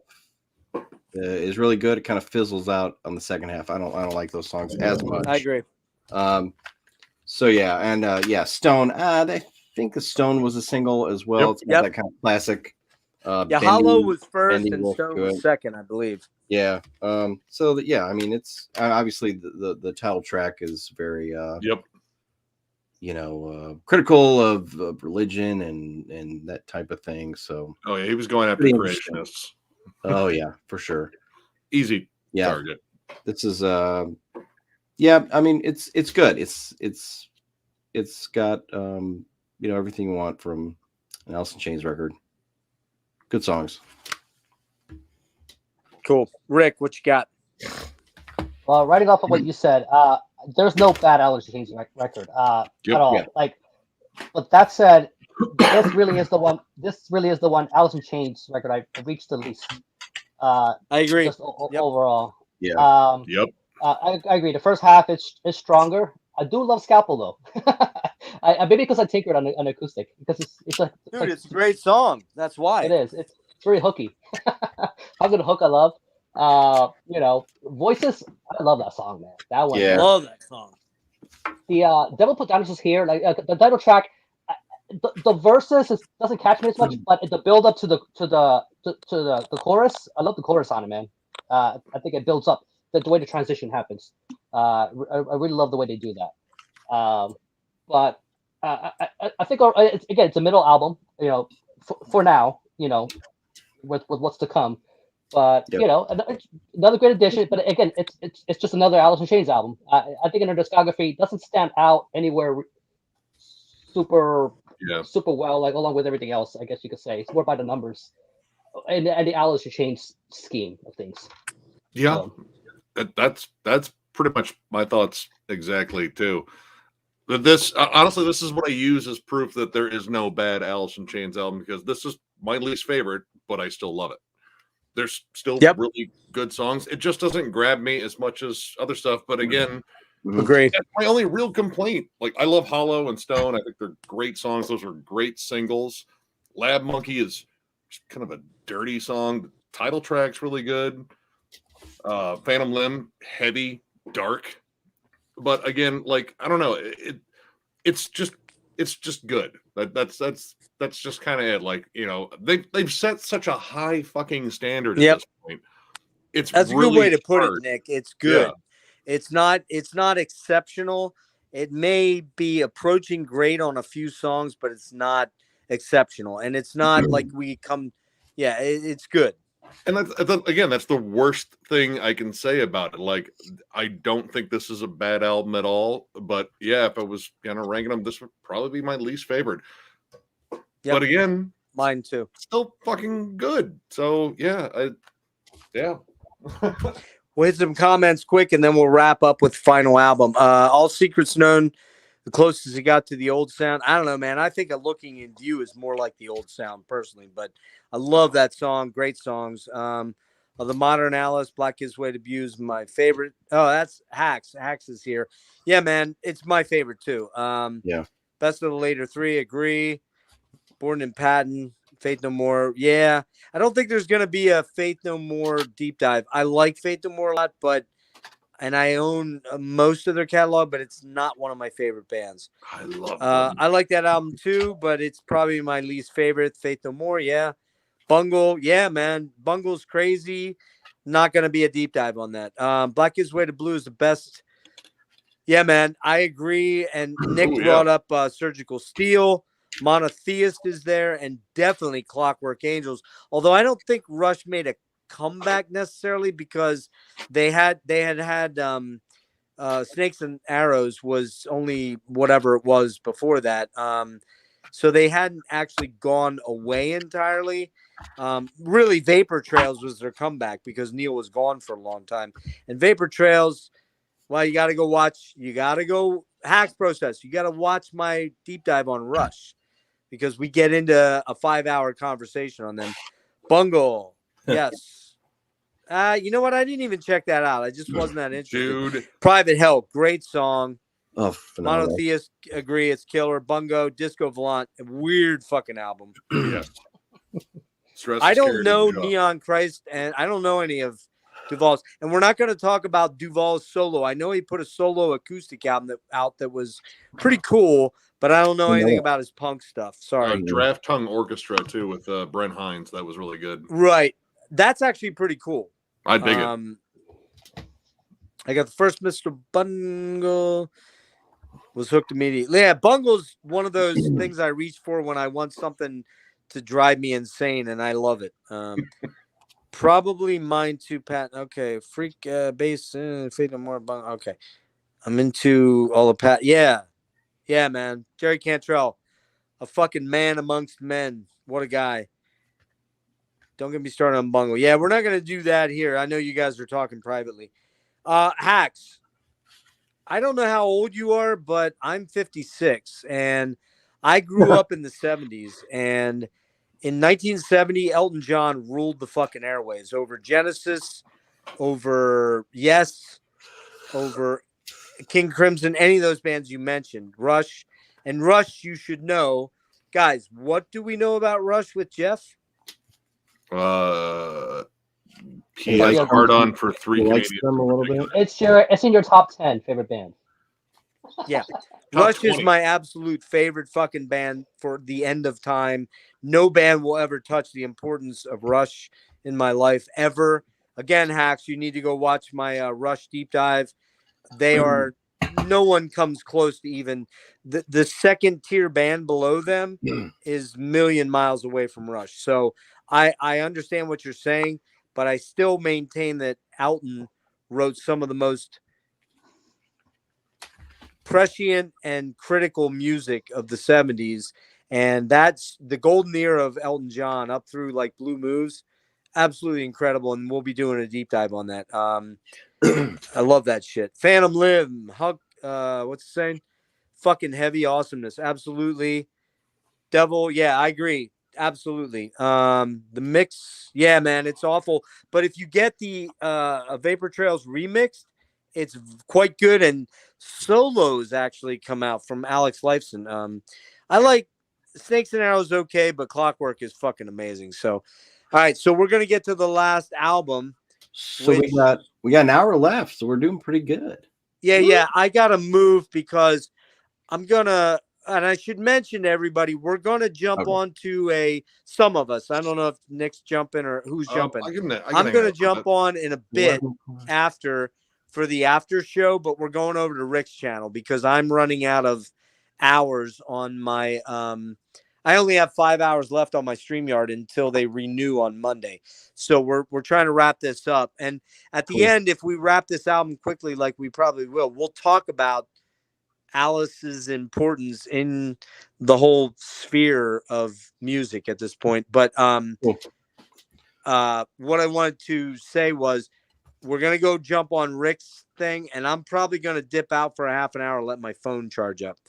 is really good. It kind of fizzles out on the second half. I don't like those songs as much. I agree. So yeah, and Stone. I think the Stone was a single as well. It's got that kind of classic. Hollow was first and Stone was second, I believe. Yeah. It's obviously the title track is very critical of religion and that type of thing. So he was going after creationists. Oh yeah, for sure. Easy target. This is it's good. It's got everything you want from an Alice in Chains record. Good songs. Cool. Rick, what you got? Well, writing off of what you said, there's no bad Alice in Chains record at all. Yeah. But that said, this really is the one Alice in Chains record I reached the least. I agree. Just overall. Yeah. I agree. The first half is stronger. I do love Scalpel though. Maybe because I take it on an acoustic because it's a great song. That's why it is. It's very hooky. How good a hook I love. Voices. I love that song, man. That one. Yeah. Love that song. The Devil Put Dinosaurs here, like the title track. The verses doesn't catch me as much, but the build up to the chorus. I love the chorus on it, man. I think it builds up. the way the transition happens. I really love the way they do that. But I think it's a middle album, for now, with what's to come. But another great addition. But again, it's just another Alice in Chains album. I think in her discography doesn't stand out anywhere super well, like along with everything else. I guess you could say it's more by the numbers and the Alice in Chains scheme of things. Yeah, that's pretty much my thoughts exactly too. But this honestly, this is what I use as proof that there is no bad Alice in Chains album, because this is my least favorite, but I still love it. There's still really good songs. It just doesn't grab me as much as other stuff. But again, agree. That's my only real complaint. Like, I love Hollow and Stone. I think they're great songs. Those are great singles. Lab Monkey is kind of a dirty song. The title track's really good. Phantom Limb, heavy, dark. But again, like, I don't know. It's just good. That's just kind of it. Like, they've set such a high fucking standard at this point. That's really a good way to put hard. it, Nick. It's good. Yeah. It's not exceptional. It may be approaching great on a few songs, but it's not exceptional. And it's not like it's good. And that's the worst thing I can say about it. Like, I don't think this is a bad album at all. But yeah, if I was ranking them, this would probably be my least favorite. Yep. But again, mine too. Still fucking good. So yeah. We'll hit some comments quick, and then we'll wrap up with final album. All Secrets Known, the closest it got to the old sound. I don't know, man. I think A Looking in View is more like the old sound personally, but I love that song. Great songs. The Modern Alice, Black Kids Way to Abuse, my favorite. Oh, that's Hacks. Hacks is here. Yeah, man. It's my favorite too. Best of the Later Three, agree. Born in Patton, Faith No More. Yeah. I don't think there's going to be a Faith No More deep dive. I like Faith No More a lot, and I own most of their catalog, but it's not one of my favorite bands. I love them. I like that album too, but it's probably my least favorite. Faith No More, yeah. Bungle, yeah, man. Bungle's crazy. Not going to be a deep dive on that. Black Kids Way to Blue is the best. Yeah, man. I agree. And Nick brought up Surgical Steel. Monotheist is there, and definitely Clockwork Angels. Although I don't think Rush made a comeback necessarily, because they had Snakes and Arrows was only whatever it was before that. So they hadn't actually gone away entirely. Really, Vapor Trails was their comeback because Neil was gone for a long time. And Vapor Trails, well, you got to go Hacks Process. You got to watch my deep dive on Rush, because we get into a 5-hour conversation on them. Bungle, yes. You know what? I didn't even check that out. I just wasn't that interested. Dude. Private Help, great song. Oh, phenomenal. Monotheist, agree, it's killer. Bungo, Disco Volant, weird fucking album. Yeah. I don't know Neon Christ, and I don't know any of DuVall's. And we're not going to talk about DuVall's solo. I know he put a solo acoustic album out that was pretty cool, but I don't know anything about his punk stuff. Sorry. Draft Tongue Orchestra too with Brent Hines. That was really good. Right. That's actually pretty cool. I dig it. I got the first Mr. Bungle. Was hooked immediately. Yeah, Bungle's one of those things I reach for when I want something to drive me insane, and I love it. Probably mine too, Pat. Okay, Freak Bass, Faith No More. Okay, I'm into all of Pat. Yeah, man. Jerry Cantrell, a fucking man amongst men. What a guy. Don't get me started on Bungle. Yeah, we're not gonna do that here. I know you guys are talking privately. Hacks. I don't know how old you are, but I'm 56, and I grew up in the 70s. And in 1970, Elton John ruled the fucking airways over Genesis, over Yes, over King Crimson, any of those bands you mentioned, Rush. And Rush, you should know. Guys, what do we know about Rush with Jeff? He has a hard on for three Canadians. Them a little bit. It's in your top 10 favorite band. Yeah. Rush is my absolute favorite fucking band for the end of time. No band will ever touch the importance of Rush in my life ever. again, Hacks, you need to go watch my Rush deep dive. They are no one comes close to even the second tier band below them is million miles away from Rush. So I understand what you're saying, but I still maintain that Alton wrote some of the most prescient and critical music of the 70s. And that's the golden era of Elton John up through like Blue Moves. Absolutely incredible. And we'll be doing a deep dive on that. I love that shit. Phantom Limb, Hug, what's it saying? Fucking heavy awesomeness. Absolutely. Devil, yeah, I agree. Absolutely. The mix, yeah, man, it's awful. But if you get the Vapor Trails remixed, it's quite good. And solos actually come out from Alex Lifeson. I like Snakes and Arrows, okay, but Clockwork is fucking amazing. So, all right, so we're gonna get to the last album. So we got an hour left, so we're doing pretty good. Yeah. I gotta move because I'm gonna, and I should mention to everybody, we're gonna jump onto some of us. I don't know if Nick's jumping or who's jumping. I'm gonna jump on in a bit after for the after show, but we're going over to Rick's channel because I'm running out of hours on my I only have 5 hours left on my StreamYard until they renew on Monday. So we're trying to wrap this up. And at the end, if we wrap this album quickly, like we probably will, we'll talk about Alice's importance in the whole sphere of music at this point. But what I wanted to say was we're going to go jump on Rick's thing, and I'm probably going to dip out for a half an hour and let my phone charge up.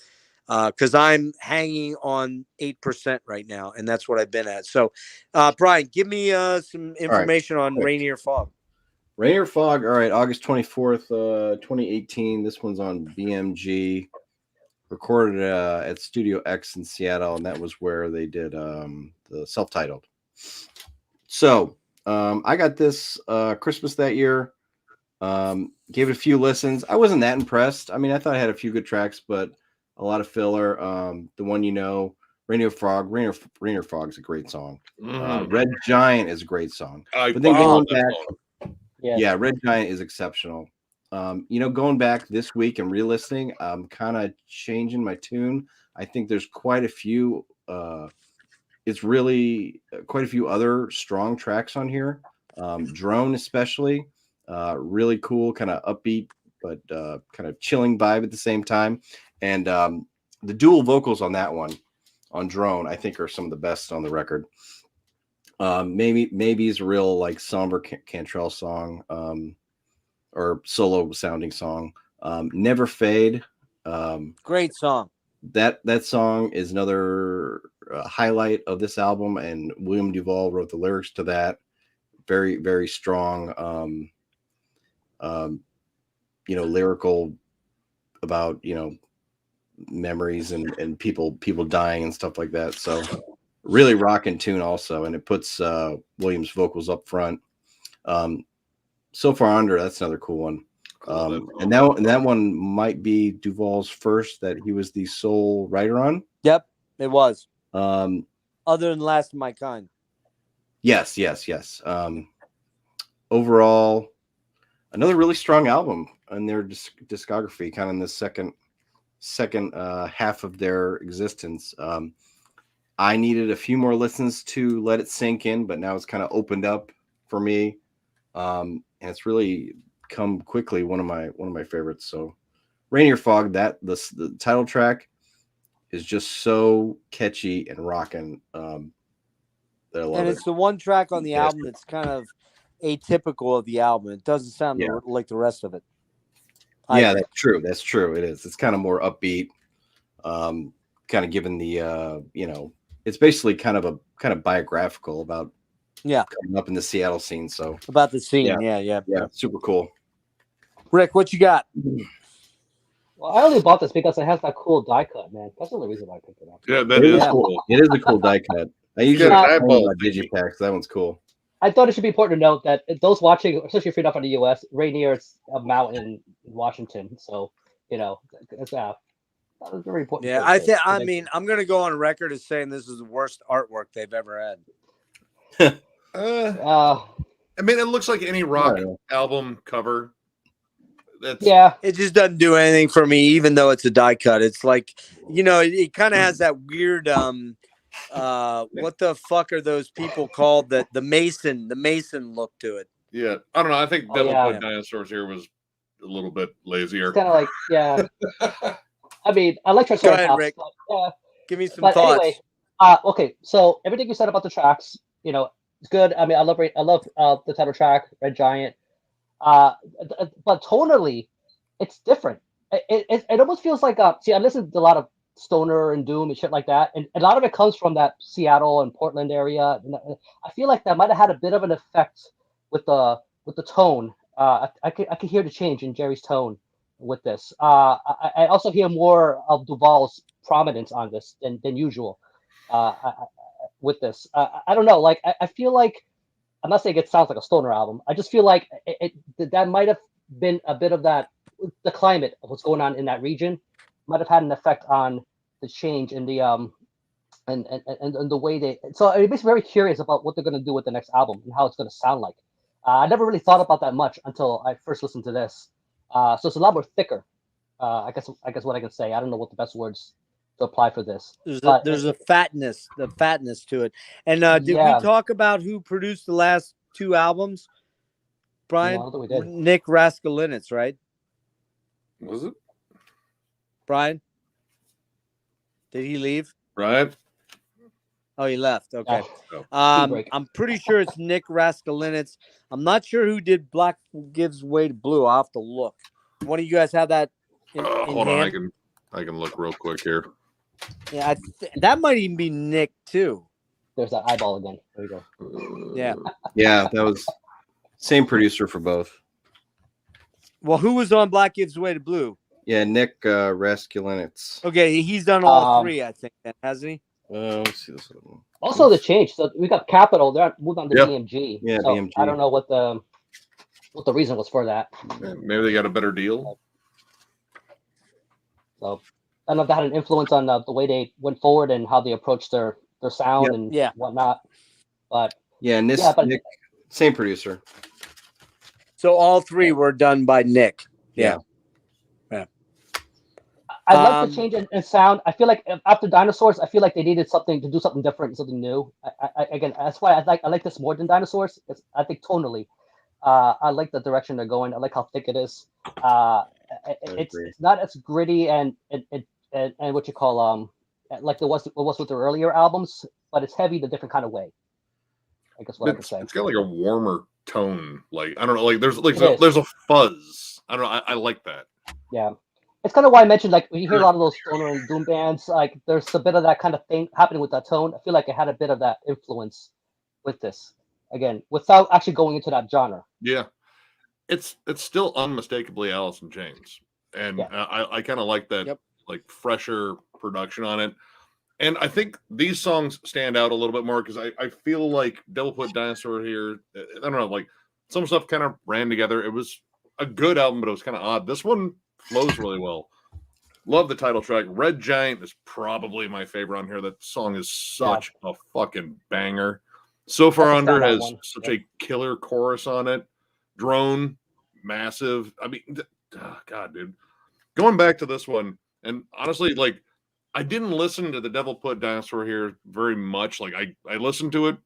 Because I'm hanging on 8% right now, and that's what I've been at. So, Brian, give me some information on Rainier Fog. Rainier Fog, all right, August 24th, 2018. This one's on BMG. Recorded at Studio X in Seattle, and that was where they did the self-titled. So, I got this Christmas that year. Gave it a few listens. I wasn't that impressed. I mean, I thought I had a few good tracks, but a lot of filler. The one Rainier Fog. Rainier Fog is a great song. Red Giant is a great song. But then going back, Red Giant is exceptional. Going back this week and re-listening, I'm kind of changing my tune. I think there's quite a few. It's really quite a few other strong tracks on here. Drone especially, really cool, kind of upbeat, but kind of chilling vibe at the same time. And the dual vocals on that one, on Drone, I think are some of the best on the record. Maybe is a real like somber Cantrell song, or solo sounding song. Never Fade. Great song. That song is another highlight of this album, and William DuVall wrote the lyrics to that. Very, very strong. Lyrical about memories and people dying and stuff like that. So really rocking tune also, and it puts Williams' vocals up front. So Far Under, that's another cool one. And that one might be DuVall's first that he was the sole writer on. Yep, it was. Other than Last of My Kind. Yes. Overall, another really strong album in their discography, kind of in the second half of their existence. I needed a few more listens to let it sink in, but now it's kind of opened up for me, and it's really come quickly. One of my favorites. So, Rainier Fog, the title track is just so catchy and rocking. And it's the one track on the album that's kind of atypical of the album. It doesn't sound like the rest of it. That's true. That's true. It is. It's kind of more upbeat. Kind of given the it's basically kind of biographical about coming up in the Seattle scene. So about the scene, yeah, super cool. Rick, what you got? Well, I only bought this because it has that cool die cut, man. That's the only reason why I picked it up. Yeah, that is cool. It is a cool die cut. I usually buy Digipacks. That one's cool. I thought it should be important to note that those watching, especially if you're not from the U.S., Rainier is a mountain in Washington, so it's that was very important. Yeah, I mean, I'm gonna go on record as saying this is the worst artwork they've ever had. I mean, it looks like any rock album cover. It just doesn't do anything for me, even though it's a die cut. It's like, it kind of has that weird what the fuck are those people called, that the mason look to it. Yeah, I don't know. I think Devil Put Dinosaurs here was a little bit lazier. Kind of like, I mean, I like Triceratops. Go ahead, Rick. But, give me some thoughts. Anyway, okay, so everything you said about the tracks, it's good. I mean, I love the title track, Red Giant. But tonally, it's different. It almost feels like see, I listen to a lot of stoner and doom and shit like that, and a lot of it comes from that Seattle and Portland area. And I feel like that might have had a bit of an effect with the tone. I could hear the change in Jerry's tone with this. I also hear more of DuVall's prominence on this than usual. With this, I don't know. Like I feel like, I'm not saying it sounds like a stoner album. I just feel like that might have been a bit of that. The climate of what's going on in that region might have had an effect on the change in the and the way they. So it makes me very curious about what they're going to do with the next album and how it's going to sound like. I never really thought about that much until I first listened to this. So it's a lot more thicker. I guess what I can say. I don't know what the best words to apply for this. There's a fatness to it. And did we talk about who produced the last two albums? Brian? No, I don't think we did. Nick Raskulinecz, right? Was it? Brian? Did he leave? Right. Oh, he left. Okay. Oh. I'm pretty sure it's Nick Raskulinecz. I'm not sure who did Black Gives Way to Blue. I'll have to look. One of you guys have that in hold hand? on, I can look real quick here. Yeah, that might even be Nick too. There's that eyeball again. There you go. Yeah. Yeah, that was same producer for both. Well, who was on Black Gives Way to Blue? Yeah, Nick Raskulinecz. Okay, he's done all three, I think, hasn't he? Let's see this one. Also, the change. So we got Capitol. They're moved on to BMG. Yeah, so BMG. I don't know what the reason was for that. Maybe they got a better deal. So I don't know if that had an influence on the way they went forward and how they approached their sound and whatnot. But Nick, same producer. So all three were done by Nick. Yeah. I like the change in sound. I feel like after Dinosaurs, I feel like they needed something to do something different, something new. Again, that's why I like this more than Dinosaurs. I think tonally, I like the direction they're going. I like how thick it is. It's not as gritty and what you call like it was with their earlier albums, but it's heavy the different kind of way. I guess what I can say. It's got like a warmer tone. Like I don't know. Like there's a fuzz. I don't know. I like that. Yeah. It's kind of why I mentioned, like, when you hear a lot of those stoner and doom bands, like, there's a bit of that kind of thing happening with that tone. I feel like it had a bit of that influence with this, again, without actually going into that genre. Yeah, it's still unmistakably Alice in Chains, and I kind of like that, like fresher production on it. And I think these songs stand out a little bit more because I feel like Devil Put Dinosaur here. I don't know, like some stuff kind of ran together. It was a good album, but it was kind of odd. This one flows really well. Love the title track. Red Giant is probably my favorite on here. That song is such a fucking banger. So Far Under has such a killer chorus on it. Drone, massive. I mean, God, dude. Going back to this one, and honestly, like, I didn't listen to the Devil Put Dinosaur here very much. Like, I listened to it,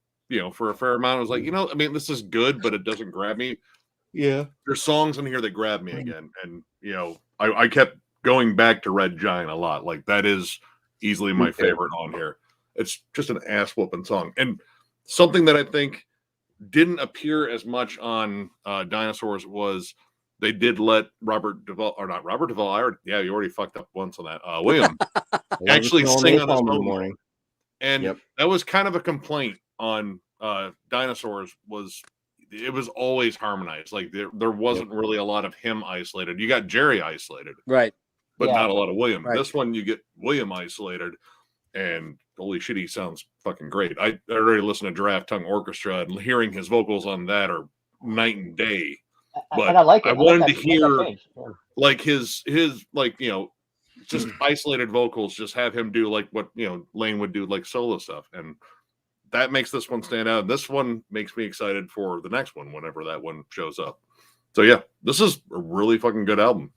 for a fair amount. I was like, I mean, this is good, but it doesn't grab me. Yeah. There's songs in here that grab me again. And, I kept going back to Red Giant a lot. Like, that is easily my favorite on here. It's just an ass whooping song. And something that I think didn't appear as much on Dinosaurs was they did let Robert DuVall, or not Robert DuVall. You already fucked up once on that. William actually sing on his own morning. And that was kind of a complaint on Dinosaurs was it was always harmonized. Like there wasn't really a lot of him isolated. You got Jerry isolated. Right. But not a lot of William. Right. This one you get William isolated, and holy shit, he sounds fucking great. I already listened to Giraffe Tongue Orchestra, and hearing his vocals on that are night and day. But and I like it. I wanted to hear like his like just isolated vocals, just have him do like what Lane would do, like solo stuff. And that makes this one stand out. This one makes me excited for the next one whenever that one shows up. So yeah, this is a really fucking good album.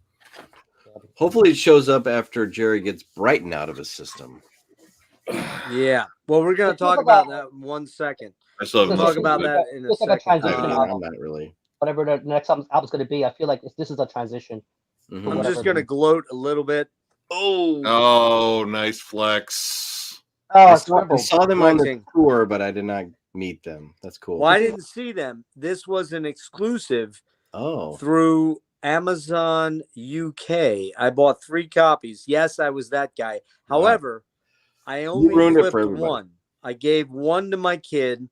Hopefully it shows up after Jerry gets Brighton out of his system. Yeah. Well, we're gonna talk about that in 1 second. We'll talk about that in a second. Transition I'm not really. Whatever the next album's going to be, I feel like this is a transition. I'm just gonna gloat a little bit. Oh, nice flex. Oh, I saw them on the tour, but I did not meet them. That's cool. Well, I didn't see them. This was an exclusive. Oh. Through Amazon UK. I bought 3 copies. Yes, I was that guy. However, I only flipped one. I gave one to my kid,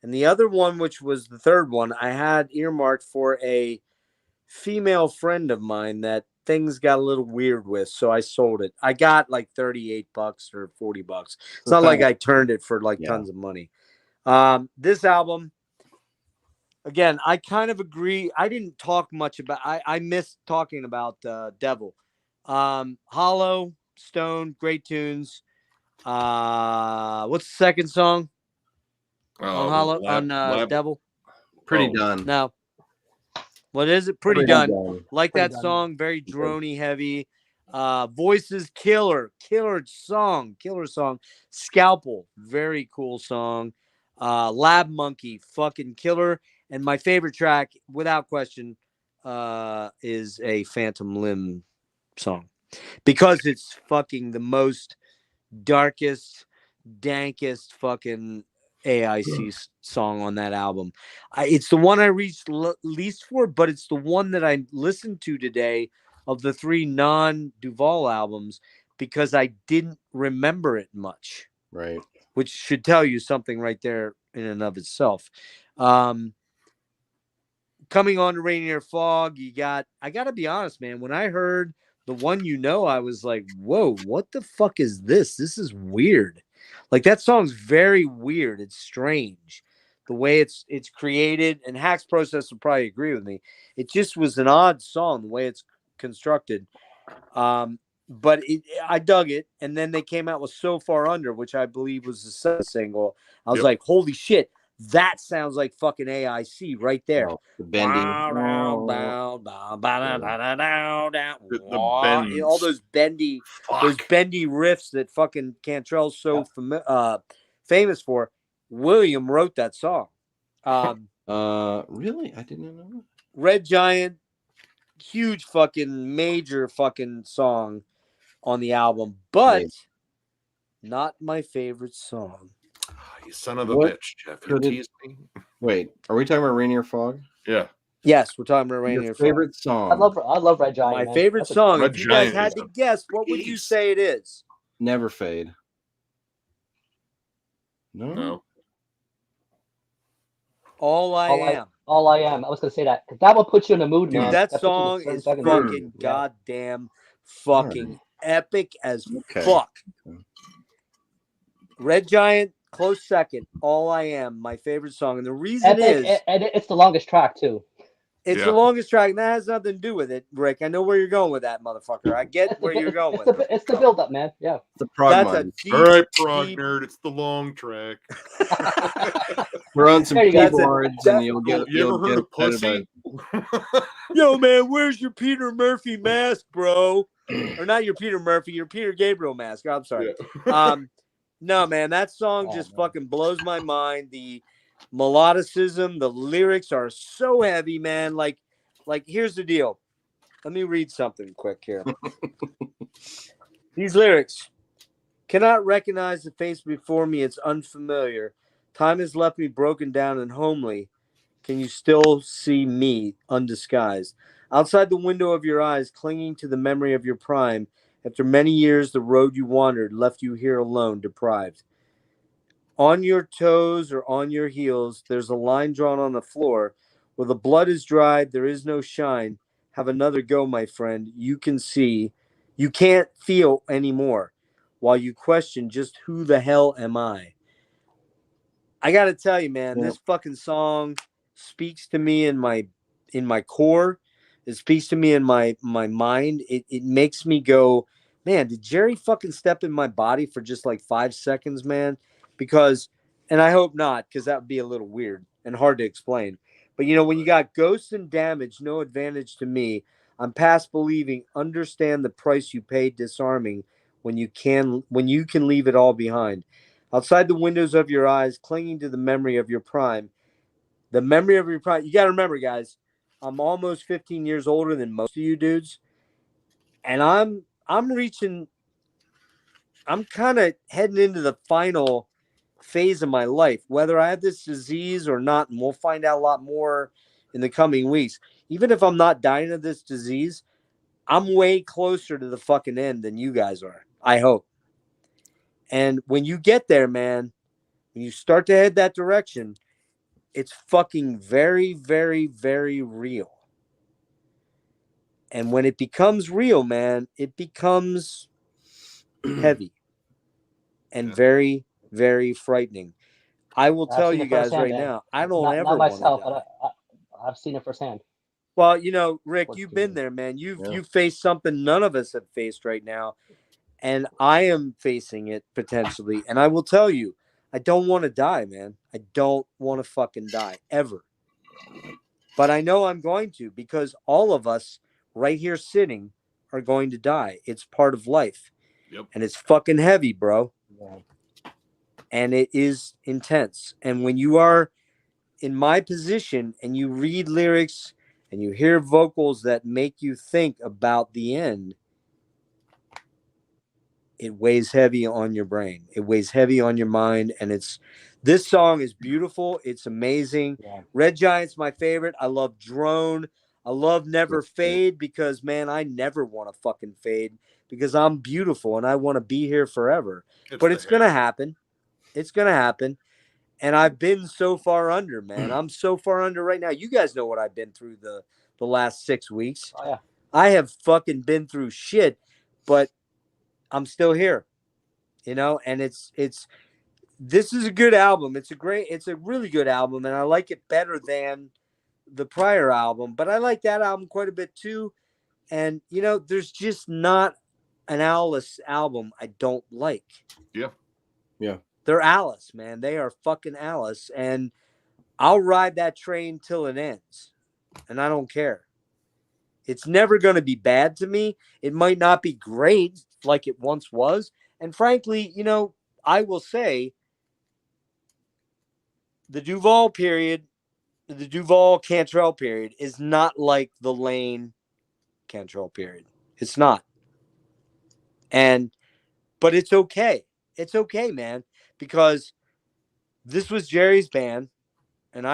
and the other one, which was the third one, I had earmarked for a female friend of mine that things got a little weird with, so I sold it. I got like $38 or $40. It's not like I turned it for like tons of money. This album, again, I kind of agree. I didn't talk much about. I missed talking about Devil, Hollow, Stone, great tunes. What's the second song on Hollow on Devil? Pretty Done. No. What is it? Pretty done. Like that song, very droney heavy. Voices, killer song. Scalpel, very cool song. Lab Monkey, fucking killer. And my favorite track, without question, is a Phantom Limb song, because it's fucking the most darkest, dankest fucking AIC song on that album. It's the one I reached least for, but it's the one that I listened to today of the 3 non-DuVall albums, because I didn't remember it much. Right. Which should tell you something right there in and of itself. Coming on to Rainier Fog, I got to be honest, man, when I heard the one, I was like, whoa, what the fuck is this? This is weird. Like, that song's very weird. It's strange. The way it's created, and Hack's Process will probably agree with me. It just was an odd song, the way it's constructed. But I dug it. And then they came out with So Far Under, which I believe was the second single. I was like, holy shit, that sounds like fucking AIC right there. Oh, the bending. All those bendy riffs that fucking Cantrell's so famous for. William wrote that song. Really? I didn't know. Red Giant, huge fucking major fucking song on the album, but not my favorite song. You son of a bitch, Jeff. You teased me. Wait, are we talking about Rainier Fog? Yeah. Yes, we're talking about Rainier Fog. Favorite song? I love Red Giant. My favorite song. If you guys had to guess, what would you say it is? Never Fade. No. All I Am. I was gonna say that, because that will put you in the mood, man. Dude, that song is fucking goddamn fucking epic as fuck. Red Giant, close second. All I Am, my favorite song, and the reason is, and it's the longest track too. It's the longest track, and that has nothing to do with it, Rick. I know where you're going with that, motherfucker. I get where you're going with it. It's the build up, man. Yeah. The prog mind. All right, prog nerd. It's the long track. We're on some keyboards, and you'll get. You ever heard of Pussy? Yo, man, where's your Peter Murphy mask, bro? Or not your Peter Murphy, your Peter Gabriel mask. I'm sorry. Yeah. No, man, that song just fucking blows my mind. The melodicism, the lyrics are so heavy, man. Like here's the deal. Let me read something quick here. These lyrics: cannot recognize the face before me, it's unfamiliar. Time has left me broken down and homely. Can you still see me undisguised? Outside the window of your eyes, clinging to the memory of your prime. After many years, the road you wandered left you here alone, deprived. On your toes or on your heels, there's a line drawn on the floor. Where the blood is dried, there is no shine. Have another go, my friend. You can see. You can't feel anymore. While you question just who the hell am I? I got to tell you, man, this fucking song speaks to me in my core. It speaks to me in my mind. It makes me go, man, did Jerry fucking step in my body for just like 5 seconds, man? Because and I hope not, because that would be a little weird and hard to explain. But when you got ghosts and damage, no advantage to me. I'm past believing. Understand the price you pay disarming when you can leave it all behind. Outside the windows of your eyes, clinging to the memory of your prime. The memory of your prime. You got to remember, guys, I'm almost 15 years older than most of you dudes. And I'm kind of heading into the final phase of my life, whether I have this disease or not, and we'll find out a lot more in the coming weeks. Even if I'm not dying of this disease, I'm way closer to the fucking end than you guys are, I hope. And when you get there, man, when you start to head that direction, it's fucking very, very, very real. And when it becomes real, man, it becomes heavy and very, very frightening. I will tell you guys right now, I don't ever want to die. But I've seen it firsthand. Well, Rick, you've been there, man. You've faced something none of us have faced right now, and I am facing it potentially. And I will tell you, I don't want to die, man. I don't want to fucking die ever. But I know I'm going to, because all of us right here sitting are going to die. It's part of life. Yep. And it's fucking heavy, bro. Yeah. And it is intense. And when you are in my position and you read lyrics and you hear vocals that make you think about the end, it weighs heavy on your brain. It weighs heavy on your mind. And this song is beautiful. It's amazing. Yeah. Red Giant's my favorite. I love Drone. I love Never Fade because, man, I never want to fucking fade because I'm beautiful and I want to be here forever. But it's going to happen. It's going to happen. And I've been so far under, man. I'm so far under right now. You guys know what I've been through the last 6 weeks. Oh, yeah. I have fucking been through shit, but I'm still here, and this is a good album. It's a really good album. And I like it better than the prior album, but I like that album quite a bit too. And, there's just not an Alice album I don't like. Yeah. Yeah. They're Alice, man. They are fucking Alice. And I'll ride that train till it ends. And I don't care. It's never going to be bad to me. It might not be great like it once was. And frankly, I will say the DuVall period, the DuVall Cantrell period is not like the Lane Cantrell period. It's not. But it's okay. It's okay, man, because this was Jerry's band and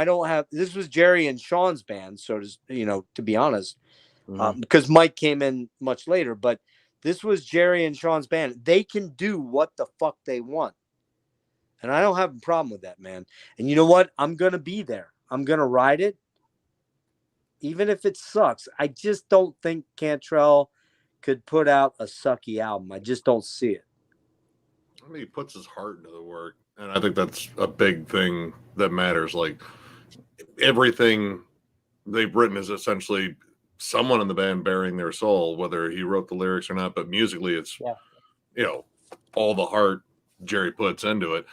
this was Jerry and Sean's band. So to be honest, because Mike came in much later, but this was Jerry and Sean's band. They can do what the fuck they want. And I don't have a problem with that, man. And you know what? I'm going to be there. I'm going to ride it. Even if it sucks. I just don't think Cantrell could put out a sucky album. I just don't see it. I mean, he puts his heart into the work. And I think that's a big thing that matters. Like, everything they've written is essentially someone in the band bearing their soul, whether he wrote the lyrics or not. But musically, it's, all the heart Jerry puts into it.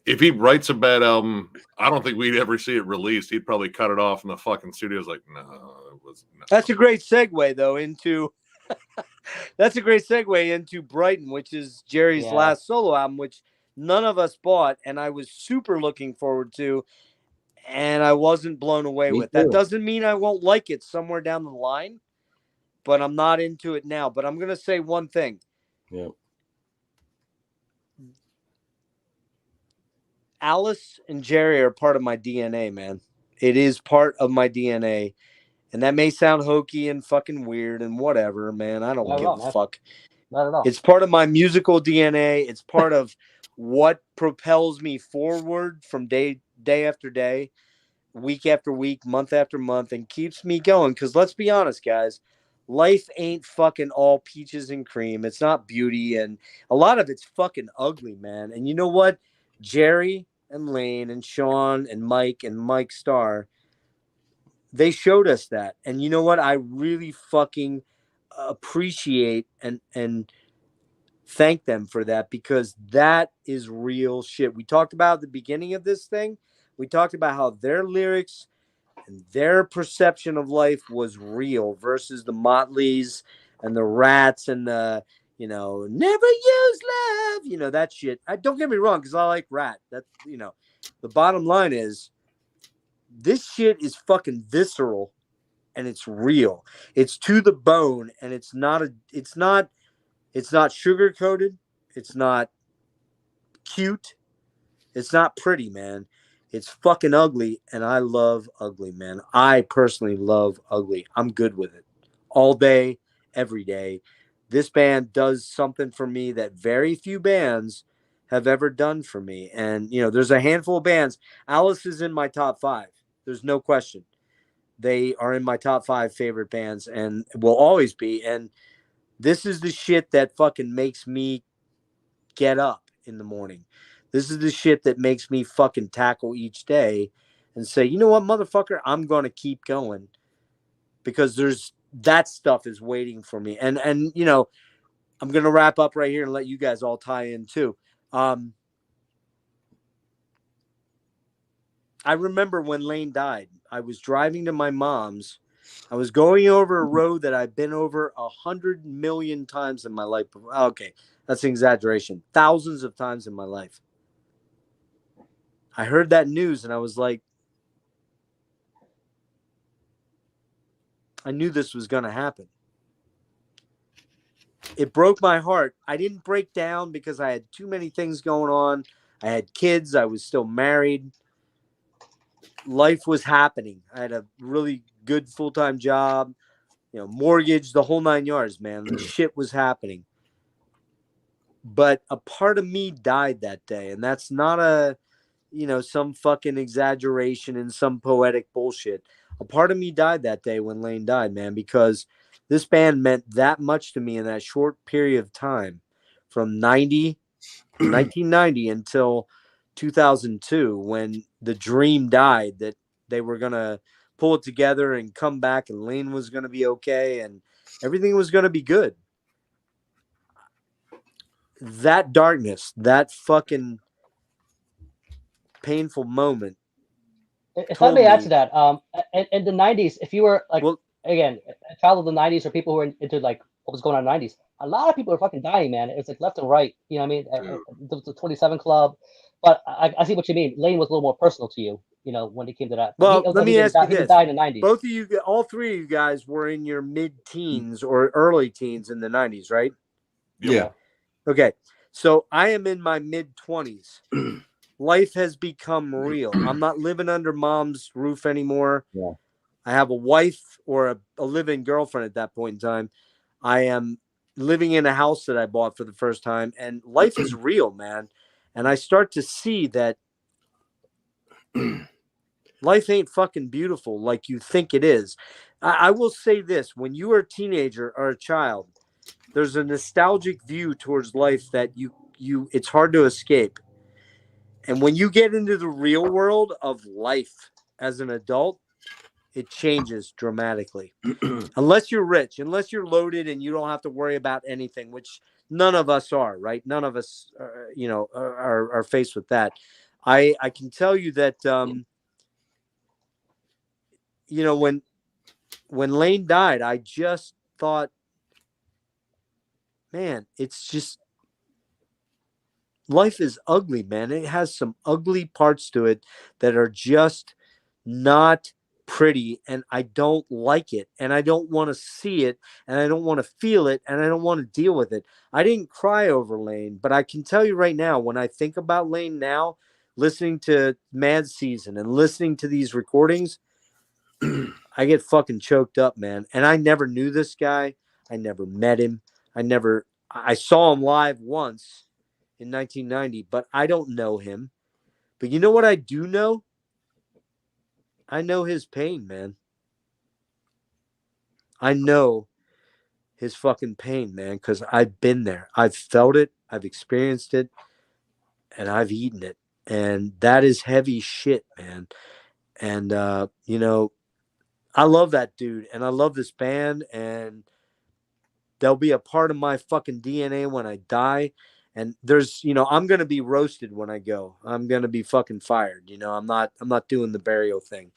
If he writes a bad album, I don't think we'd ever see it released. He'd probably cut it off in the fucking studios. Like, no, it was. No. That's a great segue, though, into. That's a great segue into Brighton, which is Jerry's last solo album, which none of us bought, and I was super looking forward to, and I wasn't blown away with. That doesn't mean I won't like it somewhere down the line, but I'm not into it now. But I'm gonna say one thing. Yeah. Alice and Jerry are part of my DNA, man. It is part of my DNA. And that may sound hokey and fucking weird and whatever, man. I don't give a fuck. Not at all. It's part of my musical DNA. It's part of what propels me forward from day after day, week after week, month after month, and keeps me going. Because let's be honest, guys, life ain't fucking all peaches and cream. It's not beauty. And a lot of it's fucking ugly, man. And you know what? Jerry and Lane and Sean and Mike Starr, they showed us that. And you know what? I really fucking appreciate and thank them for that, because that is real shit. We talked about at the beginning of this thing. We talked about how their lyrics and their perception of life was real versus the Motleys and the Rats and the, never use love, that shit. Don't get me wrong, because I like Rat. That's, the bottom line is this shit is fucking visceral and it's real. It's to the bone, and it's not sugar coated. It's not cute. It's not pretty, man. It's fucking ugly, and I love ugly, man. I personally love ugly. I'm good with it all day, every day. This band does something for me that very few bands have ever done for me. And, there's a handful of bands. Alice is in my top 5. There's no question. They are in my top 5 favorite bands and will always be. And this is the shit that fucking makes me get up in the morning. This is the shit that makes me fucking tackle each day and say, you know what, motherfucker, I'm going to keep going, because that stuff is waiting for me. And I'm going to wrap up right here and let you guys all tie in too. I remember when Lane died, I was driving to my mom's. I was going over a road that I've been over 100 million times in my life. Okay, that's an exaggeration. Thousands of times in my life. I heard that news and I was like, I knew this was going to happen. It broke my heart. I didn't break down because I had too many things going on. I had kids. I was still married. Life was happening. I had a really good full-time job, mortgage, the whole 9 yards, man. The shit was happening. But a part of me died that day. And that's not some fucking exaggeration and some poetic bullshit. A part of me died that day when Lane died, man, because this band meant that much to me in that short period of time from 1990 until 2002, when the dream died that they were going to pull it together and come back and Lane was going to be okay and everything was going to be good. That darkness, that fucking painful moment. If I may add to that, in the 90s, if you were again, a child of the 90s or people who were into like what was going on in the 90s, a lot of people were fucking dying, man. It was like left and right. You know what I mean? The 27 Club. But I see what you mean. Lane was a little more personal to you, when it came to that. Well, let me ask you this. He died in the 90s. Both of you, all three of you guys were in your mid-teens or early teens in the 90s, right? Yeah. Okay. So I am in my mid-20s. Life has become real. I'm not living under mom's roof anymore. Yeah. I have a wife or a living girlfriend at that point in time. I am living in a house that I bought for the first time, and life is real, man. And I start to see that life ain't fucking beautiful like you think it is. I will say this. When you are a teenager or a child, there's a nostalgic view towards life that it's hard to escape. And when you get into the real world of life as an adult, it changes dramatically. Unless you're rich, unless you're loaded and you don't have to worry about anything, which none of us are, right? None of us, are faced with that. I can tell you that, when Lane died, I just thought, man, it's just, life is ugly, man. It has some ugly parts to it that are just not pretty, and I don't like it, and I don't want to see it, and I don't want to feel it, and I don't want to deal with it. I didn't cry over Lane, but I can tell you right now, when I think about Lane now, listening to Mad Season and listening to these recordings, I get fucking choked up, man. And I never knew this guy. I never met him. I saw him live once in 1990, but I don't know him. But you know what I do know? I know his pain, man. I know his fucking pain, man, because I've been there. I've felt it. I've experienced it. And I've eaten it. And that is heavy shit, man. And, I love that dude. And I love this band. And They'll be a part of my fucking DNA when I die. And there's, I'm going to be roasted when I go. I'm going to be fucking fired. I'm not doing the burial thing.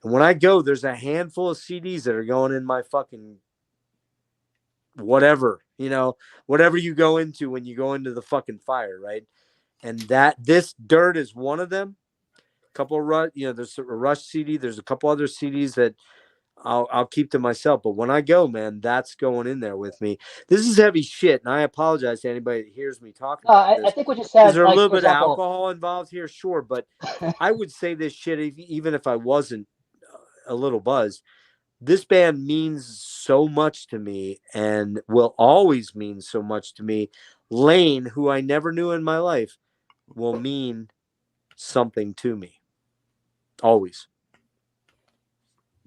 And when I go, there's a handful of CDs that are going in my fucking whatever, whatever you go into when you go into the fucking fire. Right. And this Dirt is one of them. A couple of Rush, there's a Rush CD. There's a couple other CDs that I'll keep to myself. But when I go, man, that's going in there with me. This is heavy shit, and I apologize to anybody that hears me talking about this. I think what you said. Is there a little bit example, of alcohol involved here? Sure, but I would say this shit even if I wasn't a little buzzed. This band means so much to me and will always mean so much to me. Lane, who I never knew in my life, will mean something to me. Always.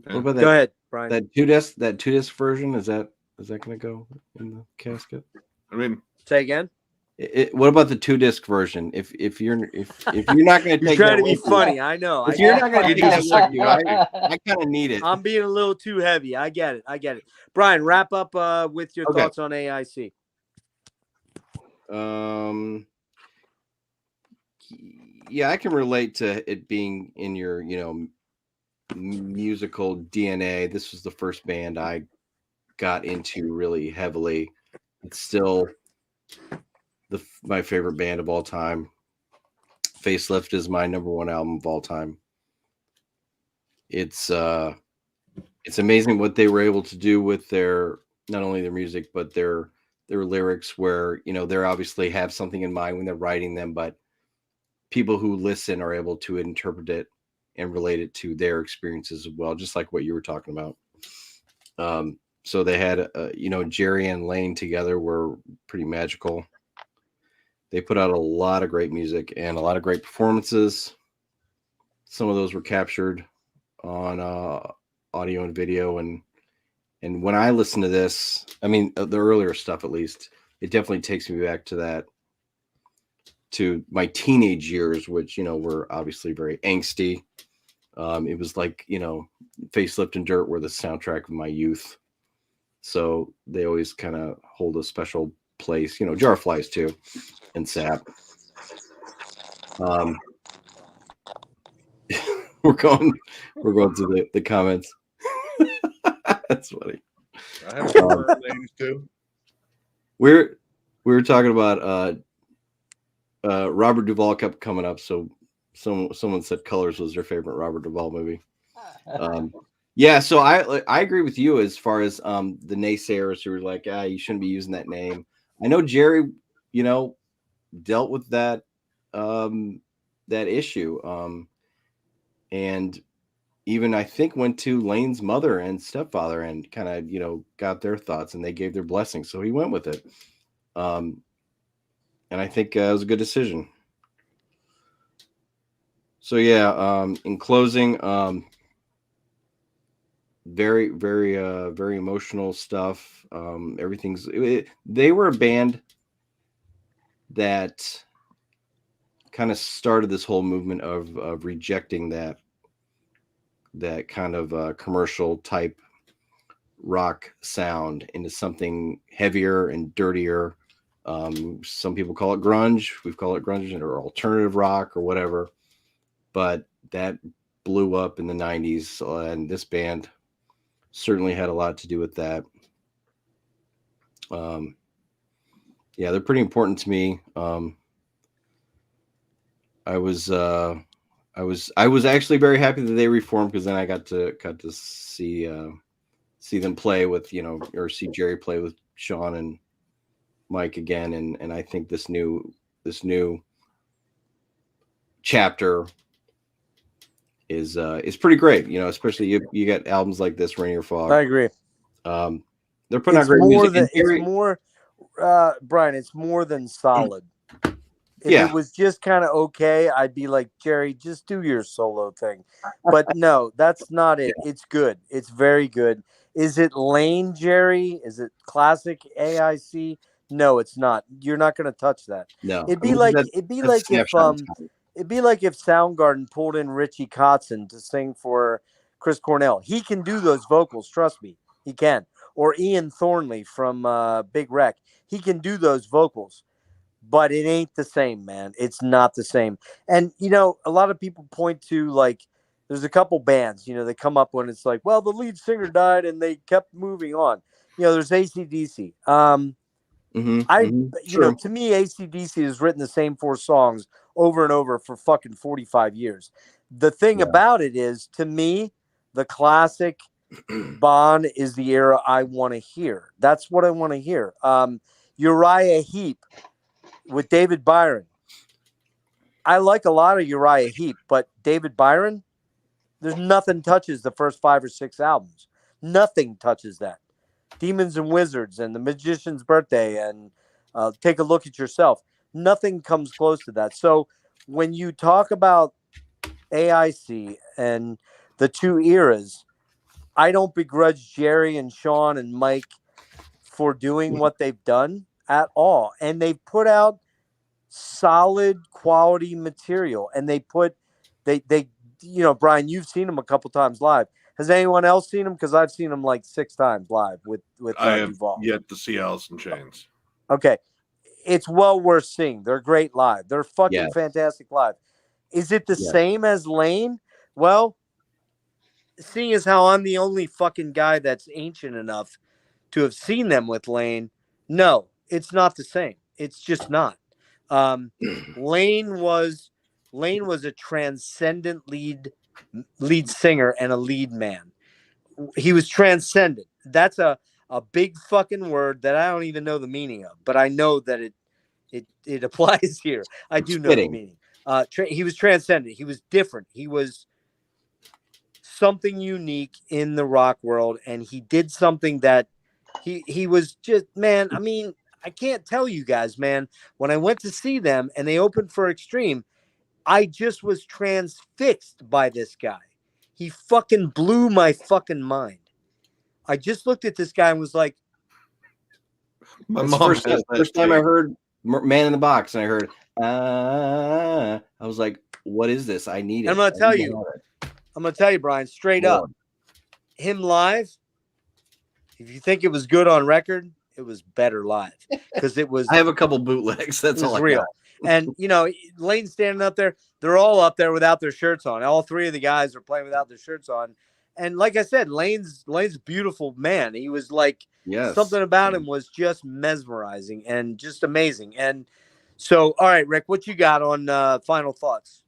What about that? Go ahead, Brian. That two disc version, is that going to go in the casket? I mean, say again. What about the 2-disc version? If you're not going to take, you're trying to be funny. I know. If you're not going to take that, I kind of need it. I'm being a little too heavy. I get it. Brian, wrap up with your thoughts on AIC. Yeah, I can relate to it being in your, musical DNA. This was the first band I got into really heavily. It's still my favorite band of all time. Facelift is my number one album of all time. It's amazing what they were able to do with their, not only their music, but their lyrics, where, they obviously have something in mind when they're writing them, but people who listen are able to interpret it and relate it to their experiences as well, just like what you were talking about. So they had, Jerry and Lane together were pretty magical. They put out a lot of great music and a lot of great performances. Some of those were captured on audio and video. And when I listen to this, I mean, the earlier stuff, at least, it definitely takes me back to my teenage years, which, were obviously very angsty. It was like, Facelift and Dirt were the soundtrack of my youth. So they always kind of hold a special place, Jar Flies too, and Sap. We're going to the comments. That's funny. I have some names too. We were talking about Robert Duvall kept coming up, so someone said Colors was their favorite Robert Duvall movie. Yeah, so I agree with you as far as the naysayers who were like, you shouldn't be using that name. I know Jerry, dealt with that issue, and even I think went to Lane's mother and stepfather and kind of got their thoughts, and they gave their blessing, so he went with it. And I think it was a good decision. So yeah, in closing, very, very, very emotional stuff. They were a band that kind of started this whole movement of rejecting that kind of commercial type rock sound into something heavier and dirtier. Some people call it grunge. We've called it grunge or alternative rock or whatever. But that blew up in the 90s, and this band certainly had a lot to do with that. Yeah, they're pretty important to me. I was actually very happy that they reformed, because then I got to see them play with, or see Jerry play with Sean and Mike again, and I think this new chapter is pretty great, especially you got albums like this, Rainier Fog. I agree. They're putting out great music. It's more, Brian, it's more than solid. If it was just kind of okay, I'd be like, Jerry, just do your solo thing. But no, that's not it. It's good. It's very good. Is it Lane, Jerry? Is it classic AIC? No, it's not. You're not going to touch that. No. It'd be like if Soundgarden pulled in Richie Kotzen to sing for Chris Cornell. He can do those vocals, trust me. He can. or Ian Thornley from Big Wreck. He can do those vocals, but it ain't the same, man. It's not the same. And, you know, a lot of people point to, like, there's a couple bands, you know, they come up when it's like, well, the lead singer died and they kept moving on. You know, there's AC/DC. You know, to me, AC/DC has written the same 4 songs over and over for fucking 45 years. The thing about it is, to me, the classic Bon is the era I want to hear. That's what I want to hear. Uriah Heep with David Byron. I like a lot of Uriah Heep, but David Byron, there's nothing touches the first 5 or 6 albums. Nothing touches that. Demons and Wizards and The Magician's Birthday and Take a Look at Yourself. Nothing comes close to that. So when you talk about AIC and the 2 eras, I don't begrudge Jerry and Sean and Mike for doing what they've done at all. And they've put out solid quality material. And they you know, Brian, you've seen them a couple times live. Has anyone else seen them? Because I've seen them like 6 times live with I have DuVall. yet to see Alice in Chains. Okay. It's well worth seeing. They're great live. They're fucking fantastic live. Is it the same as Lane? Well, seeing as how I'm the only fucking guy that's ancient enough to have seen them with Lane, no, it's not the same. It's just not. Lane was a transcendent lead singer and a lead man. He was transcendent. That's a big fucking word that I don't even know the meaning of, but I know that it applies here. I do know the meaning. He was transcendent. He was different. He was something unique in the rock world, and he did something that he was just, man, I mean, I can't tell you guys, man, when I went to see them and they opened for Extreme, I just was transfixed by this guy. He fucking blew my fucking mind. I just looked at this guy and was like, my mom first time I heard Man in the Box, and I heard I was like, what is this? I need it. I'm gonna tell you, Brian, straight up, him live, if you think it was good on record, it was better live, because it was. I have a couple bootlegs. That's all I real. got. And you know, Lane's standing up there. They're all up there without their shirts on. All 3 of the guys are playing without their shirts on. And like I said, Lane's a beautiful man. He was like, something about him was just mesmerizing and just amazing. And so, all right, Rick, what you got on final thoughts?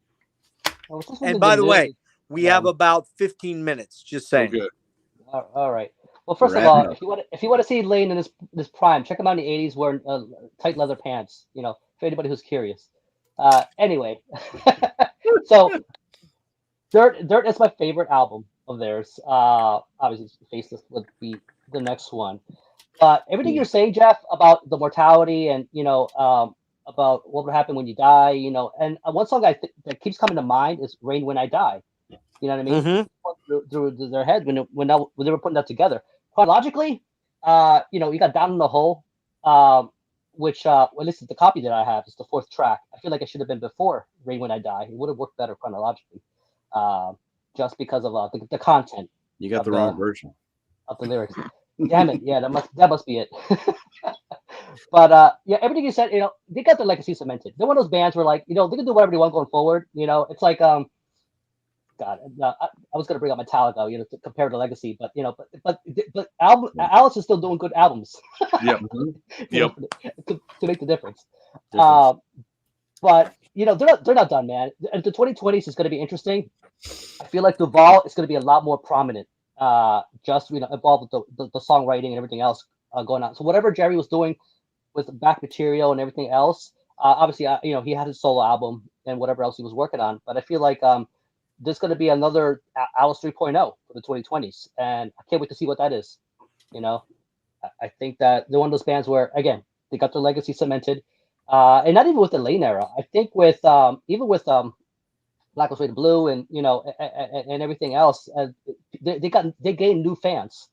And by the way, we have about 15 minutes. Just saying. Okay. All right. Well, first of all, if you want to see Lane in this prime, check him out in the '80s wearing tight leather pants. You know, for anybody who's curious. Anyway, so Dirt is my favorite album of theirs. Obviously, Facelift would be the next one. But everything you're saying, Jeff, about the mortality and, you know, about what would happen when you die, you know, and one song that keeps coming to mind is "Rain When I Die." You know what I mean? Mm-hmm. Through their head when they were putting that together. Chronologically, you know, you got "Down in the Hole," which, well, at least the copy that I have is the 4th track. I feel like it should have been before "Rain When I Die." It would have worked better chronologically, just because of the content. You got the wrong version of the lyrics. Damn it! Yeah, that must be it. But yeah, everything you said, you know, they got their legacy cemented. They're one of those bands where, like, you know, they can do whatever they want going forward. You know, it's like God, I was gonna bring up Metallica, you know, to compare the legacy, but you know, but Alice is still doing good albums. Yep. Yep. To make the difference. But you know, they're not done, man. And the 2020s is gonna be interesting. I feel like DuVall is gonna be a lot more prominent. Just, you know, involved with the songwriting and everything else going on. So whatever Jerry was doing with the back material and everything else, obviously, you know, he had his solo album and whatever else he was working on. But I feel like there's going to be another Alice 3.0 for the 2020s, and I can't wait to see what that is. You know, I think that they're one of those bands where, again, they got their legacy cemented, and not even with the Lane era. I think with even with Black Was Red and Blue, and you know, and everything else, they gained new fans,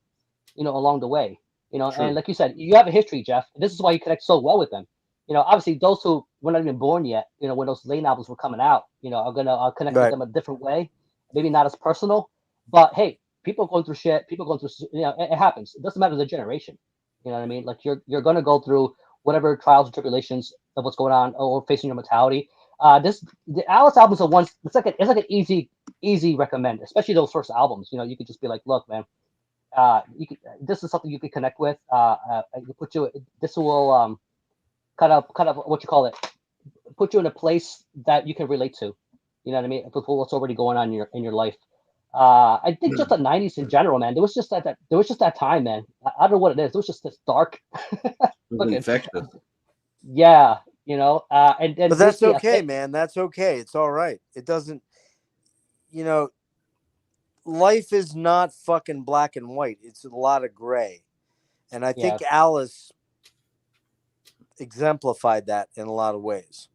you know, along the way. You know, and like you said, you have a history, Jeff. And this is why you connect so well with them. You know, obviously those who were not even born yet, you know, when those Lane albums were coming out, you know, I'll connect with them a different way, maybe not as personal, but hey, people going through shit. People going through, it happens. It doesn't matter the generation. You know what I mean? Like you're gonna go through whatever trials and tribulations of what's going on or facing your mortality. The Alice albums are one. It's like an easy recommend, especially those first albums. You could just be like, look, man, this is something you can connect with. This will kind of what you call it, put you in a place that you can relate to. You know what I mean? With what's already going on in your life. I think just the '90s in general, man. There was just that time, man. I don't know what it is. It was just this dark. It was infectious. Yeah, and but that's okay, man. That's okay. It's all right. It doesn't, life is not fucking black and white. It's a lot of gray. And I think Alice exemplified that in a lot of ways.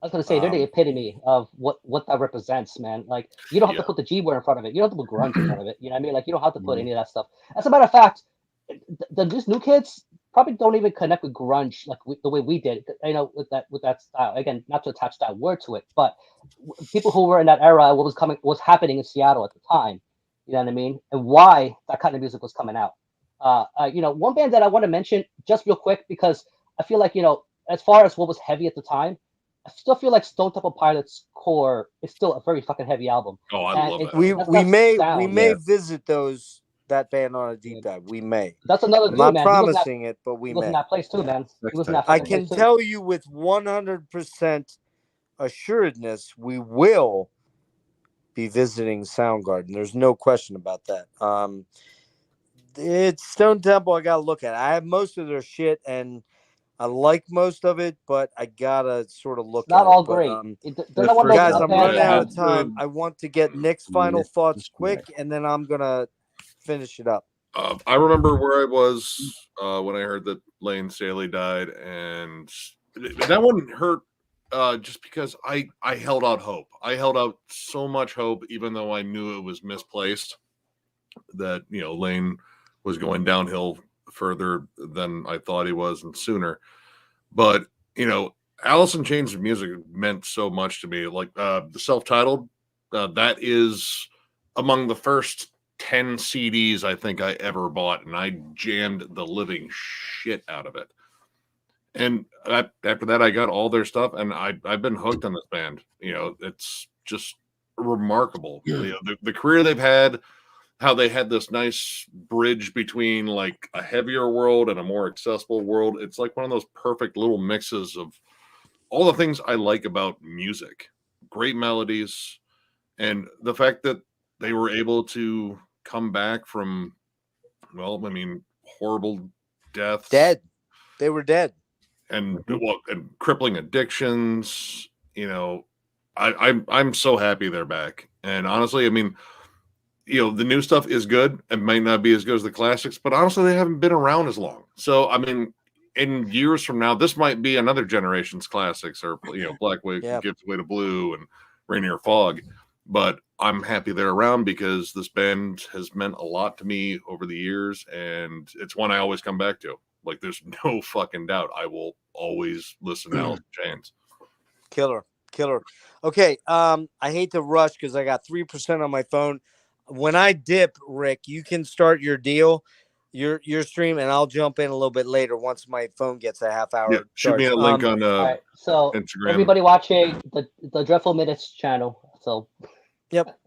I was going to say, they're the epitome of what that represents, man. Like, you don't have to put the G word in front of it. You don't have to put grunge in front of it. You know what I mean? Like, you don't have to put any of that stuff. As a matter of fact, these new kids probably don't even connect with grunge like the way we did, with that style. Again, not to attach that word to it, but people who were in that era, what was happening in Seattle at the time, you know what I mean? And why that kind of music was coming out. One band that I want to mention just real quick, because I feel like, as far as what was heavy at the time, I still feel like Stone Temple Pilots' Core is still a very fucking heavy album. Oh, I love that. We may visit that band on a deep dive. We may. That's another. I'm not promising it, but we may. He was in that place too, man. I can tell you with 100% assuredness, we will be visiting Soundgarden. There's no question about that. It's Stone Temple. I gotta look at it. I have most of their shit and I like most of it, but I gotta sort of look at it. Not all great. Guys, I'm running out of time. I want to get Nick's final thoughts quick, and then I'm gonna finish it up. I remember where I was when I heard that Lane Staley died, and that one hurt just because I held out hope. I held out so much hope, even though I knew it was misplaced, that Lane was going downhill further than I thought he was and sooner. But Alice in Chains' music meant so much to me. Like the self-titled, that is among the first 10 CDs I think I ever bought, and I jammed the living shit out of it. And after that, I got all their stuff, and I've been hooked on this band. It's just remarkable. The career they've had, how they had this nice bridge between like a heavier world and a more accessible world. It's like one of those perfect little mixes of all the things I like about music. Great melodies, and the fact that they were able to come back from, horrible deaths. Dead. They were dead. And crippling addictions. I'm so happy they're back. And honestly, the new stuff is good. It might not be as good as the classics, but honestly, they haven't been around as long. So, in years from now, this might be another generation's classics, or Black Wave Gives Way to Blue and Rainier Fog. But I'm happy they're around because this band has meant a lot to me over the years, and it's one I always come back to. Like, there's no fucking doubt I will always listen to Alice in Chains. Killer. Okay, I hate to rush because I got 3% on my phone. When I dip, Rick, you can start your deal, your stream, and I'll jump in a little bit later once my phone gets a half hour. Yeah, shoot me a link on right, so Instagram. Everybody watching the Dreadful Minutes channel. So, yep.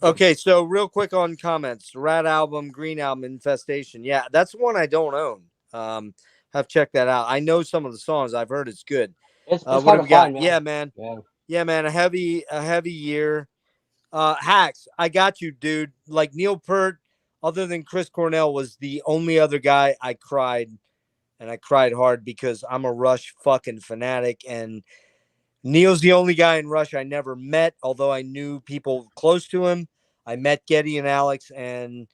Okay, so real quick on comments. Rat Album, Green Album, Infestation. Yeah, that's one I don't own. Have checked that out. I know some of the songs. I've heard it's good. It's hard to find, man. Yeah, man. Yeah, man. A heavy year. Hacks, I got you, dude. Like Neil Peart, other than Chris Cornell, was the only other guy I cried, and I cried hard because I'm a Rush fucking fanatic, and Neil's the only guy in Rush I never met, although I knew people close to him. I met Geddy and Alex, and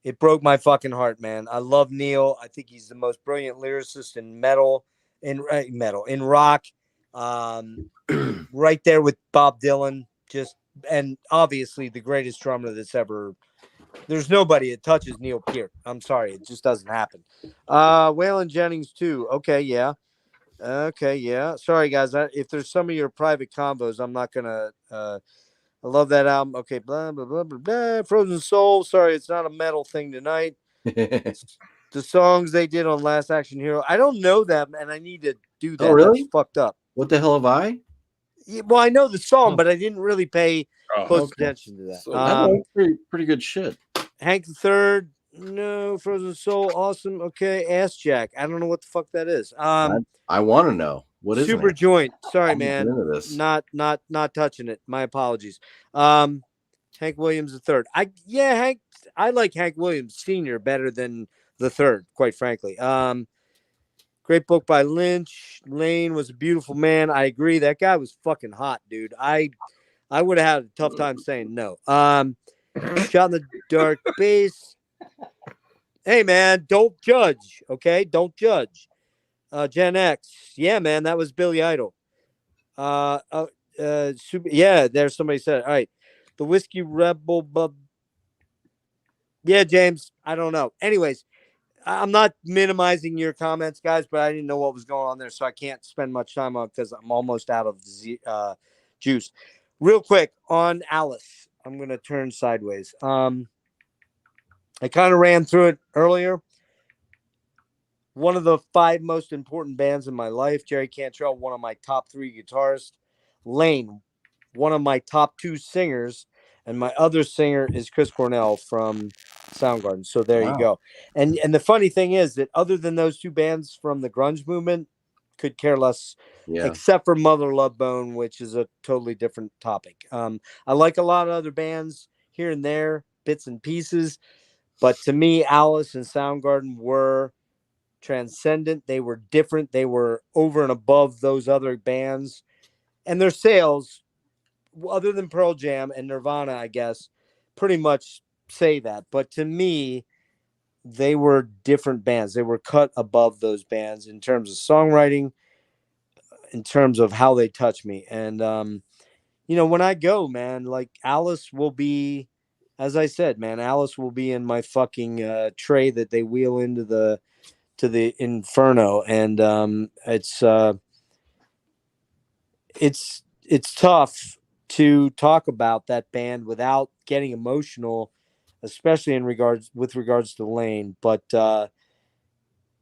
it broke my fucking heart, man. I love Neil. I think he's the most brilliant lyricist in in rock. Right there with Bob Dylan, and obviously the greatest drummer that's ever. There's nobody that touches Neil Peart. I'm sorry, it just doesn't happen. Waylon Jennings too. Okay, yeah. Sorry, guys. If there's some of your private convos, I'm not gonna I love that album. Okay, blah blah blah blah blah. Frozen Soul. Sorry, it's not a metal thing tonight. The songs they did on Last Action Hero. I don't know them, and I need to do that. Oh, really? That's fucked up. What the hell have I? Yeah, well, I know the song, but I didn't really pay close attention to that. So, pretty good shit. Hank the Third. No, Frozen Soul. Awesome. Okay, Ass Jack. I don't know what the fuck that is. I want to know what is Super it? Joint. Sorry, I'm man. into this. Not touching it. My apologies. Hank Williams the Third. Hank. I like Hank Williams Sr. better than the Third, quite frankly. Great book by Lynch. Lane was a beautiful man. I agree. That guy was fucking hot, dude. I would have had a tough time saying no. Shot in the Dark Base. Hey, man, don't judge, okay? Don't judge. Gen X. Yeah, man, that was Billy Idol. There's somebody said it. All right. The Whiskey Rebel. Yeah, James, I don't know. Anyways, I'm not minimizing your comments, guys, but I didn't know what was going on there, so I can't spend much time on it because I'm almost out of juice. Real quick on Alice, I'm going to turn sideways. I kind of ran through it earlier. One of the 5 most important bands in my life. Jerry Cantrell, one of my top 3 guitarists. Lane, one of my top 2 singers. And my other singer is Chris Cornell from Soundgarden. So there you go. And the funny thing is that other than those 2 bands from the grunge movement, could care less, except for Mother Love Bone, which is a totally different topic. I like a lot of other bands here and there, bits and pieces. But to me, Alice and Soundgarden were transcendent. They were different. They were over and above those other bands. And their sales, other than Pearl Jam and Nirvana, I guess, pretty much say that. But to me, they were different bands. They were cut above those bands in terms of songwriting, in terms of how they touch me. And, when I go, man, like Alice will be, as I said, man, Alice will be in my fucking tray that they wheel into the inferno. And it's tough to talk about that band without getting emotional, especially with regards to Lane. But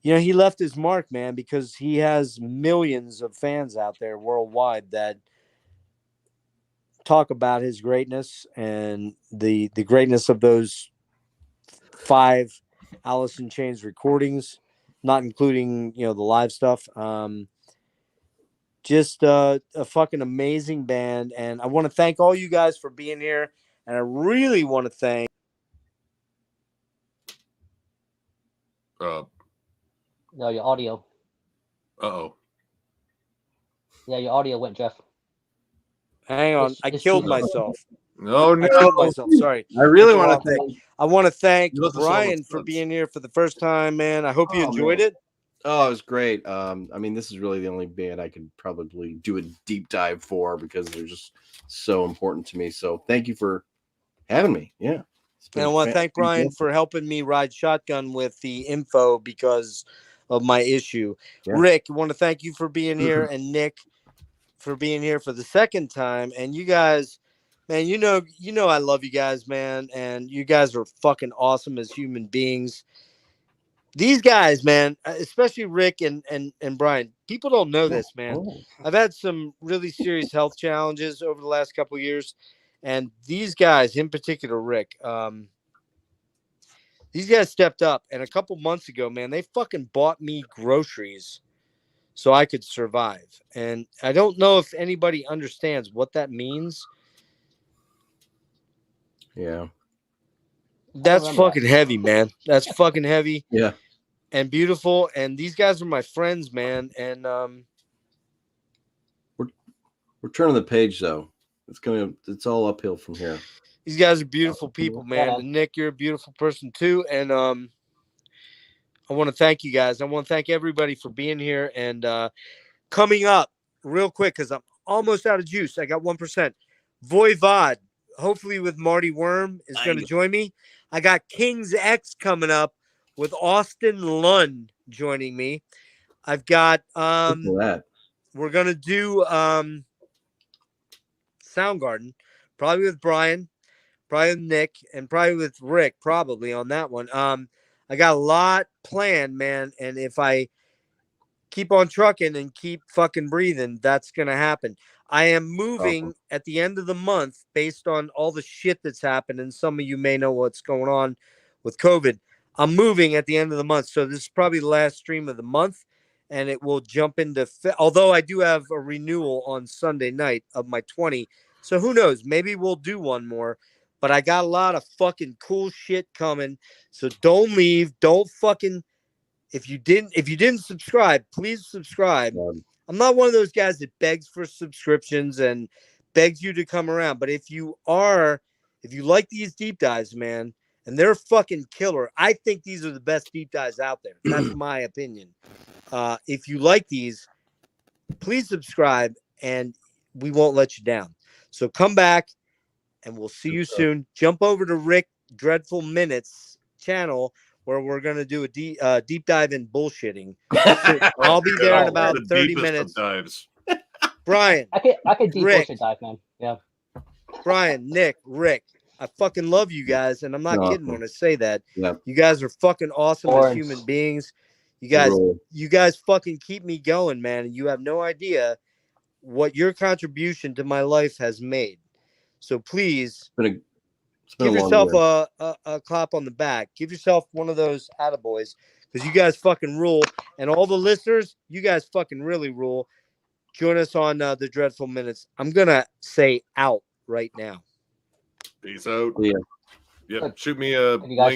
he left his mark, man, because he has millions of fans out there worldwide that talk about his greatness and the greatness of those 5 Alice in Chains recordings, not including the live stuff. Just a fucking amazing band, and I want to thank all you guys for being here, and I really want to thank no, your audio. Yeah, your audio went, Jeff. Hang on, I killed myself. No, I killed myself. Sorry. I really want to thank. I want to thank Brian for being here for the first time, man. I hope you enjoyed it. Oh, it was great. This is really the only band I could probably do a deep dive for because they're just so important to me. So thank you for having me. Yeah. And I want to thank Brian for helping me ride shotgun with the info because of my issue. Yeah. Rick, I want to thank you for being here, and Nick for being here for the second time. And you guys, man, you know I love you guys, man, and you guys are fucking awesome as human beings. These guys, man, especially Rick and Brian, people don't know this, man. I've had some really serious health challenges over the last couple of years, and these guys, in particular, Rick, these guys stepped up. And a couple months ago, man, they fucking bought me groceries so I could survive. And I don't know if anybody understands what that means. Yeah. That's fucking heavy, man. That's fucking heavy. Yeah. And beautiful. And these guys are my friends, man. And we're turning the page though. It's all uphill from here. These guys are beautiful people, man. And Nick, you're a beautiful person too. And I want to thank you guys. I want to thank everybody for being here. And coming up real quick, because I'm almost out of juice. I got 1%. Voivod, hopefully with Marty Worm, is going to join me. I got King's X coming up with Austin Lund joining me. I've got we're going to do Soundgarden. probably with Brian, probably with Nick, and probably with Rick, probably on that one. I got a lot planned, man, and if I keep on trucking and keep fucking breathing, that's gonna happen. I am moving at the end of the month based on all the shit that's happened, and some of you may know what's going on with COVID. I'm moving at the end of the month, so this is probably the last stream of the month, and it will jump into. Although I do have a renewal on Sunday night of my 20, so who knows? Maybe we'll do one more. But I got a lot of fucking cool shit coming, so don't leave. Don't fucking. If you didn't subscribe, please subscribe. I'm not one of those guys that begs for subscriptions and begs you to come around. But if you like these deep dives, man, and they're fucking killer, I think these are the best deep dives out there. That's my opinion. If you like these, please subscribe, and we won't let you down. So come back, and we'll see you soon. Jump over to Rick Dreadful Minutes channel, where we're going to do a deep dive in bullshitting. So I'll be there in about 30 minutes. Dives. I Brian. could deep bullshit dive, man. Yeah. Brian, Nick, Rick, I fucking love you guys, and I'm not kidding when I say that. Yep. You guys are fucking awesome as human beings. You guys fucking keep me going, man. And you have no idea what your contribution to my life has made. So please give yourself a clap on the back. Give yourself one of those attaboys, because you guys fucking rule. And all the listeners, you guys fucking really rule. Join us on the Dreadful Minutes. I'm going to say out right now. Peace out. Yeah. Yep. Shoot me a link